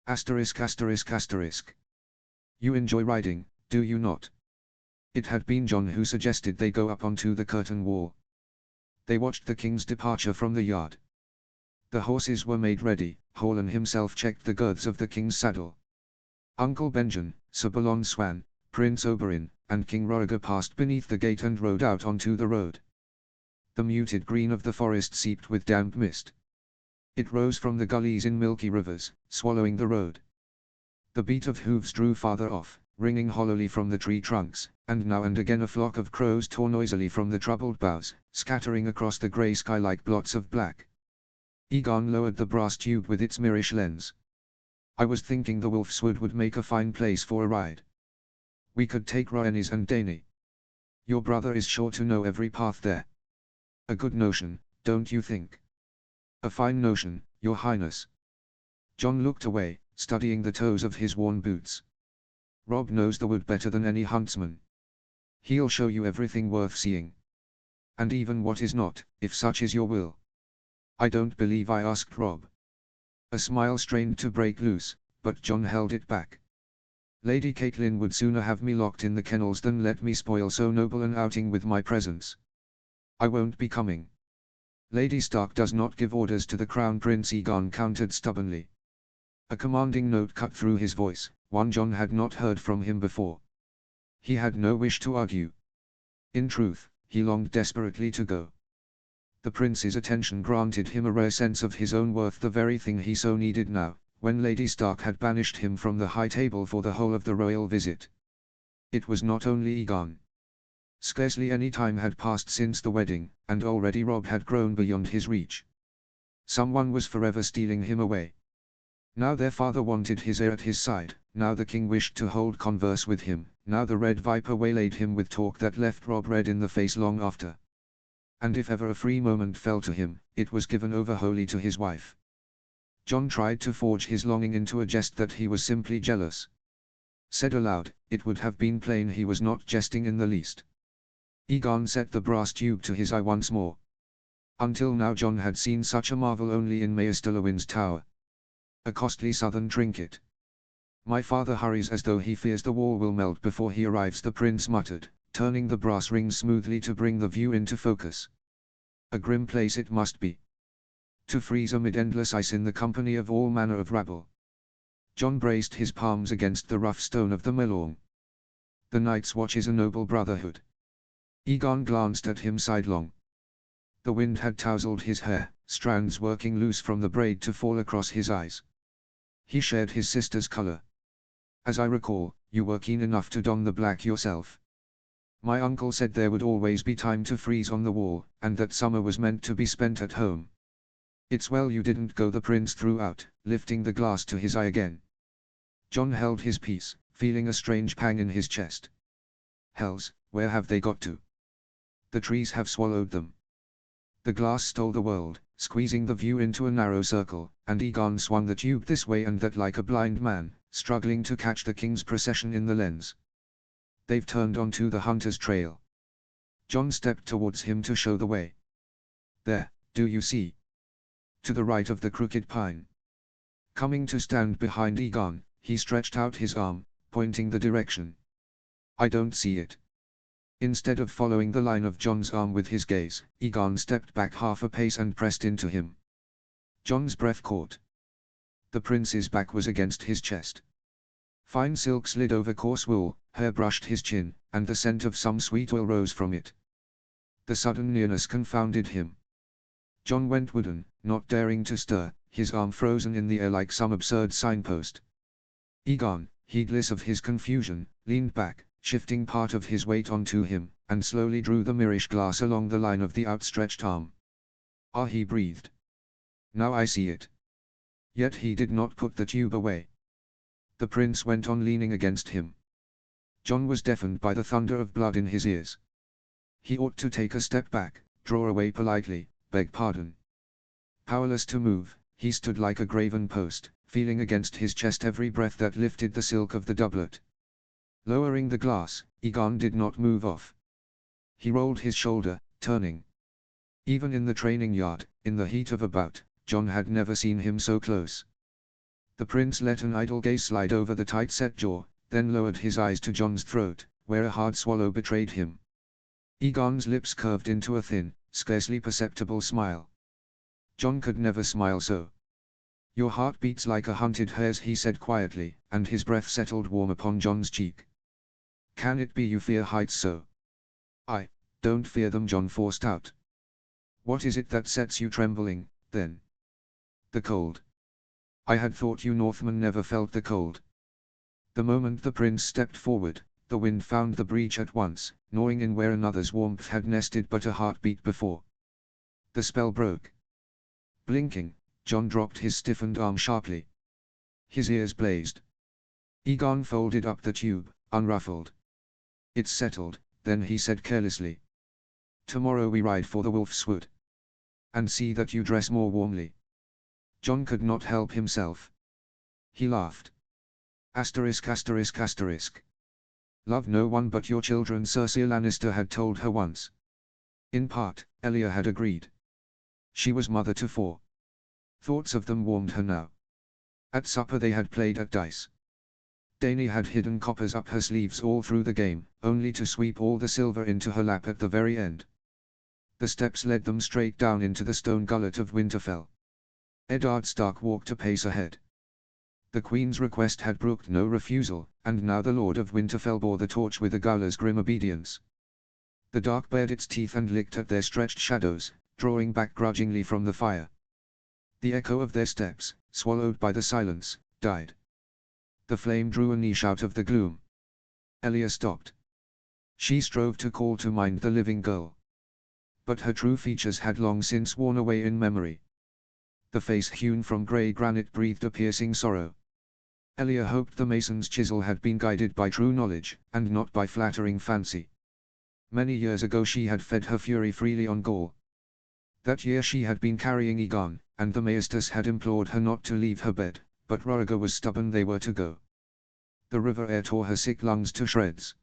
Asterisk asterisk asterisk. You enjoy riding, do you not? It had been Jon who suggested they go up onto the curtain wall. They watched the king's departure from the yard. The horses were made ready, Harlan himself checked the girths of the king's saddle. Uncle Benjen, Sir Balon Swan, Prince Oberyn, and King Rhaegar passed beneath the gate and rode out onto the road. The muted green of the forest seeped with damp mist. It rose from the gullies in milky rivers, swallowing the road. The beat of hooves drew farther off, ringing hollowly from the tree trunks, and now and again a flock of crows tore noisily from the troubled boughs, scattering across the grey sky like blots of black. Aegon lowered the brass tube with its mirrorish lens. I was thinking the Wolfswood would make a fine place for a ride. We could take Rhaenys and Dany. Your brother is sure to know every path there. A good notion, don't you think? A fine notion, your highness. Jon looked away, studying the toes of his worn boots. Robb knows the wood better than any huntsman. He'll show you everything worth seeing. And even what is not, if such is your will. I don't believe I asked Robb. A smile strained to break loose, but Jon held it back. Lady Catelyn would sooner have me locked in the kennels than let me spoil so noble an outing with my presence. I won't be coming. Lady Stark does not give orders to the Crown Prince, Aegon countered stubbornly. A commanding note cut through his voice, one Jon had not heard from him before. He had no wish to argue. In truth, he longed desperately to go. The prince's attention granted him a rare sense of his own worth, the very thing he so needed now, when Lady Stark had banished him from the high table for the whole of the royal visit. It was not only Aegon. Scarcely any time had passed since the wedding, and already Robb had grown beyond his reach. Someone was forever stealing him away. Now their father wanted his heir at his side, now the king wished to hold converse with him, now the Red Viper waylaid him with talk that left Robb red in the face long after. And if ever a free moment fell to him, it was given over wholly to his wife. Jon tried to forge his longing into a jest that he was simply jealous. Said aloud, it would have been plain he was not jesting in the least. Aegon set the brass tube to his eye once more. Until now Jon had seen such a marvel only in Maester Lewin's tower. A costly southern trinket. My father hurries as though he fears the wall will melt before he arrives, the prince muttered, turning the brass rings smoothly to bring the view into focus. A grim place it must be, to freeze amid endless ice in the company of all manner of rabble. Jon braced his palms against the rough stone of the Melorn. The Night's Watch is a noble brotherhood. Aegon glanced at him sidelong. The wind had tousled his hair, strands working loose from the braid to fall across his eyes. He shared his sister's color. As I recall, you were keen enough to don the black yourself. My uncle said there would always be time to freeze on the wall, and that summer was meant to be spent at home. It's well you didn't go, the prince threw out, lifting the glass to his eye again. Jon held his peace, feeling a strange pang in his chest. Hells, where have they got to? The trees have swallowed them. The glass stole the world, squeezing the view into a narrow circle, and Aegon swung the tube this way and that like a blind man, struggling to catch the king's procession in the lens. They've turned onto the hunter's trail. Jon stepped towards him to show the way. There, do you see? To the right of the crooked pine. Coming to stand behind Aegon, he stretched out his arm, pointing the direction. I don't see it. Instead of following the line of Jon's arm with his gaze, Aegon stepped back half a pace and pressed into him. Jon's breath caught. The prince's back was against his chest. Fine silk slid over coarse wool, hair brushed his chin, and the scent of some sweet oil rose from it. The sudden nearness confounded him. Jon went wooden, not daring to stir, his arm frozen in the air like some absurd signpost. Aegon, heedless of his confusion, leaned back, shifting part of his weight onto him, and slowly drew the mirrorish glass along the line of the outstretched arm. Ah, he breathed. Now I see it. Yet he did not put the tube away. The prince went on leaning against him. Jon was deafened by the thunder of blood in his ears. He ought to take a step back, draw away politely, beg pardon. Powerless to move, he stood like a graven post, feeling against his chest every breath that lifted the silk of the doublet. Lowering the glass, Aegon did not move off. He rolled his shoulder, turning. Even in the training yard, in the heat of a bout, Jon had never seen him so close. The prince let an idle gaze slide over the tight-set jaw, then lowered his eyes to Jon's throat, where a hard swallow betrayed him. Aegon's lips curved into a thin, scarcely perceptible smile. Jon could never smile so. Your heart beats like a hunted hare's, he said quietly, and his breath settled warm upon Jon's cheek. Can it be you fear heights so? I don't fear them, Jon forced out. What is it that sets you trembling, then? The cold. I had thought you Northmen never felt the cold. The moment the prince stepped forward, the wind found the breach at once, gnawing in where another's warmth had nested but a heartbeat before. The spell broke. Blinking, Jon dropped his stiffened arm sharply. His ears blazed. Aegon folded up the tube, unruffled. It's settled, then he said carelessly. Tomorrow we ride for the Wolf's Wood. And see that you dress more warmly. Jon could not help himself. He laughed. Asterisk asterisk asterisk. Love no one but your children, Cersei Lannister had told her once. In part, Elia had agreed. She was mother to 4. Thoughts of them warmed her now. At supper they had played at dice. Dany had hidden coppers up her sleeves all through the game, only to sweep all the silver into her lap at the very end. The steps led them straight down into the stone gullet of Winterfell. Eddard Stark walked a pace ahead. The Queen's request had brooked no refusal, and now the Lord of Winterfell bore the torch with a Gauler's grim obedience. The dark bared its teeth and licked at their stretched shadows, drawing back grudgingly from the fire. The echo of their steps, swallowed by the silence, died. The flame drew a niche out of the gloom. Elia stopped. She strove to call to mind the living girl. But her true features had long since worn away in memory. The face hewn from grey granite breathed a piercing sorrow. Elia hoped the mason's chisel had been guided by true knowledge, and not by flattering fancy. Many years ago she had fed her fury freely on Gaul. That year she had been carrying Egon, and the maesters had implored her not to leave her bed, but Roriger was stubborn. They were to go. The river air tore her sick lungs to shreds.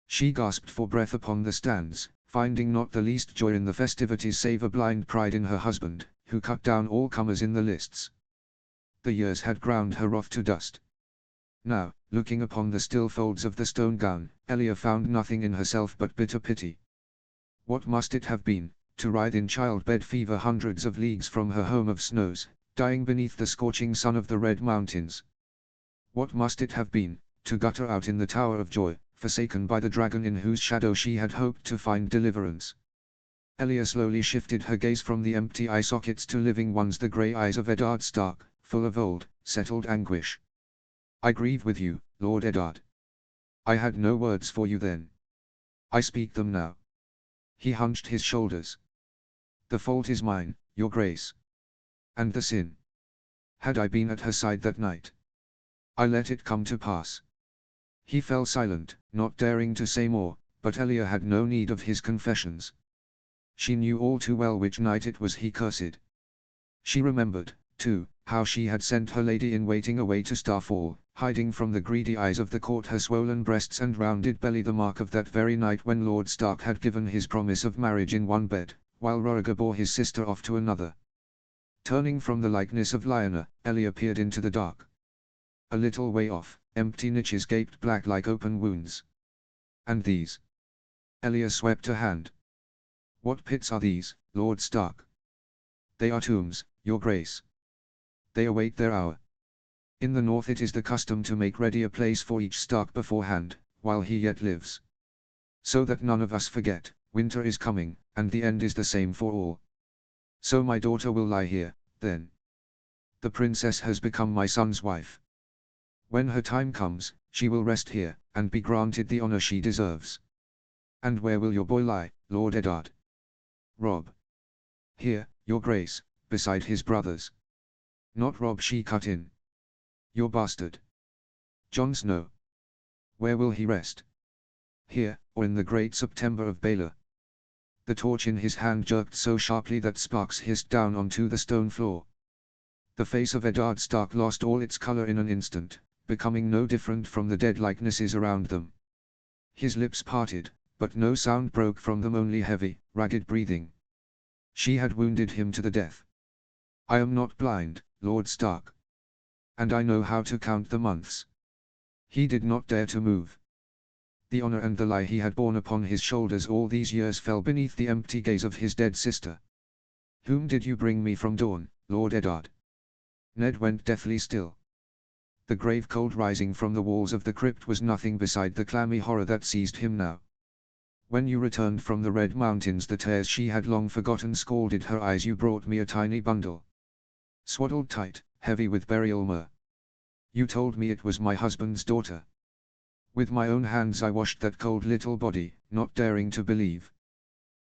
She gasped for breath upon the stands, finding not the least joy in the festivities save a blind pride in her husband, who cut down all comers in the lists. The years had ground her wrath to dust. Now, looking upon the still folds of the stone gown, Elia found nothing in herself but bitter pity. What must it have been, to writhe in childbed fever hundreds of leagues from her home of snows, dying beneath the scorching sun of the Red Mountains? What must it have been, to gutter out in the Tower of Joy, forsaken by the dragon in whose shadow she had hoped to find deliverance? Elia slowly shifted her gaze from the empty eye sockets to living ones, the grey eyes of Eddard Stark, full of old, settled anguish. I grieve with you, Lord Eddard. I had no words for you then. I speak them now. He hunched his shoulders. The fault is mine, your grace. And the sin. Had I been at her side that night, I let it come to pass. He fell silent, not daring to say more, but Elia had no need of his confessions. She knew all too well which night it was he cursed. She remembered, too, how she had sent her lady-in-waiting away to Starfall, hiding from the greedy eyes of the court her swollen breasts and rounded belly, the mark of that very night when Lord Stark had given his promise of marriage in one bed, while Roriger bore his sister off to another. Turning from the likeness of Lyanna, Elia peered into the dark. A little way off, empty niches gaped black like open wounds. And these? Elia swept a hand. What pits are these, Lord Stark? They are tombs, your grace. They await their hour. In the north it is the custom to make ready a place for each Stark beforehand, while he yet lives. So that none of us forget, winter is coming, and the end is the same for all. So my daughter will lie here, then. The princess has become my son's wife. When her time comes, she will rest here, and be granted the honor she deserves. And where will your boy lie, Lord Eddard? Robb. Here, your grace, beside his brothers. Not Robb, she cut in. Your bastard. Jon Snow. Where will he rest? Here, or in the great September of Baelor? The torch in his hand jerked so sharply that sparks hissed down onto the stone floor. The face of Eddard Stark lost all its color in an instant, becoming no different from the dead likenesses around them. His lips parted, but no sound broke from them, only heavy, ragged breathing. She had wounded him to the death. I am not blind, Lord Stark. And I know how to count the months. He did not dare to move. The honor and the lie he had borne upon his shoulders all these years fell beneath the empty gaze of his dead sister. Whom did you bring me from Dorne, Lord Eddard? Ned went deathly still. The grave cold rising from the walls of the crypt was nothing beside the clammy horror that seized him now. When you returned from the Red Mountains, the tears she had long forgotten scalded her eyes. You brought me a tiny bundle, swaddled tight, heavy with burial myrrh. You told me it was my husband's daughter. With my own hands I washed that cold little body, not daring to believe.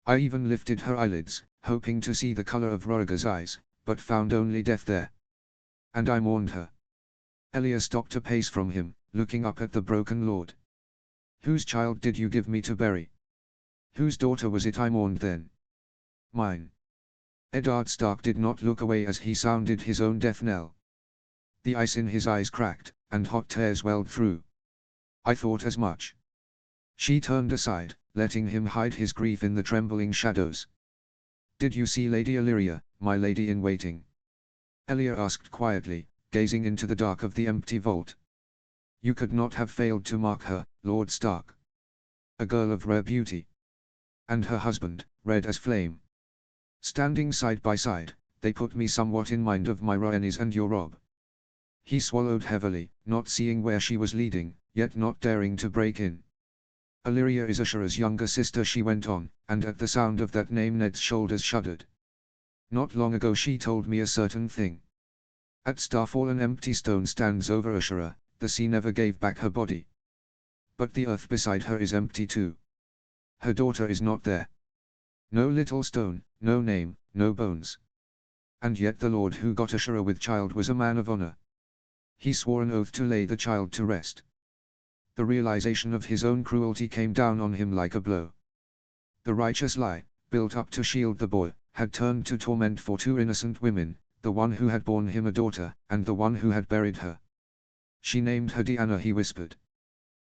I even lifted her eyelids, hoping to see the color of Roriger's eyes, but found only death there. And I mourned her. Elia stopped a pace from him, looking up at the broken lord. Whose child did you give me to bury? Whose daughter was it I mourned then? Mine. Eddard Stark did not look away as he sounded his own death knell. The ice in his eyes cracked, and hot tears welled through. I thought as much. She turned aside, letting him hide his grief in the trembling shadows. Did you see Lady Illyria, my lady-in-waiting? Elia asked quietly, gazing into the dark of the empty vault. You could not have failed to mark her, Lord Stark. A girl of rare beauty. And her husband, red as flame. Standing side by side, they put me somewhat in mind of my Rhaenys and your Robb. He swallowed heavily, not seeing where she was leading, yet not daring to break in. Illyria is Ashura's younger sister, she went on, and at the sound of that name Ned's shoulders shuddered. Not long ago she told me a certain thing. At Starfall an empty stone stands over Ashura, the sea never gave back her body. But the earth beside her is empty too. Her daughter is not there. No little stone, no name, no bones. And yet the Lord who got Ashura with child was a man of honor. He swore an oath to lay the child to rest. The realization of his own cruelty came down on him like a blow. The righteous lie, built up to shield the boy, had turned to torment for two innocent women, the one who had borne him a daughter, and the one who had buried her. She named her Diana, he whispered.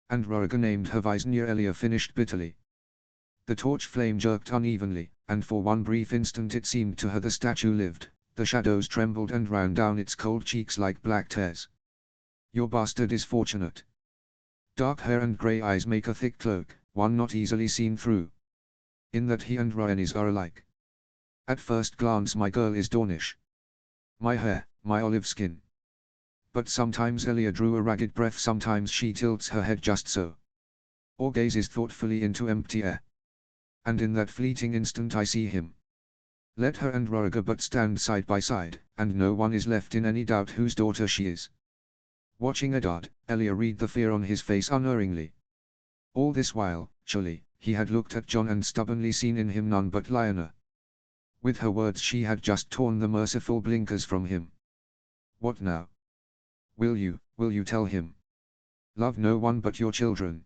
And Roriga named her Visenya, Elia finished bitterly. The torch flame jerked unevenly, and for one brief instant it seemed to her the statue lived. The shadows trembled and ran down its cold cheeks like black tears. Your bastard is fortunate. Dark hair and grey eyes make a thick cloak, one not easily seen through. In that he and Rhaenys are alike. At first glance my girl is Dornish. My hair, my olive skin. But sometimes Elia drew a ragged breath, sometimes she tilts her head just so. Or gazes thoughtfully into empty air. And in that fleeting instant I see him. Let her and Roriga but stand side by side, and no one is left in any doubt whose daughter she is. Watching Eddard, Elia read the fear on his face unerringly. All this while, surely, he had looked at Jon and stubbornly seen in him none but Lyanna. With her words she had just torn the merciful blinkers from him. What now? Will you tell him? Love no one but your children.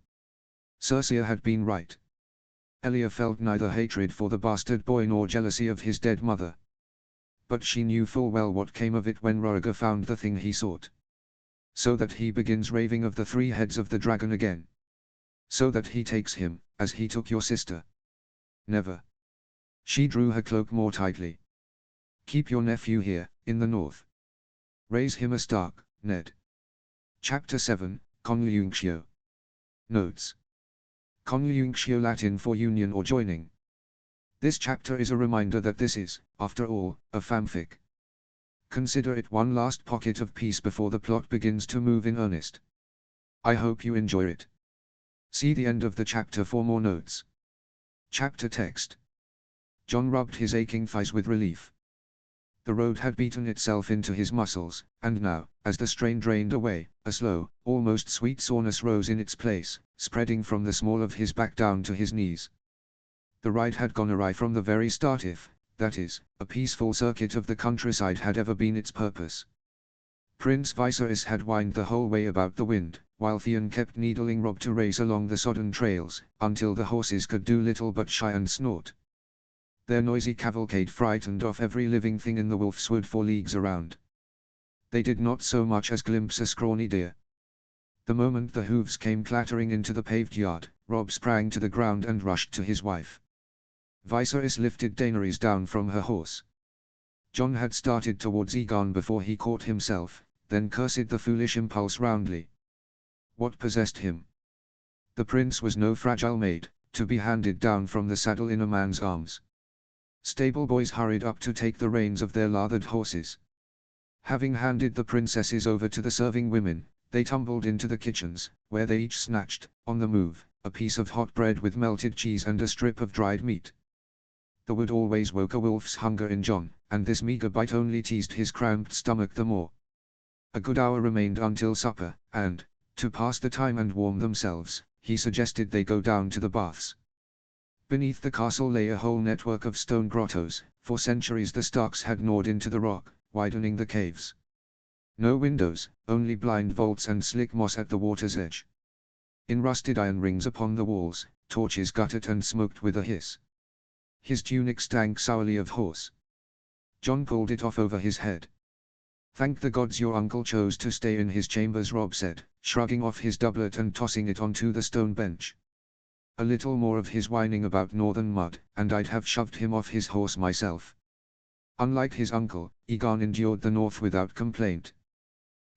Cersei had been right. Elia felt neither hatred for the bastard boy nor jealousy of his dead mother. But she knew full well what came of it when Roriga found the thing he sought. So that he begins raving of the 3 heads of the dragon again. So that he takes him, as he took your sister. Never. She drew her cloak more tightly. Keep your nephew here, in the north. Raise him a Stark, Ned. Chapter 7, Conjunction. Notes. Conjunction Latin for union or joining. This chapter is a reminder that this is, after all, a fanfic. Consider it one last pocket of peace before the plot begins to move in earnest. I hope you enjoy it. See the end of the chapter for more notes. Chapter text. Jon rubbed his aching thighs with relief. The road had beaten itself into his muscles, and now, as the strain drained away, a slow, almost sweet soreness rose in its place, spreading from the small of his back down to his knees. The ride had gone awry from the very start, if, that is, a peaceful circuit of the countryside had ever been its purpose. Prince Viserys had whined the whole way about the wind, while Theon kept needling Robb to race along the sodden trails, until the horses could do little but shy and snort. Their noisy cavalcade frightened off every living thing in the Wolfswood for leagues around. They did not so much as glimpse a scrawny deer. The moment the hooves came clattering into the paved yard, Robb sprang to the ground and rushed to his wife. Viserys lifted Daenerys down from her horse. Jon had started towards Aegon before he caught himself, then cursed the foolish impulse roundly. What possessed him? The prince was no fragile maid, to be handed down from the saddle in a man's arms. Stable boys hurried up to take the reins of their lathered horses. Having handed the princesses over to the serving women, they tumbled into the kitchens, where they each snatched, on the move, a piece of hot bread with melted cheese and a strip of dried meat. The wood always woke a wolf's hunger in Jon, and this meager bite only teased his cramped stomach the more. A good hour remained until supper, and, to pass the time and warm themselves, he suggested they go down to the baths. Beneath the castle lay a whole network of stone grottos. For centuries the Starks had gnawed into the rock, widening the caves. No windows, only blind vaults and slick moss at the water's edge. In rusted iron rings upon the walls, torches guttered and smoked with a hiss. His tunic stank sourly of horse. Jon pulled it off over his head. Thank the gods your uncle chose to stay in his chambers, Robb said, shrugging off his doublet and tossing it onto the stone bench. A little more of his whining about northern mud, and I'd have shoved him off his horse myself. Unlike his uncle, Aegon endured the north without complaint.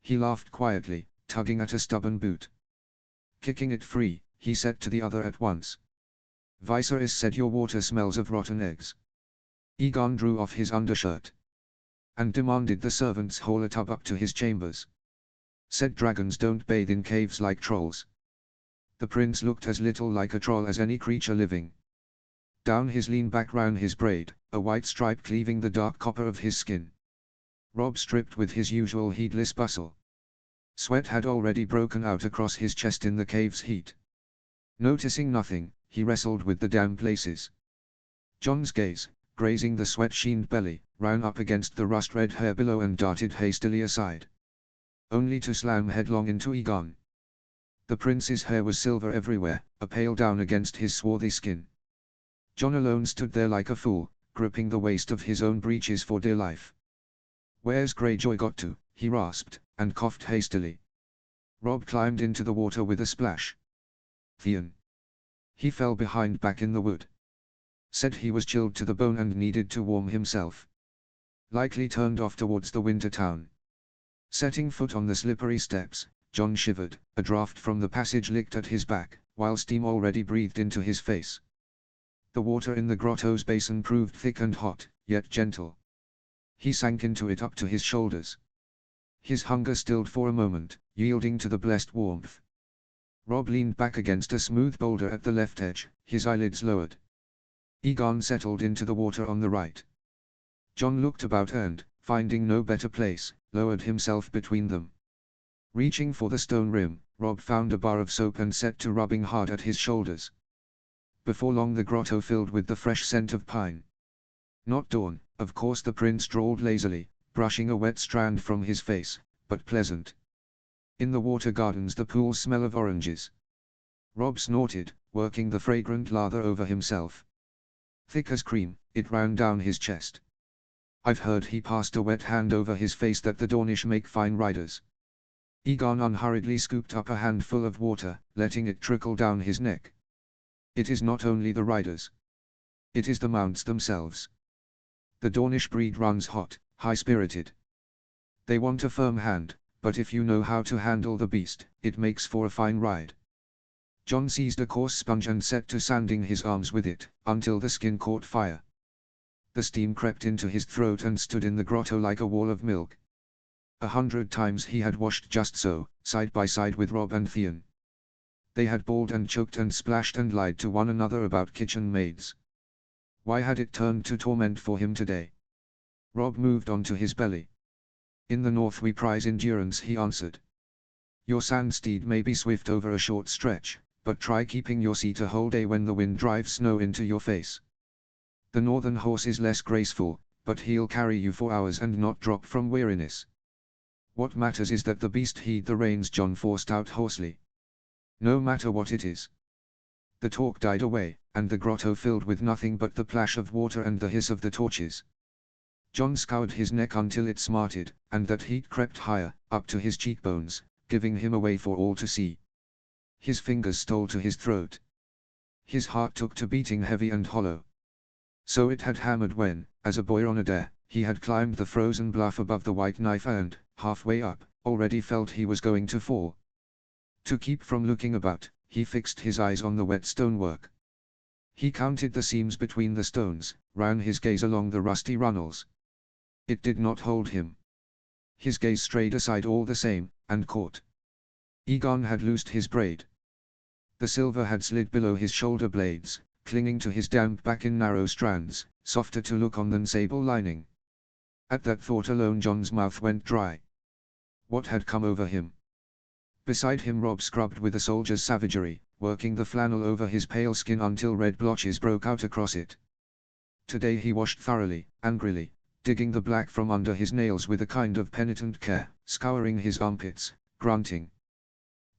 He laughed quietly, tugging at a stubborn boot. Kicking it free, he said to the other at once. Viserys said your water smells of rotten eggs. Aegon drew off his undershirt. And demanded the servants haul a tub up to his chambers. Said dragons don't bathe in caves like trolls. The prince looked as little like a troll as any creature living. Down his lean back ran his braid, a white stripe cleaving the dark copper of his skin. Rob stripped with his usual heedless bustle. Sweat had already broken out across his chest in the cave's heat. Noticing nothing, he wrestled with the damp laces. John's gaze, grazing the sweat-sheened belly, ran up against the rust-red hair below and darted hastily aside, only to slam headlong into Egon. The prince's hair was silver everywhere, a pale down against his swarthy skin. John alone stood there like a fool, gripping the waist of his own breeches for dear life. "Where's Greyjoy got to?" he rasped, and coughed hastily. Rob climbed into the water with a splash. "Theon." He fell behind back in the wood. Said he was chilled to the bone and needed to warm himself. Likely turned off towards the winter town. Setting foot on the slippery steps, John shivered, a draught from the passage licked at his back, while steam already breathed into his face. The water in the grotto's basin proved thick and hot, yet gentle. He sank into it up to his shoulders. His hunger stilled for a moment, yielding to the blessed warmth. Rob leaned back against a smooth boulder at the left edge, his eyelids lowered. Egon settled into the water on the right. John looked about and, finding no better place, lowered himself between them. Reaching for the stone rim, Rob found a bar of soap and set to rubbing hard at his shoulders. Before long the grotto filled with the fresh scent of pine. Not dawn, of course, the prince drawled lazily, brushing a wet strand from his face, but pleasant. In the water gardens the pools smell of oranges. Rob snorted, working the fragrant lather over himself. Thick as cream, it ran down his chest. I've heard, he passed a wet hand over his face, that the Dornish make fine riders. Egon unhurriedly scooped up a handful of water, letting it trickle down his neck. It is not only the riders. It is the mounts themselves. The Dornish breed runs hot, high-spirited. They want a firm hand, but if you know how to handle the beast, it makes for a fine ride. John seized a coarse sponge and set to sanding his arms with it, until the skin caught fire. The steam crept into his throat and stood in the grotto like a wall of milk. 100 times he had washed just so, side by side with Rob and Theon. They had bawled and choked and splashed and lied to one another about kitchen maids. Why had it turned to torment for him today? Rob moved on to his belly. "In the north we prize endurance," he answered. "Your sand steed may be swift over a short stretch, but try keeping your seat a whole day when the wind drives snow into your face. The northern horse is less graceful, but he'll carry you for hours and not drop from weariness. What matters is that the beast heed the reins," John forced out hoarsely. "No matter what it is." The talk died away, and the grotto filled with nothing but the plash of water and the hiss of the torches. John scoured his neck until it smarted, and that heat crept higher, up to his cheekbones, giving him away for all to see. His fingers stole to his throat. His heart took to beating heavy and hollow. So it had hammered when, as a boy on a dare, he had climbed the frozen bluff above the White Knife and, halfway up, already felt he was going to fall. To keep from looking about, he fixed his eyes on the wet stonework. He counted the seams between the stones, ran his gaze along the rusty runnels. It did not hold him. His gaze strayed aside all the same, and caught. Egon had loosed his braid. The silver had slid below his shoulder blades, clinging to his damp back in narrow strands, softer to look on than sable lining. At that thought alone John's mouth went dry. What had come over him? Beside him Rob scrubbed with a soldier's savagery, working the flannel over his pale skin until red blotches broke out across it. Today he washed thoroughly, angrily, digging the black from under his nails with a kind of penitent care, scouring his armpits, grunting.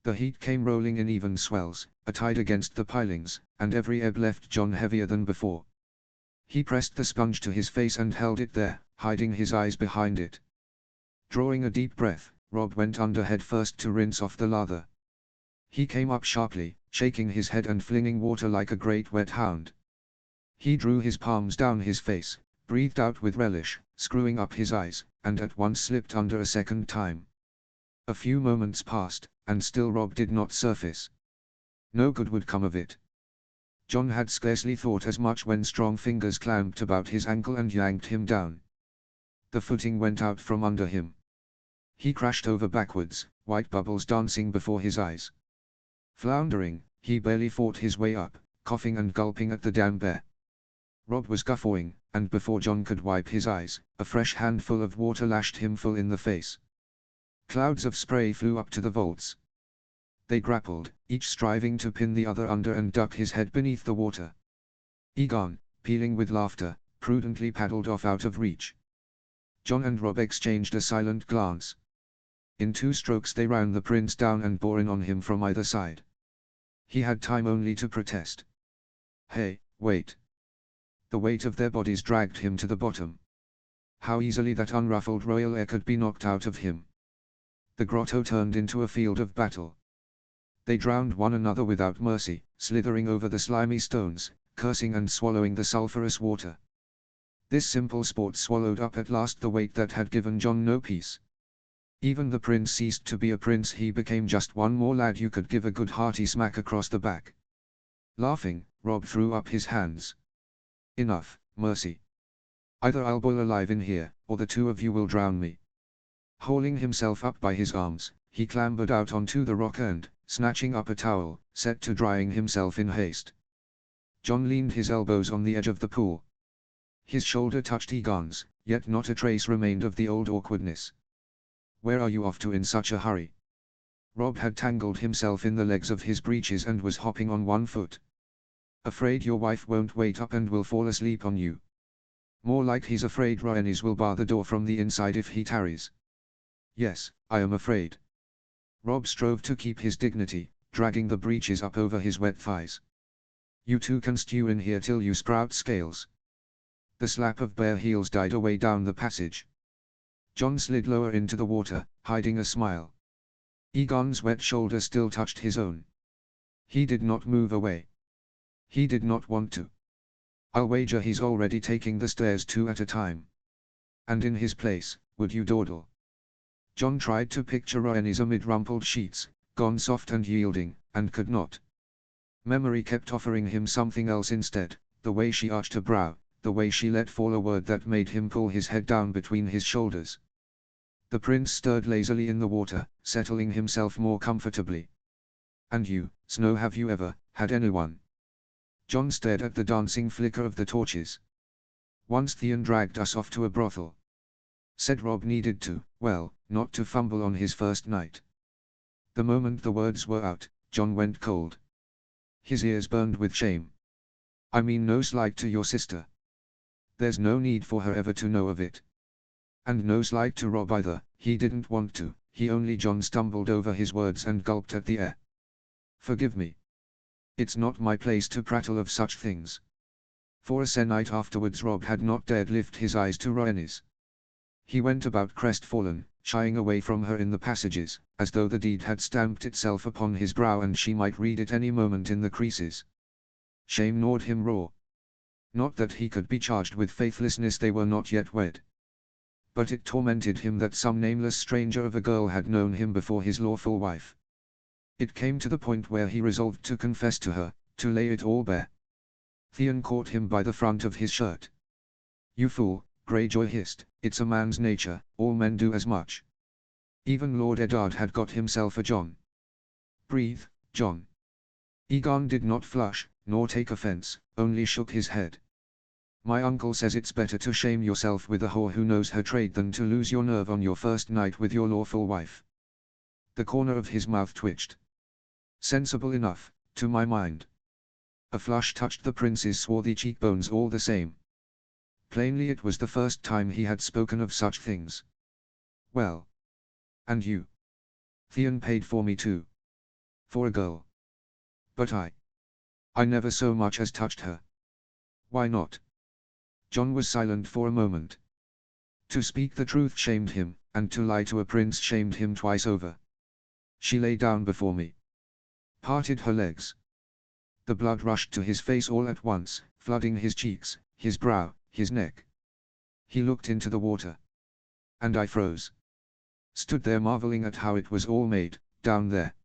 The heat came rolling in even swells, a tide against the pilings, and every ebb left John heavier than before. He pressed the sponge to his face and held it there, hiding his eyes behind it. Drawing a deep breath, Rob went under head first to rinse off the lather. He came up sharply, shaking his head and flinging water like a great wet hound. He drew his palms down his face, breathed out with relish, screwing up his eyes, and at once slipped under a second time. A few moments passed, and still Rob did not surface. No good would come of it. John had scarcely thought as much when strong fingers clamped about his ankle and yanked him down. The footing went out from under him. He crashed over backwards, white bubbles dancing before his eyes. Floundering, he barely fought his way up, coughing and gulping at the damp air. Rob was guffawing, and before John could wipe his eyes, a fresh handful of water lashed him full in the face. Clouds of spray flew up to the vaults. They grappled, each striving to pin the other under and duck his head beneath the water. Egon, pealing with laughter, prudently paddled off out of reach. John and Rob exchanged a silent glance. In 2 strokes they ran the prince down and bore in on him from either side. He had time only to protest. "Hey, wait." The weight of their bodies dragged him to the bottom. How easily that unruffled royal air could be knocked out of him. The grotto turned into a field of battle. They drowned one another without mercy, slithering over the slimy stones, cursing and swallowing the sulphurous water. This simple sport swallowed up at last the weight that had given John no peace. Even the prince ceased to be a prince. He became just one more lad you could give a good hearty smack across the back. Laughing, Rob threw up his hands. "Enough, mercy. Either I'll boil alive in here, or the 2 of you will drown me." Hauling himself up by his arms, he clambered out onto the rock and, snatching up a towel, set to drying himself in haste. John leaned his elbows on the edge of the pool. His shoulder touched Egon's, yet not a trace remained of the old awkwardness. "Where are you off to in such a hurry?" Rob had tangled himself in the legs of his breeches and was hopping on one foot. "Afraid your wife won't wait up and will fall asleep on you." "More like he's afraid Rhaenys will bar the door from the inside if he tarries." "Yes, I am afraid." Rob strove to keep his dignity, dragging the breeches up over his wet thighs. "You 2 can stew in here till you sprout scales." The slap of bare heels died away down the passage. John slid lower into the water, hiding a smile. Egon's wet shoulder still touched his own. He did not move away. He did not want to. "I'll wager he's already taking the stairs 2 at a time. And in his place, would you dawdle?" John tried to picture Rhaenys amid rumpled sheets, gone soft and yielding, and could not. Memory kept offering him something else instead, the way she arched her brow, the way she let fall a word that made him pull his head down between his shoulders. The prince stirred lazily in the water, settling himself more comfortably. "And you, Snow, have you ever had anyone?" John stared at the dancing flicker of the torches. "Once Theon dragged us off to a brothel. Said Rob needed to, well, not to fumble on his first night." The moment the words were out, John went cold. His ears burned with shame. "I mean no slight to your sister. There's no need for her ever to know of it. And no slight to Rob either, he didn't want to, he only." John stumbled over his words and gulped at the air. "Forgive me. It's not my place to prattle of such things." For a se'night afterwards Rob had not dared lift his eyes to Rhaenys. He went about crestfallen, shying away from her in the passages, as though the deed had stamped itself upon his brow and she might read it any moment in the creases. Shame gnawed him raw. Not that he could be charged with faithlessness, they were not yet wed. But it tormented him that some nameless stranger of a girl had known him before his lawful wife. It came to the point where he resolved to confess to her, to lay it all bare. Theon caught him by the front of his shirt. "You fool," Greyjoy hissed, "it's a man's nature, all men do as much. Even Lord Eddard had got himself a John." "Breathe, John." Egon did not flush, nor take offense, only shook his head. "My uncle says it's better to shame yourself with a whore who knows her trade than to lose your nerve on your first night with your lawful wife." The corner of his mouth twitched. "Sensible enough, to my mind." A flush touched the prince's swarthy cheekbones all the same. Plainly it was the first time he had spoken of such things. "Well. And you?" "Theon paid for me too. For a girl. But I never so much as touched her." "Why not?" John was silent for a moment. To speak the truth shamed him, and to lie to a prince shamed him twice over. "She lay down before me. Parted her legs." The blood rushed to his face all at once, flooding his cheeks, his brow, his neck. He looked into the water. "And I froze. Stood there marveling at how it was all made, down there."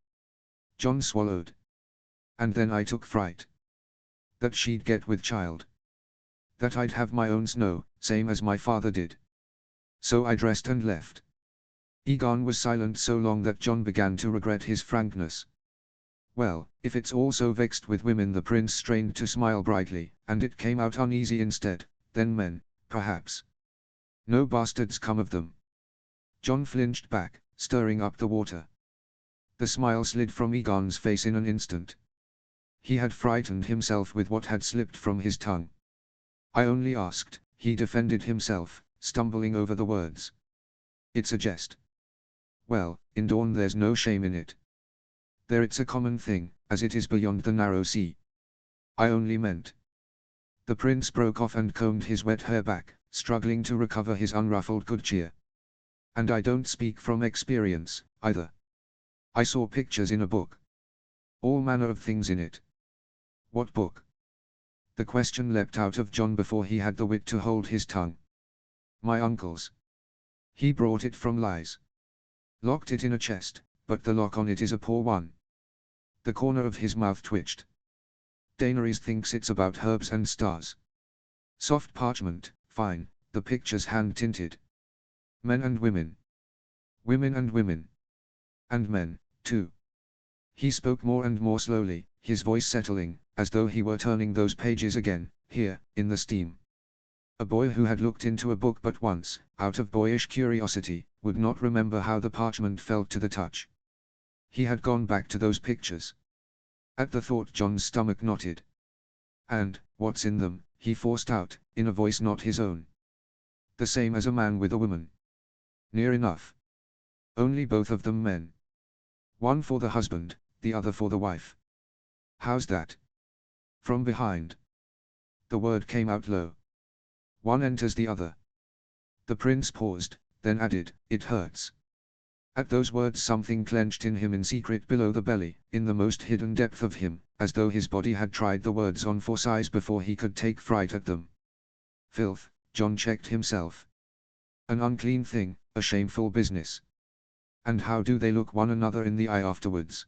John swallowed. "And then I took fright. That she'd get with child. That I'd have my own Snow, same as my father did. So I dressed and left." Egon was silent so long that John began to regret his frankness. Well, if it's all so vexed with women, the prince strained to smile brightly, and it came out uneasy instead, then men, perhaps. No bastards come of them. Jon flinched back, stirring up the water. The smile slid from Egon's face in an instant. He had frightened himself with what had slipped from his tongue. I only asked, he defended himself, stumbling over the words. It's a jest. Well, in Dawn there's no shame in it. There it's a common thing, as it is beyond the narrow sea. I only meant. The prince broke off and combed his wet hair back, struggling to recover his unruffled good cheer. And I don't speak from experience, either. I saw pictures in a book. All manner of things in it. What book? The question leapt out of Jon before he had the wit to hold his tongue. My uncle's. He brought it from Lies. Locked it in a chest, but the lock on it is a poor one. The corner of his mouth twitched. Daenerys thinks it's about herbs and stars. Soft parchment, fine, the picture's hand-tinted. Men and women. Women and women. And men, too. He spoke more and more slowly, his voice settling, as though he were turning those pages again, here, in the steam. A boy who had looked into a book but once, out of boyish curiosity, would not remember how the parchment felt to the touch. He had gone back to those pictures. At the thought Jon's stomach knotted. And, what's in them, he forced out, in a voice not his own. The same as a man with a woman. Near enough. Only both of them men. One for the husband, the other for the wife. How's that? From behind. The word came out low. One enters the other. The prince paused, then added, it hurts. At those words something clenched in him in secret below the belly, in the most hidden depth of him, as though his body had tried the words on for size before he could take fright at them. Filth, Jon checked himself. An unclean thing, a shameful business. And how do they look one another in the eye afterwards?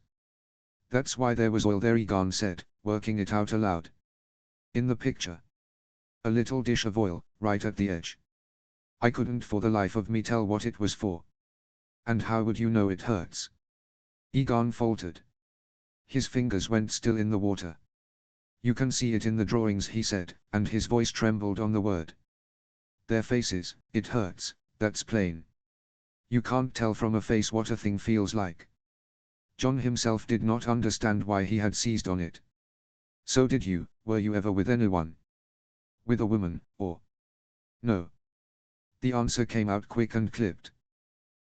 That's why there was oil there, Egon said, working it out aloud. In the picture. A little dish of oil, right at the edge. I couldn't for the life of me tell what it was for. And how would you know it hurts? Egon faltered. His fingers went still in the water. You can see it in the drawings, he said, and his voice trembled on the word. Their faces, it hurts, that's plain. You can't tell from a face what a thing feels like. Jon himself did not understand why he had seized on it. So did you, were you ever with anyone? With a woman, or? No. The answer came out quick and clipped.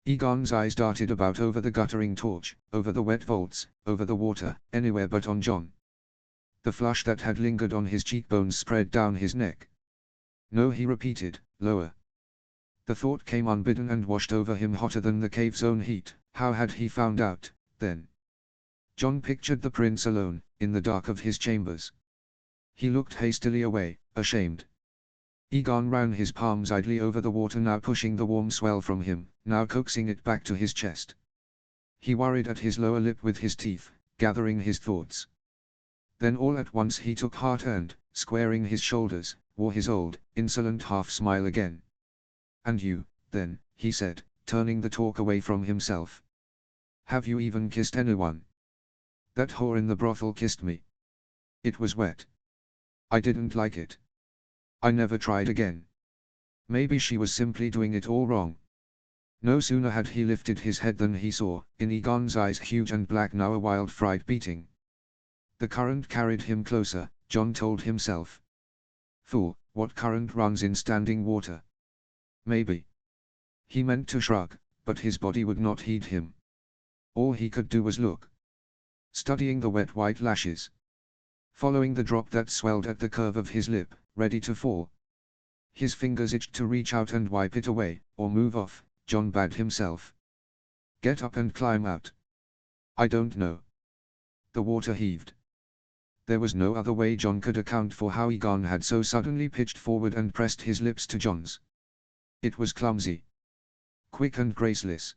Egon's eyes darted about over the guttering torch, over the wet vaults, over the water, anywhere but on Jon. The flush that had lingered on his cheekbones spread down his neck. No, he repeated, lower. The thought came unbidden and washed over him hotter than the cave's own heat. How had he found out, then? Jon pictured the prince alone, in the dark of his chambers. He looked hastily away, ashamed. Egon ran his palms idly over the water, now pushing the warm swell from him, now coaxing it back to his chest. He worried at his lower lip with his teeth, gathering his thoughts. Then all at once he took heart and, squaring his shoulders, wore his old, insolent half-smile again. And you, then, he said, turning the talk away from himself. Have you even kissed anyone? That whore in the brothel kissed me. It was wet. I didn't like it. I never tried again. Maybe she was simply doing it all wrong. No sooner had he lifted his head than he saw, in Egon's eyes huge and black now, a wild fright beating. The current carried him closer, Jon told himself. Fool, what current runs in standing water? Maybe. He meant to shrug, but his body would not heed him. All he could do was look. Studying the wet white lashes. Following the drop that swelled at the curve of his lip, ready to fall. His fingers itched to reach out and wipe it away, or move off, Jon bade himself. Get up and climb out. I don't know. The water heaved. There was no other way Jon could account for how Egon had so suddenly pitched forward and pressed his lips to Jon's. It was clumsy. Quick and graceless.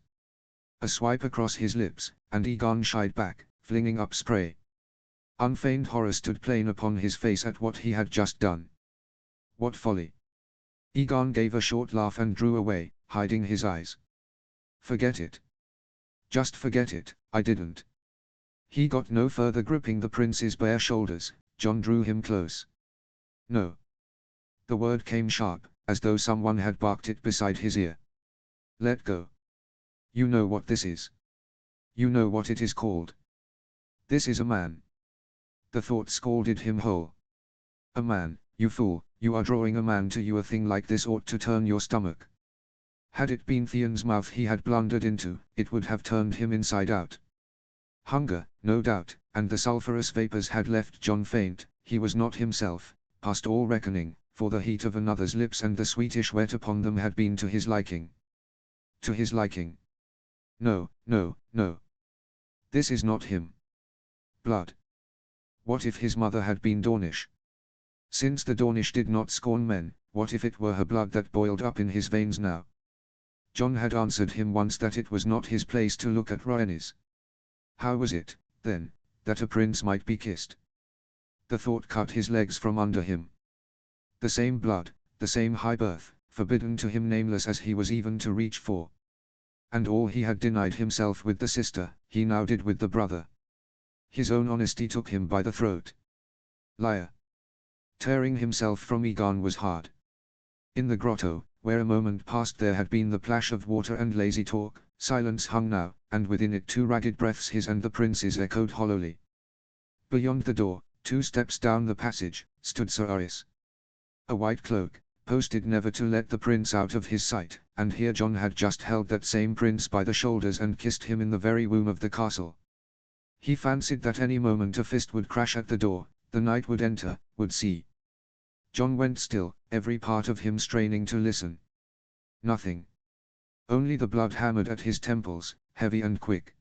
A swipe across his lips, and Egon shied back, flinging up spray. Unfeigned horror stood plain upon his face at what he had just done. What folly! Egon gave a short laugh and drew away, hiding his eyes. Forget it. Just forget it, I didn't. He got no further, gripping the prince's bare shoulders. Jon drew him close. No. The word came sharp, as though someone had barked it beside his ear. Let go. You know what this is. You know what it is called. This is a man. The thought scalded him whole. A man, you fool, you are drawing a man to you. A thing like this ought to turn your stomach. Had it been Theon's mouth he had blundered into, it would have turned him inside out. Hunger, no doubt, and the sulphurous vapors had left Jon faint. He was not himself, past all reckoning, for the heat of another's lips and the sweetish wet upon them had been to his liking. To his liking. No, no, no. This is not him. Blood. What if his mother had been Dornish? Since the Dornish did not scorn men, what if it were her blood that boiled up in his veins now? Jon had answered him once that it was not his place to look at Rhaenys. How was it, then, that a prince might be kissed? The thought cut his legs from under him. The same blood, the same high birth, forbidden to him, nameless as he was even to reach for. And all he had denied himself with the sister, he now did with the brother. His own honesty took him by the throat. Liar. Tearing himself from Aegon was hard. In the grotto, where a moment past there had been the plash of water and lazy talk, silence hung now, and within it 2 ragged breaths, his and the prince's, echoed hollowly. Beyond the door, 2 steps down the passage, stood Sir Aris. A white cloak, posted never to let the prince out of his sight, and here Jon had just held that same prince by the shoulders and kissed him in the very womb of the castle. He fancied that any moment a fist would crash at the door, the knight would enter, would see. Jon went still, every part of him straining to listen. Nothing. Only the blood hammered at his temples, heavy and quick.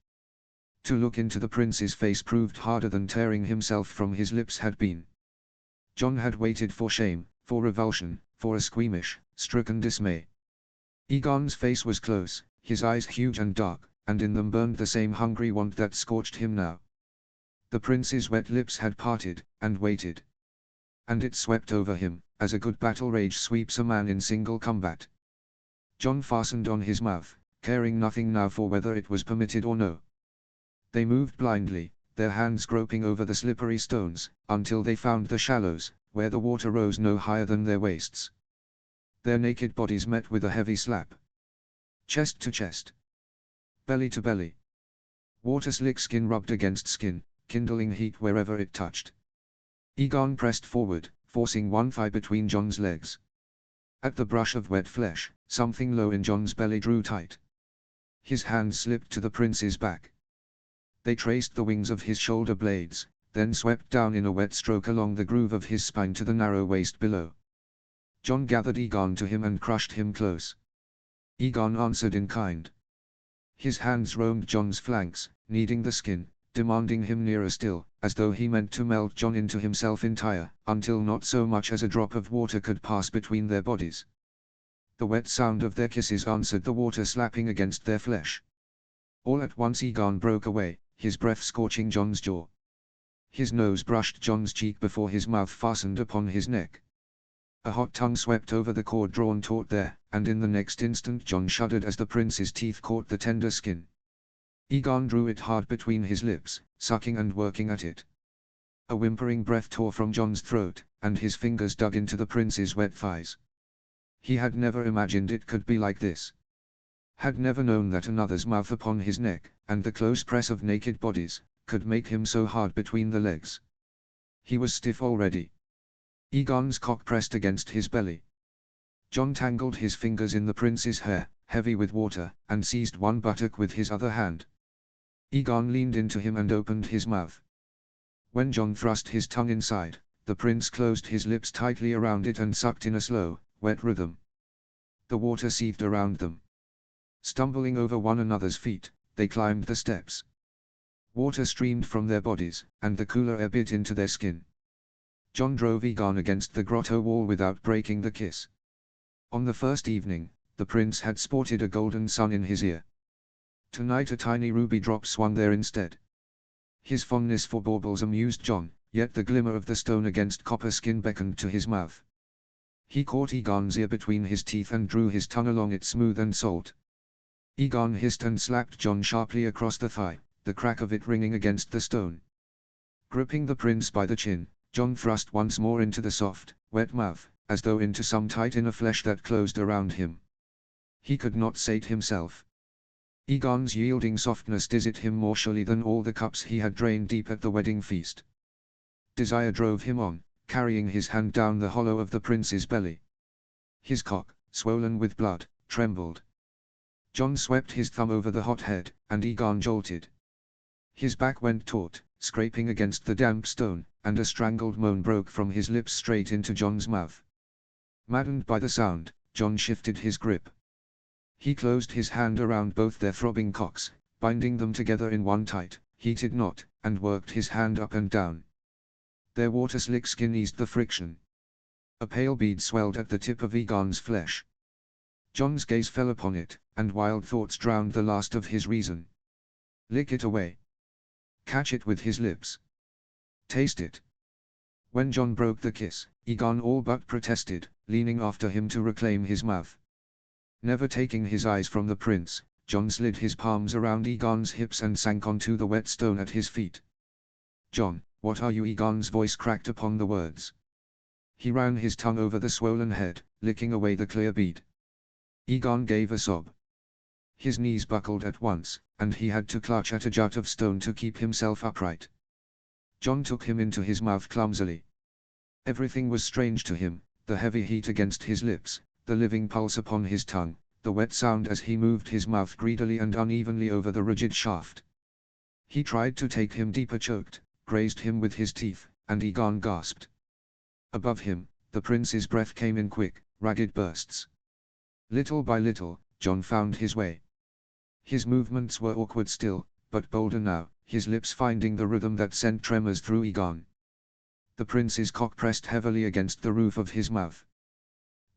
To look into the prince's face proved harder than tearing himself from his lips had been. Jon had waited for shame, for revulsion, for a squeamish, stricken dismay. Aegon's face was close, his eyes huge and dark, and in them burned the same hungry want that scorched him now. The prince's wet lips had parted, and waited. And it swept over him, as a good battle rage sweeps a man in single combat. Jon fastened on his mouth, caring nothing now for whether it was permitted or no. They moved blindly, their hands groping over the slippery stones, until they found the shallows, where the water rose no higher than their waists. Their naked bodies met with a heavy slap. Chest to chest. Belly to belly. Water-slick skin rubbed against skin, kindling heat wherever it touched. Aegon pressed forward, forcing one thigh between Jon's legs. At the brush of wet flesh, something low in Jon's belly drew tight. His hand slipped to the prince's back. They traced the wings of his shoulder blades, then swept down in a wet stroke along the groove of his spine to the narrow waist below. Jon gathered Aegon to him and crushed him close. Aegon answered in kind. His hands roamed Jon's flanks, kneading the skin, demanding him nearer still, as though he meant to melt Jon into himself entire, until not so much as a drop of water could pass between their bodies. The wet sound of their kisses answered the water slapping against their flesh. All at once Aegon broke away, his breath scorching Jon's jaw. His nose brushed Jon's cheek before his mouth fastened upon his neck. A hot tongue swept over the cord drawn taut there, and in the next instant Jon shuddered as the prince's teeth caught the tender skin. Aegon drew it hard between his lips, sucking and working at it. A whimpering breath tore from Jon's throat, and his fingers dug into the prince's wet thighs. He had never imagined it could be like this. Had never known that another's mouth upon his neck, and the close press of naked bodies, could make him so hard between the legs. He was stiff already. Aegon's cock pressed against his belly. Jon tangled his fingers in the prince's hair, heavy with water, and seized one buttock with his other hand. Aegon leaned into him and opened his mouth. When Jon thrust his tongue inside, the prince closed his lips tightly around it and sucked in a slow, wet rhythm. The water seethed around them. Stumbling over one another's feet, they climbed the steps. Water streamed from their bodies, and the cooler air bit into their skin. Jon drove Aegon against the grotto wall without breaking the kiss. On the first evening, the prince had sported a golden sun in his ear. Tonight a tiny ruby drop swung there instead. His fondness for baubles amused Jon, yet the glimmer of the stone against copper skin beckoned to his mouth. He caught Aegon's ear between his teeth and drew his tongue along it smooth and salt. Aegon hissed and slapped Jon sharply across the thigh, the crack of it ringing against the stone. Gripping the prince by the chin, John thrust once more into the soft, wet mouth, as though into some tight inner flesh that closed around him. He could not sate himself. Egon's yielding softness dizzied him more surely than all the cups he had drained deep at the wedding feast. Desire drove him on, carrying his hand down the hollow of the prince's belly. His cock, swollen with blood, trembled. John swept his thumb over the hot head, and Egon jolted. His back went taut, scraping against the damp stone, and a strangled moan broke from his lips straight into John's mouth. Maddened by the sound, John shifted his grip. He closed his hand around both their throbbing cocks, binding them together in one tight, heated knot, and worked his hand up and down. Their water-slick skin eased the friction. A pale bead swelled at the tip of Egon's flesh. John's gaze fell upon it, and wild thoughts drowned the last of his reason. Lick it away. Catch it with his lips. Taste it. When John broke the kiss, Egon all but protested, leaning after him to reclaim his mouth. Never taking his eyes from the prince, John slid his palms around Egon's hips and sank onto the wet stone at his feet. "John, what are you?" Egon's voice cracked upon the words. He ran his tongue over the swollen head, licking away the clear bead. Egon gave a sob. His knees buckled at once, and he had to clutch at a jut of stone to keep himself upright. John took him into his mouth clumsily. Everything was strange to him, the heavy heat against his lips, the living pulse upon his tongue, the wet sound as he moved his mouth greedily and unevenly over the rigid shaft. He tried to take him deeper, choked, grazed him with his teeth, and Egon gasped. Above him, the prince's breath came in quick, ragged bursts. Little by little, John found his way. His movements were awkward still, but bolder now, his lips finding the rhythm that sent tremors through Egon. The prince's cock pressed heavily against the roof of his mouth.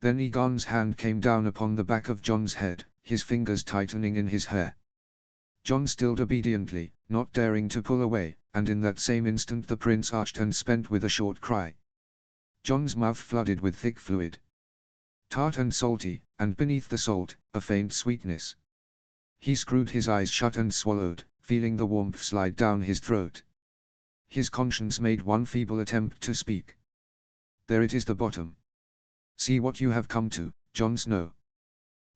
Then Egon's hand came down upon the back of John's head, his fingers tightening in his hair. John stilled obediently, not daring to pull away, and in that same instant the prince arched and spent with a short cry. John's mouth flooded with thick fluid. Tart and salty, and beneath the salt, a faint sweetness. He screwed his eyes shut and swallowed, feeling the warmth slide down his throat. His conscience made one feeble attempt to speak. "There it is, the bottom. See what you have come to, Jon Snow.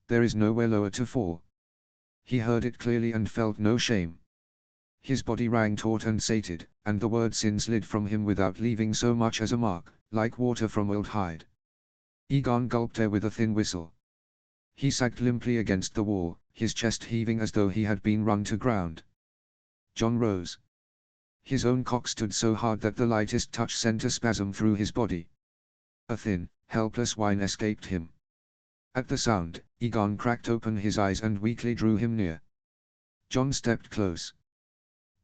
There is nowhere lower to fall." He heard it clearly and felt no shame. His body rang taut and sated, and the word sin slid from him without leaving so much as a mark, like water from old hide. Egon gulped air with a thin whistle. He sagged limply against the wall, his chest heaving as though he had been run to ground. John rose. His own cock stood so hard that the lightest touch sent a spasm through his body. A thin, helpless whine escaped him. At the sound, Egon cracked open his eyes and weakly drew him near. John stepped close.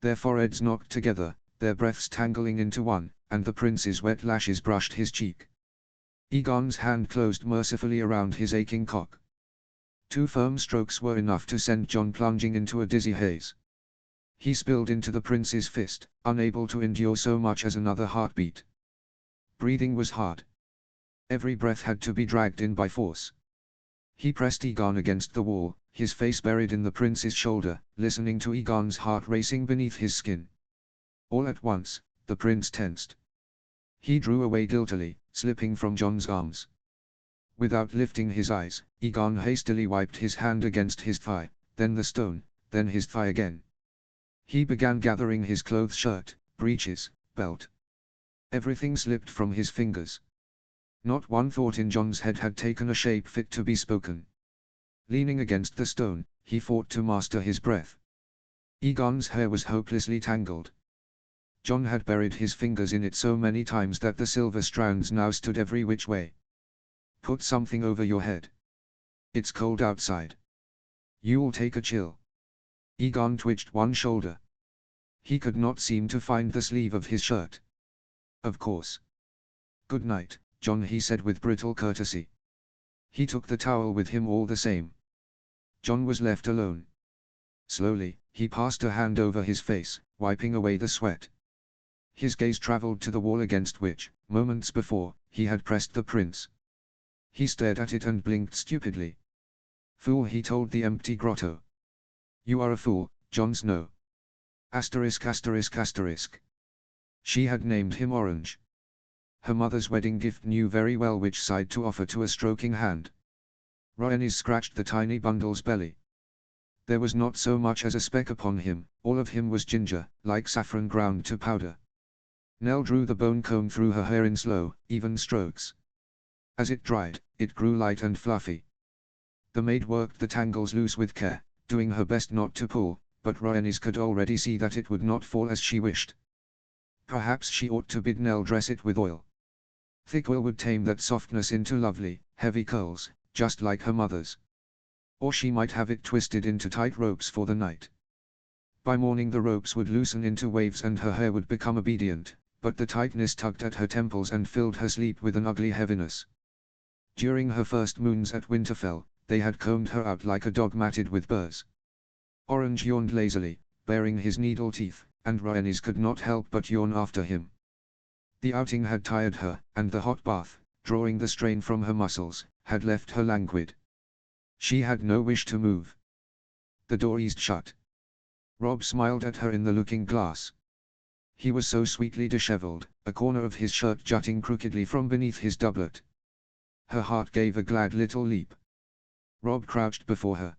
Their foreheads knocked together, their breaths tangling into one, and the prince's wet lashes brushed his cheek. Egon's hand closed mercifully around his aching cock. 2 firm strokes were enough to send John plunging into a dizzy haze. He spilled into the prince's fist, unable to endure so much as another heartbeat. Breathing was hard. Every breath had to be dragged in by force. He pressed Egon against the wall, his face buried in the prince's shoulder, listening to Egon's heart racing beneath his skin. All at once, the prince tensed. He drew away guiltily, slipping from John's arms. Without lifting his eyes, Egon hastily wiped his hand against his thigh, then the stone, then his thigh again. He began gathering his clothes, shirt, breeches, belt. Everything slipped from his fingers. Not one thought in John's head had taken a shape fit to be spoken. Leaning against the stone, he fought to master his breath. Egon's hair was hopelessly tangled. John had buried his fingers in it so many times that the silver strands now stood every which way. "Put something over your head. It's cold outside. You'll take a chill." Egon twitched one shoulder. He could not seem to find the sleeve of his shirt. "Of course. Good night, John," he said with brittle courtesy. He took the towel with him all the same. John was left alone. Slowly, he passed a hand over his face, wiping away the sweat. His gaze traveled to the wall against which, moments before, he had pressed the prince. He stared at it and blinked stupidly. "Fool," he told the empty grotto. "You are a fool, Jon Snow." Asterisk asterisk asterisk. She had named him Orange. Her mother's wedding gift knew very well which side to offer to a stroking hand. Rhaenys scratched the tiny bundle's belly. There was not so much as a speck upon him, all of him was ginger, like saffron ground to powder. Nell drew the bone comb through her hair in slow, even strokes. As it dried, it grew light and fluffy. The maid worked the tangles loose with care, doing her best not to pull, but Rhaenys could already see that it would not fall as she wished. Perhaps she ought to bid Nell dress it with oil. Thick oil would tame that softness into lovely, heavy curls, just like her mother's. Or she might have it twisted into tight ropes for the night. By morning the ropes would loosen into waves and her hair would become obedient, but the tightness tugged at her temples and filled her sleep with an ugly heaviness. During her first moons at Winterfell, they had combed her out like a dog matted with burrs. Orange yawned lazily, baring his needle teeth, and Rhaenys could not help but yawn after him. The outing had tired her, and the hot bath, drawing the strain from her muscles, had left her languid. She had no wish to move. The door eased shut. Robb smiled at her in the looking-glass. He was so sweetly dishevelled, a corner of his shirt jutting crookedly from beneath his doublet. Her heart gave a glad little leap. Robb crouched before her.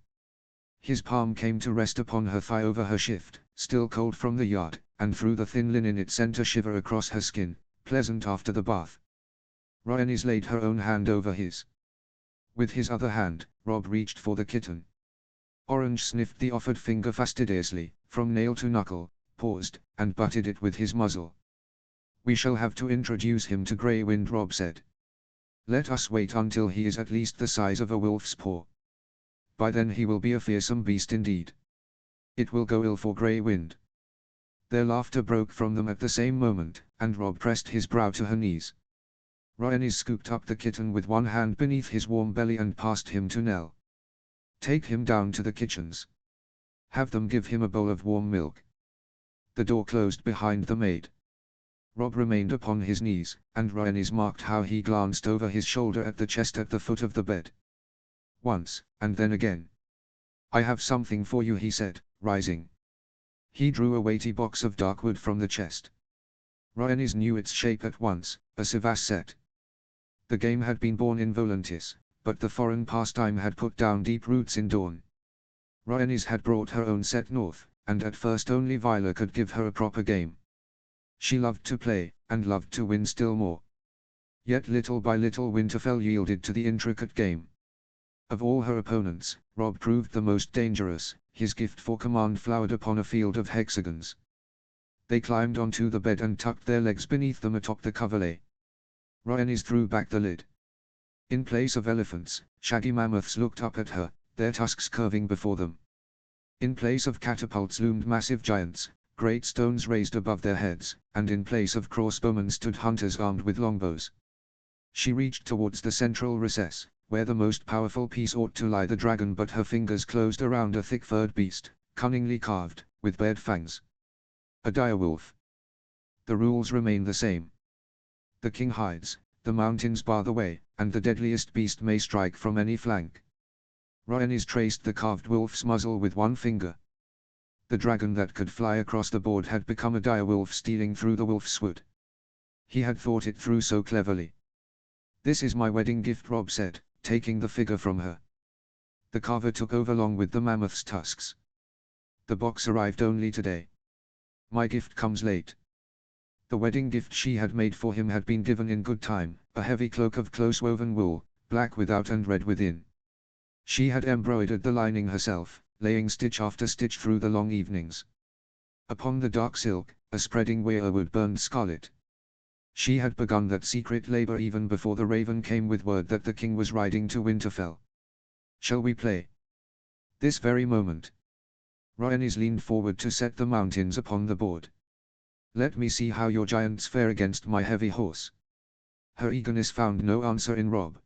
His palm came to rest upon her thigh over her shift, still cold from the yard, and through the thin linen it sent a shiver across her skin, pleasant after the bath. Rhaenys laid her own hand over his. With his other hand, Robb reached for the kitten. Orange sniffed the offered finger fastidiously, from nail to knuckle, paused, and butted it with his muzzle. "We shall have to introduce him to Grey Wind," Robb said. "Let us wait until he is at least the size of a wolf's paw. By then he will be a fearsome beast indeed. It will go ill for Grey Wind." Their laughter broke from them at the same moment, and Robb pressed his brow to her knees. Rhaenys scooped up the kitten with one hand beneath his warm belly and passed him to Nell. "Take him down to the kitchens. Have them give him a bowl of warm milk." The door closed behind the maid. Robb remained upon his knees, and Rhaenys marked how he glanced over his shoulder at the chest at the foot of the bed. Once, and then again. "I have something for you," he said, rising. He drew a weighty box of dark wood from the chest. Rhaenys knew its shape at once, a civasse set. The game had been born in Volantis, but the foreign pastime had put down deep roots in Dorne. Rhaenys had brought her own set north, and at first only Vila could give her a proper game. She loved to play, and loved to win still more. Yet little by little Winterfell yielded to the intricate game. Of all her opponents, Robb proved the most dangerous. His gift for command flowered upon a field of hexagons. They climbed onto the bed and tucked their legs beneath them atop the coverlet. Rhaenys threw back the lid. In place of elephants, shaggy mammoths looked up at her, their tusks curving before them. In place of catapults loomed massive giants, great stones raised above their heads, and in place of crossbowmen stood hunters armed with longbows. She reached towards the central recess, where the most powerful piece ought to lie, the dragon, but her fingers closed around a thick-furred beast, cunningly carved, with bared fangs. A direwolf. The rules remain the same. The king hides, the mountains bar the way, and the deadliest beast may strike from any flank. Rhaenys traced the carved wolf's muzzle with one finger. The dragon that could fly across the board had become a direwolf stealing through the wolf's wood. He had thought it through so cleverly. "This is my wedding gift," Robb said, taking the figure from her. The carver took over along with the mammoth's tusks. "The box arrived only today. My gift comes late." The wedding gift she had made for him had been given in good time, a heavy cloak of close-woven wool, black without and red within. She had embroidered the lining herself, laying stitch after stitch through the long evenings. Upon the dark silk, a spreading weirwood burned scarlet. She had begun that secret labor even before the raven came with word that the king was riding to Winterfell. "Shall we play?" "This very moment." Rhaenys leaned forward to set the mountains upon the board. "Let me see how your giants fare against my heavy horse." Her eagerness found no answer in Robb.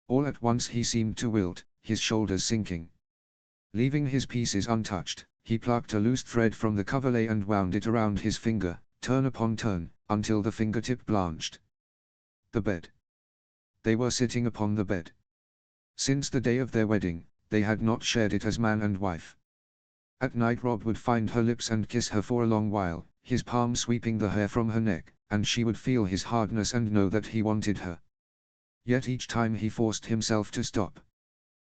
All at once he seemed to wilt, his shoulders sinking. Leaving his pieces untouched, he plucked a loose thread from the coverlet and wound it around his finger, turn upon turn, until the fingertip blanched. The bed. They were sitting upon the bed. Since the day of their wedding, they had not shared it as man and wife. At night Rob would find her lips and kiss her for a long while, his palm sweeping the hair from her neck, and she would feel his hardness and know that he wanted her. Yet each time he forced himself to stop.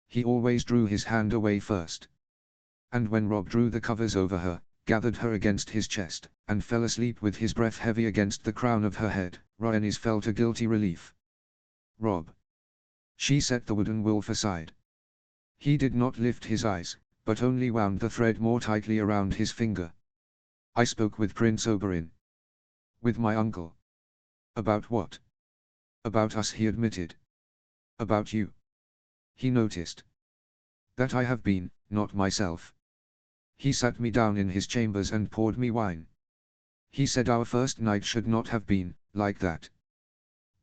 He always drew his hand away first. And when Rob drew the covers over her, gathered her against his chest, and fell asleep with his breath heavy against the crown of her head, Rhaenys felt a guilty relief. Rob. She set the wooden wolf aside. He did not lift his eyes, but only wound the thread more tightly around his finger. I spoke with Prince Oberyn. With my uncle. About what? About us, he admitted. About you. He noticed. That I have been, not myself. He sat me down in his chambers and poured me wine. He said our first night should not have been like that.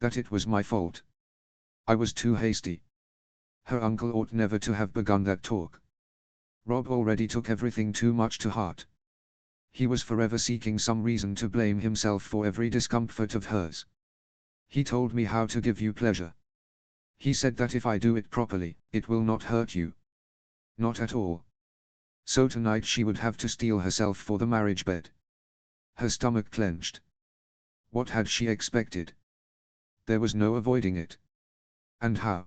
That it was my fault. I was too hasty. Her uncle ought never to have begun that talk. Rob already took everything too much to heart. He was forever seeking some reason to blame himself for every discomfort of hers. He told me how to give you pleasure. He said that if I do it properly, it will not hurt you. Not at all. So tonight she would have to steel herself for the marriage bed. Her stomach clenched. What had she expected? There was no avoiding it. And how?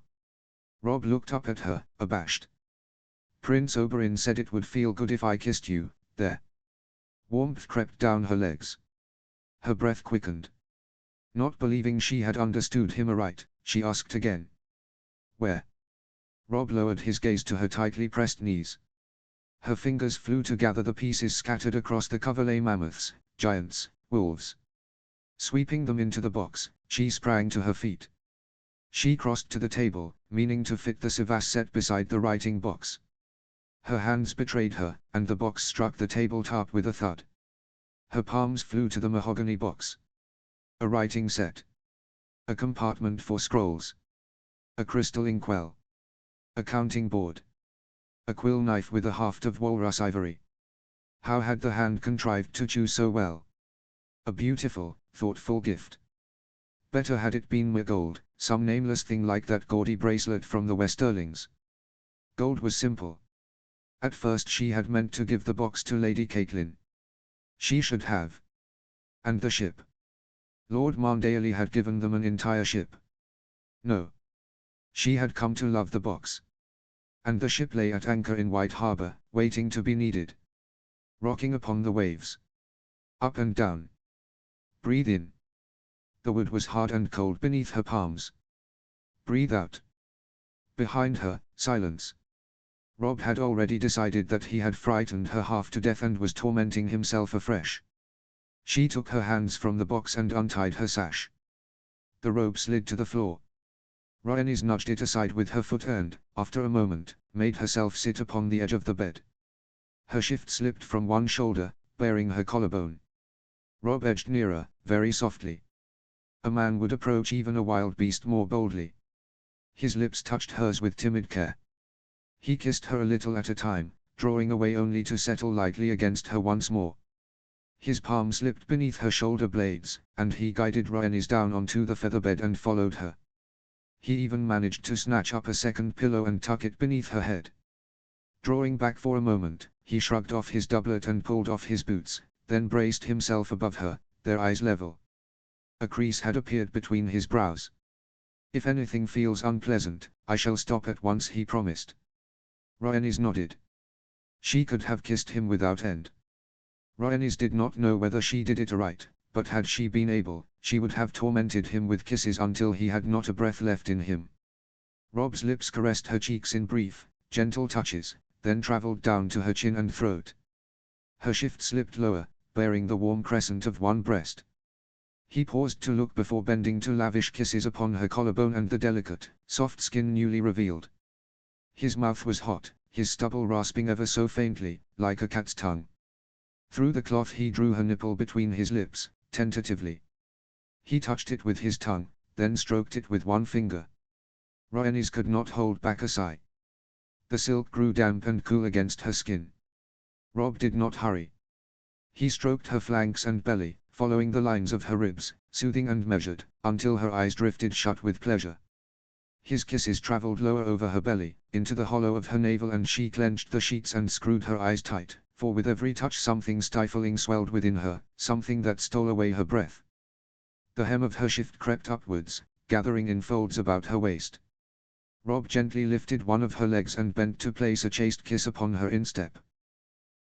Rob looked up at her, abashed. Prince Oberyn said it would feel good if I kissed you, there. Warmth crept down her legs. Her breath quickened. Not believing she had understood him aright, she asked again. Where? Rob lowered his gaze to her tightly pressed knees. Her fingers flew to gather the pieces scattered across the coverlay: mammoths, giants, wolves. Sweeping them into the box, she sprang to her feet. She crossed to the table, meaning to fit the Sivas set beside the writing box. Her hands betrayed her, and the box struck the tabletop with a thud. Her palms flew to the mahogany box. A writing set. A compartment for scrolls. A crystal inkwell. A counting board. A quill knife with a haft of walrus ivory. How had the hand contrived to choose so well? A beautiful, thoughtful gift. Better had it been mere gold, some nameless thing like that gaudy bracelet from the Westerlings. Gold was simple. At first she had meant to give the box to Lady Catelyn. She should have. And the ship. Lord Marndale had given them an entire ship. No. She had come to love the box. And the ship lay at anchor in White Harbor, waiting to be needed. Rocking upon the waves. Up and down. Breathe in. The wood was hard and cold beneath her palms. Breathe out. Behind her, silence. Rob had already decided that he had frightened her half to death and was tormenting himself afresh. She took her hands from the box and untied her sash. The rope slid to the floor. Rhaenys nudged it aside with her foot and, after a moment, made herself sit upon the edge of the bed. Her shift slipped from one shoulder, baring her collarbone. Rob edged nearer, very softly. A man would approach even a wild beast more boldly. His lips touched hers with timid care. He kissed her a little at a time, drawing away only to settle lightly against her once more. His palm slipped beneath her shoulder blades, and he guided Rhaenys down onto the featherbed and followed her. He even managed to snatch up a second pillow and tuck it beneath her head. Drawing back for a moment, he shrugged off his doublet and pulled off his boots, then braced himself above her, their eyes level. A crease had appeared between his brows. If anything feels unpleasant, I shall stop at once, he promised. Rhaenys nodded. She could have kissed him without end. Rhaenys did not know whether she did it aright, but had she been able, she would have tormented him with kisses until he had not a breath left in him. Rob's lips caressed her cheeks in brief, gentle touches, then traveled down to her chin and throat. Her shift slipped lower, baring the warm crescent of one breast. He paused to look before bending to lavish kisses upon her collarbone and the delicate, soft skin newly revealed. His mouth was hot, his stubble rasping ever so faintly, like a cat's tongue. Through the cloth he drew her nipple between his lips, tentatively. He touched it with his tongue, then stroked it with one finger. Rhaenys could not hold back a sigh. The silk grew damp and cool against her skin. Rob did not hurry. He stroked her flanks and belly, following the lines of her ribs, soothing and measured, until her eyes drifted shut with pleasure. His kisses traveled lower over her belly, into the hollow of her navel, and she clenched the sheets and screwed her eyes tight, for with every touch something stifling swelled within her, something that stole away her breath. The hem of her shift crept upwards, gathering in folds about her waist. Rob gently lifted one of her legs and bent to place a chaste kiss upon her instep.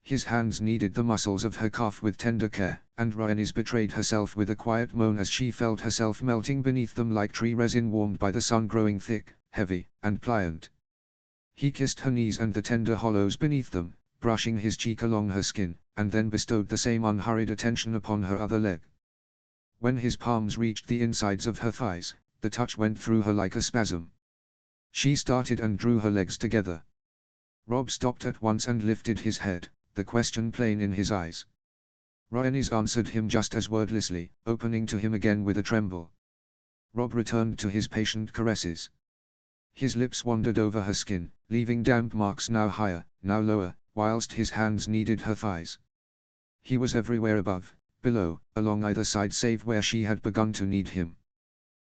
His hands kneaded the muscles of her calf with tender care, and Rhaenys betrayed herself with a quiet moan as she felt herself melting beneath them like tree resin warmed by the sun, growing thick, heavy, and pliant. He kissed her knees and the tender hollows beneath them, brushing his cheek along her skin, and then bestowed the same unhurried attention upon her other leg. When his palms reached the insides of her thighs, the touch went through her like a spasm. She started and drew her legs together. Rob stopped at once and lifted his head, the question plain in his eyes. Rhaenys answered him just as wordlessly, opening to him again with a tremble. Rob returned to his patient caresses. His lips wandered over her skin, leaving damp marks now higher, now lower, whilst his hands kneaded her thighs. He was everywhere, above, below, along either side, save where she had begun to knead him.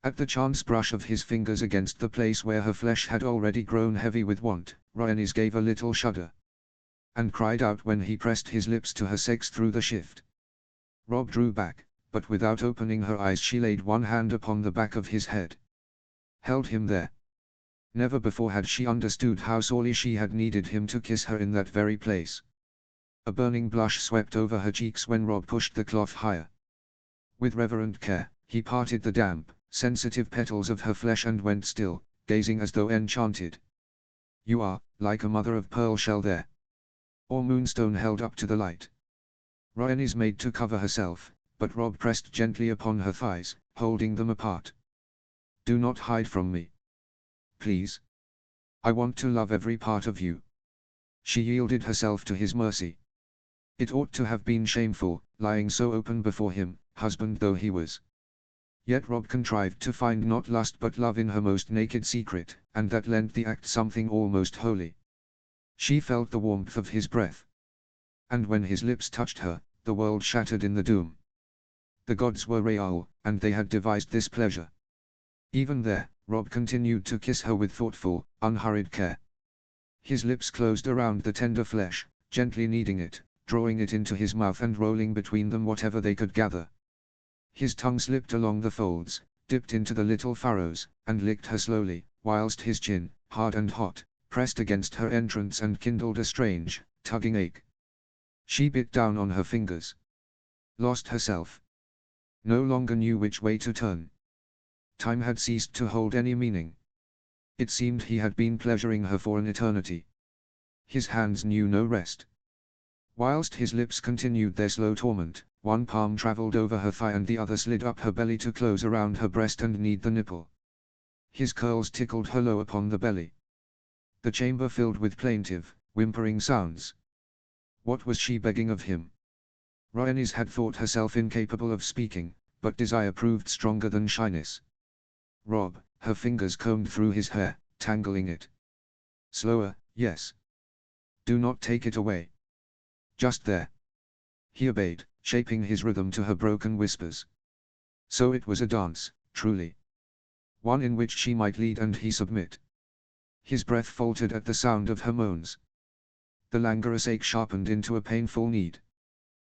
At the chance brush of his fingers against the place where her flesh had already grown heavy with want, Rhaenys gave a little shudder, and cried out when he pressed his lips to her sex through the shift. Rob drew back, but without opening her eyes she laid one hand upon the back of his head. Held him there. Never before had she understood how sorely she had needed him to kiss her in that very place. A burning blush swept over her cheeks when Rob pushed the cloth higher. With reverent care, he parted the damp, sensitive petals of her flesh and went still, gazing as though enchanted. "You are, like a mother of pearl shell there, or moonstone held up to the light." Rhaenys made to cover herself, but Rob pressed gently upon her thighs, holding them apart. "Do not hide from me. Please. I want to love every part of you." She yielded herself to his mercy. It ought to have been shameful, lying so open before him, husband though he was. Yet Rob contrived to find not lust but love in her most naked secret, and that lent the act something almost holy. She felt the warmth of his breath. And when his lips touched her, the world shattered in the doom. The gods were Raoul, and they had devised this pleasure. Even there, Rob continued to kiss her with thoughtful, unhurried care. His lips closed around the tender flesh, gently kneading it, drawing it into his mouth and rolling between them whatever they could gather. His tongue slipped along the folds, dipped into the little furrows, and licked her slowly, whilst his chin, hard and hot, pressed against her entrance and kindled a strange, tugging ache. She bit down on her fingers. Lost herself. No longer knew which way to turn. Time had ceased to hold any meaning. It seemed he had been pleasuring her for an eternity. His hands knew no rest. Whilst his lips continued their slow torment, one palm travelled over her thigh and the other slid up her belly to close around her breast and knead the nipple. His curls tickled her low upon the belly. The chamber filled with plaintive, whimpering sounds. What was she begging of him? Rhaenys had thought herself incapable of speaking, but desire proved stronger than shyness. "Rob," her fingers combed through his hair, tangling it. "Slower, yes. Do not take it away. Just there." He obeyed, shaping his rhythm to her broken whispers. So it was a dance, truly. One in which she might lead and he submit. His breath faltered at the sound of her moans. The languorous ache sharpened into a painful need.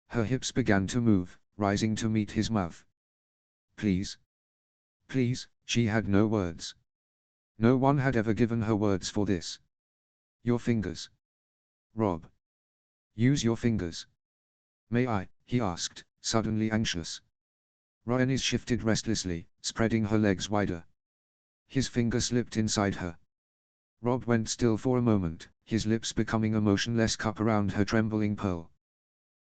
Her hips began to move, rising to meet his mouth. "Please. Please," she had no words. No one had ever given her words for this. "Your fingers. Rob. Use your fingers." "May I?" he asked, suddenly anxious. Rhaenys shifted restlessly, spreading her legs wider. His finger slipped inside her. Rob went still for a moment, his lips becoming a motionless cup around her trembling pearl.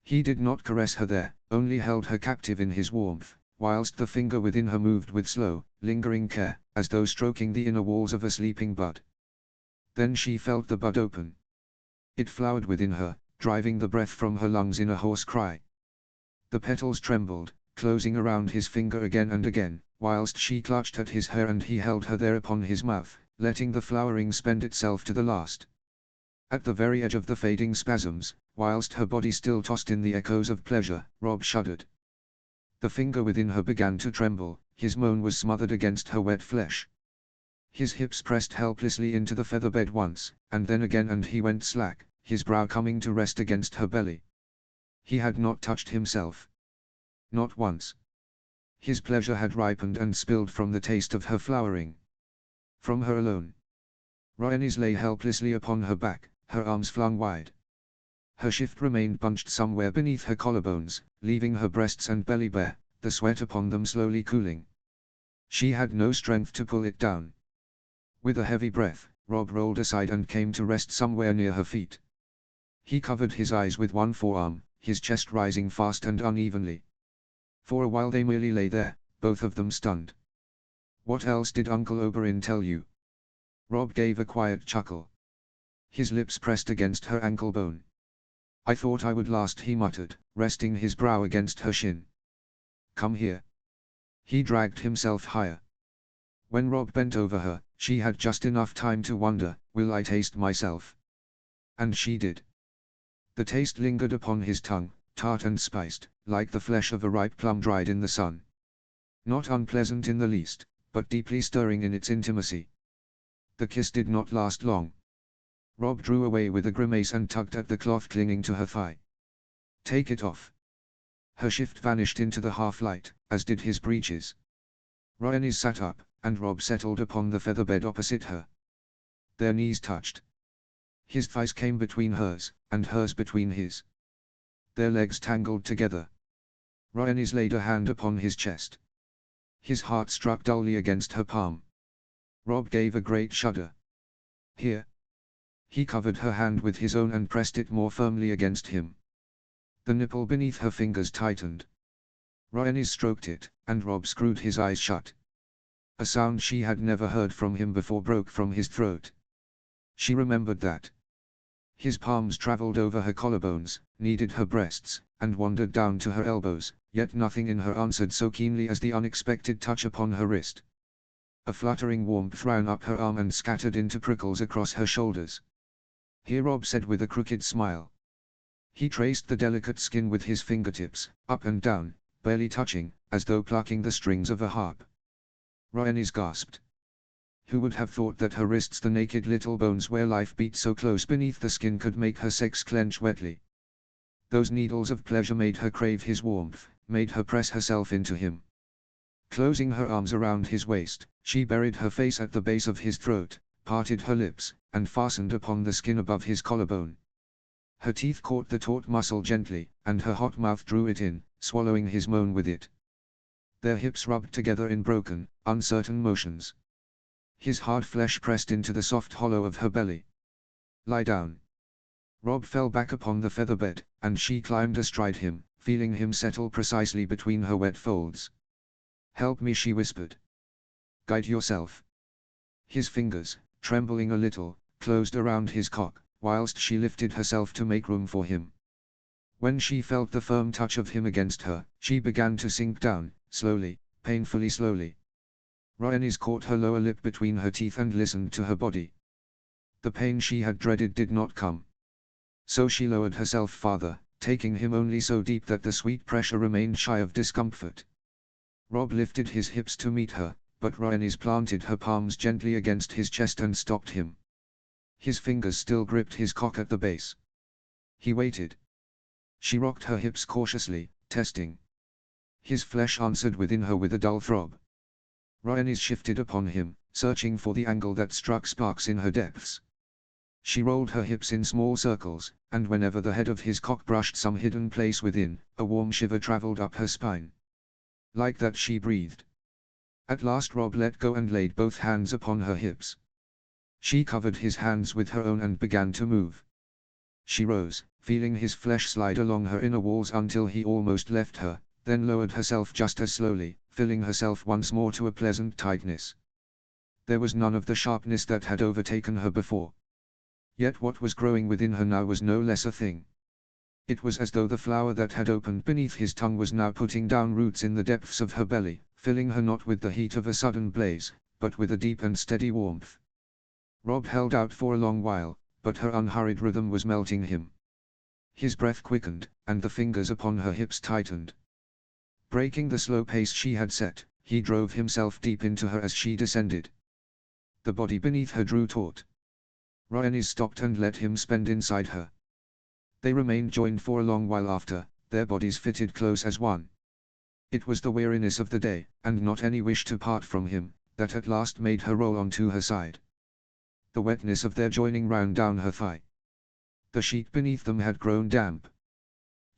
He did not caress her there, only held her captive in his warmth, whilst the finger within her moved with slow, lingering care, as though stroking the inner walls of a sleeping bud. Then she felt the bud open. It flowered within her, driving the breath from her lungs in a hoarse cry. The petals trembled, closing around his finger again and again, whilst she clutched at his hair and he held her there upon his mouth, letting the flowering spend itself to the last. At the very edge of the fading spasms, whilst her body still tossed in the echoes of pleasure, Rob shuddered. The finger within her began to tremble, his moan was smothered against her wet flesh. His hips pressed helplessly into the featherbed once, and then again, and he went slack, his brow coming to rest against her belly. He had not touched himself. Not once. His pleasure had ripened and spilled from the taste of her flowering. From her alone. Rhaenys lay helplessly upon her back, her arms flung wide. Her shift remained bunched somewhere beneath her collarbones, leaving her breasts and belly bare, the sweat upon them slowly cooling. She had no strength to pull it down. With a heavy breath, Robb rolled aside and came to rest somewhere near her feet. He covered his eyes with one forearm, his chest rising fast and unevenly. For a while they merely lay there, both of them stunned. "What else did Uncle Oberyn tell you?" Robb gave a quiet chuckle. His lips pressed against her ankle bone. "I thought I would last," he muttered, resting his brow against her shin. "Come here." He dragged himself higher. When Robb bent over her, she had just enough time to wonder, "Will I taste myself?" And she did. The taste lingered upon his tongue, tart and spiced, like the flesh of a ripe plum dried in the sun. Not unpleasant in the least, but deeply stirring in its intimacy. The kiss did not last long. Robb drew away with a grimace and tugged at the cloth clinging to her thigh. "Take it off." Her shift vanished into the half-light, as did his breeches. Rhaenys sat up, and Robb settled upon the featherbed opposite her. Their knees touched. His thighs came between hers, and hers between his. Their legs tangled together. Rhaenys laid a hand upon his chest. His heart struck dully against her palm. Robb gave a great shudder. "Here." He covered her hand with his own and pressed it more firmly against him. The nipple beneath her fingers tightened. Rhaenys stroked it, and Robb screwed his eyes shut. A sound she had never heard from him before broke from his throat. She remembered that. His palms traveled over her collarbones, kneaded her breasts, and wandered down to her elbows, yet nothing in her answered so keenly as the unexpected touch upon her wrist. A fluttering warmth ran up her arm and scattered into prickles across her shoulders. "Here," Robb said with a crooked smile. He traced the delicate skin with his fingertips, up and down, barely touching, as though plucking the strings of a harp. Rhaenys gasped. Who would have thought that her wrists, the naked little bones where life beat so close beneath the skin, could make her sex clench wetly? Those needles of pleasure made her crave his warmth, made her press herself into him. Closing her arms around his waist, she buried her face at the base of his throat, parted her lips, and fastened upon the skin above his collarbone. Her teeth caught the taut muscle gently, and her hot mouth drew it in, swallowing his moan with it. Their hips rubbed together in broken, uncertain motions. His hard flesh pressed into the soft hollow of her belly. "Lie down." Robb fell back upon the featherbed, and she climbed astride him, feeling him settle precisely between her wet folds. "Help me," she whispered. "Guide yourself." His fingers, trembling a little, closed around his cock, whilst she lifted herself to make room for him. When she felt the firm touch of him against her, she began to sink down, slowly, painfully slowly. Rhaenys caught her lower lip between her teeth and listened to her body. The pain she had dreaded did not come. So she lowered herself farther, taking him only so deep that the sweet pressure remained shy of discomfort. Robb lifted his hips to meet her, but Rhaenys planted her palms gently against his chest and stopped him. His fingers still gripped his cock at the base. He waited. She rocked her hips cautiously, testing. His flesh answered within her with a dull throb. Rhaenys shifted upon him, searching for the angle that struck sparks in her depths. She rolled her hips in small circles, and whenever the head of his cock brushed some hidden place within, a warm shiver traveled up her spine. Like that she breathed. At last Robb let go and laid both hands upon her hips. She covered his hands with her own and began to move. She rose, feeling his flesh slide along her inner walls until he almost left her, then lowered herself just as slowly, filling herself once more to a pleasant tightness. There was none of the sharpness that had overtaken her before. Yet what was growing within her now was no less a thing. It was as though the flower that had opened beneath his tongue was now putting down roots in the depths of her belly, filling her not with the heat of a sudden blaze, but with a deep and steady warmth. Robb held out for a long while, but her unhurried rhythm was melting him. His breath quickened, and the fingers upon her hips tightened. Breaking the slow pace she had set, he drove himself deep into her as she descended. The body beneath her drew taut. Rhaenys stopped and let him spend inside her. They remained joined for a long while after, their bodies fitted close as one. It was the weariness of the day, and not any wish to part from him, that at last made her roll onto her side. The wetness of their joining ran down her thigh. The sheet beneath them had grown damp.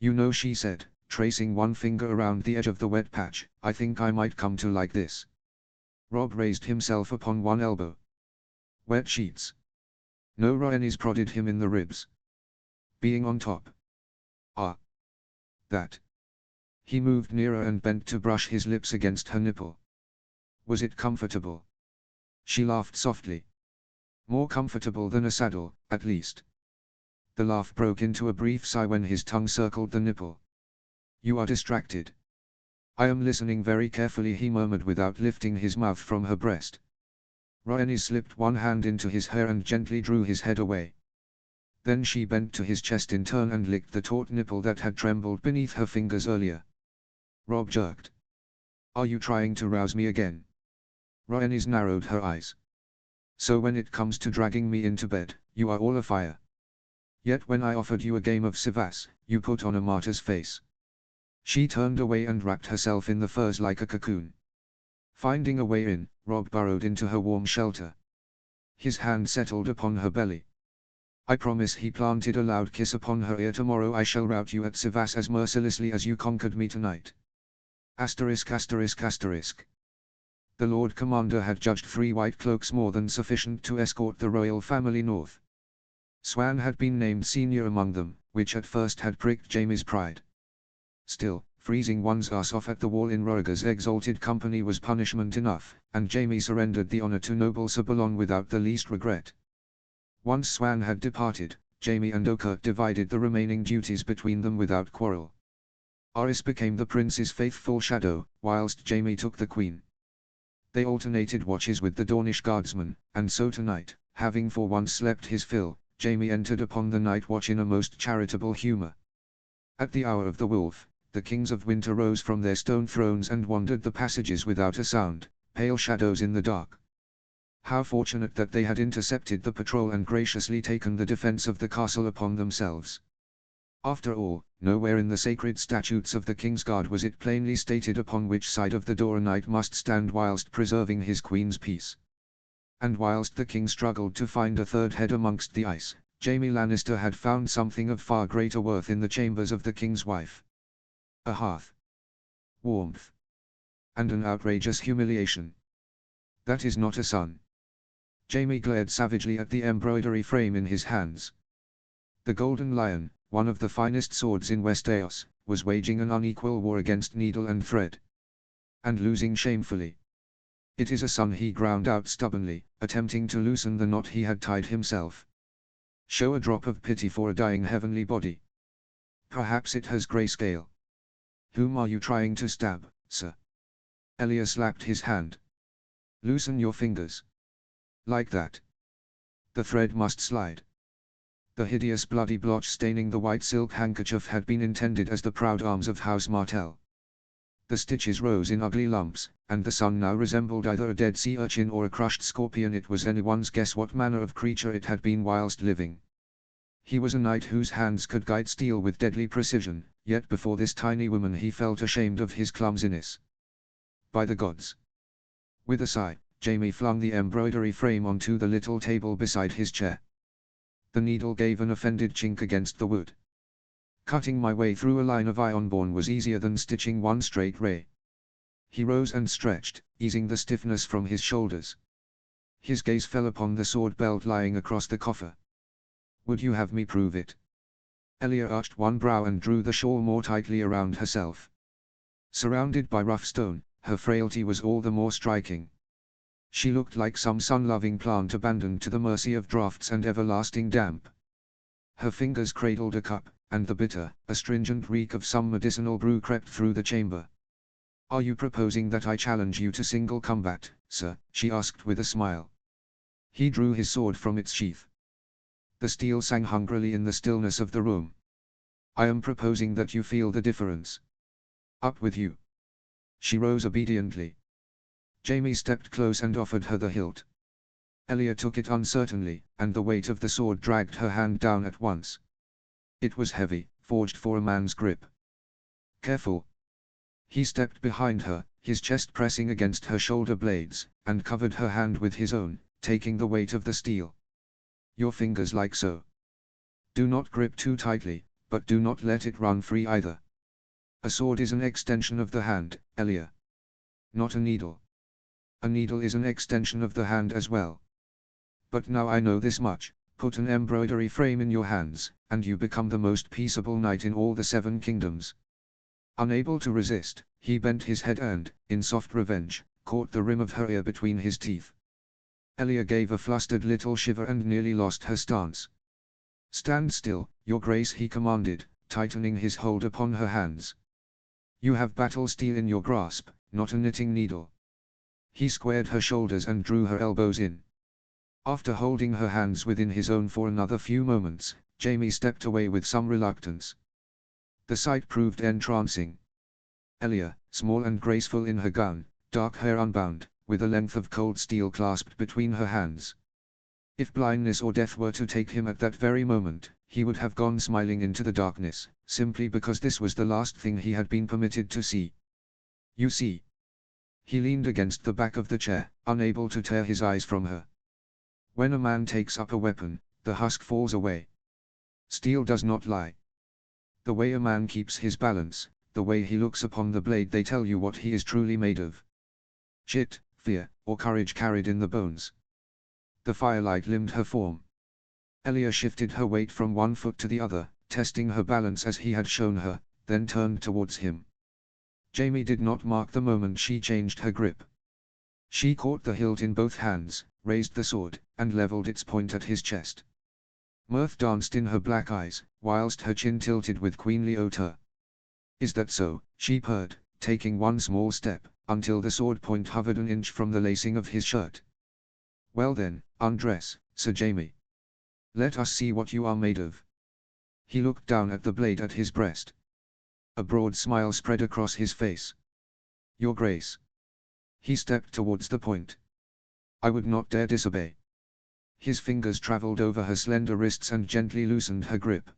"You know," she said, tracing one finger around the edge of the wet patch, "I think I might come to like this." Robb raised himself upon one elbow. "Wet sheets." "No." Rhaenys prodded him in the ribs. "Being on top." "Ah. That." He moved nearer and bent to brush his lips against her nipple. "Was it comfortable?" She laughed softly. "More comfortable than a saddle, at least." The laugh broke into a brief sigh when his tongue circled the nipple. "You are distracted." "I am listening very carefully," he murmured without lifting his mouth from her breast. Rhaenys slipped one hand into his hair and gently drew his head away. Then she bent to his chest in turn and licked the taut nipple that had trembled beneath her fingers earlier. Robb jerked. "Are you trying to rouse me again?" Rhaenys narrowed her eyes. "So when it comes to dragging me into bed, you are all afire. Yet when I offered you a game of Sivas, you put on a martyr's face." She turned away and wrapped herself in the furs like a cocoon. Finding a way in, Robb burrowed into her warm shelter. His hand settled upon her belly. "I promise," he planted a loud kiss upon her ear, "tomorrow I shall rout you at Sivas as mercilessly as you conquered me tonight." Asterisk asterisk asterisk. The Lord Commander had judged 3 white cloaks more than sufficient to escort the royal family north. Swan had been named senior among them, which at first had pricked Jaime's pride. Still, freezing one's ass off at the wall in Rhaegar's exalted company was punishment enough, and Jaime surrendered the honor to noble Sir Balon without the least regret. Once Swan had departed, Jaime and Oakert divided the remaining duties between them without quarrel. Aerys became the prince's faithful shadow, whilst Jaime took the queen. They alternated watches with the Dornish guardsmen, and so tonight, having for once slept his fill, Jaime entered upon the night watch in a most charitable humor. At the hour of the wolf, the kings of winter rose from their stone thrones and wandered the passages without a sound, pale shadows in the dark. How fortunate that they had intercepted the patrol and graciously taken the defense of the castle upon themselves. After all, nowhere in the sacred statutes of the King's Guard was it plainly stated upon which side of the door a knight must stand whilst preserving his queen's peace. And whilst the king struggled to find a third head amongst the ice, Jaime Lannister had found something of far greater worth in the chambers of the king's wife. A hearth, warmth, and an outrageous humiliation. That is not a son. Jaime glared savagely at the embroidery frame in his hands. The Golden Lion, one of the finest swords in Westeros, was waging an unequal war against needle and thread. And losing shamefully. "It is a son," he ground out stubbornly, attempting to loosen the knot he had tied himself. "Show a drop of pity for a dying heavenly body. Perhaps it has grayscale." "Whom are you trying to stab, sir?" Elia slapped his hand. "Loosen your fingers. Like that. The thread must slide." The hideous bloody blotch staining the white silk handkerchief had been intended as the proud arms of House Martell. The stitches rose in ugly lumps, and the son now resembled either a dead sea urchin or a crushed scorpion. It was anyone's guess what manner of creature it had been whilst living. He was a knight whose hands could guide steel with deadly precision, yet before this tiny woman he felt ashamed of his clumsiness. By the gods! With a sigh, Jaime flung the embroidery frame onto the little table beside his chair. The needle gave an offended chink against the wood. "Cutting my way through a line of Ironborn was easier than stitching one straight ray." He rose and stretched, easing the stiffness from his shoulders. His gaze fell upon the sword belt lying across the coffer. "Would you have me prove it?" Elia arched one brow and drew the shawl more tightly around herself. Surrounded by rough stone, her frailty was all the more striking. She looked like some sun-loving plant abandoned to the mercy of draughts and everlasting damp. Her fingers cradled a cup, and the bitter, astringent reek of some medicinal brew crept through the chamber. "Are you proposing that I challenge you to single combat, sir?" she asked with a smile. He drew his sword from its sheath. The steel sang hungrily in the stillness of the room. "I am proposing that you feel the difference. Up with you." She rose obediently. Jaime stepped close and offered her the hilt. Elia took it uncertainly, and the weight of the sword dragged her hand down at once. It was heavy, forged for a man's grip. Careful. He stepped behind her, his chest pressing against her shoulder blades, and covered her hand with his own, taking the weight of the steel. Your fingers like so. Do not grip too tightly, but do not let it run free either. A sword is an extension of the hand, Elia. Not a needle. A needle is an extension of the hand as well. But now I know this much, put an embroidery frame in your hands, and you become the most peaceable knight in all the 7 kingdoms. Unable to resist, he bent his head and, in soft revenge, caught the rim of her ear between his teeth. Elia gave a flustered little shiver and nearly lost her stance. Stand still, your grace, he commanded, tightening his hold upon her hands. You have battle steel in your grasp, not a knitting needle. He squared her shoulders and drew her elbows in. After holding her hands within his own for another few moments, Jaime stepped away with some reluctance. The sight proved entrancing. Elia, small and graceful in her gown, dark hair unbound, with a length of cold steel clasped between her hands. If blindness or death were to take him at that very moment, he would have gone smiling into the darkness, simply because this was the last thing he had been permitted to see. You see. He leaned against the back of the chair, unable to tear his eyes from her. When a man takes up a weapon, the husk falls away. Steel does not lie. The way a man keeps his balance, the way he looks upon the blade, they tell you what he is truly made of. Chit, fear, or courage carried in the bones. The firelight limned her form. Elia shifted her weight from one foot to the other, testing her balance as he had shown her, then turned towards him. Jaime did not mark the moment she changed her grip. She caught the hilt in both hands, raised the sword, and leveled its point at his chest. Mirth danced in her black eyes, whilst her chin tilted with queenly hauteur. Is that so? She purred, taking one small step, until the sword point hovered an inch from the lacing of his shirt. Well then, undress, Sir Jaime. Let us see what you are made of. He looked down at the blade at his breast. A broad smile spread across his face. Your Grace. He stepped towards the point. I would not dare disobey. His fingers travelled over her slender wrists and gently loosened her grip.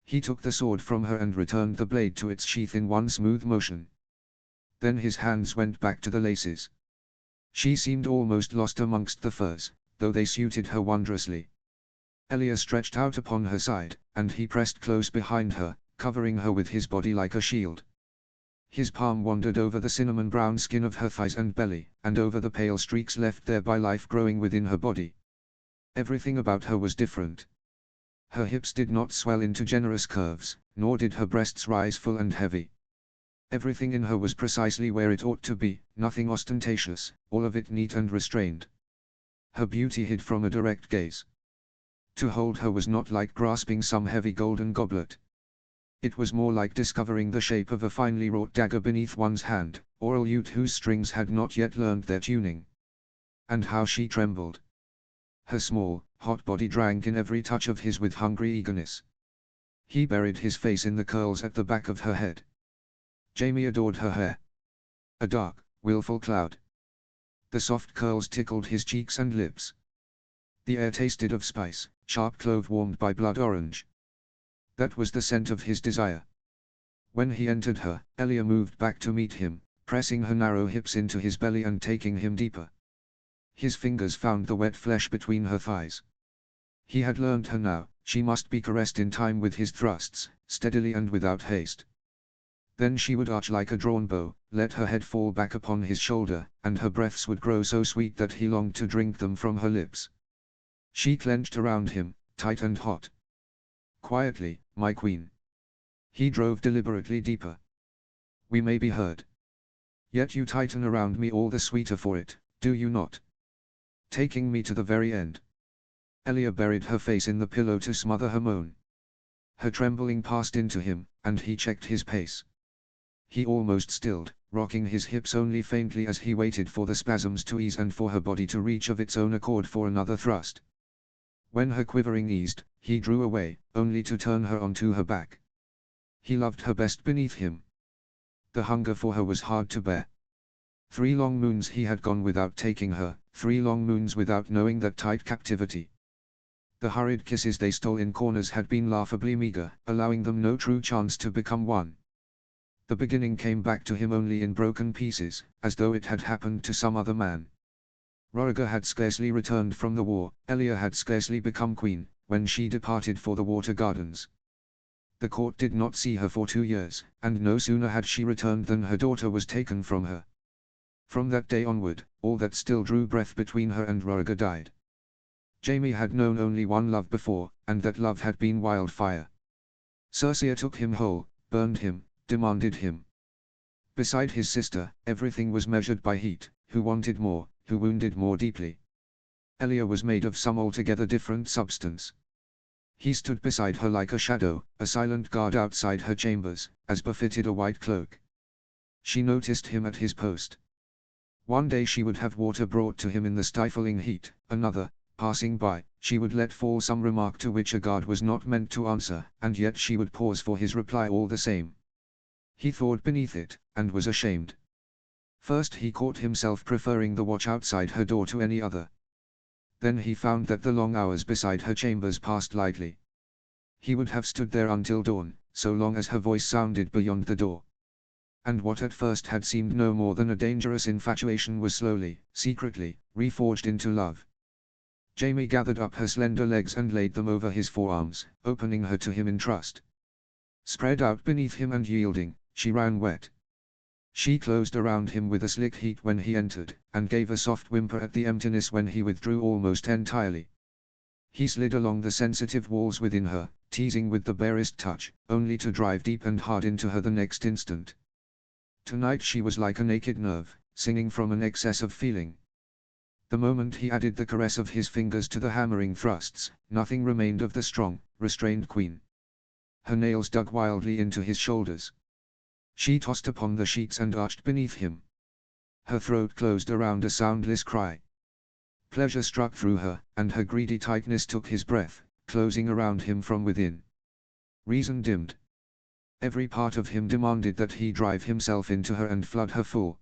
He took the sword from her and returned the blade to its sheath in one smooth motion. Then his hands went back to the laces. She seemed almost lost amongst the furs, though they suited her wondrously. Elia stretched out upon her side, and he pressed close behind her, covering her with his body like a shield. His palm wandered over the cinnamon-brown skin of her thighs and belly, and over the pale streaks left there by life growing within her body. Everything about her was different. Her hips did not swell into generous curves, nor did her breasts rise full and heavy. Everything in her was precisely where it ought to be, nothing ostentatious, all of it neat and restrained. Her beauty hid from a direct gaze. To hold her was not like grasping some heavy golden goblet. It was more like discovering the shape of a finely wrought dagger beneath one's hand, or a lute whose strings had not yet learned their tuning. And how she trembled! Her small, hot body drank in every touch of his with hungry eagerness. He buried his face in the curls at the back of her head. Jaime adored her hair. A dark, willful cloud. The soft curls tickled his cheeks and lips. The air tasted of spice, sharp clove warmed by blood orange. That was the scent of his desire. When he entered her, Elia moved back to meet him, pressing her narrow hips into his belly and taking him deeper. His fingers found the wet flesh between her thighs. He had learned her now, she must be caressed in time with his thrusts, steadily and without haste. Then she would arch like a drawn bow, let her head fall back upon his shoulder, and her breaths would grow so sweet that he longed to drink them from her lips. She clenched around him, tight and hot. Quietly, my queen. He drove deliberately deeper. We may be heard. Yet you tighten around me all the sweeter for it, do you not? Taking me to the very end. Elia buried her face in the pillow to smother her moan. Her trembling passed into him, and he checked his pace. He almost stilled, rocking his hips only faintly as he waited for the spasms to ease and for her body to reach of its own accord for another thrust. When her quivering eased, he drew away, only to turn her onto her back. He loved her best beneath him. The hunger for her was hard to bear. 3 long moons he had gone without taking her, 3 long moons without knowing that tight captivity. The hurried kisses they stole in corners had been laughably meager, allowing them no true chance to become one. The beginning came back to him only in broken pieces, as though it had happened to some other man. Roriger had scarcely returned from the war, Elia had scarcely become queen, when she departed for the Water Gardens. The court did not see her for 2 years, and no sooner had she returned than her daughter was taken from her. From that day onward, all that still drew breath between her and Roriger died. Jaime had known only one love before, and that love had been wildfire. Cersei took him whole, burned him, demanded him. Beside his sister, everything was measured by heat, who wanted more, who wounded more deeply. Elia was made of some altogether different substance. He stood beside her like a shadow, a silent guard outside her chambers, as befitted a white cloak. She noticed him at his post. One day she would have water brought to him in the stifling heat, another, passing by, she would let fall some remark to which a guard was not meant to answer, and yet she would pause for his reply all the same. He thawed beneath it, and was ashamed. First he caught himself preferring the watch outside her door to any other. Then he found that the long hours beside her chambers passed lightly. He would have stood there until dawn, so long as her voice sounded beyond the door. And what at first had seemed no more than a dangerous infatuation was slowly, secretly, reforged into love. Jaime gathered up her slender legs and laid them over his forearms, opening her to him in trust. Spread out beneath him and yielding, she ran wet. She closed around him with a slick heat when he entered, and gave a soft whimper at the emptiness when he withdrew almost entirely. He slid along the sensitive walls within her, teasing with the barest touch, only to drive deep and hard into her the next instant. Tonight she was like a naked nerve, singing from an excess of feeling. The moment he added the caress of his fingers to the hammering thrusts, nothing remained of the strong, restrained queen. Her nails dug wildly into his shoulders. She tossed upon the sheets and arched beneath him. Her throat closed around a soundless cry. Pleasure struck through her, and her greedy tightness took his breath, closing around him from within. Reason dimmed. Every part of him demanded that he drive himself into her and flood her full.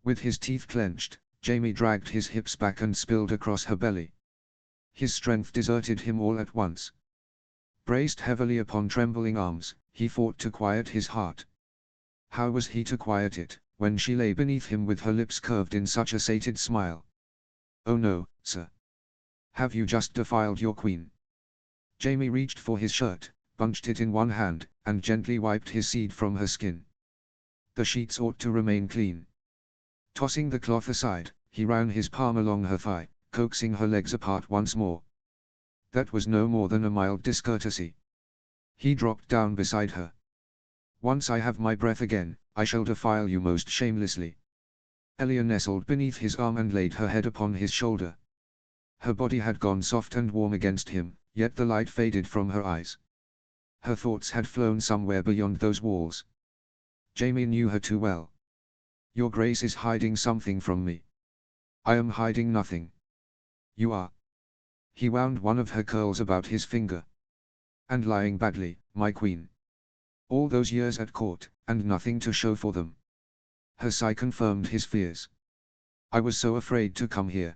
With his teeth clenched, Jaime dragged his hips back and spilled across her belly. His strength deserted him all at once. Braced heavily upon trembling arms, he fought to quiet his heart. How was he to quiet it, when she lay beneath him with her lips curved in such a sated smile? "Oh no, sir. Have you just defiled your queen?" Jaime reached for his shirt, bunched it in one hand, and gently wiped his seed from her skin. The sheets ought to remain clean. Tossing the cloth aside, he ran his palm along her thigh, coaxing her legs apart once more. That was no more than a mild discourtesy. He dropped down beside her. "Once I have my breath again, I shall defile you most shamelessly." Elia nestled beneath his arm and laid her head upon his shoulder. Her body had gone soft and warm against him, yet the light faded from her eyes. Her thoughts had flown somewhere beyond those walls. Jaime knew her too well. "Your Grace is hiding something from me." "I am hiding nothing." "You are." He wound one of her curls about his finger. "And lying badly, my queen. All those years at court, and nothing to show for them." Her sigh confirmed his fears. "I was so afraid to come here."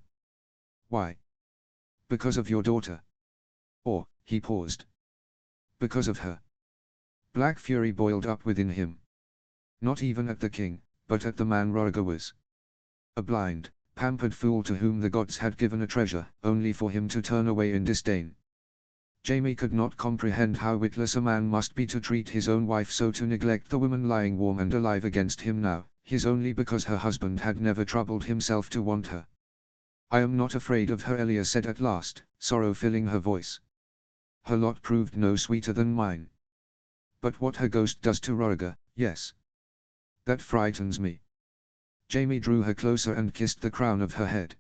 "Why?" "Because of your daughter." Or, he paused. "Because of her." Black fury boiled up within him. Not even at the king, but at the man Roriger was. A blind, pampered fool to whom the gods had given a treasure, only for him to turn away in disdain. Jaime could not comprehend how witless a man must be to treat his own wife so, to neglect the woman lying warm and alive against him now, his only because her husband had never troubled himself to want her. "I am not afraid of her," Elia said at last, sorrow filling her voice. "Her lot proved no sweeter than mine. But what her ghost does to Roriger, yes. That frightens me." Jaime drew her closer and kissed the crown of her head.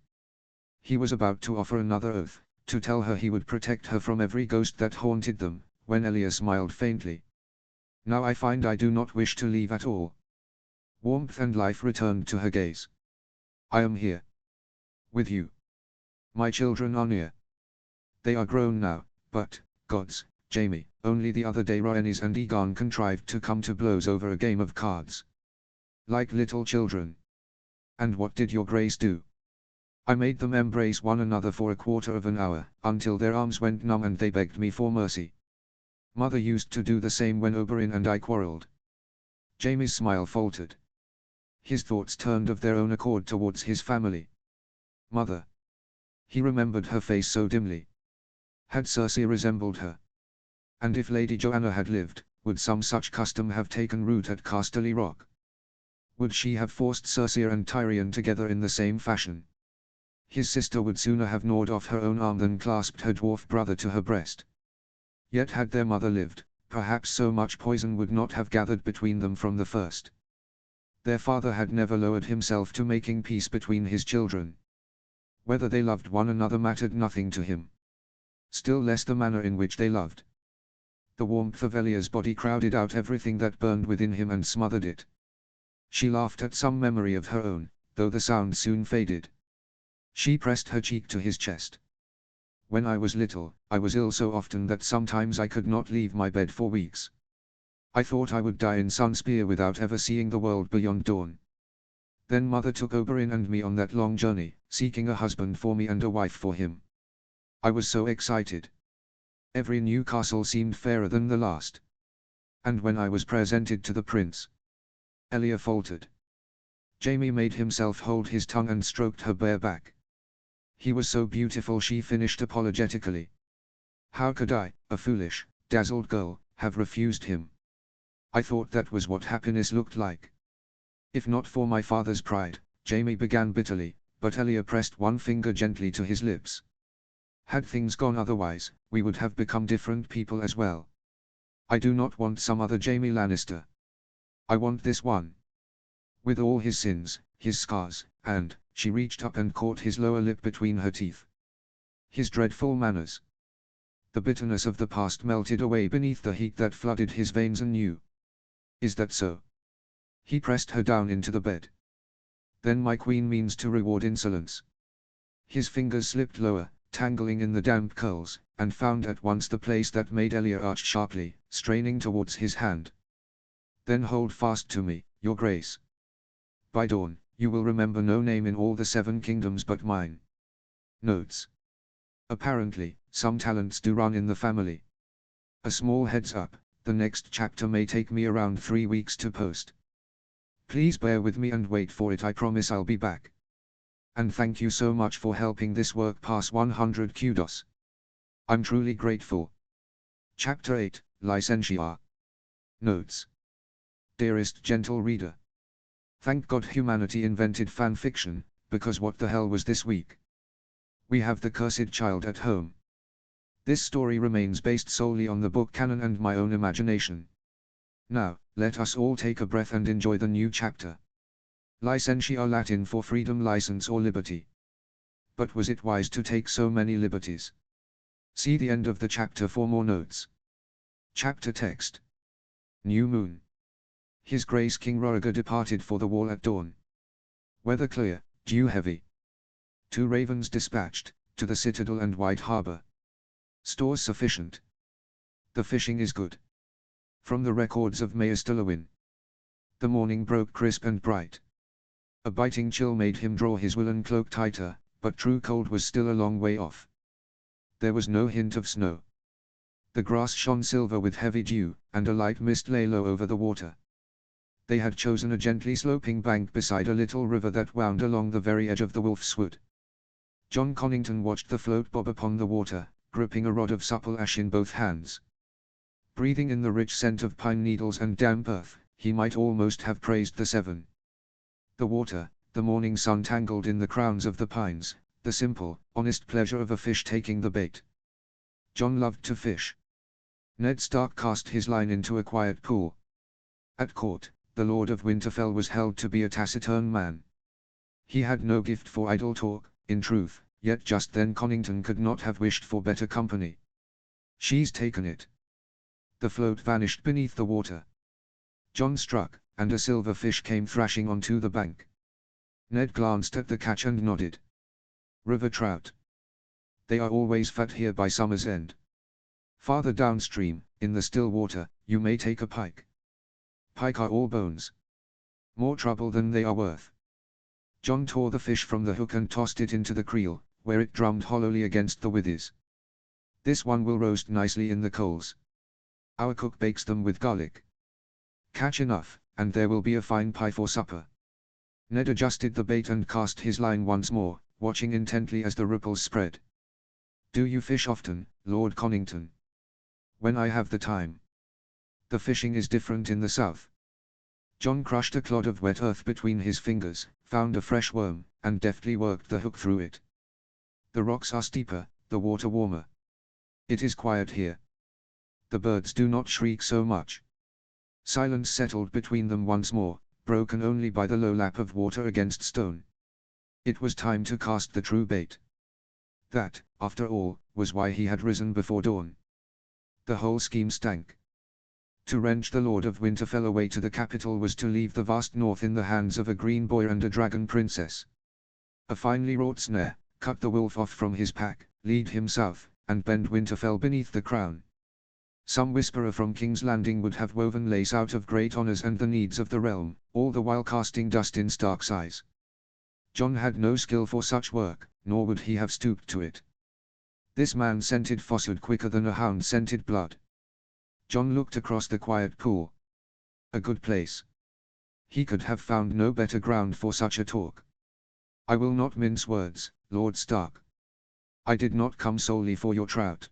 He was about to offer another oath, to tell her he would protect her from every ghost that haunted them, when Elia smiled faintly. "Now I find I do not wish to leave at all." Warmth and life returned to her gaze. "I am here. With you. My children are near. They are grown now, but, gods, Jaime, only the other day Rhaenys and Aegon contrived to come to blows over a game of cards. Like little children. And what did your Grace do?" I made them embrace one another for a quarter of an hour, until their arms went numb and they begged me for mercy. Mother used to do the same when Oberyn and I quarreled. Jaime's smile faltered. His thoughts turned of their own accord towards his family. Mother. He remembered her face so dimly. Had Cersei resembled her? And if Lady Joanna had lived, would some such custom have taken root at Casterly Rock? Would she have forced Cersei and Tyrion together in the same fashion? His sister would sooner have gnawed off her own arm than clasped her dwarf brother to her breast. Yet had their mother lived, perhaps so much poison would not have gathered between them from the first. Their father had never lowered himself to making peace between his children. Whether they loved one another mattered nothing to him. Still less the manner in which they loved. The warmth of Elia's body crowded out everything that burned within him and smothered it. She laughed at some memory of her own, though the sound soon faded. She pressed her cheek to his chest. When I was little, I was ill so often that sometimes I could not leave my bed for weeks. I thought I would die in Sunspear without ever seeing the world beyond dawn. Then Mother took Oberyn and me on that long journey, seeking a husband for me and a wife for him. I was so excited. Every new castle seemed fairer than the last. And when I was presented to the prince, Elia faltered. Jaime made himself hold his tongue and stroked her bare back. He was so beautiful, she finished apologetically. How could I, a foolish, dazzled girl, have refused him? I thought that was what happiness looked like. If not for my father's pride, Jaime began bitterly, but Elia pressed one finger gently to his lips. Had things gone otherwise, we would have become different people as well. I do not want some other Jaime Lannister. I want this one. With all his sins, his scars, and, she reached up and caught his lower lip between her teeth. His dreadful manners. The bitterness of the past melted away beneath the heat that flooded his veins anew. Is that so? He pressed her down into the bed. Then my queen means to reward insolence. His fingers slipped lower, tangling in the damp curls, and found at once the place that made Elia arch sharply, straining towards his hand. Then hold fast to me, your grace. By dawn, you will remember no name in all the 7 kingdoms but mine. Notes. Apparently, some talents do run in the family. A small heads up, the next chapter may take me around 3 weeks to post. Please bear with me and wait for it, I promise I'll be back. And thank you so much for helping this work pass 100 kudos. I'm truly grateful. Chapter 8, Licentia. Notes. Dearest gentle reader. Thank God humanity invented fan fiction, because what the hell was this week? We have the cursed child at home. This story remains based solely on the book canon and my own imagination. Now, let us all take a breath and enjoy the new chapter. Licentia, Latin for freedom, license or liberty. But was it wise to take so many liberties? See the end of the chapter for more notes. Chapter text. New moon. His Grace King Rhaegar departed for the wall at dawn. Weather clear, dew heavy. 2 ravens dispatched, to the citadel and White Harbour. Stores sufficient. The fishing is good. From the records of Maester Lewin. The morning broke crisp and bright. A biting chill made him draw his woolen cloak tighter, but true cold was still a long way off. There was no hint of snow. The grass shone silver with heavy dew, and a light mist lay low over the water. They had chosen a gently sloping bank beside a little river that wound along the very edge of the Wolf's Wood. Jon Connington watched the float bob upon the water, gripping a rod of supple ash in both hands. Breathing in the rich scent of pine needles and damp earth, he might almost have praised the 7. The water, the morning sun tangled in the crowns of the pines, the simple, honest pleasure of a fish taking the bait. Jon loved to fish. Ned Stark cast his line into a quiet pool. At court, the Lord of Winterfell was held to be a taciturn man. He had no gift for idle talk, in truth, yet just then Connington could not have wished for better company. She's taken it. The float vanished beneath the water. Jon struck, and a silver fish came thrashing onto the bank. Ned glanced at the catch and nodded. River trout. They are always fat here by summer's end. Farther downstream, in the still water, you may take a pike. Pike are all bones. More trouble than they are worth. John tore the fish from the hook and tossed it into the creel, where it drummed hollowly against the withes. This one will roast nicely in the coals. Our cook bakes them with garlic. Catch enough, and there will be a fine pie for supper. Ned adjusted the bait and cast his line once more, watching intently as the ripples spread. Do you fish often, Lord Conington? When I have the time. The fishing is different in the south. John crushed a clod of wet earth between his fingers, found a fresh worm, and deftly worked the hook through it. The rocks are steeper, the water warmer. It is quiet here. The birds do not shriek so much. Silence settled between them once more, broken only by the low lap of water against stone. It was time to cast the true bait. That, after all, was why he had risen before dawn. The whole scheme stank. To wrench the Lord of Winterfell away to the capital was to leave the vast north in the hands of a green boy and a dragon princess. A finely wrought snare, cut the wolf off from his pack, lead him south, and bend Winterfell beneath the crown. Some whisperer from King's Landing would have woven lace out of great honors and the needs of the realm, all the while casting dust in Stark's eyes. John had no skill for such work, nor would he have stooped to it. This man scented falsehood quicker than a hound scented blood. John looked across the quiet pool. A good place. He could have found no better ground for such a talk. I will not mince words, Lord Stark. I did not come solely for your trout.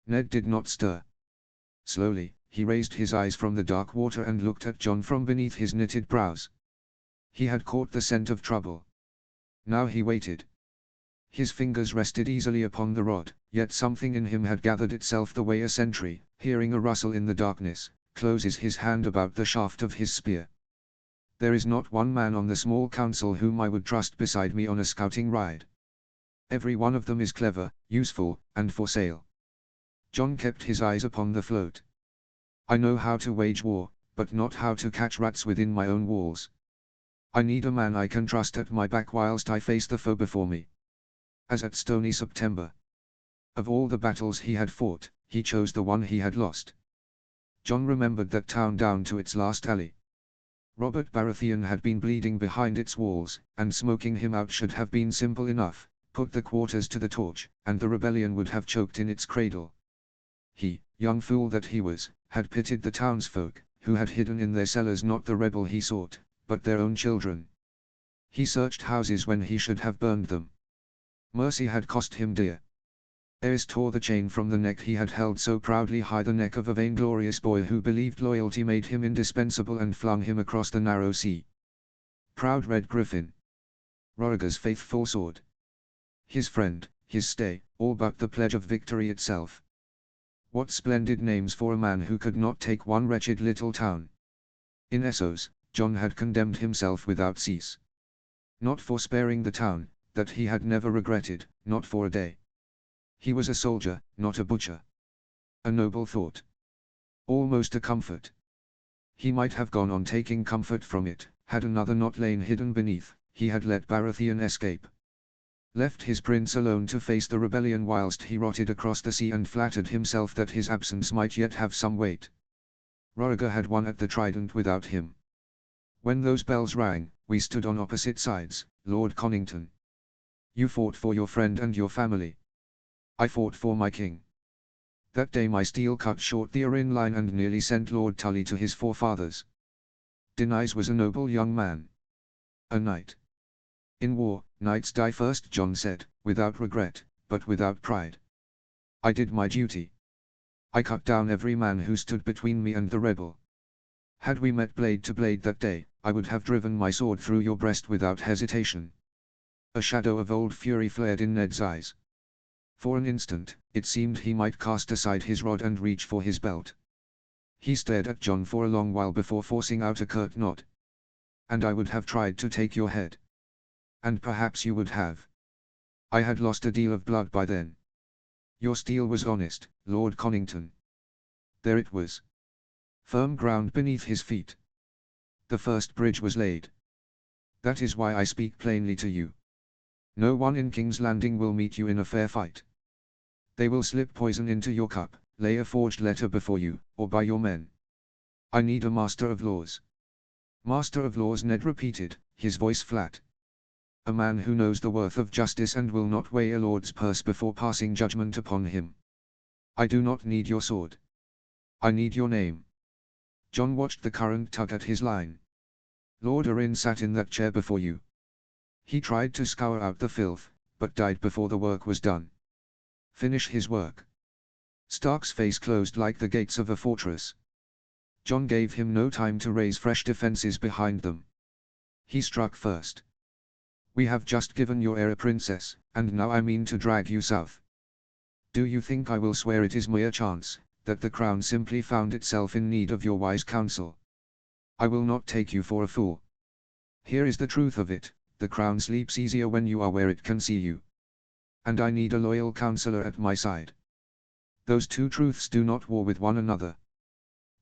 Ned did not stir. Slowly, he raised his eyes from the dark water and looked at John from beneath his knitted brows. He had caught the scent of trouble. Now he waited. His fingers rested easily upon the rod, yet something in him had gathered itself the way a sentry, hearing a rustle in the darkness, closes his hand about the shaft of his spear. There is not one man on the small council whom I would trust beside me on a scouting ride. Every one of them is clever, useful, and for sale. John kept his eyes upon the float. I know how to wage war, but not how to catch rats within my own walls. I need a man I can trust at my back whilst I face the foe before me. As at Stony September. Of all the battles he had fought, he chose the one he had lost. John remembered that town down to its last alley. Robert Baratheon had been bleeding behind its walls, and smoking him out should have been simple enough. Put the quarters to the torch, and the rebellion would have choked in its cradle. He, young fool that he was, had pitied the townsfolk, who had hidden in their cellars not the rebel he sought, but their own children. He searched houses when he should have burned them. Mercy had cost him dear. Aerys tore the chain from the neck he had held so proudly high, the neck of a vainglorious boy who believed loyalty made him indispensable, and flung him across the narrow sea. Proud Red Griffin. Rhaegar's faithful sword. His friend, his stay, all but the pledge of victory itself. What splendid names for a man who could not take one wretched little town. In Essos, John had condemned himself without cease. Not for sparing the town, that he had never regretted, not for a day. He was a soldier, not a butcher. A noble thought. Almost a comfort. He might have gone on taking comfort from it, had another not lain hidden beneath. He had let Baratheon escape. Left his prince alone to face the rebellion whilst he rotted across the sea, and flattered himself that his absence might yet have some weight. Rhaegar had won at the Trident without him. When those bells rang, we stood on opposite sides, Lord Conington. You fought for your friend and your family. I fought for my king. That day my steel cut short the Arryn line and nearly sent Lord Tully to his forefathers. Denys was a noble young man. A knight. In war, knights die first, John said, without regret, but without pride. I did my duty. I cut down every man who stood between me and the rebel. Had we met blade to blade that day, I would have driven my sword through your breast without hesitation. A shadow of old fury flared in Ned's eyes. For an instant, it seemed he might cast aside his rod and reach for his belt. He stared at John for a long while before forcing out a curt nod. And I would have tried to take your head. And perhaps you would have. I had lost a deal of blood by then. Your steel was honest, Lord Conington. There it was. Firm ground beneath his feet. The first bridge was laid. That is why I speak plainly to you. No one in King's Landing will meet you in a fair fight. They will slip poison into your cup, lay a forged letter before you, or by your men. I need a master of laws. Master of laws, Ned repeated, his voice flat. a man who knows the worth of justice and will not weigh a lord's purse before passing judgment upon him. I do not need your sword. I need your name. Jon watched the current tug at his line. Lord Arryn sat in that chair before you. He tried to scour out the filth, but died before the work was done. Finish his work. Stark's face closed like the gates of a fortress. Jon gave him no time to raise fresh defenses behind them. He struck first. We have just given your heir a princess, and now I mean to drag you south. Do you think I will swear it is mere chance, that the crown simply found itself in need of your wise counsel? I will not take you for a fool. Here is the truth of it, the crown sleeps easier when you are where it can see you. And I need a loyal counselor at my side. Those two truths do not war with one another.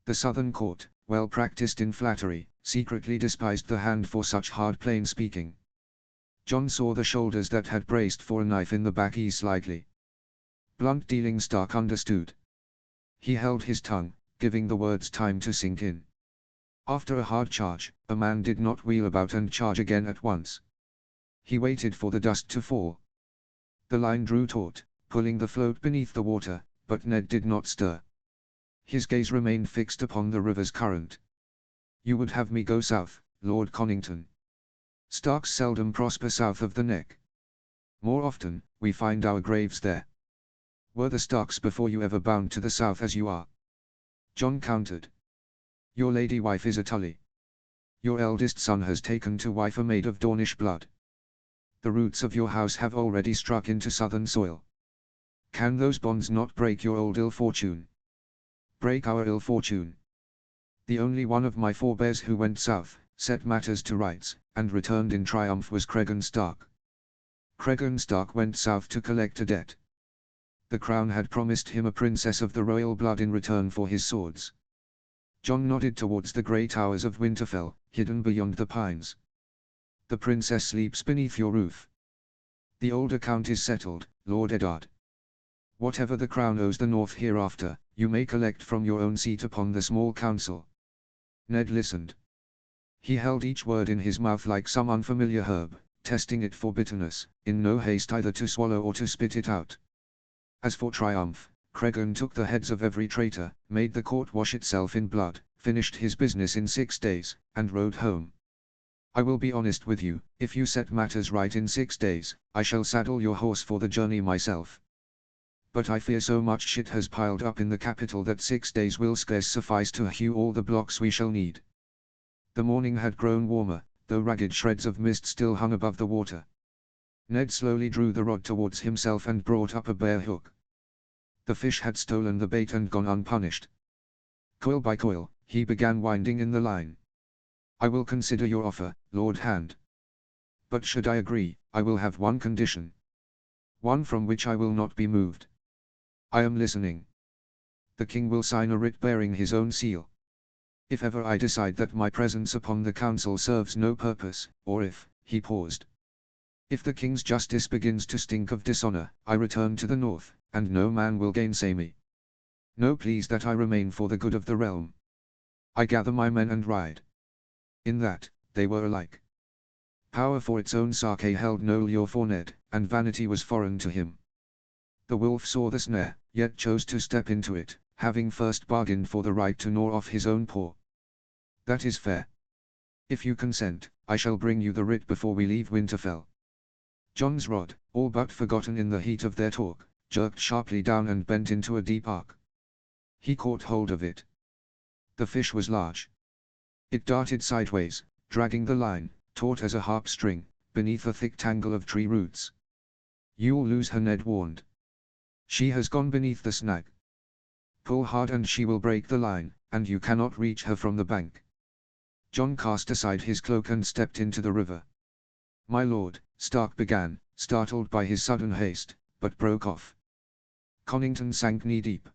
The southern court, well practiced in flattery, secretly despised the hand for such hard plain speaking. Jon saw the shoulders that had braced for a knife in the back ease slightly. Blunt dealing Stark understood. He held his tongue, giving the words time to sink in. After a hard charge, a man did not wheel about and charge again at once. He waited for the dust to fall. The line drew taut, pulling the float beneath the water, but Ned did not stir. His gaze remained fixed upon the river's current. You would have me go south, Lord Connington. Starks seldom prosper south of the Neck. More often, we find our graves there. Were the Starks before you ever bound to the south as you are? Jon countered. Your lady wife is a Tully. Your eldest son has taken to wife a maid of Dornish blood. The roots of your house have already struck into southern soil. Can those bonds not break your old ill fortune? Break our ill fortune? The only one of my forebears who went south, set matters to rights, and returned in triumph was Cregan Stark. Cregan Stark went south to collect a debt. The crown had promised him a princess of the royal blood in return for his swords. Jon nodded towards the grey towers of Winterfell, hidden beyond the pines. The princess sleeps beneath your roof. The old account is settled, Lord Eddard. Whatever the crown owes the north hereafter, you may collect from your own seat upon the small council. Ned listened. He held each word in his mouth like some unfamiliar herb, testing it for bitterness, in no haste either to swallow or to spit it out. As for triumph, Cregan took the heads of every traitor, made the court wash itself in blood, finished his business in 6 days, and rode home. I will be honest with you, if you set matters right in 6 days, I shall saddle your horse for the journey myself. But I fear so much shit has piled up in the capital that 6 days will scarce suffice to hew all the blocks we shall need. The morning had grown warmer, though ragged shreds of mist still hung above the water. Ned slowly drew the rod towards himself and brought up a bare hook. The fish had stolen the bait and gone unpunished. Coil by coil, he began winding in the line. I will consider your offer, Lord Hand. But should I agree, I will have one condition. One from which I will not be moved. I am listening. The king will sign a writ bearing his own seal. If ever I decide that my presence upon the council serves no purpose, or if, he paused. If the king's justice begins to stink of dishonor, I return to the north, and no man will gainsay me. No please that I remain for the good of the realm. I gather my men and ride. In that, they were alike. Power for its own sake held no lure for Ned, and vanity was foreign to him. The wolf saw the snare, yet chose to step into it, having first bargained for the right to gnaw off his own paw. That is fair. If you consent, I shall bring you the writ before we leave Winterfell. Jon's rod, all but forgotten in the heat of their talk, jerked sharply down and bent into a deep arc. He caught hold of it. The fish was large. It darted sideways, dragging the line, taut as a harp string, beneath a thick tangle of tree roots. You'll lose her, Ned warned. She has gone beneath the snag. Pull hard and she will break the line, and you cannot reach her from the bank. Jon cast aside his cloak and stepped into the river. My lord, Stark began, startled by his sudden haste, but broke off. Connington sank knee-deep.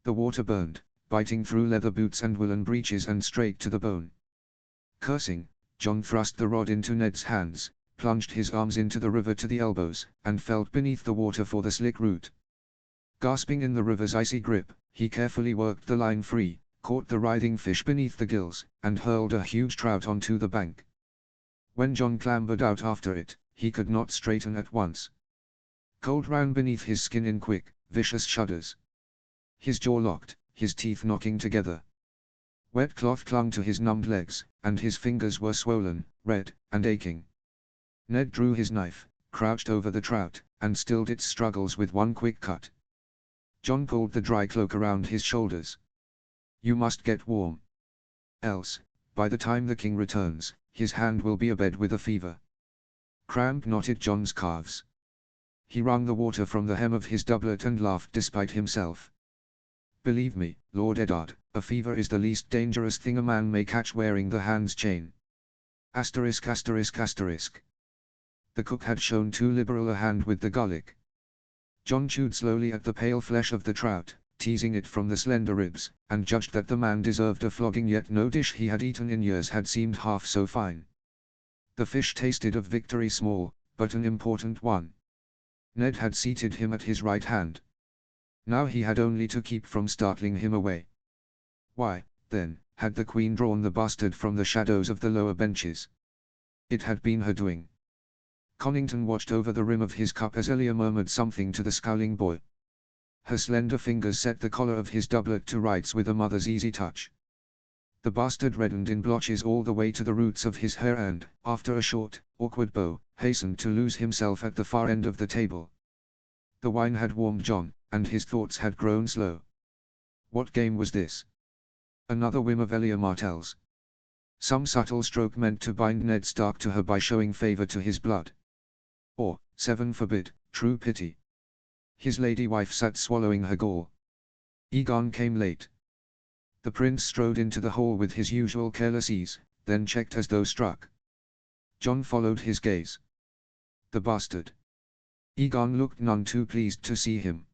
The water burned, biting through leather boots and woolen breeches and straight to the bone. Cursing, Jon thrust the rod into Ned's hands, plunged his arms into the river to the elbows, and felt beneath the water for the slick root. Gasping in the river's icy grip, he carefully worked the line free, caught the writhing fish beneath the gills, and hurled a huge trout onto the bank. When John clambered out after it, he could not straighten at once. Cold ran beneath his skin in quick, vicious shudders. His jaw locked, his teeth knocking together. Wet cloth clung to his numbed legs, and his fingers were swollen, red, and aching. Ned drew his knife, crouched over the trout, and stilled its struggles with one quick cut. John pulled the dry cloak around his shoulders. "You must get warm. Else, by the time the king returns, his hand will be abed with a fever." Cramp knotted John's calves. He wrung the water from the hem of his doublet and laughed despite himself. "Believe me, Lord Eddard, a fever is the least dangerous thing a man may catch wearing the hand's chain. Asterisk asterisk asterisk." The cook had shown too liberal a hand with the garlic. John chewed slowly at the pale flesh of the trout, teasing it from the slender ribs, and judged that the man deserved a flogging, yet no dish he had eaten in years had seemed half so fine. The fish tasted of victory small, but an important one. Ned had seated him at his right hand. Now he had only to keep from startling him away. Why, then, had the Queen drawn the bastard from the shadows of the lower benches? It had been her doing. Conington watched over the rim of his cup as Elia murmured something to the scowling boy. Her slender fingers set the collar of his doublet to rights with a mother's easy touch. The bastard reddened in blotches all the way to the roots of his hair and, after a short, awkward bow, hastened to lose himself at the far end of the table. The wine had warmed John, and his thoughts had grown slow. What game was this? Another whim of Elia Martell's? Some subtle stroke meant to bind Ned Stark to her by showing favor to his blood? Or, 7 forbid, true pity? His lady wife sat swallowing her gall. Egon came late. The prince strode into the hall with his usual careless ease, then checked as though struck. John followed his gaze. The bastard. Egon looked none too pleased to see him.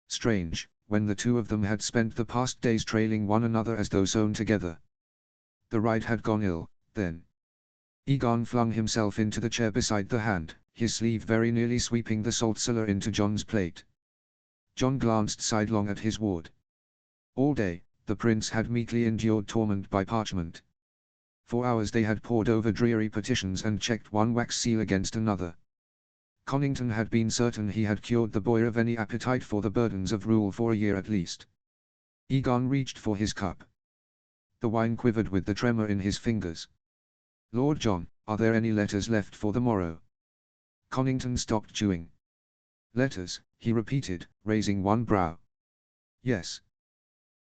Strange, when the two of them had spent the past days trailing one another as though sewn together. The ride had gone ill, then. Egon flung himself into the chair beside the hand, his sleeve very nearly sweeping the salt cellar into John's plate. John glanced sidelong at his ward. All day, the prince had meekly endured torment by parchment. For hours they had pored over dreary petitions and checked one wax seal against another. Conington had been certain he had cured the boy of any appetite for the burdens of rule for a year at least. Egon reached for his cup. The wine quivered with the tremor in his fingers. "Lord John, are there any letters left for the morrow?" Conington stopped chewing. "Letters," he repeated, raising one brow. "Yes."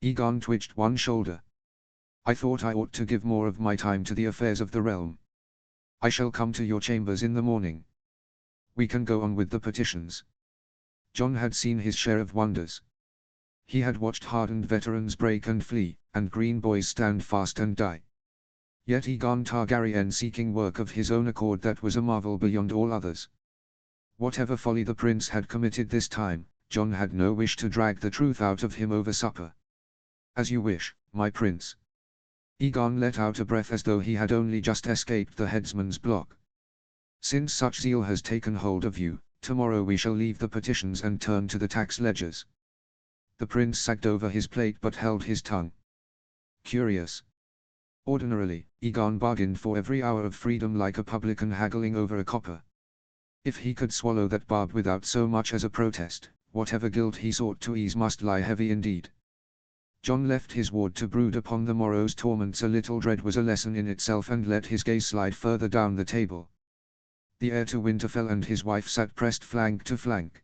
Egon twitched one shoulder. "I thought I ought to give more of my time to the affairs of the realm. I shall come to your chambers in the morning. We can go on with the petitions." John had seen his share of wonders. He had watched hardened veterans break and flee, and green boys stand fast and die. Yet Egon Targaryen seeking work of his own accord, that was a marvel beyond all others. Whatever folly the prince had committed this time, John had no wish to drag the truth out of him over supper. "As you wish, my prince." Egon let out a breath as though he had only just escaped the headsman's block. "Since such zeal has taken hold of you, tomorrow we shall leave the petitions and turn to the tax ledgers." The prince sagged over his plate but held his tongue. Curious. Ordinarily, Egon bargained for every hour of freedom like a publican haggling over a copper. If he could swallow that barb without so much as a protest, whatever guilt he sought to ease must lie heavy indeed. John left his ward to brood upon the morrow's torments. A little dread was a lesson in itself, and let his gaze slide further down the table. The heir to Winterfell and his wife sat pressed flank to flank.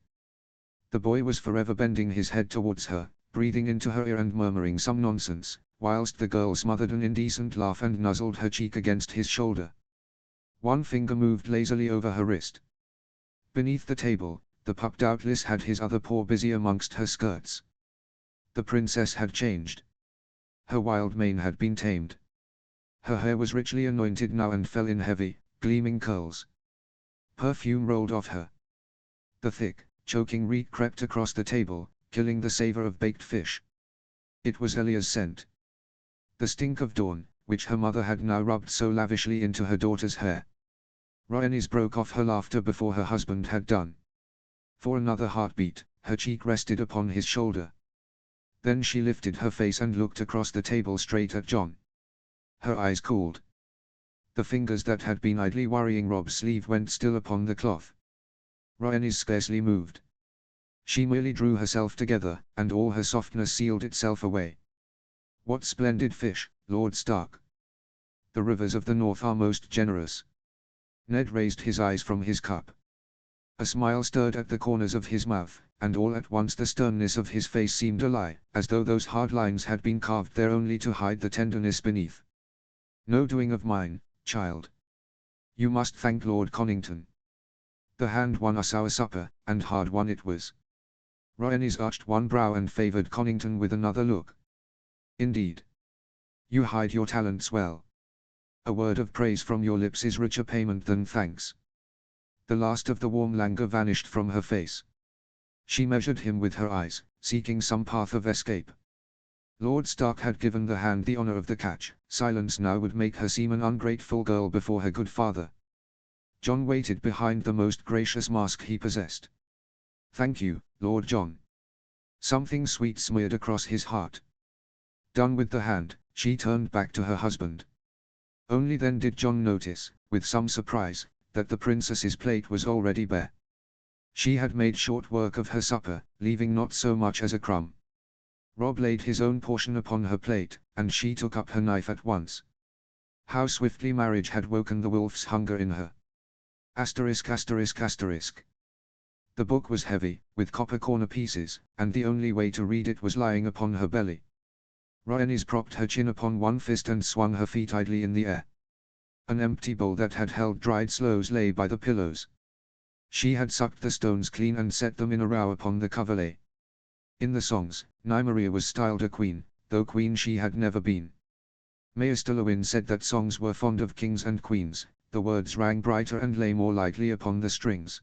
The boy was forever bending his head towards her, breathing into her ear and murmuring some nonsense, whilst the girl smothered an indecent laugh and nuzzled her cheek against his shoulder. One finger moved lazily over her wrist. Beneath the table, the pup doubtless had his other paw busy amongst her skirts. The princess had changed. Her wild mane had been tamed. Her hair was richly anointed now and fell in heavy, gleaming curls. Perfume rolled off her. The thick, choking reek crept across the table, killing the savor of baked fish. It was Elia's scent. The stink of dawn, which her mother had now rubbed so lavishly into her daughter's hair. Rhaenys broke off her laughter before her husband had done. For another heartbeat, her cheek rested upon his shoulder. Then she lifted her face and looked across the table straight at John. Her eyes cooled. The fingers that had been idly worrying Rob's sleeve went still upon the cloth. Rhaenys scarcely moved. She merely drew herself together, and all her softness sealed itself away. What splendid fish, Lord Stark! The rivers of the north are most generous. Ned raised his eyes from his cup. A smile stirred at the corners of his mouth, and all at once the sternness of his face seemed a lie, as though those hard lines had been carved there only to hide the tenderness beneath. No doing of mine, child. You must thank Lord Connington. The hand won us our supper, and hard won it was. Rhaenys arched one brow and favoured Connington with another look. Indeed. You hide your talents well. A word of praise from your lips is richer payment than thanks. The last of the warm languor vanished from her face. She measured him with her eyes, seeking some path of escape. Lord Stark had given the hand the honor of the catch, silence now would make her seem an ungrateful girl before her good father. Jon waited behind the most gracious mask he possessed. Thank you, Lord Jon. Something sweet smeared across his heart. Done with the hand, she turned back to her husband. Only then did Jon notice, with some surprise, that the princess's plate was already bare. She had made short work of her supper, leaving not so much as a crumb. Robb laid his own portion upon her plate, and she took up her knife at once. How swiftly marriage had woken the wolf's hunger in her. Asterisk asterisk asterisk. The book was heavy, with copper corner pieces, and the only way to read it was lying upon her belly. Rhaenys propped her chin upon one fist and swung her feet idly in the air. An empty bowl that had held dried sloes lay by the pillows. She had sucked the stones clean and set them in a row upon the coverlay. In the songs, Nymeria was styled a queen, though queen she had never been. Maester Luwin said that songs were fond of kings and queens, the words rang brighter and lay more lightly upon the strings.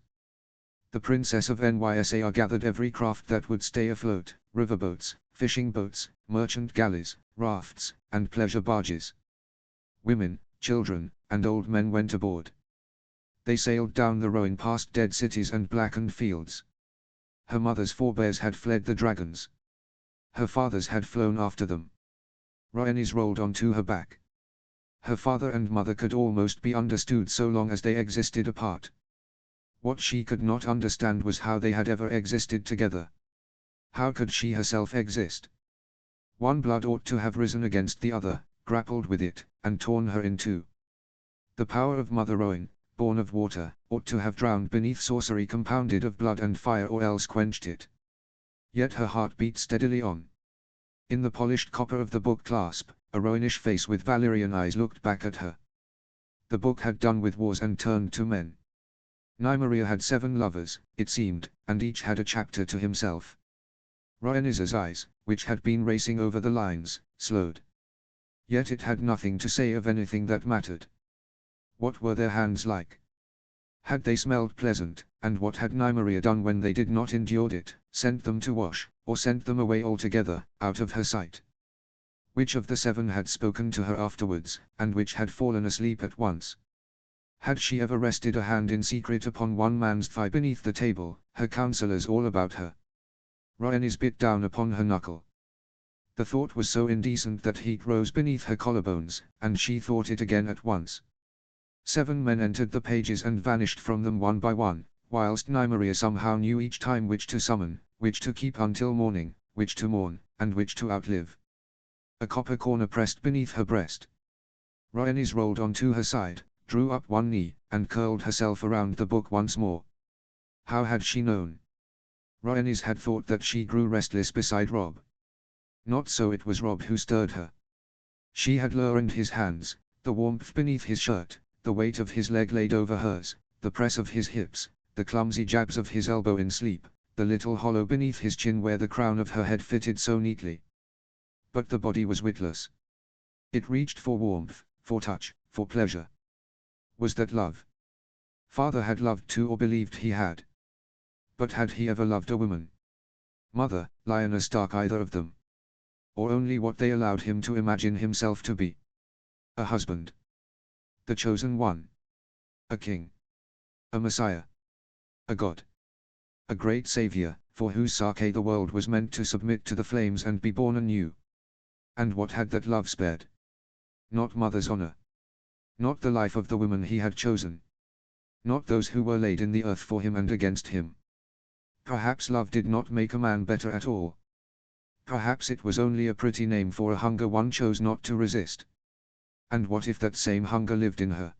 The princess of Nysa gathered every craft that would stay afloat, riverboats, fishing boats, merchant galleys, rafts, and pleasure barges. Women, children, and old men went aboard. They sailed down the Rhone past dead cities and blackened fields. Her mother's forebears had fled the dragons. Her fathers had flown after them. Rhaenys rolled onto her back. Her father and mother could almost be understood so long as they existed apart. What she could not understand was how they had ever existed together. How could she herself exist? One blood ought to have risen against the other, grappled with it, and torn her in two. The power of Mother Rhoyne, born of water, ought to have drowned beneath sorcery compounded of blood and fire or else quenched it. Yet her heart beat steadily on. In the polished copper of the book clasp, a Rhoynish face with Valyrian eyes looked back at her. The book had done with wars and turned to men. Nymeria had 7 lovers, it seemed, and each had a chapter to himself. Rhaenys's eyes, which had been racing over the lines, slowed. Yet it had nothing to say of anything that mattered. What were their hands like? Had they smelled pleasant, and what had Nymeria done when they did not endure it, sent them to wash, or sent them away altogether, out of her sight? Which of the 7 had spoken to her afterwards, and which had fallen asleep at once? Had she ever rested a hand in secret upon one man's thigh beneath the table, her counselors all about her? Rhaenys bit down upon her knuckle. The thought was so indecent that heat rose beneath her collarbones, and she thought it again at once. 7 men entered the pages and vanished from them one by one, whilst Nymeria somehow knew each time which to summon, which to keep until morning, which to mourn, and which to outlive. A copper corner pressed beneath her breast. Rhaenys rolled onto her side, drew up one knee, and curled herself around the book once more. How had she known? Rhaenys had thought that she grew restless beside Robb. Not so, it was Robb who stirred her. She had learned his hands, the warmth beneath his shirt, the weight of his leg laid over hers, the press of his hips, the clumsy jabs of his elbow in sleep, the little hollow beneath his chin where the crown of her head fitted so neatly. But the body was witless. It reached for warmth, for touch, for pleasure. Was that love? Father had loved too, or believed he had. But had he ever loved a woman? Mother, Lyanna Stark, either of them? Or only what they allowed him to imagine himself to be? A husband. The chosen one. A king. A messiah. A god. A great savior, for whose sake the world was meant to submit to the flames and be born anew. And what had that love spared? Not mother's honor. Not the life of the women he had chosen. Not those who were laid in the earth for him and against him. Perhaps love did not make a man better at all. Perhaps it was only a pretty name for a hunger one chose not to resist. And what if that same hunger lived in her?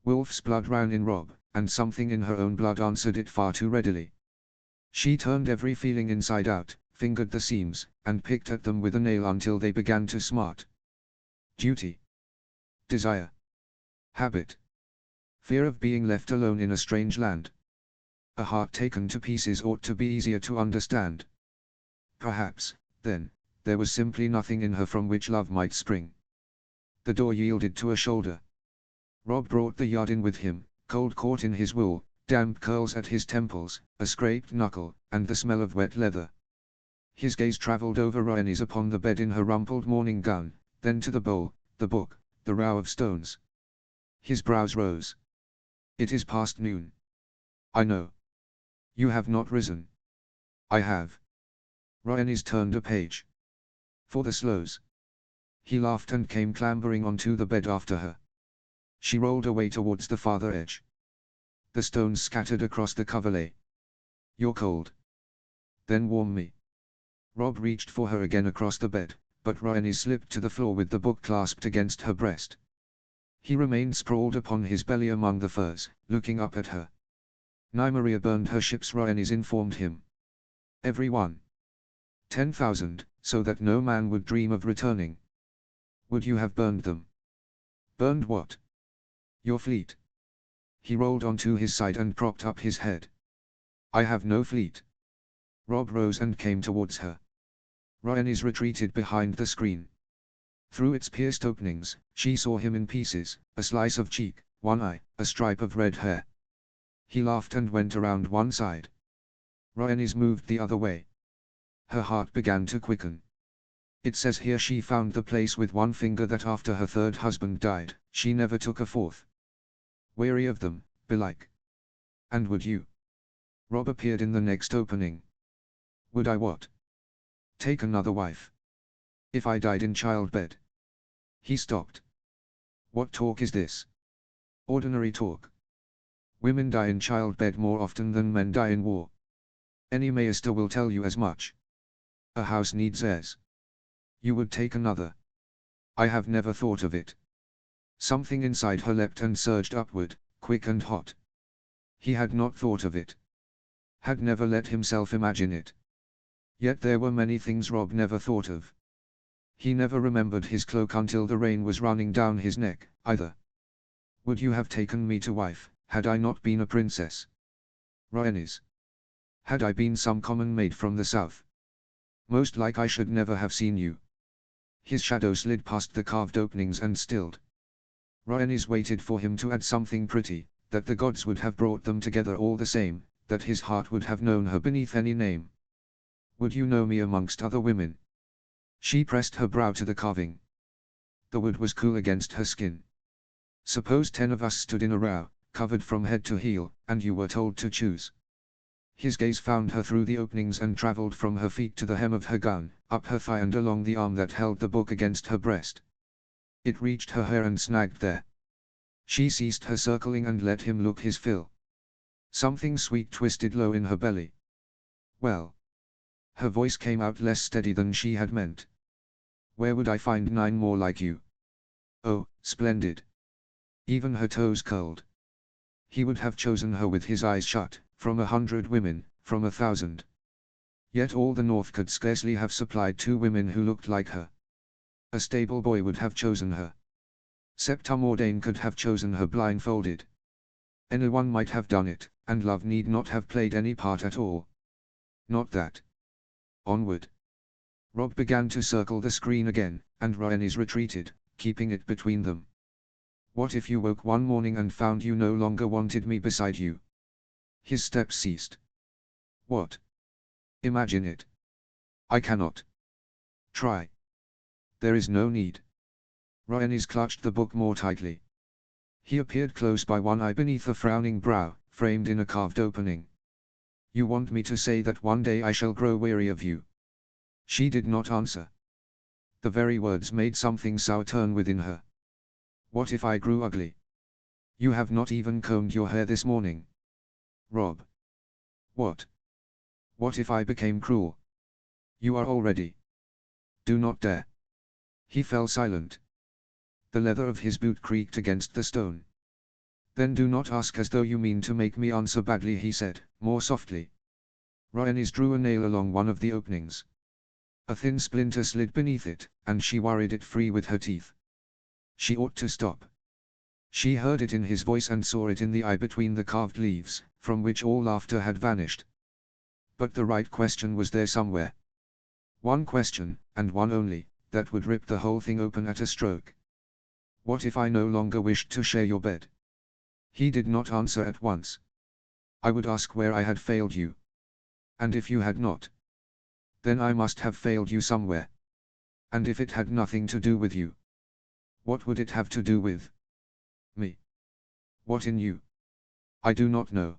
Wolf's blood ran in Rob, and something in her own blood answered it far too readily. She turned every feeling inside out, fingered the seams, and picked at them with a nail until they began to smart. Duty. Desire. Habit. Fear of being left alone in a strange land. A heart taken to pieces ought to be easier to understand. Perhaps, then, there was simply nothing in her from which love might spring. The door yielded to a shoulder. Rob brought the yard in with him, cold caught in his wool, damp curls at his temples, a scraped knuckle, and the smell of wet leather. His gaze travelled over Rhaenys upon the bed in her rumpled morning gown, then to the bowl, the book, the row of stones. His brows rose. It is past noon. I know. You have not risen. I have. Rhaenys turned a page. For the slows. He laughed and came clambering onto the bed after her. She rolled away towards the farther edge. The stones scattered across the coverlay. You're cold. Then warm me. Rob reached for her again across the bed, but Rhaenys slipped to the floor with the book clasped against her breast. He remained sprawled upon his belly among the furs, looking up at her. Nymeria burned her ships, Rhaenys informed him. Every one. 10,000, so that no man would dream of returning. Would you have burned them? Burned what? Your fleet. He rolled onto his side and propped up his head. I have no fleet. Rob rose and came towards her. Rhaenys retreated behind the screen. Through its pierced openings, she saw him in pieces, a slice of cheek, one eye, a stripe of red hair. He laughed and went around one side. Rhaenys moved the other way. Her heart began to quicken. It says here she found the place with one finger that after her third husband died, she never took a fourth. Weary of them, belike. And would you? Rob appeared in the next opening. Would I what? Take another wife. If I died in childbed. He stopped. What talk is this? Ordinary talk. Women die in childbed more often than men die in war. Any maester will tell you as much. A house needs heirs. You would take another. I have never thought of it. Something inside her leapt and surged upward, quick and hot. He had not thought of it. Had never let himself imagine it. Yet there were many things Rob never thought of. He never remembered his cloak until the rain was running down his neck, either. Would you have taken me to wife, had I not been a princess? Rhaenys. Had I been some common maid from the south? Most like I should never have seen you. His shadow slid past the carved openings and stilled. Rhaenys waited for him to add something pretty, that the gods would have brought them together all the same, that his heart would have known her beneath any name. Would you know me amongst other women? She pressed her brow to the carving. The wood was cool against her skin. Suppose 10 of us stood in a row, covered from head to heel, and you were told to choose. His gaze found her through the openings and travelled from her feet to the hem of her gown, up her thigh and along the arm that held the book against her breast. It reached her hair and snagged there. She ceased her circling and let him look his fill. Something sweet twisted low in her belly. Well. Her voice came out less steady than she had meant. Where would I find 9 more like you? Oh, splendid. Even her toes curled. He would have chosen her with his eyes shut, from 100 women, from 1,000. Yet all the north could scarcely have supplied 2 women who looked like her. A stable boy would have chosen her. Septa Mordane could have chosen her blindfolded. Anyone might have done it, and love need not have played any part at all. Not that. Onward. Rob began to circle the screen again, and Rhaenys retreated, keeping it between them. What if you woke one morning and found you no longer wanted me beside you? His steps ceased. What? Imagine it. I cannot. Try. There is no need. Rhaenys clutched the book more tightly. He appeared close by, one eye beneath a frowning brow, framed in a carved opening. You want me to say that one day I shall grow weary of you? She did not answer. The very words made something sour turn within her. What if I grew ugly? You have not even combed your hair this morning. Rob. What? What if I became cruel? You are already. Do not dare. He fell silent. The leather of his boot creaked against the stone. Then do not ask as though you mean to make me answer badly, he said, more softly. Rhaenys drew a nail along one of the openings. A thin splinter slid beneath it, and she worried it free with her teeth. She ought to stop. She heard it in his voice and saw it in the eye between the carved leaves, from which all laughter had vanished. But the right question was there somewhere. One question, and one only, that would rip the whole thing open at a stroke. What if I no longer wished to share your bed? He did not answer at once. I would ask where I had failed you. And if you had not, then I must have failed you somewhere. And if it had nothing to do with you, what would it have to do with me? What in you? I do not know.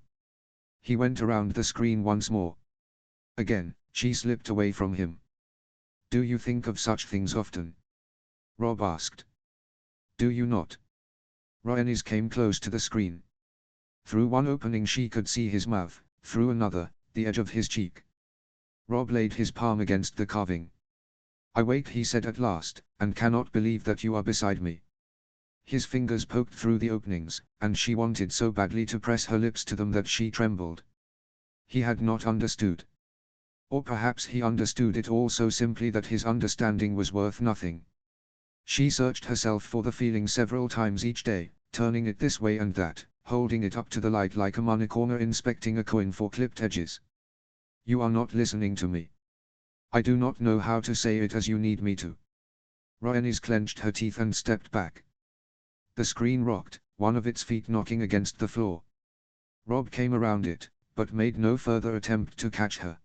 He went around the screen once more. Again, she slipped away from him. Do you think of such things often? Rob asked. Do you not? Rhaenys came close to the screen. Through one opening she could see his mouth, through another, the edge of his cheek. Rob laid his palm against the carving. I wait, he said at last, and cannot believe that you are beside me. His fingers poked through the openings, and she wanted so badly to press her lips to them that she trembled. He had not understood. Or perhaps he understood it all so simply that his understanding was worth nothing. She searched herself for the feeling several times each day, turning it this way and that, holding it up to the light like a money corner inspecting a coin for clipped edges. You are not listening to me. I do not know how to say it as you need me to. Rhaenys clenched her teeth and stepped back. The screen rocked, one of its feet knocking against the floor. Rob came around it, but made no further attempt to catch her.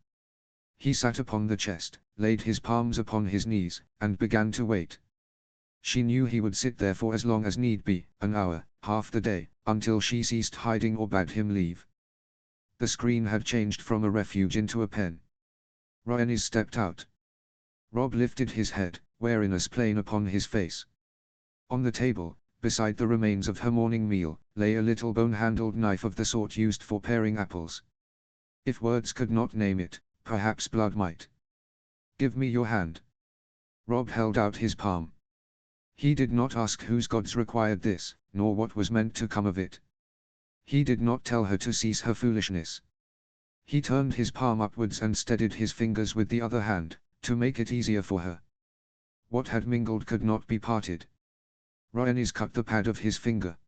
He sat upon the chest, laid his palms upon his knees, and began to wait. She knew he would sit there for as long as need be, an hour, half the day, until she ceased hiding or bade him leave. The screen had changed from a refuge into a pen. Rhaenys stepped out. Rob lifted his head, weariness plain upon his face. On the table, beside the remains of her morning meal, lay a little bone-handled knife of the sort used for paring apples. If words could not name it, perhaps blood might. Give me your hand. Rob held out his palm. He did not ask whose gods required this, nor what was meant to come of it. He did not tell her to cease her foolishness. He turned his palm upwards and steadied his fingers with the other hand, to make it easier for her. What had mingled could not be parted. Rhaenys cut the pad of his finger.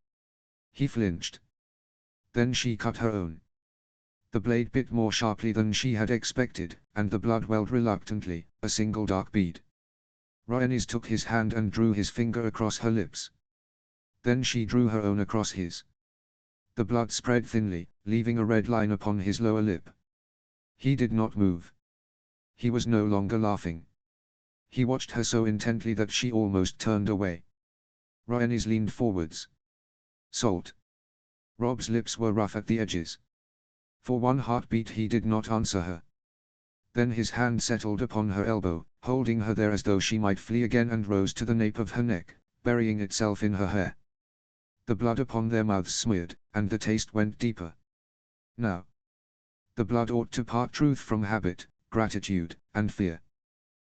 He flinched. Then she cut her own. The blade bit more sharply than she had expected, and the blood welled reluctantly, a single dark bead. Rhaenys took his hand and drew his finger across her lips. Then she drew her own across his. The blood spread thinly, leaving a red line upon his lower lip. He did not move. He was no longer laughing. He watched her so intently that she almost turned away. Rhaenys leaned forwards. Salt. Rob's lips were rough at the edges. For one heartbeat he did not answer her. Then his hand settled upon her elbow, holding her there as though she might flee again, and rose to the nape of her neck, burying itself in her hair. The blood upon their mouths smeared, and the taste went deeper. Now, the blood ought to part truth from habit, gratitude, and fear.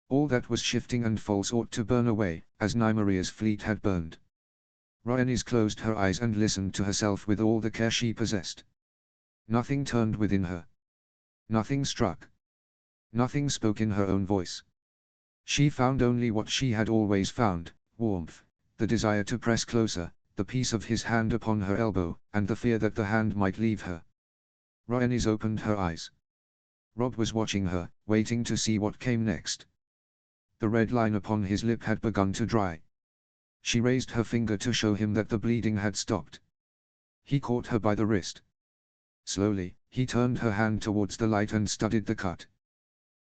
All that was shifting and false ought to burn away, as Nymeria's fleet had burned. Rhaenys closed her eyes and listened to herself with all the care she possessed. Nothing turned within her. Nothing struck. Nothing spoke in her own voice. She found only what she had always found, warmth, the desire to press closer, the peace of his hand upon her elbow, and the fear that the hand might leave her. Rhaenys opened her eyes. Rob was watching her, waiting to see what came next. The red line upon his lip had begun to dry. She raised her finger to show him that the bleeding had stopped. He caught her by the wrist. Slowly, he turned her hand towards the light and studied the cut.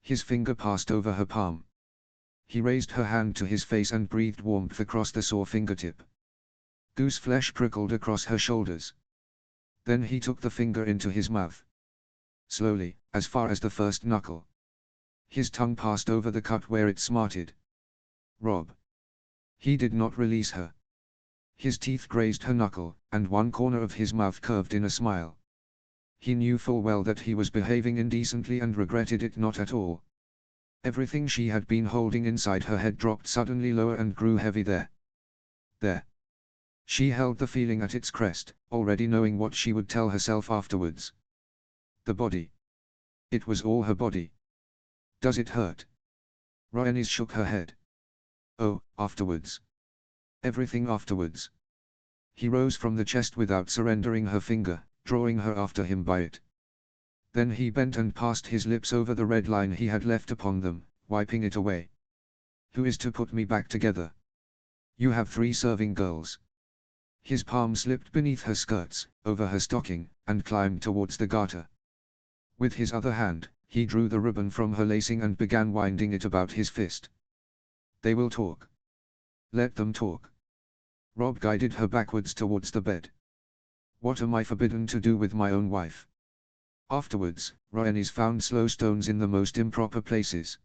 His finger passed over her palm. He raised her hand to his face and breathed warmth across the sore fingertip. Goose flesh prickled across her shoulders. Then he took the finger into his mouth. Slowly, as far as the first knuckle. His tongue passed over the cut where it smarted. Rob. He did not release her. His teeth grazed her knuckle, and one corner of his mouth curved in a smile. He knew full well that he was behaving indecently and regretted it not at all. Everything she had been holding inside her head dropped suddenly lower and grew heavy there. There. She held the feeling at its crest, already knowing what she would tell herself afterwards. The body. It was all her body. Does it hurt? Rhaenys shook her head. Oh, afterwards. Everything afterwards. He rose from the chest without surrendering her finger, drawing her after him by it. Then he bent and passed his lips over the red line he had left upon them, wiping it away. Who is to put me back together? You have 3 serving girls. His palm slipped beneath her skirts, over her stocking, and climbed towards the garter. With his other hand, he drew the ribbon from her lacing and began winding it about his fist. They will talk. Let them talk. Robb guided her backwards towards the bed. What am I forbidden to do with my own wife? Afterwards, Rhaenys found slow stones in the most improper places.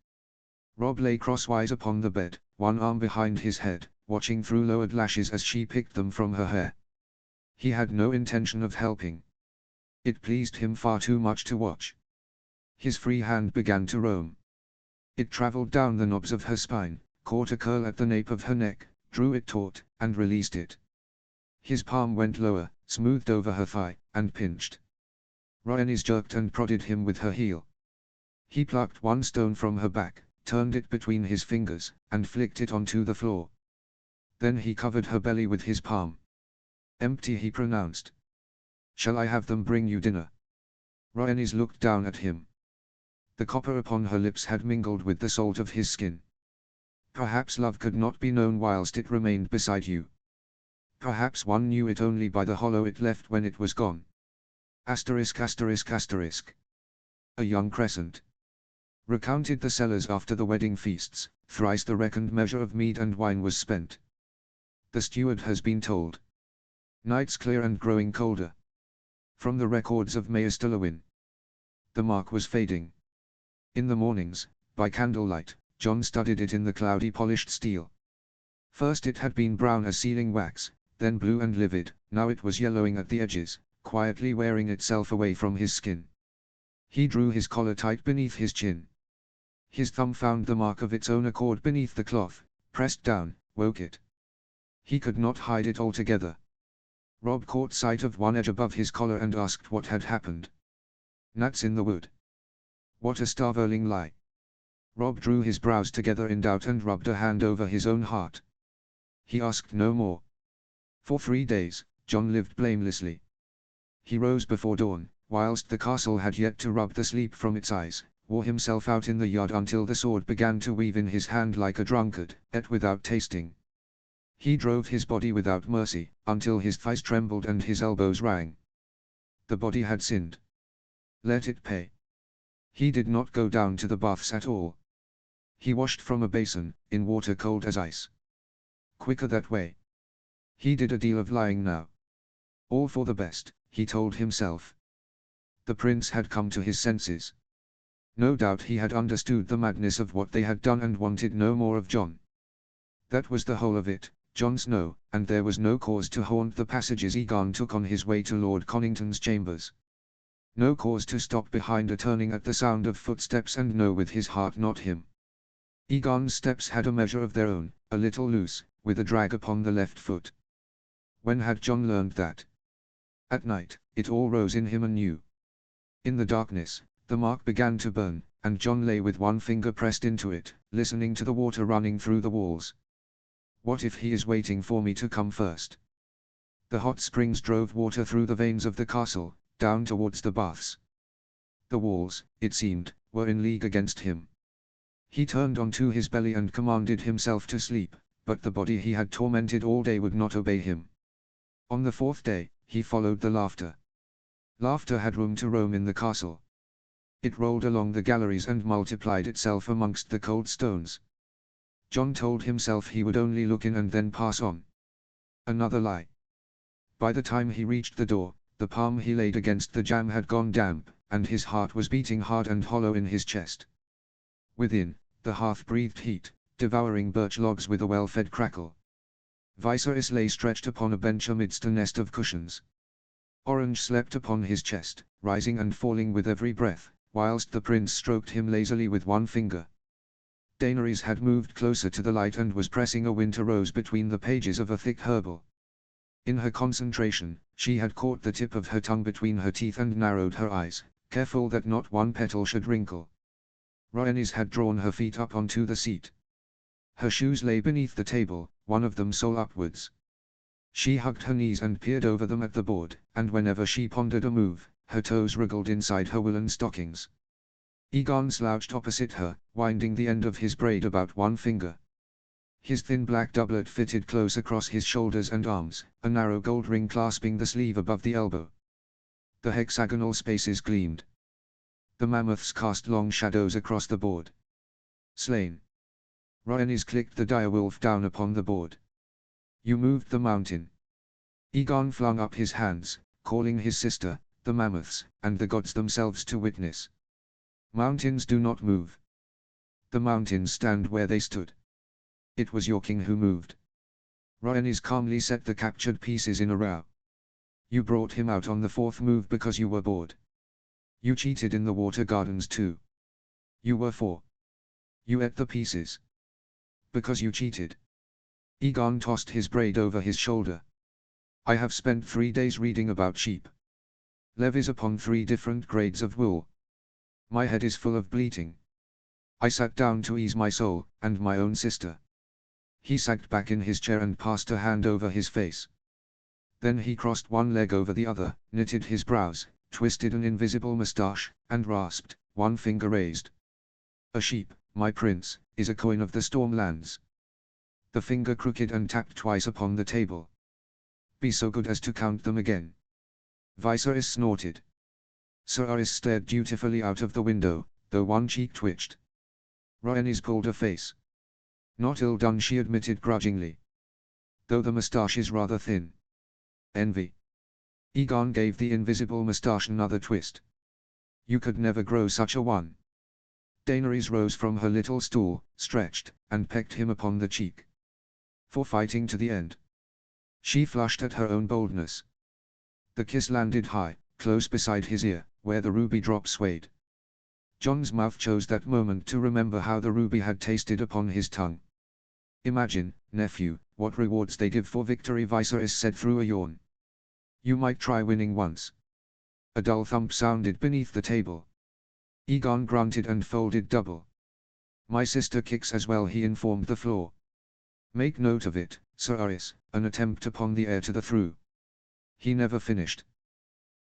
Robb lay crosswise upon the bed, one arm behind his head, watching through lowered lashes as she picked them from her hair. He had no intention of helping. It pleased him far too much to watch. His free hand began to roam. It traveled down the knobs of her spine, caught a curl at the nape of her neck, drew it taut, and released it. His palm went lower, smoothed over her thigh, and pinched. Rhaenys jerked and prodded him with her heel. He plucked one stone from her back, turned it between his fingers, and flicked it onto the floor. Then he covered her belly with his palm. Empty, he pronounced. Shall I have them bring you dinner? Rhaenys looked down at him. The copper upon her lips had mingled with the salt of his skin. Perhaps love could not be known whilst it remained beside you. Perhaps one knew it only by the hollow it left when it was gone. Asterisk asterisk asterisk. A young crescent. Recounted the cellars after the wedding feasts, thrice the reckoned measure of mead and wine was spent. The steward has been told. Nights clear and growing colder. From the records of Maester Lewin. The mark was fading. In the mornings, by candlelight, Jon studied it in the cloudy polished steel. First it had been brown as sealing wax, then blue and livid, now it was yellowing at the edges, quietly wearing itself away from his skin. He drew his collar tight beneath his chin. His thumb found the mark of its own accord beneath the cloth, pressed down, woke it. He could not hide it altogether. Robb caught sight of one edge above his collar and asked what had happened. Gnats in the wood. What a starveling lie. Robb drew his brows together in doubt and rubbed a hand over his own heart. He asked no more. For 3 days, Jon lived blamelessly. He rose before dawn, whilst the castle had yet to rub the sleep from its eyes, wore himself out in the yard until the sword began to weave in his hand like a drunkard, ate without tasting. He drove his body without mercy, until his thighs trembled and his elbows rang. The body had sinned. Let it pay. He did not go down to the baths at all. He washed from a basin, in water cold as ice. Quicker that way. He did a deal of lying now. All for the best, he told himself. The prince had come to his senses. No doubt he had understood the madness of what they had done and wanted no more of Jon. That was the whole of it, Jon Snow, and there was no cause to haunt the passages Aegon took on his way to Lord Connington's chambers. No cause to stop behind a turning at the sound of footsteps and know with his heart not him. Aegon's steps had a measure of their own, a little loose, with a drag upon the left foot. When had Jon learned that? At night, it all rose in him anew. In the darkness, the mark began to burn, and Jon lay with one finger pressed into it, listening to the water running through the walls. What if he is waiting for me to come first? The hot springs drove water through the veins of the castle, down towards the baths. The walls, it seemed, were in league against him. He turned onto his belly and commanded himself to sleep, but the body he had tormented all day would not obey him. On the 4th day, he followed the laughter. Laughter had room to roam in the castle. It rolled along the galleries and multiplied itself amongst the cold stones. Jon told himself he would only look in and then pass on. Another lie. By the time he reached the door, the palm he laid against the jamb had gone damp, and his heart was beating hard and hollow in his chest. Within, the hearth breathed heat, devouring birch logs with a well-fed crackle. Viserys lay stretched upon a bench amidst a nest of cushions. Orange slept upon his chest, rising and falling with every breath, whilst the prince stroked him lazily with one finger. Daenerys had moved closer to the light and was pressing a winter rose between the pages of a thick herbal. In her concentration, she had caught the tip of her tongue between her teeth and narrowed her eyes, careful that not one petal should wrinkle. Rhaenys had drawn her feet up onto the seat. Her shoes lay beneath the table, one of them sole upwards. She hugged her knees and peered over them at the board, and whenever she pondered a move, her toes wriggled inside her woolen stockings. Aegon slouched opposite her, winding the end of his braid about one finger. His thin black doublet fitted close across his shoulders and arms, a narrow gold ring clasping the sleeve above the elbow. The hexagonal spaces gleamed. The mammoths cast long shadows across the board. Slain. Rhaenys clicked the direwolf down upon the board. You moved the mountain. Aegon flung up his hands, calling his sister, the mammoths, and the gods themselves to witness. Mountains do not move. The mountains stand where they stood. It was your king who moved. Rhaenys calmly set the captured pieces in a row. You brought him out on the fourth move because you were bored. You cheated in the water gardens too. You were four. You ate the pieces. Because you cheated. Aegon tossed his braid over his shoulder. I have spent 3 days reading about sheep. Levies upon 3 different grades of wool. My head is full of bleating. I sat down to ease my soul, and my own sister. He sagged back in his chair and passed a hand over his face. Then he crossed one leg over the other, knitted his brows, twisted an invisible moustache, and rasped, one finger raised. A sheep, my prince, is a coin of the Stormlands. The finger crooked and tapped twice upon the table. Be so good as to count them again. Viserys snorted. Cerys stared dutifully out of the window, though one cheek twitched. Rhaenys pulled a face. Not ill done, she admitted grudgingly. Though the moustache is rather thin. Envy. Aegon gave the invisible moustache another twist. You could never grow such a one. Daenerys rose from her little stool, stretched, and pecked him upon the cheek. For fighting to the end. She flushed at her own boldness. The kiss landed high, close beside his ear, where the ruby drop swayed. Jon's mouth chose that moment to remember how the ruby had tasted upon his tongue. Imagine, nephew, what rewards they give for victory, Viserys said through a yawn. You might try winning once. A dull thump sounded beneath the table. Aegon grunted and folded double. My sister kicks as well, he informed the floor. Make note of it, Cerys, an attempt upon the heir to the throne. He never finished.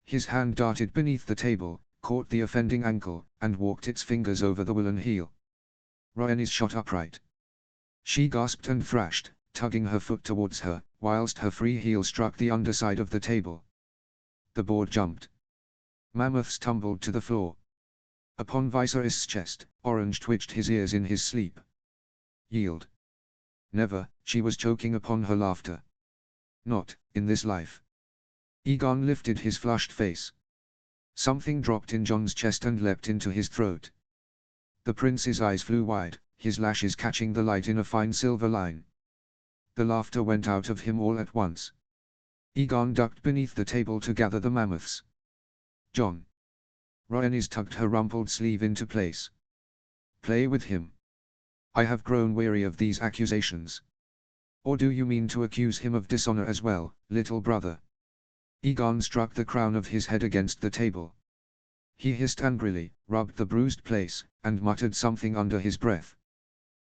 His hand darted beneath the table, caught the offending ankle, and walked its fingers over the woolen heel. Rhaenys shot upright. She gasped and thrashed, tugging her foot towards her, whilst her free heel struck the underside of the table. The board jumped. Mammoths tumbled to the floor. Upon Viserys' chest, Orange twitched his ears in his sleep. Yield. Never, she was choking upon her laughter. Not, in this life. Aegon lifted his flushed face. Something dropped in Jon's chest and leapt into his throat. The prince's eyes flew wide, his lashes catching the light in a fine silver line. The laughter went out of him all at once. Aegon ducked beneath the table to gather the mammoths. Jon. Rhaenys tugged her rumpled sleeve into place. Play with him. I have grown weary of these accusations. Or do you mean to accuse him of dishonor as well, little brother? Aegon struck the crown of his head against the table. He hissed angrily, rubbed the bruised place, and muttered something under his breath.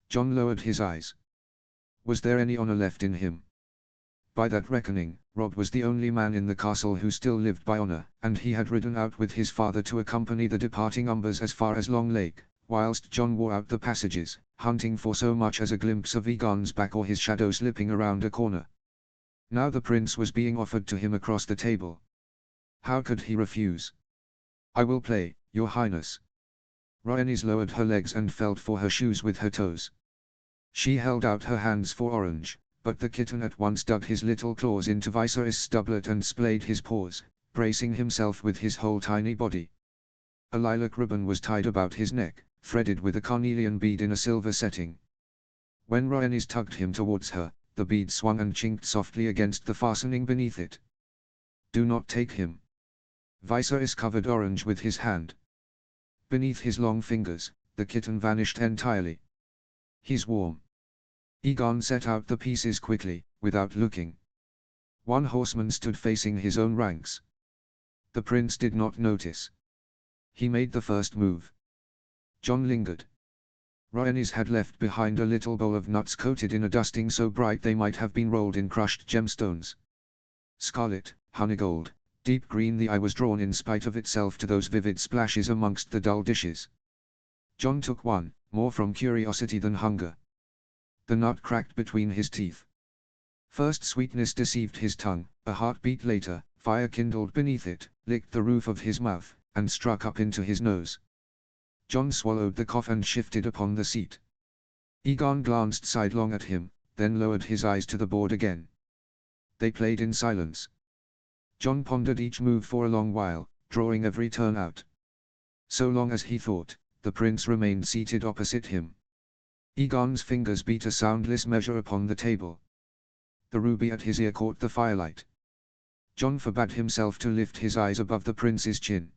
Jon lowered his eyes. Was there any honor left in him? By that reckoning, Robb was the only man in the castle who still lived by honor, and he had ridden out with his father to accompany the departing Umbers as far as Long Lake, whilst Jon wore out the passages, hunting for so much as a glimpse of Aegon's back or his shadow slipping around a corner. Now the prince was being offered to him across the table. How could he refuse? I will play, your highness. Rhaenys lowered her legs and felt for her shoes with her toes. She held out her hands for Orange, but the kitten at once dug his little claws into Viserys' doublet and splayed his paws, bracing himself with his whole tiny body. A lilac ribbon was tied about his neck, threaded with a carnelian bead in a silver setting. When Rhaenys tugged him towards her, the bead swung and chinked softly against the fastening beneath it. "Do not take him." Viserys covered Orange with his hand. Beneath his long fingers, the kitten vanished entirely. "He's warm." Aegon set out the pieces quickly, without looking. One horseman stood facing his own ranks. The prince did not notice. He made the first move. Jon lingered. Rhaenys had left behind a little bowl of nuts coated in a dusting so bright they might have been rolled in crushed gemstones. Scarlet, honeygold, deep green, the eye was drawn in spite of itself to those vivid splashes amongst the dull dishes. Jon took one, more from curiosity than hunger. The nut cracked between his teeth. First sweetness deceived his tongue, a heartbeat later, fire kindled beneath it, licked the roof of his mouth, and struck up into his nose. Jon swallowed the cough and shifted upon the seat. Aegon glanced sidelong at him, then lowered his eyes to the board again. They played in silence. Jon pondered each move for a long while, drawing every turn out. So long as he thought, the prince remained seated opposite him. Aegon's fingers beat a soundless measure upon the table. The ruby at his ear caught the firelight. Jon forbade himself to lift his eyes above the prince's chin.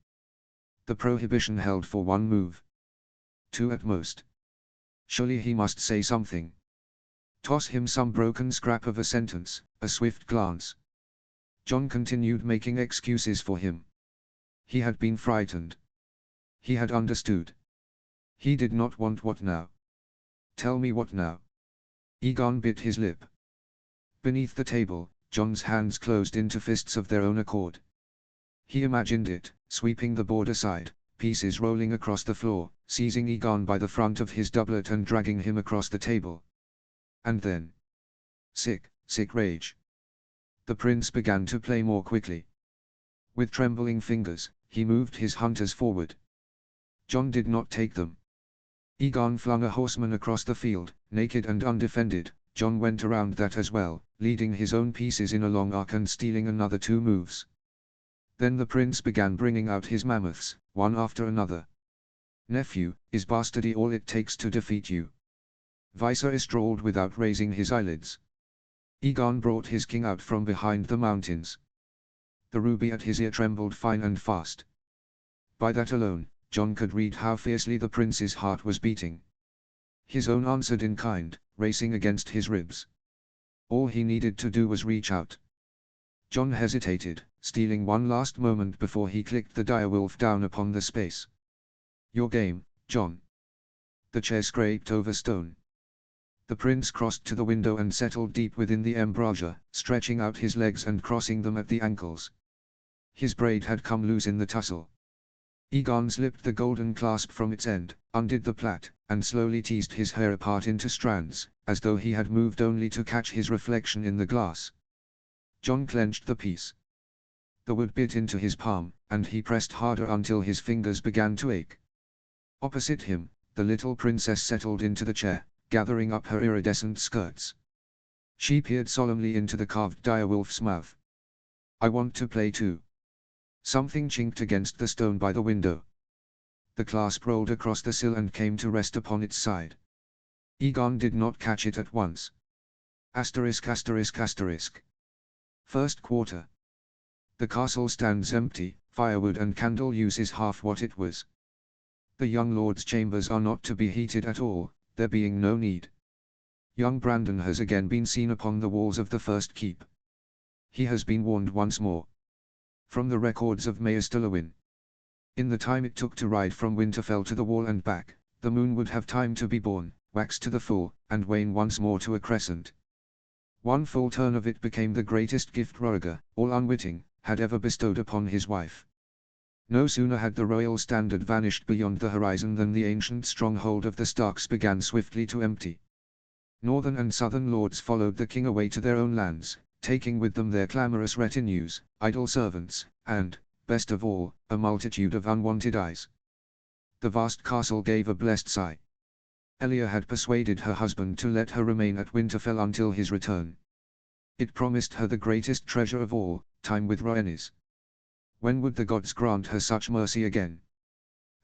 The prohibition held for one move. Two at most. Surely he must say something. Toss him some broken scrap of a sentence, a swift glance. Jon continued making excuses for him. He had been frightened. He had understood. He did not want what now. Tell me what now. Aegon bit his lip. Beneath the table, Jon's hands closed into fists of their own accord. He imagined it, sweeping the board aside, pieces rolling across the floor, seizing Aegon by the front of his doublet and dragging him across the table. And then, sick rage. The prince began to play more quickly. With trembling fingers, he moved his hunters forward. Jon did not take them. Aegon flung a horseman across the field, naked and undefended. Jon went around that as well, leading his own pieces in a long arc and stealing another 2 moves. Then the prince began bringing out his mammoths, one after another. "Nephew, is bastardy all it takes to defeat you?" Viserys drawled without raising his eyelids. Aegon brought his king out from behind the mountains. The ruby at his ear trembled fine and fast. By that alone, Jon could read how fiercely the prince's heart was beating. His own answered in kind, racing against his ribs. All he needed to do was reach out. Jon hesitated, stealing one last moment before he clicked the direwolf down upon the space. "Your game, Jon." The chair scraped over stone. The prince crossed to the window and settled deep within the embrasure, stretching out his legs and crossing them at the ankles. His braid had come loose in the tussle. Aegon slipped the golden clasp from its end, undid the plait, and slowly teased his hair apart into strands, as though he had moved only to catch his reflection in the glass. Jon clenched the piece. The wood bit into his palm, and he pressed harder until his fingers began to ache. Opposite him, the little princess settled into the chair, gathering up her iridescent skirts. She peered solemnly into the carved direwolf's mouth. "I want to play too." Something chinked against the stone by the window. The clasp rolled across the sill and came to rest upon its side. Aegon did not catch it at once. Asterisk asterisk asterisk. First quarter. The castle stands empty, firewood and candle use is half what it was. The young lord's chambers are not to be heated at all, there being no need. Young Brandon has again been seen upon the walls of the first keep. He has been warned once more. From the records of Maester Lewin. In the time it took to ride from Winterfell to the wall and back, the moon would have time to be born, wax to the full, and wane once more to a crescent. One full turn of it became the greatest gift Rhaegar, all unwitting, had ever bestowed upon his wife. No sooner had the royal standard vanished beyond the horizon than the ancient stronghold of the Starks began swiftly to empty. Northern and southern lords followed the king away to their own lands, taking with them their clamorous retinues, idle servants, and, best of all, a multitude of unwanted eyes. The vast castle gave a blessed sigh. Elia had persuaded her husband to let her remain at Winterfell until his return. It promised her the greatest treasure of all, time with Rhaenys. When would the gods grant her such mercy again?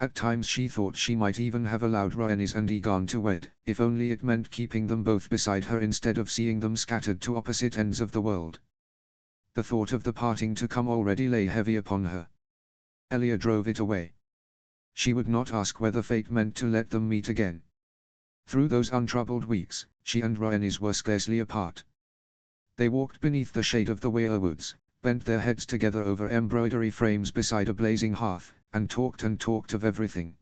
At times she thought she might even have allowed Rhaenys and Aegon to wed, if only it meant keeping them both beside her instead of seeing them scattered to opposite ends of the world. The thought of the parting to come already lay heavy upon her. Elia drove it away. She would not ask whether fate meant to let them meet again. Through those untroubled weeks, she and Rhaenys were scarcely apart. They walked beneath the shade of the weirwoods, bent their heads together over embroidery frames beside a blazing hearth, and talked of everything.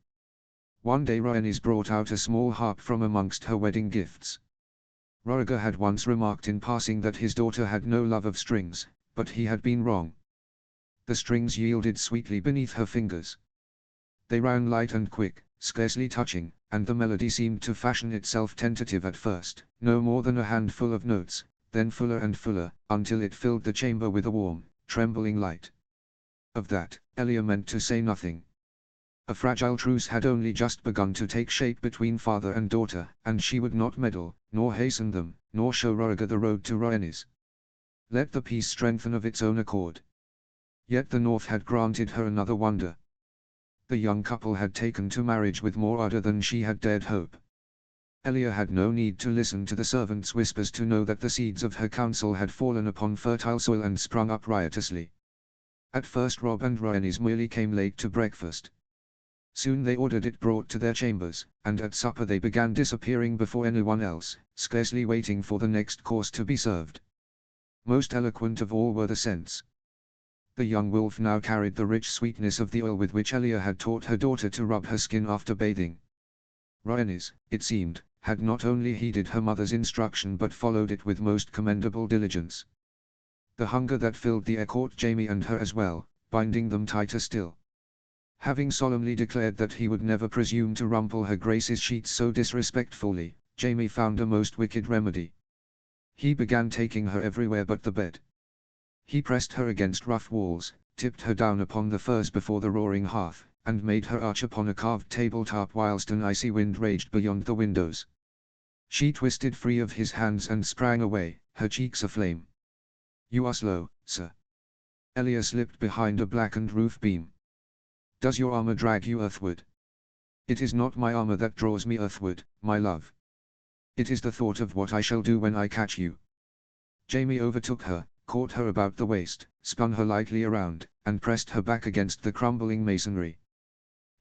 One day Rhaenys brought out a small harp from amongst her wedding gifts. Rhaegar had once remarked in passing that his daughter had no love of strings, but he had been wrong. The strings yielded sweetly beneath her fingers. They ran light and quick, scarcely touching, and the melody seemed to fashion itself tentative at first, no more than a handful of notes, then fuller and fuller, until it filled the chamber with a warm, trembling light. Of that, Elia meant to say nothing. A fragile truce had only just begun to take shape between father and daughter, and she would not meddle, nor hasten them, nor show Rhaegar the road to Rhaenys. Let the peace strengthen of its own accord. Yet the North had granted her another wonder. The young couple had taken to marriage with more ardor than she had dared hope. Elia had no need to listen to the servants' whispers to know that the seeds of her counsel had fallen upon fertile soil and sprung up riotously. At first Robb and Rhaenys merely came late to breakfast. Soon they ordered it brought to their chambers, and at supper they began disappearing before anyone else, scarcely waiting for the next course to be served. Most eloquent of all were the scents. The young wolf now carried the rich sweetness of the oil with which Elia had taught her daughter to rub her skin after bathing. Rhaenys, it seemed, had not only heeded her mother's instruction but followed it with most commendable diligence. The hunger that filled the air caught Jaime and her as well, binding them tighter still. Having solemnly declared that he would never presume to rumple her grace's sheets so disrespectfully, Jaime found a most wicked remedy. He began taking her everywhere but the bed. He pressed her against rough walls, tipped her down upon the furs before the roaring hearth, and made her arch upon a carved tabletop whilst an icy wind raged beyond the windows. She twisted free of his hands and sprang away, her cheeks aflame. "You are slow, sir." Elia slipped behind a blackened roof beam. "Does your armor drag you earthward?" "It is not my armor that draws me earthward, my love. It is the thought of what I shall do when I catch you." Jaime overtook her, caught her about the waist, spun her lightly around, and pressed her back against the crumbling masonry.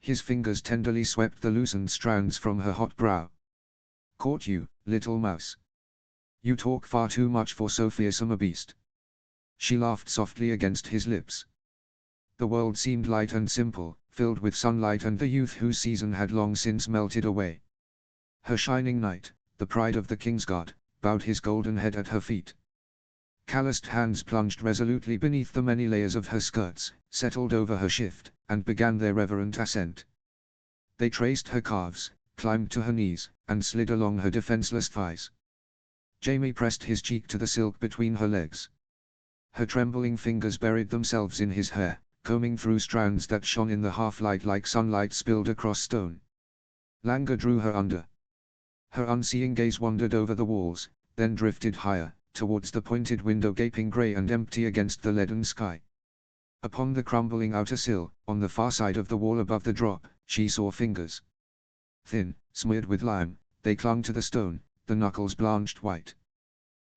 His fingers tenderly swept the loosened strands from her hot brow. "Caught you, little mouse. You talk far too much for so fearsome a beast." She laughed softly against his lips. The world seemed light and simple, filled with sunlight and the youth whose season had long since melted away. Her shining knight, the pride of the Kingsguard, bowed his golden head at her feet. Calloused hands plunged resolutely beneath the many layers of her skirts, settled over her shift, and began their reverent ascent. They traced her calves, climbed to her knees, and slid along her defenseless thighs. Jaime pressed his cheek to the silk between her legs. Her trembling fingers buried themselves in his hair, combing through strands that shone in the half-light like sunlight spilled across stone. Languor drew her under. Her unseeing gaze wandered over the walls, then drifted higher, towards the pointed window gaping grey and empty against the leaden sky. Upon the crumbling outer sill, on the far side of the wall above the drop, she saw fingers. Thin, smeared with lime, they clung to the stone, the knuckles blanched white.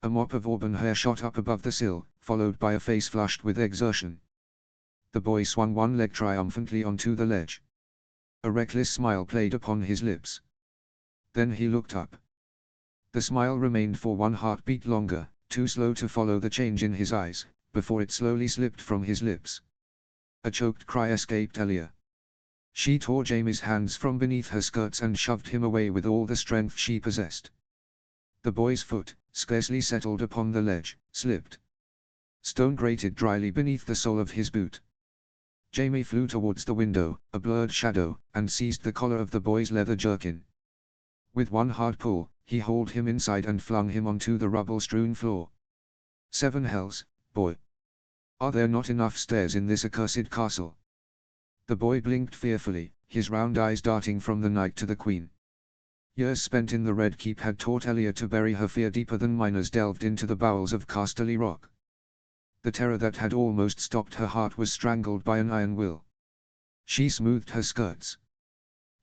A mop of auburn hair shot up above the sill, followed by a face flushed with exertion. The boy swung one leg triumphantly onto the ledge. A reckless smile played upon his lips. Then he looked up. The smile remained for one heartbeat longer, too slow to follow the change in his eyes, before it slowly slipped from his lips. A choked cry escaped Elia. She tore Jaime's hands from beneath her skirts and shoved him away with all the strength she possessed. The boy's foot, scarcely settled upon the ledge, slipped. Stone grated dryly beneath the sole of his boot. Jaime flew towards the window, a blurred shadow, and seized the collar of the boy's leather jerkin. With one hard pull, he hauled him inside and flung him onto the rubble-strewn floor. "Seven hells, boy! Are there not enough stairs in this accursed castle?" The boy blinked fearfully, his round eyes darting from the knight to the queen. Years spent in the Red Keep had taught Elia to bury her fear deeper than miners delved into the bowels of Casterly Rock. The terror that had almost stopped her heart was strangled by an iron will. She smoothed her skirts.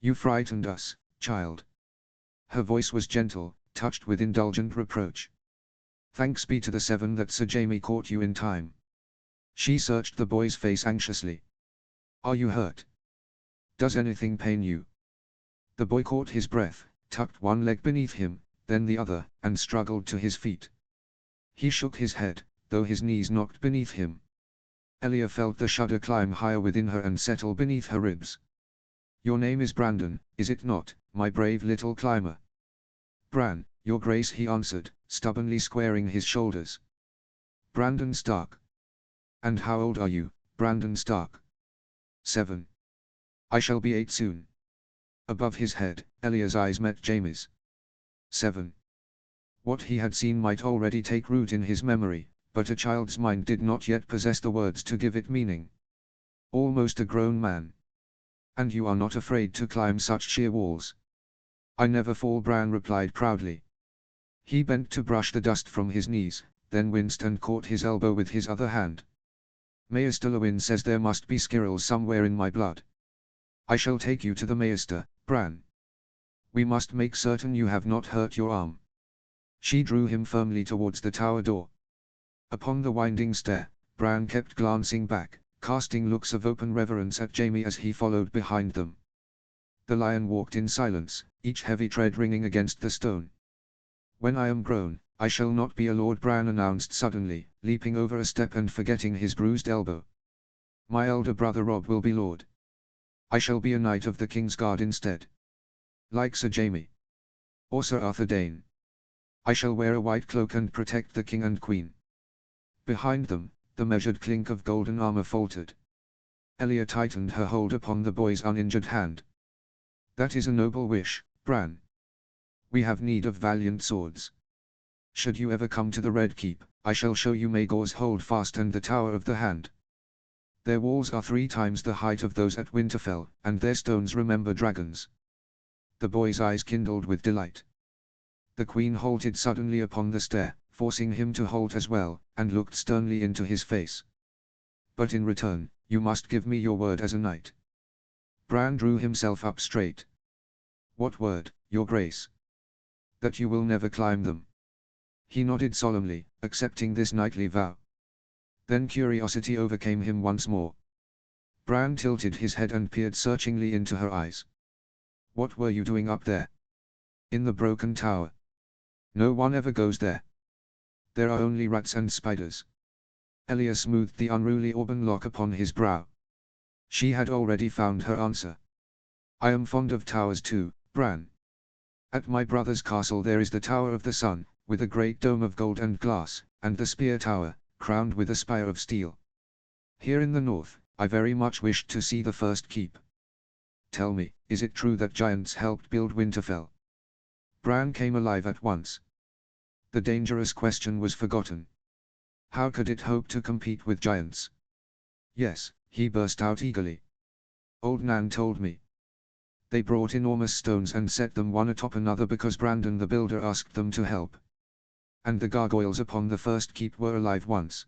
You frightened us, child. Her voice was gentle, touched with indulgent reproach. Thanks be to the seven that Sir Jaime caught you in time. She searched the boy's face anxiously. Are you hurt? Does anything pain you? The boy caught his breath, tucked one leg beneath him, then the other, and struggled to his feet. He shook his head, though his knees knocked beneath him. Elia felt the shudder climb higher within her and settle beneath her ribs. Your name is Brandon, is it not, my brave little climber? Bran, your grace, he answered, stubbornly squaring his shoulders. Brandon Stark. And how old are you, Brandon Stark? 7. I shall be 8 soon. Above his head, Elia's eyes met Jaime's. 7. What he had seen might already take root in his memory, but a child's mind did not yet possess the words to give it meaning. Almost a grown man. And you are not afraid to climb such sheer walls? I never fall, Bran replied proudly. He bent to brush the dust from his knees, then winced and caught his elbow with his other hand. Maester Lewin says there must be squirrels somewhere in my blood. I shall take you to the Maester, Bran. We must make certain you have not hurt your arm. She drew him firmly towards the tower door. Upon the winding stair, Bran kept glancing back, casting looks of open reverence at Jaime as he followed behind them. The lion walked in silence, each heavy tread ringing against the stone. When I am grown, I shall not be a lord, Bran announced suddenly, leaping over a step and forgetting his bruised elbow. My elder brother Robb will be lord. I shall be a knight of the King's Guard instead. Like Sir Jaime. Or Sir Arthur Dane. I shall wear a white cloak and protect the king and queen. Behind them, the measured clink of golden armor faltered. Elia tightened her hold upon the boy's uninjured hand. That is a noble wish, Bran. We have need of valiant swords. Should you ever come to the Red Keep, I shall show you Maegor's Holdfast and the Tower of the Hand. Their walls are 3 times the height of those at Winterfell, and their stones remember dragons. The boy's eyes kindled with delight. The queen halted suddenly upon the stair, forcing him to halt as well, and looked sternly into his face. But in return, you must give me your word as a knight. Bran drew himself up straight. What word, your grace? That you will never climb them. He nodded solemnly, accepting this knightly vow. Then curiosity overcame him once more. Bran tilted his head and peered searchingly into her eyes. What were you doing up there? In the broken tower. No one ever goes there. There are only rats and spiders. Elia smoothed the unruly auburn lock upon his brow. She had already found her answer. I am fond of towers too, Bran. At my brother's castle there is the Tower of the Sun, with a great dome of gold and glass, and the Spear Tower, crowned with a spire of steel. Here in the north, I very much wished to see the first keep. Tell me, is it true that giants helped build Winterfell? Bran came alive at once. The dangerous question was forgotten. How could it hope to compete with giants? Yes, he burst out eagerly. Old Nan told me. They brought enormous stones and set them one atop another because Brandon the Builder asked them to help. And the gargoyles upon the first keep were alive once.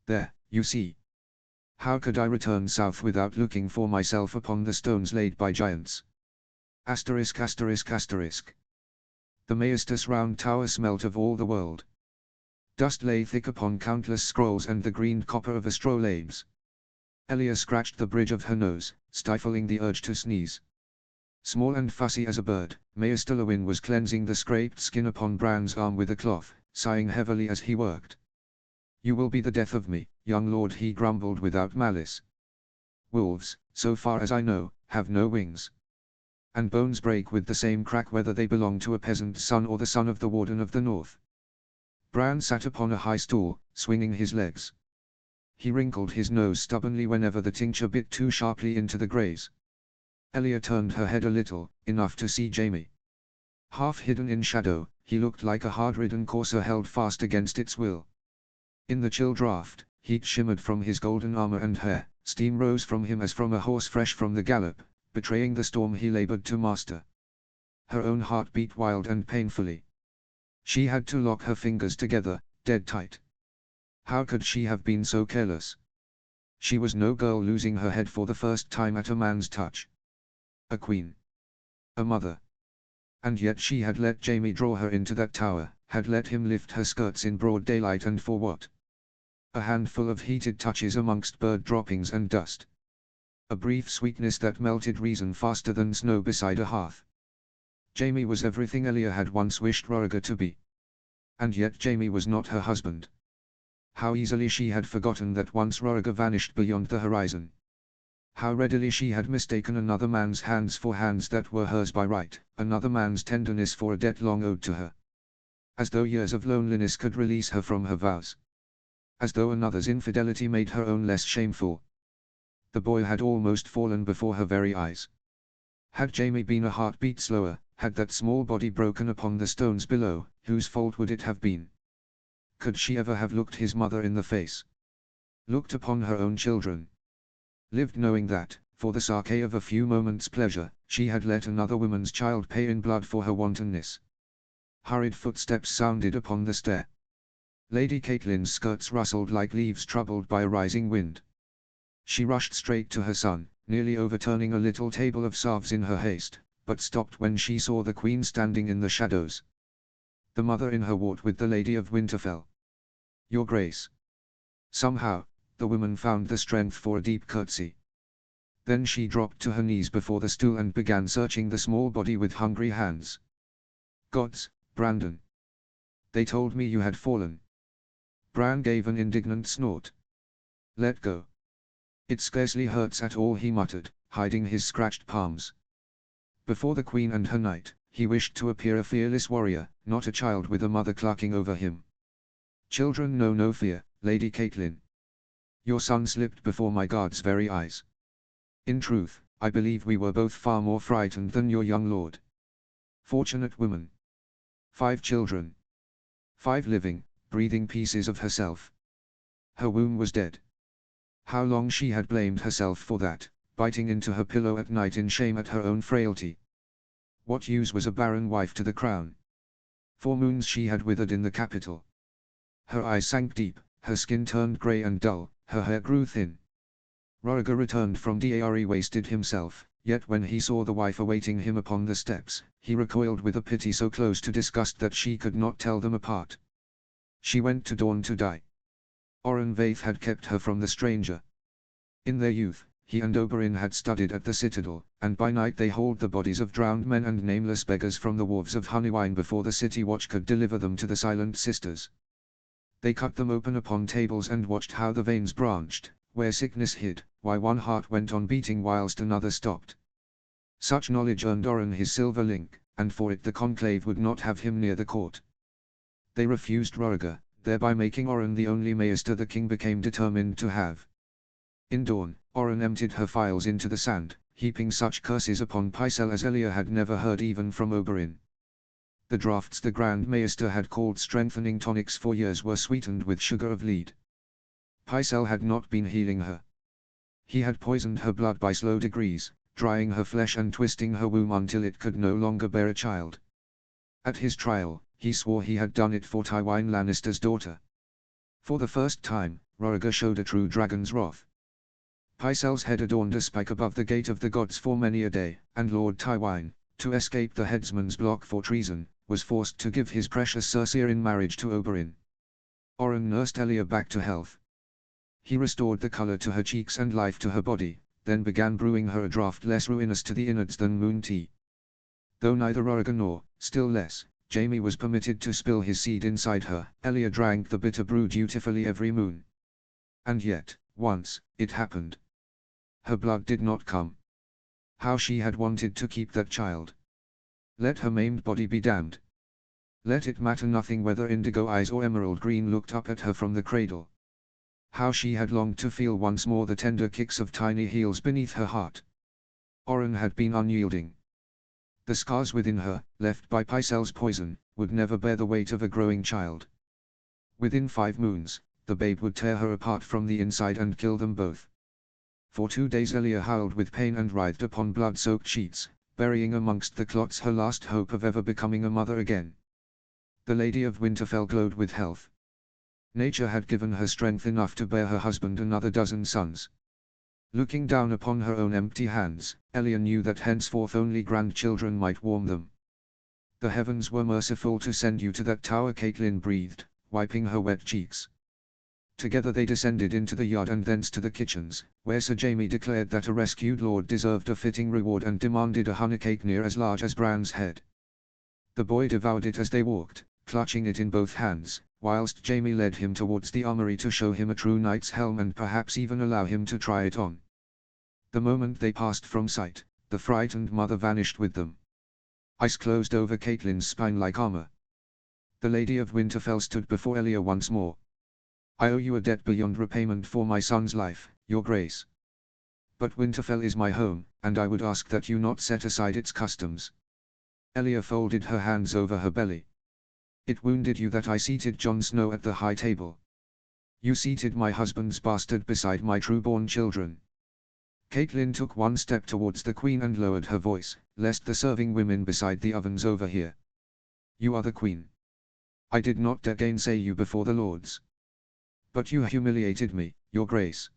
There, you see. How could I return south without looking for myself upon the stones laid by giants? Asterisk asterisk asterisk. The Maestas round tower smelt of all the world. Dust lay thick upon countless scrolls and the greened copper of astrolabes. Elia scratched the bridge of her nose, stifling the urge to sneeze. Small and fussy as a bird, Maester Lewin was cleansing the scraped skin upon Bran's arm with a cloth, sighing heavily as he worked. You will be the death of me, young lord, he grumbled without malice. Wolves, so far as I know, have no wings. And bones break with the same crack whether they belong to a peasant's son or the son of the Warden of the North. Bran sat upon a high stool, swinging his legs. He wrinkled his nose stubbornly whenever the tincture bit too sharply into the graze. Elia turned her head a little, enough to see Jaime. Half hidden in shadow, he looked like a hard-ridden courser held fast against its will. In the chill draught, heat shimmered from his golden armor and hair, steam rose from him as from a horse fresh from the gallop, betraying the storm he labored to master. Her own heart beat wild and painfully. She had to lock her fingers together, dead tight. How could she have been so careless? She was no girl losing her head for the first time at a man's touch. a queen, a mother. And yet she had let Jaime draw her into that tower, had let him lift her skirts in broad daylight, and for what? A handful of heated touches amongst bird droppings and dust. A brief sweetness that melted reason faster than snow beside a hearth. Jaime was everything Elia had once wished Roriga to be. And yet Jaime was not her husband. How easily she had forgotten that once Roriga vanished beyond the horizon. How readily she had mistaken another man's hands for hands that were hers by right, another man's tenderness for a debt long owed to her. As though years of loneliness could release her from her vows. As though another's infidelity made her own less shameful. The boy had almost fallen before her very eyes. Had Jaime been a heartbeat slower, had that small body broken upon the stones below, whose fault would it have been? Could she ever have looked his mother in the face? Looked upon her own children? Lived knowing that, for the sake of a few moments' pleasure, she had let another woman's child pay in blood for her wantonness. Hurried footsteps sounded upon the stair. Lady Catelyn's skirts rustled like leaves troubled by a rising wind. She rushed straight to her son, nearly overturning a little table of salves in her haste, but stopped when she saw the Queen standing in the shadows. The mother in her walked with the Lady of Winterfell. "Your Grace." Somehow, the woman found the strength for a deep curtsy. Then she dropped to her knees before the stool and began searching the small body with hungry hands. "Gods, Brandon! They told me you had fallen." Bran gave an indignant snort. "Let go. It scarcely hurts at all," he muttered, hiding his scratched palms. Before the Queen and her knight, he wished to appear a fearless warrior, not a child with a mother clucking over him. "Children know no fear, Lady Catelyn. Your son slipped before my guard's very eyes. In truth, I believe we were both far more frightened than your young lord. Fortunate woman. 5 children. 5 living, breathing pieces of herself. Her womb was dead. How long she had blamed herself for that, biting into her pillow at night in shame at her own frailty. What use was a barren wife to the crown? 4 moons she had withered in the capital. Her eyes sank deep, her skin turned grey and dull, her hair grew thin. Roriga returned from Dare wasted himself, yet when he saw the wife awaiting him upon the steps, he recoiled with a pity so close to disgust that she could not tell them apart. She went to Dorne to die. Orren Vaith had kept her from the stranger. In their youth, he and Oberyn had studied at the citadel, and by night they hauled the bodies of drowned men and nameless beggars from the wharves of Honeywine before the city watch could deliver them to the Silent Sisters. They cut them open upon tables and watched how the veins branched, where sickness hid, why one heart went on beating whilst another stopped. Such knowledge earned Orren his silver link, and for it the conclave would not have him near the court. They refused Roriga, thereby making Orren the only maester the king became determined to have. In Dorne, Orren emptied her files into the sand, heaping such curses upon Pycelle as Elia had never heard even from Oberyn. The draughts the Grand Maester had called strengthening tonics for years were sweetened with sugar of lead. Pycelle had not been healing her. He had poisoned her blood by slow degrees, drying her flesh and twisting her womb until it could no longer bear a child. At his trial, he swore he had done it for Tywin Lannister's daughter. For the first time, Roriga showed a true dragon's wrath. Pycelle's head adorned a spike above the gate of the gods for many a day, and Lord Tywin, to escape the headsman's block for treason, was forced to give his precious Cersei in marriage to Oberyn. Orren nursed Elia back to health. He restored the color to her cheeks and life to her body, then began brewing her a draught less ruinous to the innards than moon tea. Though neither Roriga nor, still less, Jaime was permitted to spill his seed inside her, Elia drank the bitter brew dutifully every moon. And yet, once, it happened. Her blood did not come. How she had wanted to keep that child. Let her maimed body be damned. Let it matter nothing whether indigo eyes or emerald green looked up at her from the cradle. How she had longed to feel once more the tender kicks of tiny heels beneath her heart. Orren had been unyielding. The scars within her, left by Pycelle's poison, would never bear the weight of a growing child. Within 5 moons, the babe would tear her apart from the inside and kill them both. For 2 days Elia howled with pain and writhed upon blood-soaked sheets, burying amongst the clots her last hope of ever becoming a mother again. The Lady of Winterfell glowed with health. Nature had given her strength enough to bear her husband another dozen sons. Looking down upon her own empty hands, Elia knew that henceforth only grandchildren might warm them. The heavens were merciful to send you to that tower, Caitlin breathed, wiping her wet cheeks. Together they descended into the yard and thence to the kitchens, where Sir Jamie declared that a rescued lord deserved a fitting reward and demanded a honeycake near as large as Bran's head. The boy devoured it as they walked, clutching it in both hands, whilst Jamie led him towards the armory to show him a true knight's helm and perhaps even allow him to try it on. The moment they passed from sight, the frightened mother vanished with them. Ice closed over Caitlin's spine like armor. The Lady of Winterfell stood before Elia once more. "I owe you a debt beyond repayment for my son's life, your grace. But Winterfell is my home, and I would ask that you not set aside its customs." Elia folded her hands over her belly. "It wounded you that I seated Jon Snow at the high table. You seated my husband's bastard beside my true-born children." Caitlin took one step towards the queen and lowered her voice, lest the serving women beside the ovens overhear. "You are the queen. I did not dare gainsay you before the lords. But you humiliated me, your grace.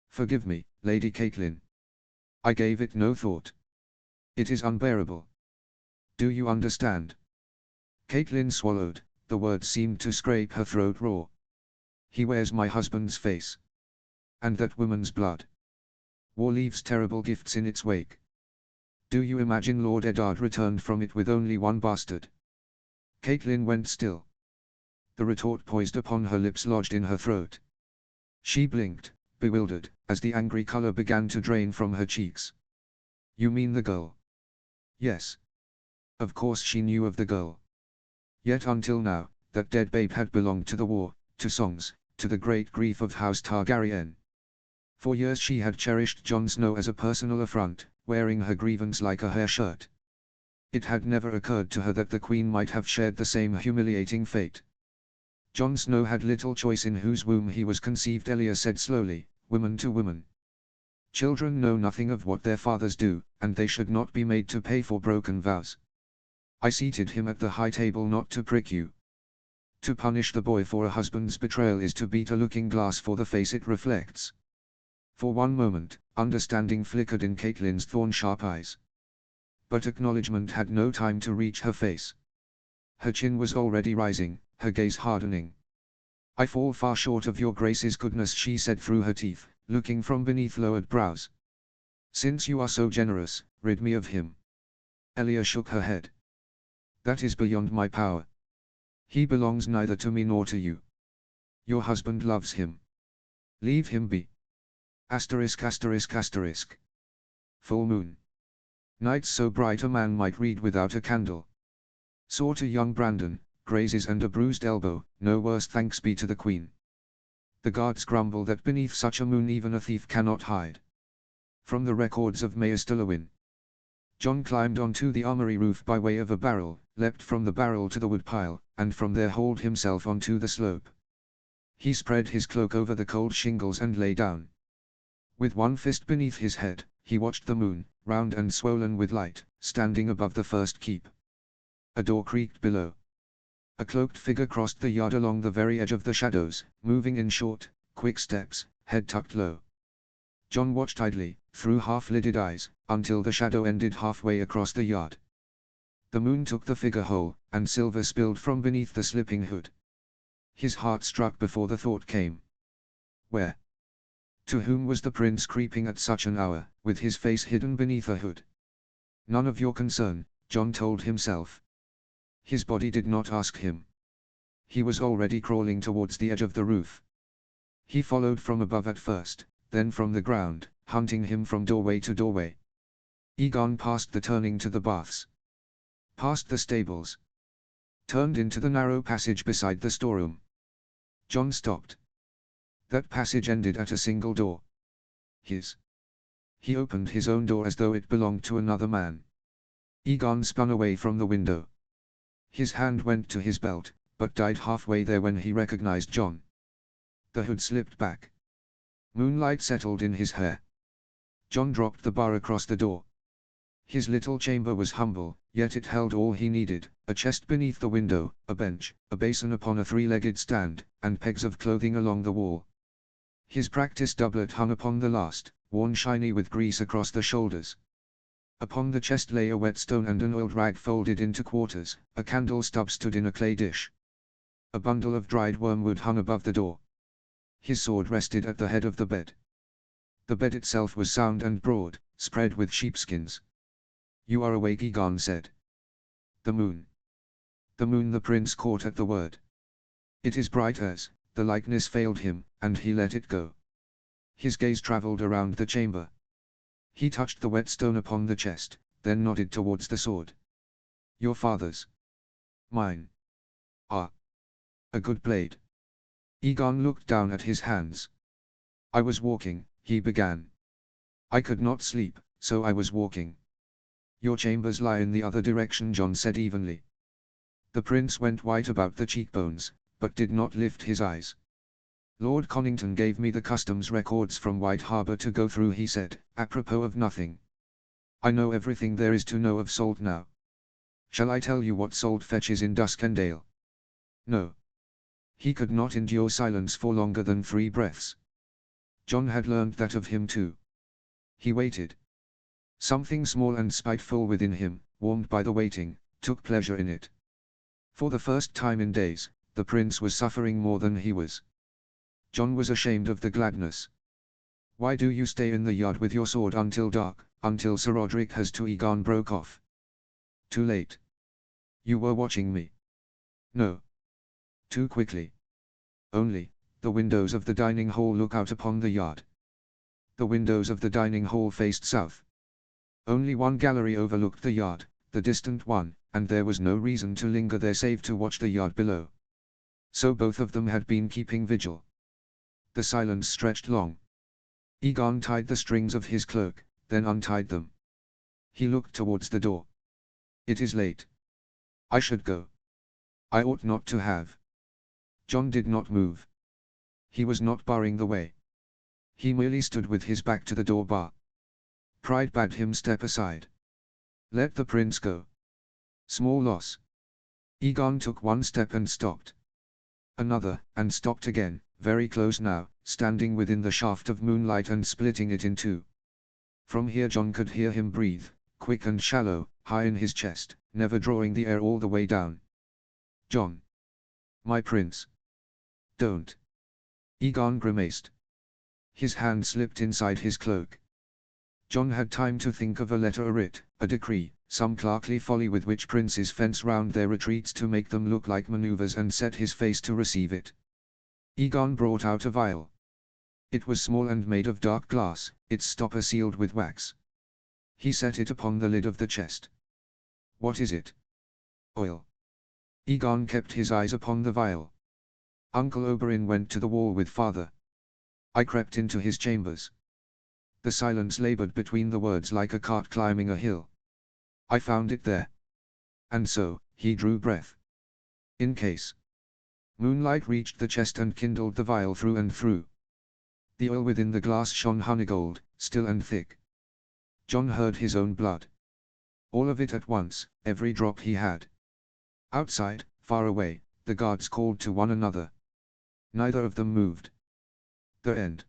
Forgive me, Lady Caitlin. I gave it no thought. It is unbearable. Do you understand?" Caitlin swallowed, the words seemed to scrape her throat raw. "He wears my husband's face. And that woman's blood. War leaves terrible gifts in its wake. Do you imagine Lord Eddard returned from it with only one bastard?" Caitlin went still. The retort poised upon her lips lodged in her throat. She blinked, bewildered, as the angry color began to drain from her cheeks. "You mean the girl?" Yes. Of course she knew of the girl. Yet until now, that dead babe had belonged to the war, to songs, to the great grief of House Targaryen. For years she had cherished Jon Snow as a personal affront, wearing her grievance like a hair shirt. It had never occurred to her that the queen might have shared the same humiliating fate. "Jon Snow had little choice in whose womb he was conceived," Elia said slowly, "woman to woman. Children know nothing of what their fathers do, and they should not be made to pay for broken vows. I seated him at the high table not to prick you. To punish the boy for a husband's betrayal is to beat a looking-glass for the face it reflects." For one moment, understanding flickered in Caitlin's thorn-sharp eyes. But acknowledgement had no time to reach her face. Her chin was already rising, her gaze hardening. "I fall far short of your grace's goodness," she said through her teeth, looking from beneath lowered brows. "Since you are so generous, rid me of him." Elia shook her head. "That is beyond my power. He belongs neither to me nor to you. Your husband loves him. Leave him be. Asterisk asterisk asterisk. Full moon. Nights so bright a man might read without a candle. Saw to young Brandon, grazes and a bruised elbow, no worse, thanks be to the queen. The guards grumble that beneath such a moon even a thief cannot hide." From the records of Maester Lewin. Jon climbed onto the armory roof by way of a barrel, leapt from the barrel to the woodpile, and from there hauled himself onto the slope. He spread his cloak over the cold shingles and lay down. With one fist beneath his head, he watched the moon, round and swollen with light, standing above the first keep. A door creaked below. A cloaked figure crossed the yard along the very edge of the shadows, moving in short, quick steps, head tucked low. Jon watched idly, through half-lidded eyes, until the shadow ended halfway across the yard. The moon took the figure whole, and silver spilled from beneath the slipping hood. His heart struck before the thought came. Where? To whom was the prince creeping at such an hour, with his face hidden beneath a hood? None of your concern, Jon told himself. His body did not ask him. He was already crawling towards the edge of the roof. He followed from above at first, then from the ground, hunting him from doorway to doorway. Egon passed the turning to the baths. Past the stables. Turned into the narrow passage beside the storeroom. Jon stopped. That passage ended at a single door. His. He opened his own door as though it belonged to another man. Egon spun away from the window. His hand went to his belt, but died halfway there when he recognized Jon. The hood slipped back. Moonlight settled in his hair. Jon dropped the bar across the door. His little chamber was humble, yet it held all he needed: a chest beneath the window, a bench, a basin upon a three-legged stand, and pegs of clothing along the wall. His practice doublet hung upon the last, worn shiny with grease across the shoulders. Upon the chest lay a whetstone and an oiled rag folded into quarters. A candle stub stood in a clay dish. A bundle of dried wormwood hung above the door. His sword rested at the head of the bed. The bed itself was sound and broad, spread with sheepskins. "You are awake," Egon said. "The moon." The moon, the prince caught at the word. "It is bright as," the likeness failed him, and he let it go. His gaze traveled around the chamber. He touched the whetstone upon the chest, then nodded towards the sword. "Your father's." "Mine." "Ah. A good blade." Egon looked down at his hands. "I was walking," he began. "I could not sleep, so I was walking." "Your chambers lie in the other direction," John said evenly. The prince went white about the cheekbones, but did not lift his eyes. "Lord Conington gave me the customs records from White Harbor to go through," he said, apropos of nothing. "I know everything there is to know of salt now. Shall I tell you what salt fetches in Duskendale?" "No." He could not endure silence for longer than 3 breaths. John had learned that of him too. He waited. Something small and spiteful within him, warmed by the waiting, took pleasure in it. For the first time in days, the prince was suffering more than he was. John was ashamed of the gladness. "Why do you stay in the yard with your sword until dark, until Sir Roderick has to?" Egon broke off. "Too late." "You were watching me." "No. Too quickly. Only, the windows of the dining hall look out upon the yard." The windows of the dining hall faced south. Only one gallery overlooked the yard, the distant one, and there was no reason to linger there save to watch the yard below. So both of them had been keeping vigil. The silence stretched long. Egon tied the strings of his cloak, then untied them. He looked towards the door. "It is late. I should go. I ought not to have." John did not move. He was not barring the way. He merely stood with his back to the door bar. Pride bade him step aside. Let the prince go. Small loss. Egon took one step and stopped. Another, and stopped again, very close now, standing within the shaft of moonlight and splitting it in two. From here John could hear him breathe, quick and shallow, high in his chest, never drawing the air all the way down. "John. My prince. Don't." Egon grimaced. His hand slipped inside his cloak. John had time to think of a letter, a writ, a decree, some clerkly folly with which princes fence round their retreats to make them look like maneuvers, and set his face to receive it. Egon brought out a vial. It was small and made of dark glass, its stopper sealed with wax. He set it upon the lid of the chest. "What is it?" "Oil." Egon kept his eyes upon the vial. "Uncle Oberyn went to the wall with father. I crept into his chambers." The silence labored between the words like a cart climbing a hill. "I found it there. And so," he drew breath. "In case." Moonlight reached the chest and kindled the vial through and through. The oil within the glass shone honeygold, still and thick. John heard his own blood. All of it at once, every drop he had. Outside, far away, the guards called to one another. Neither of them moved. The end.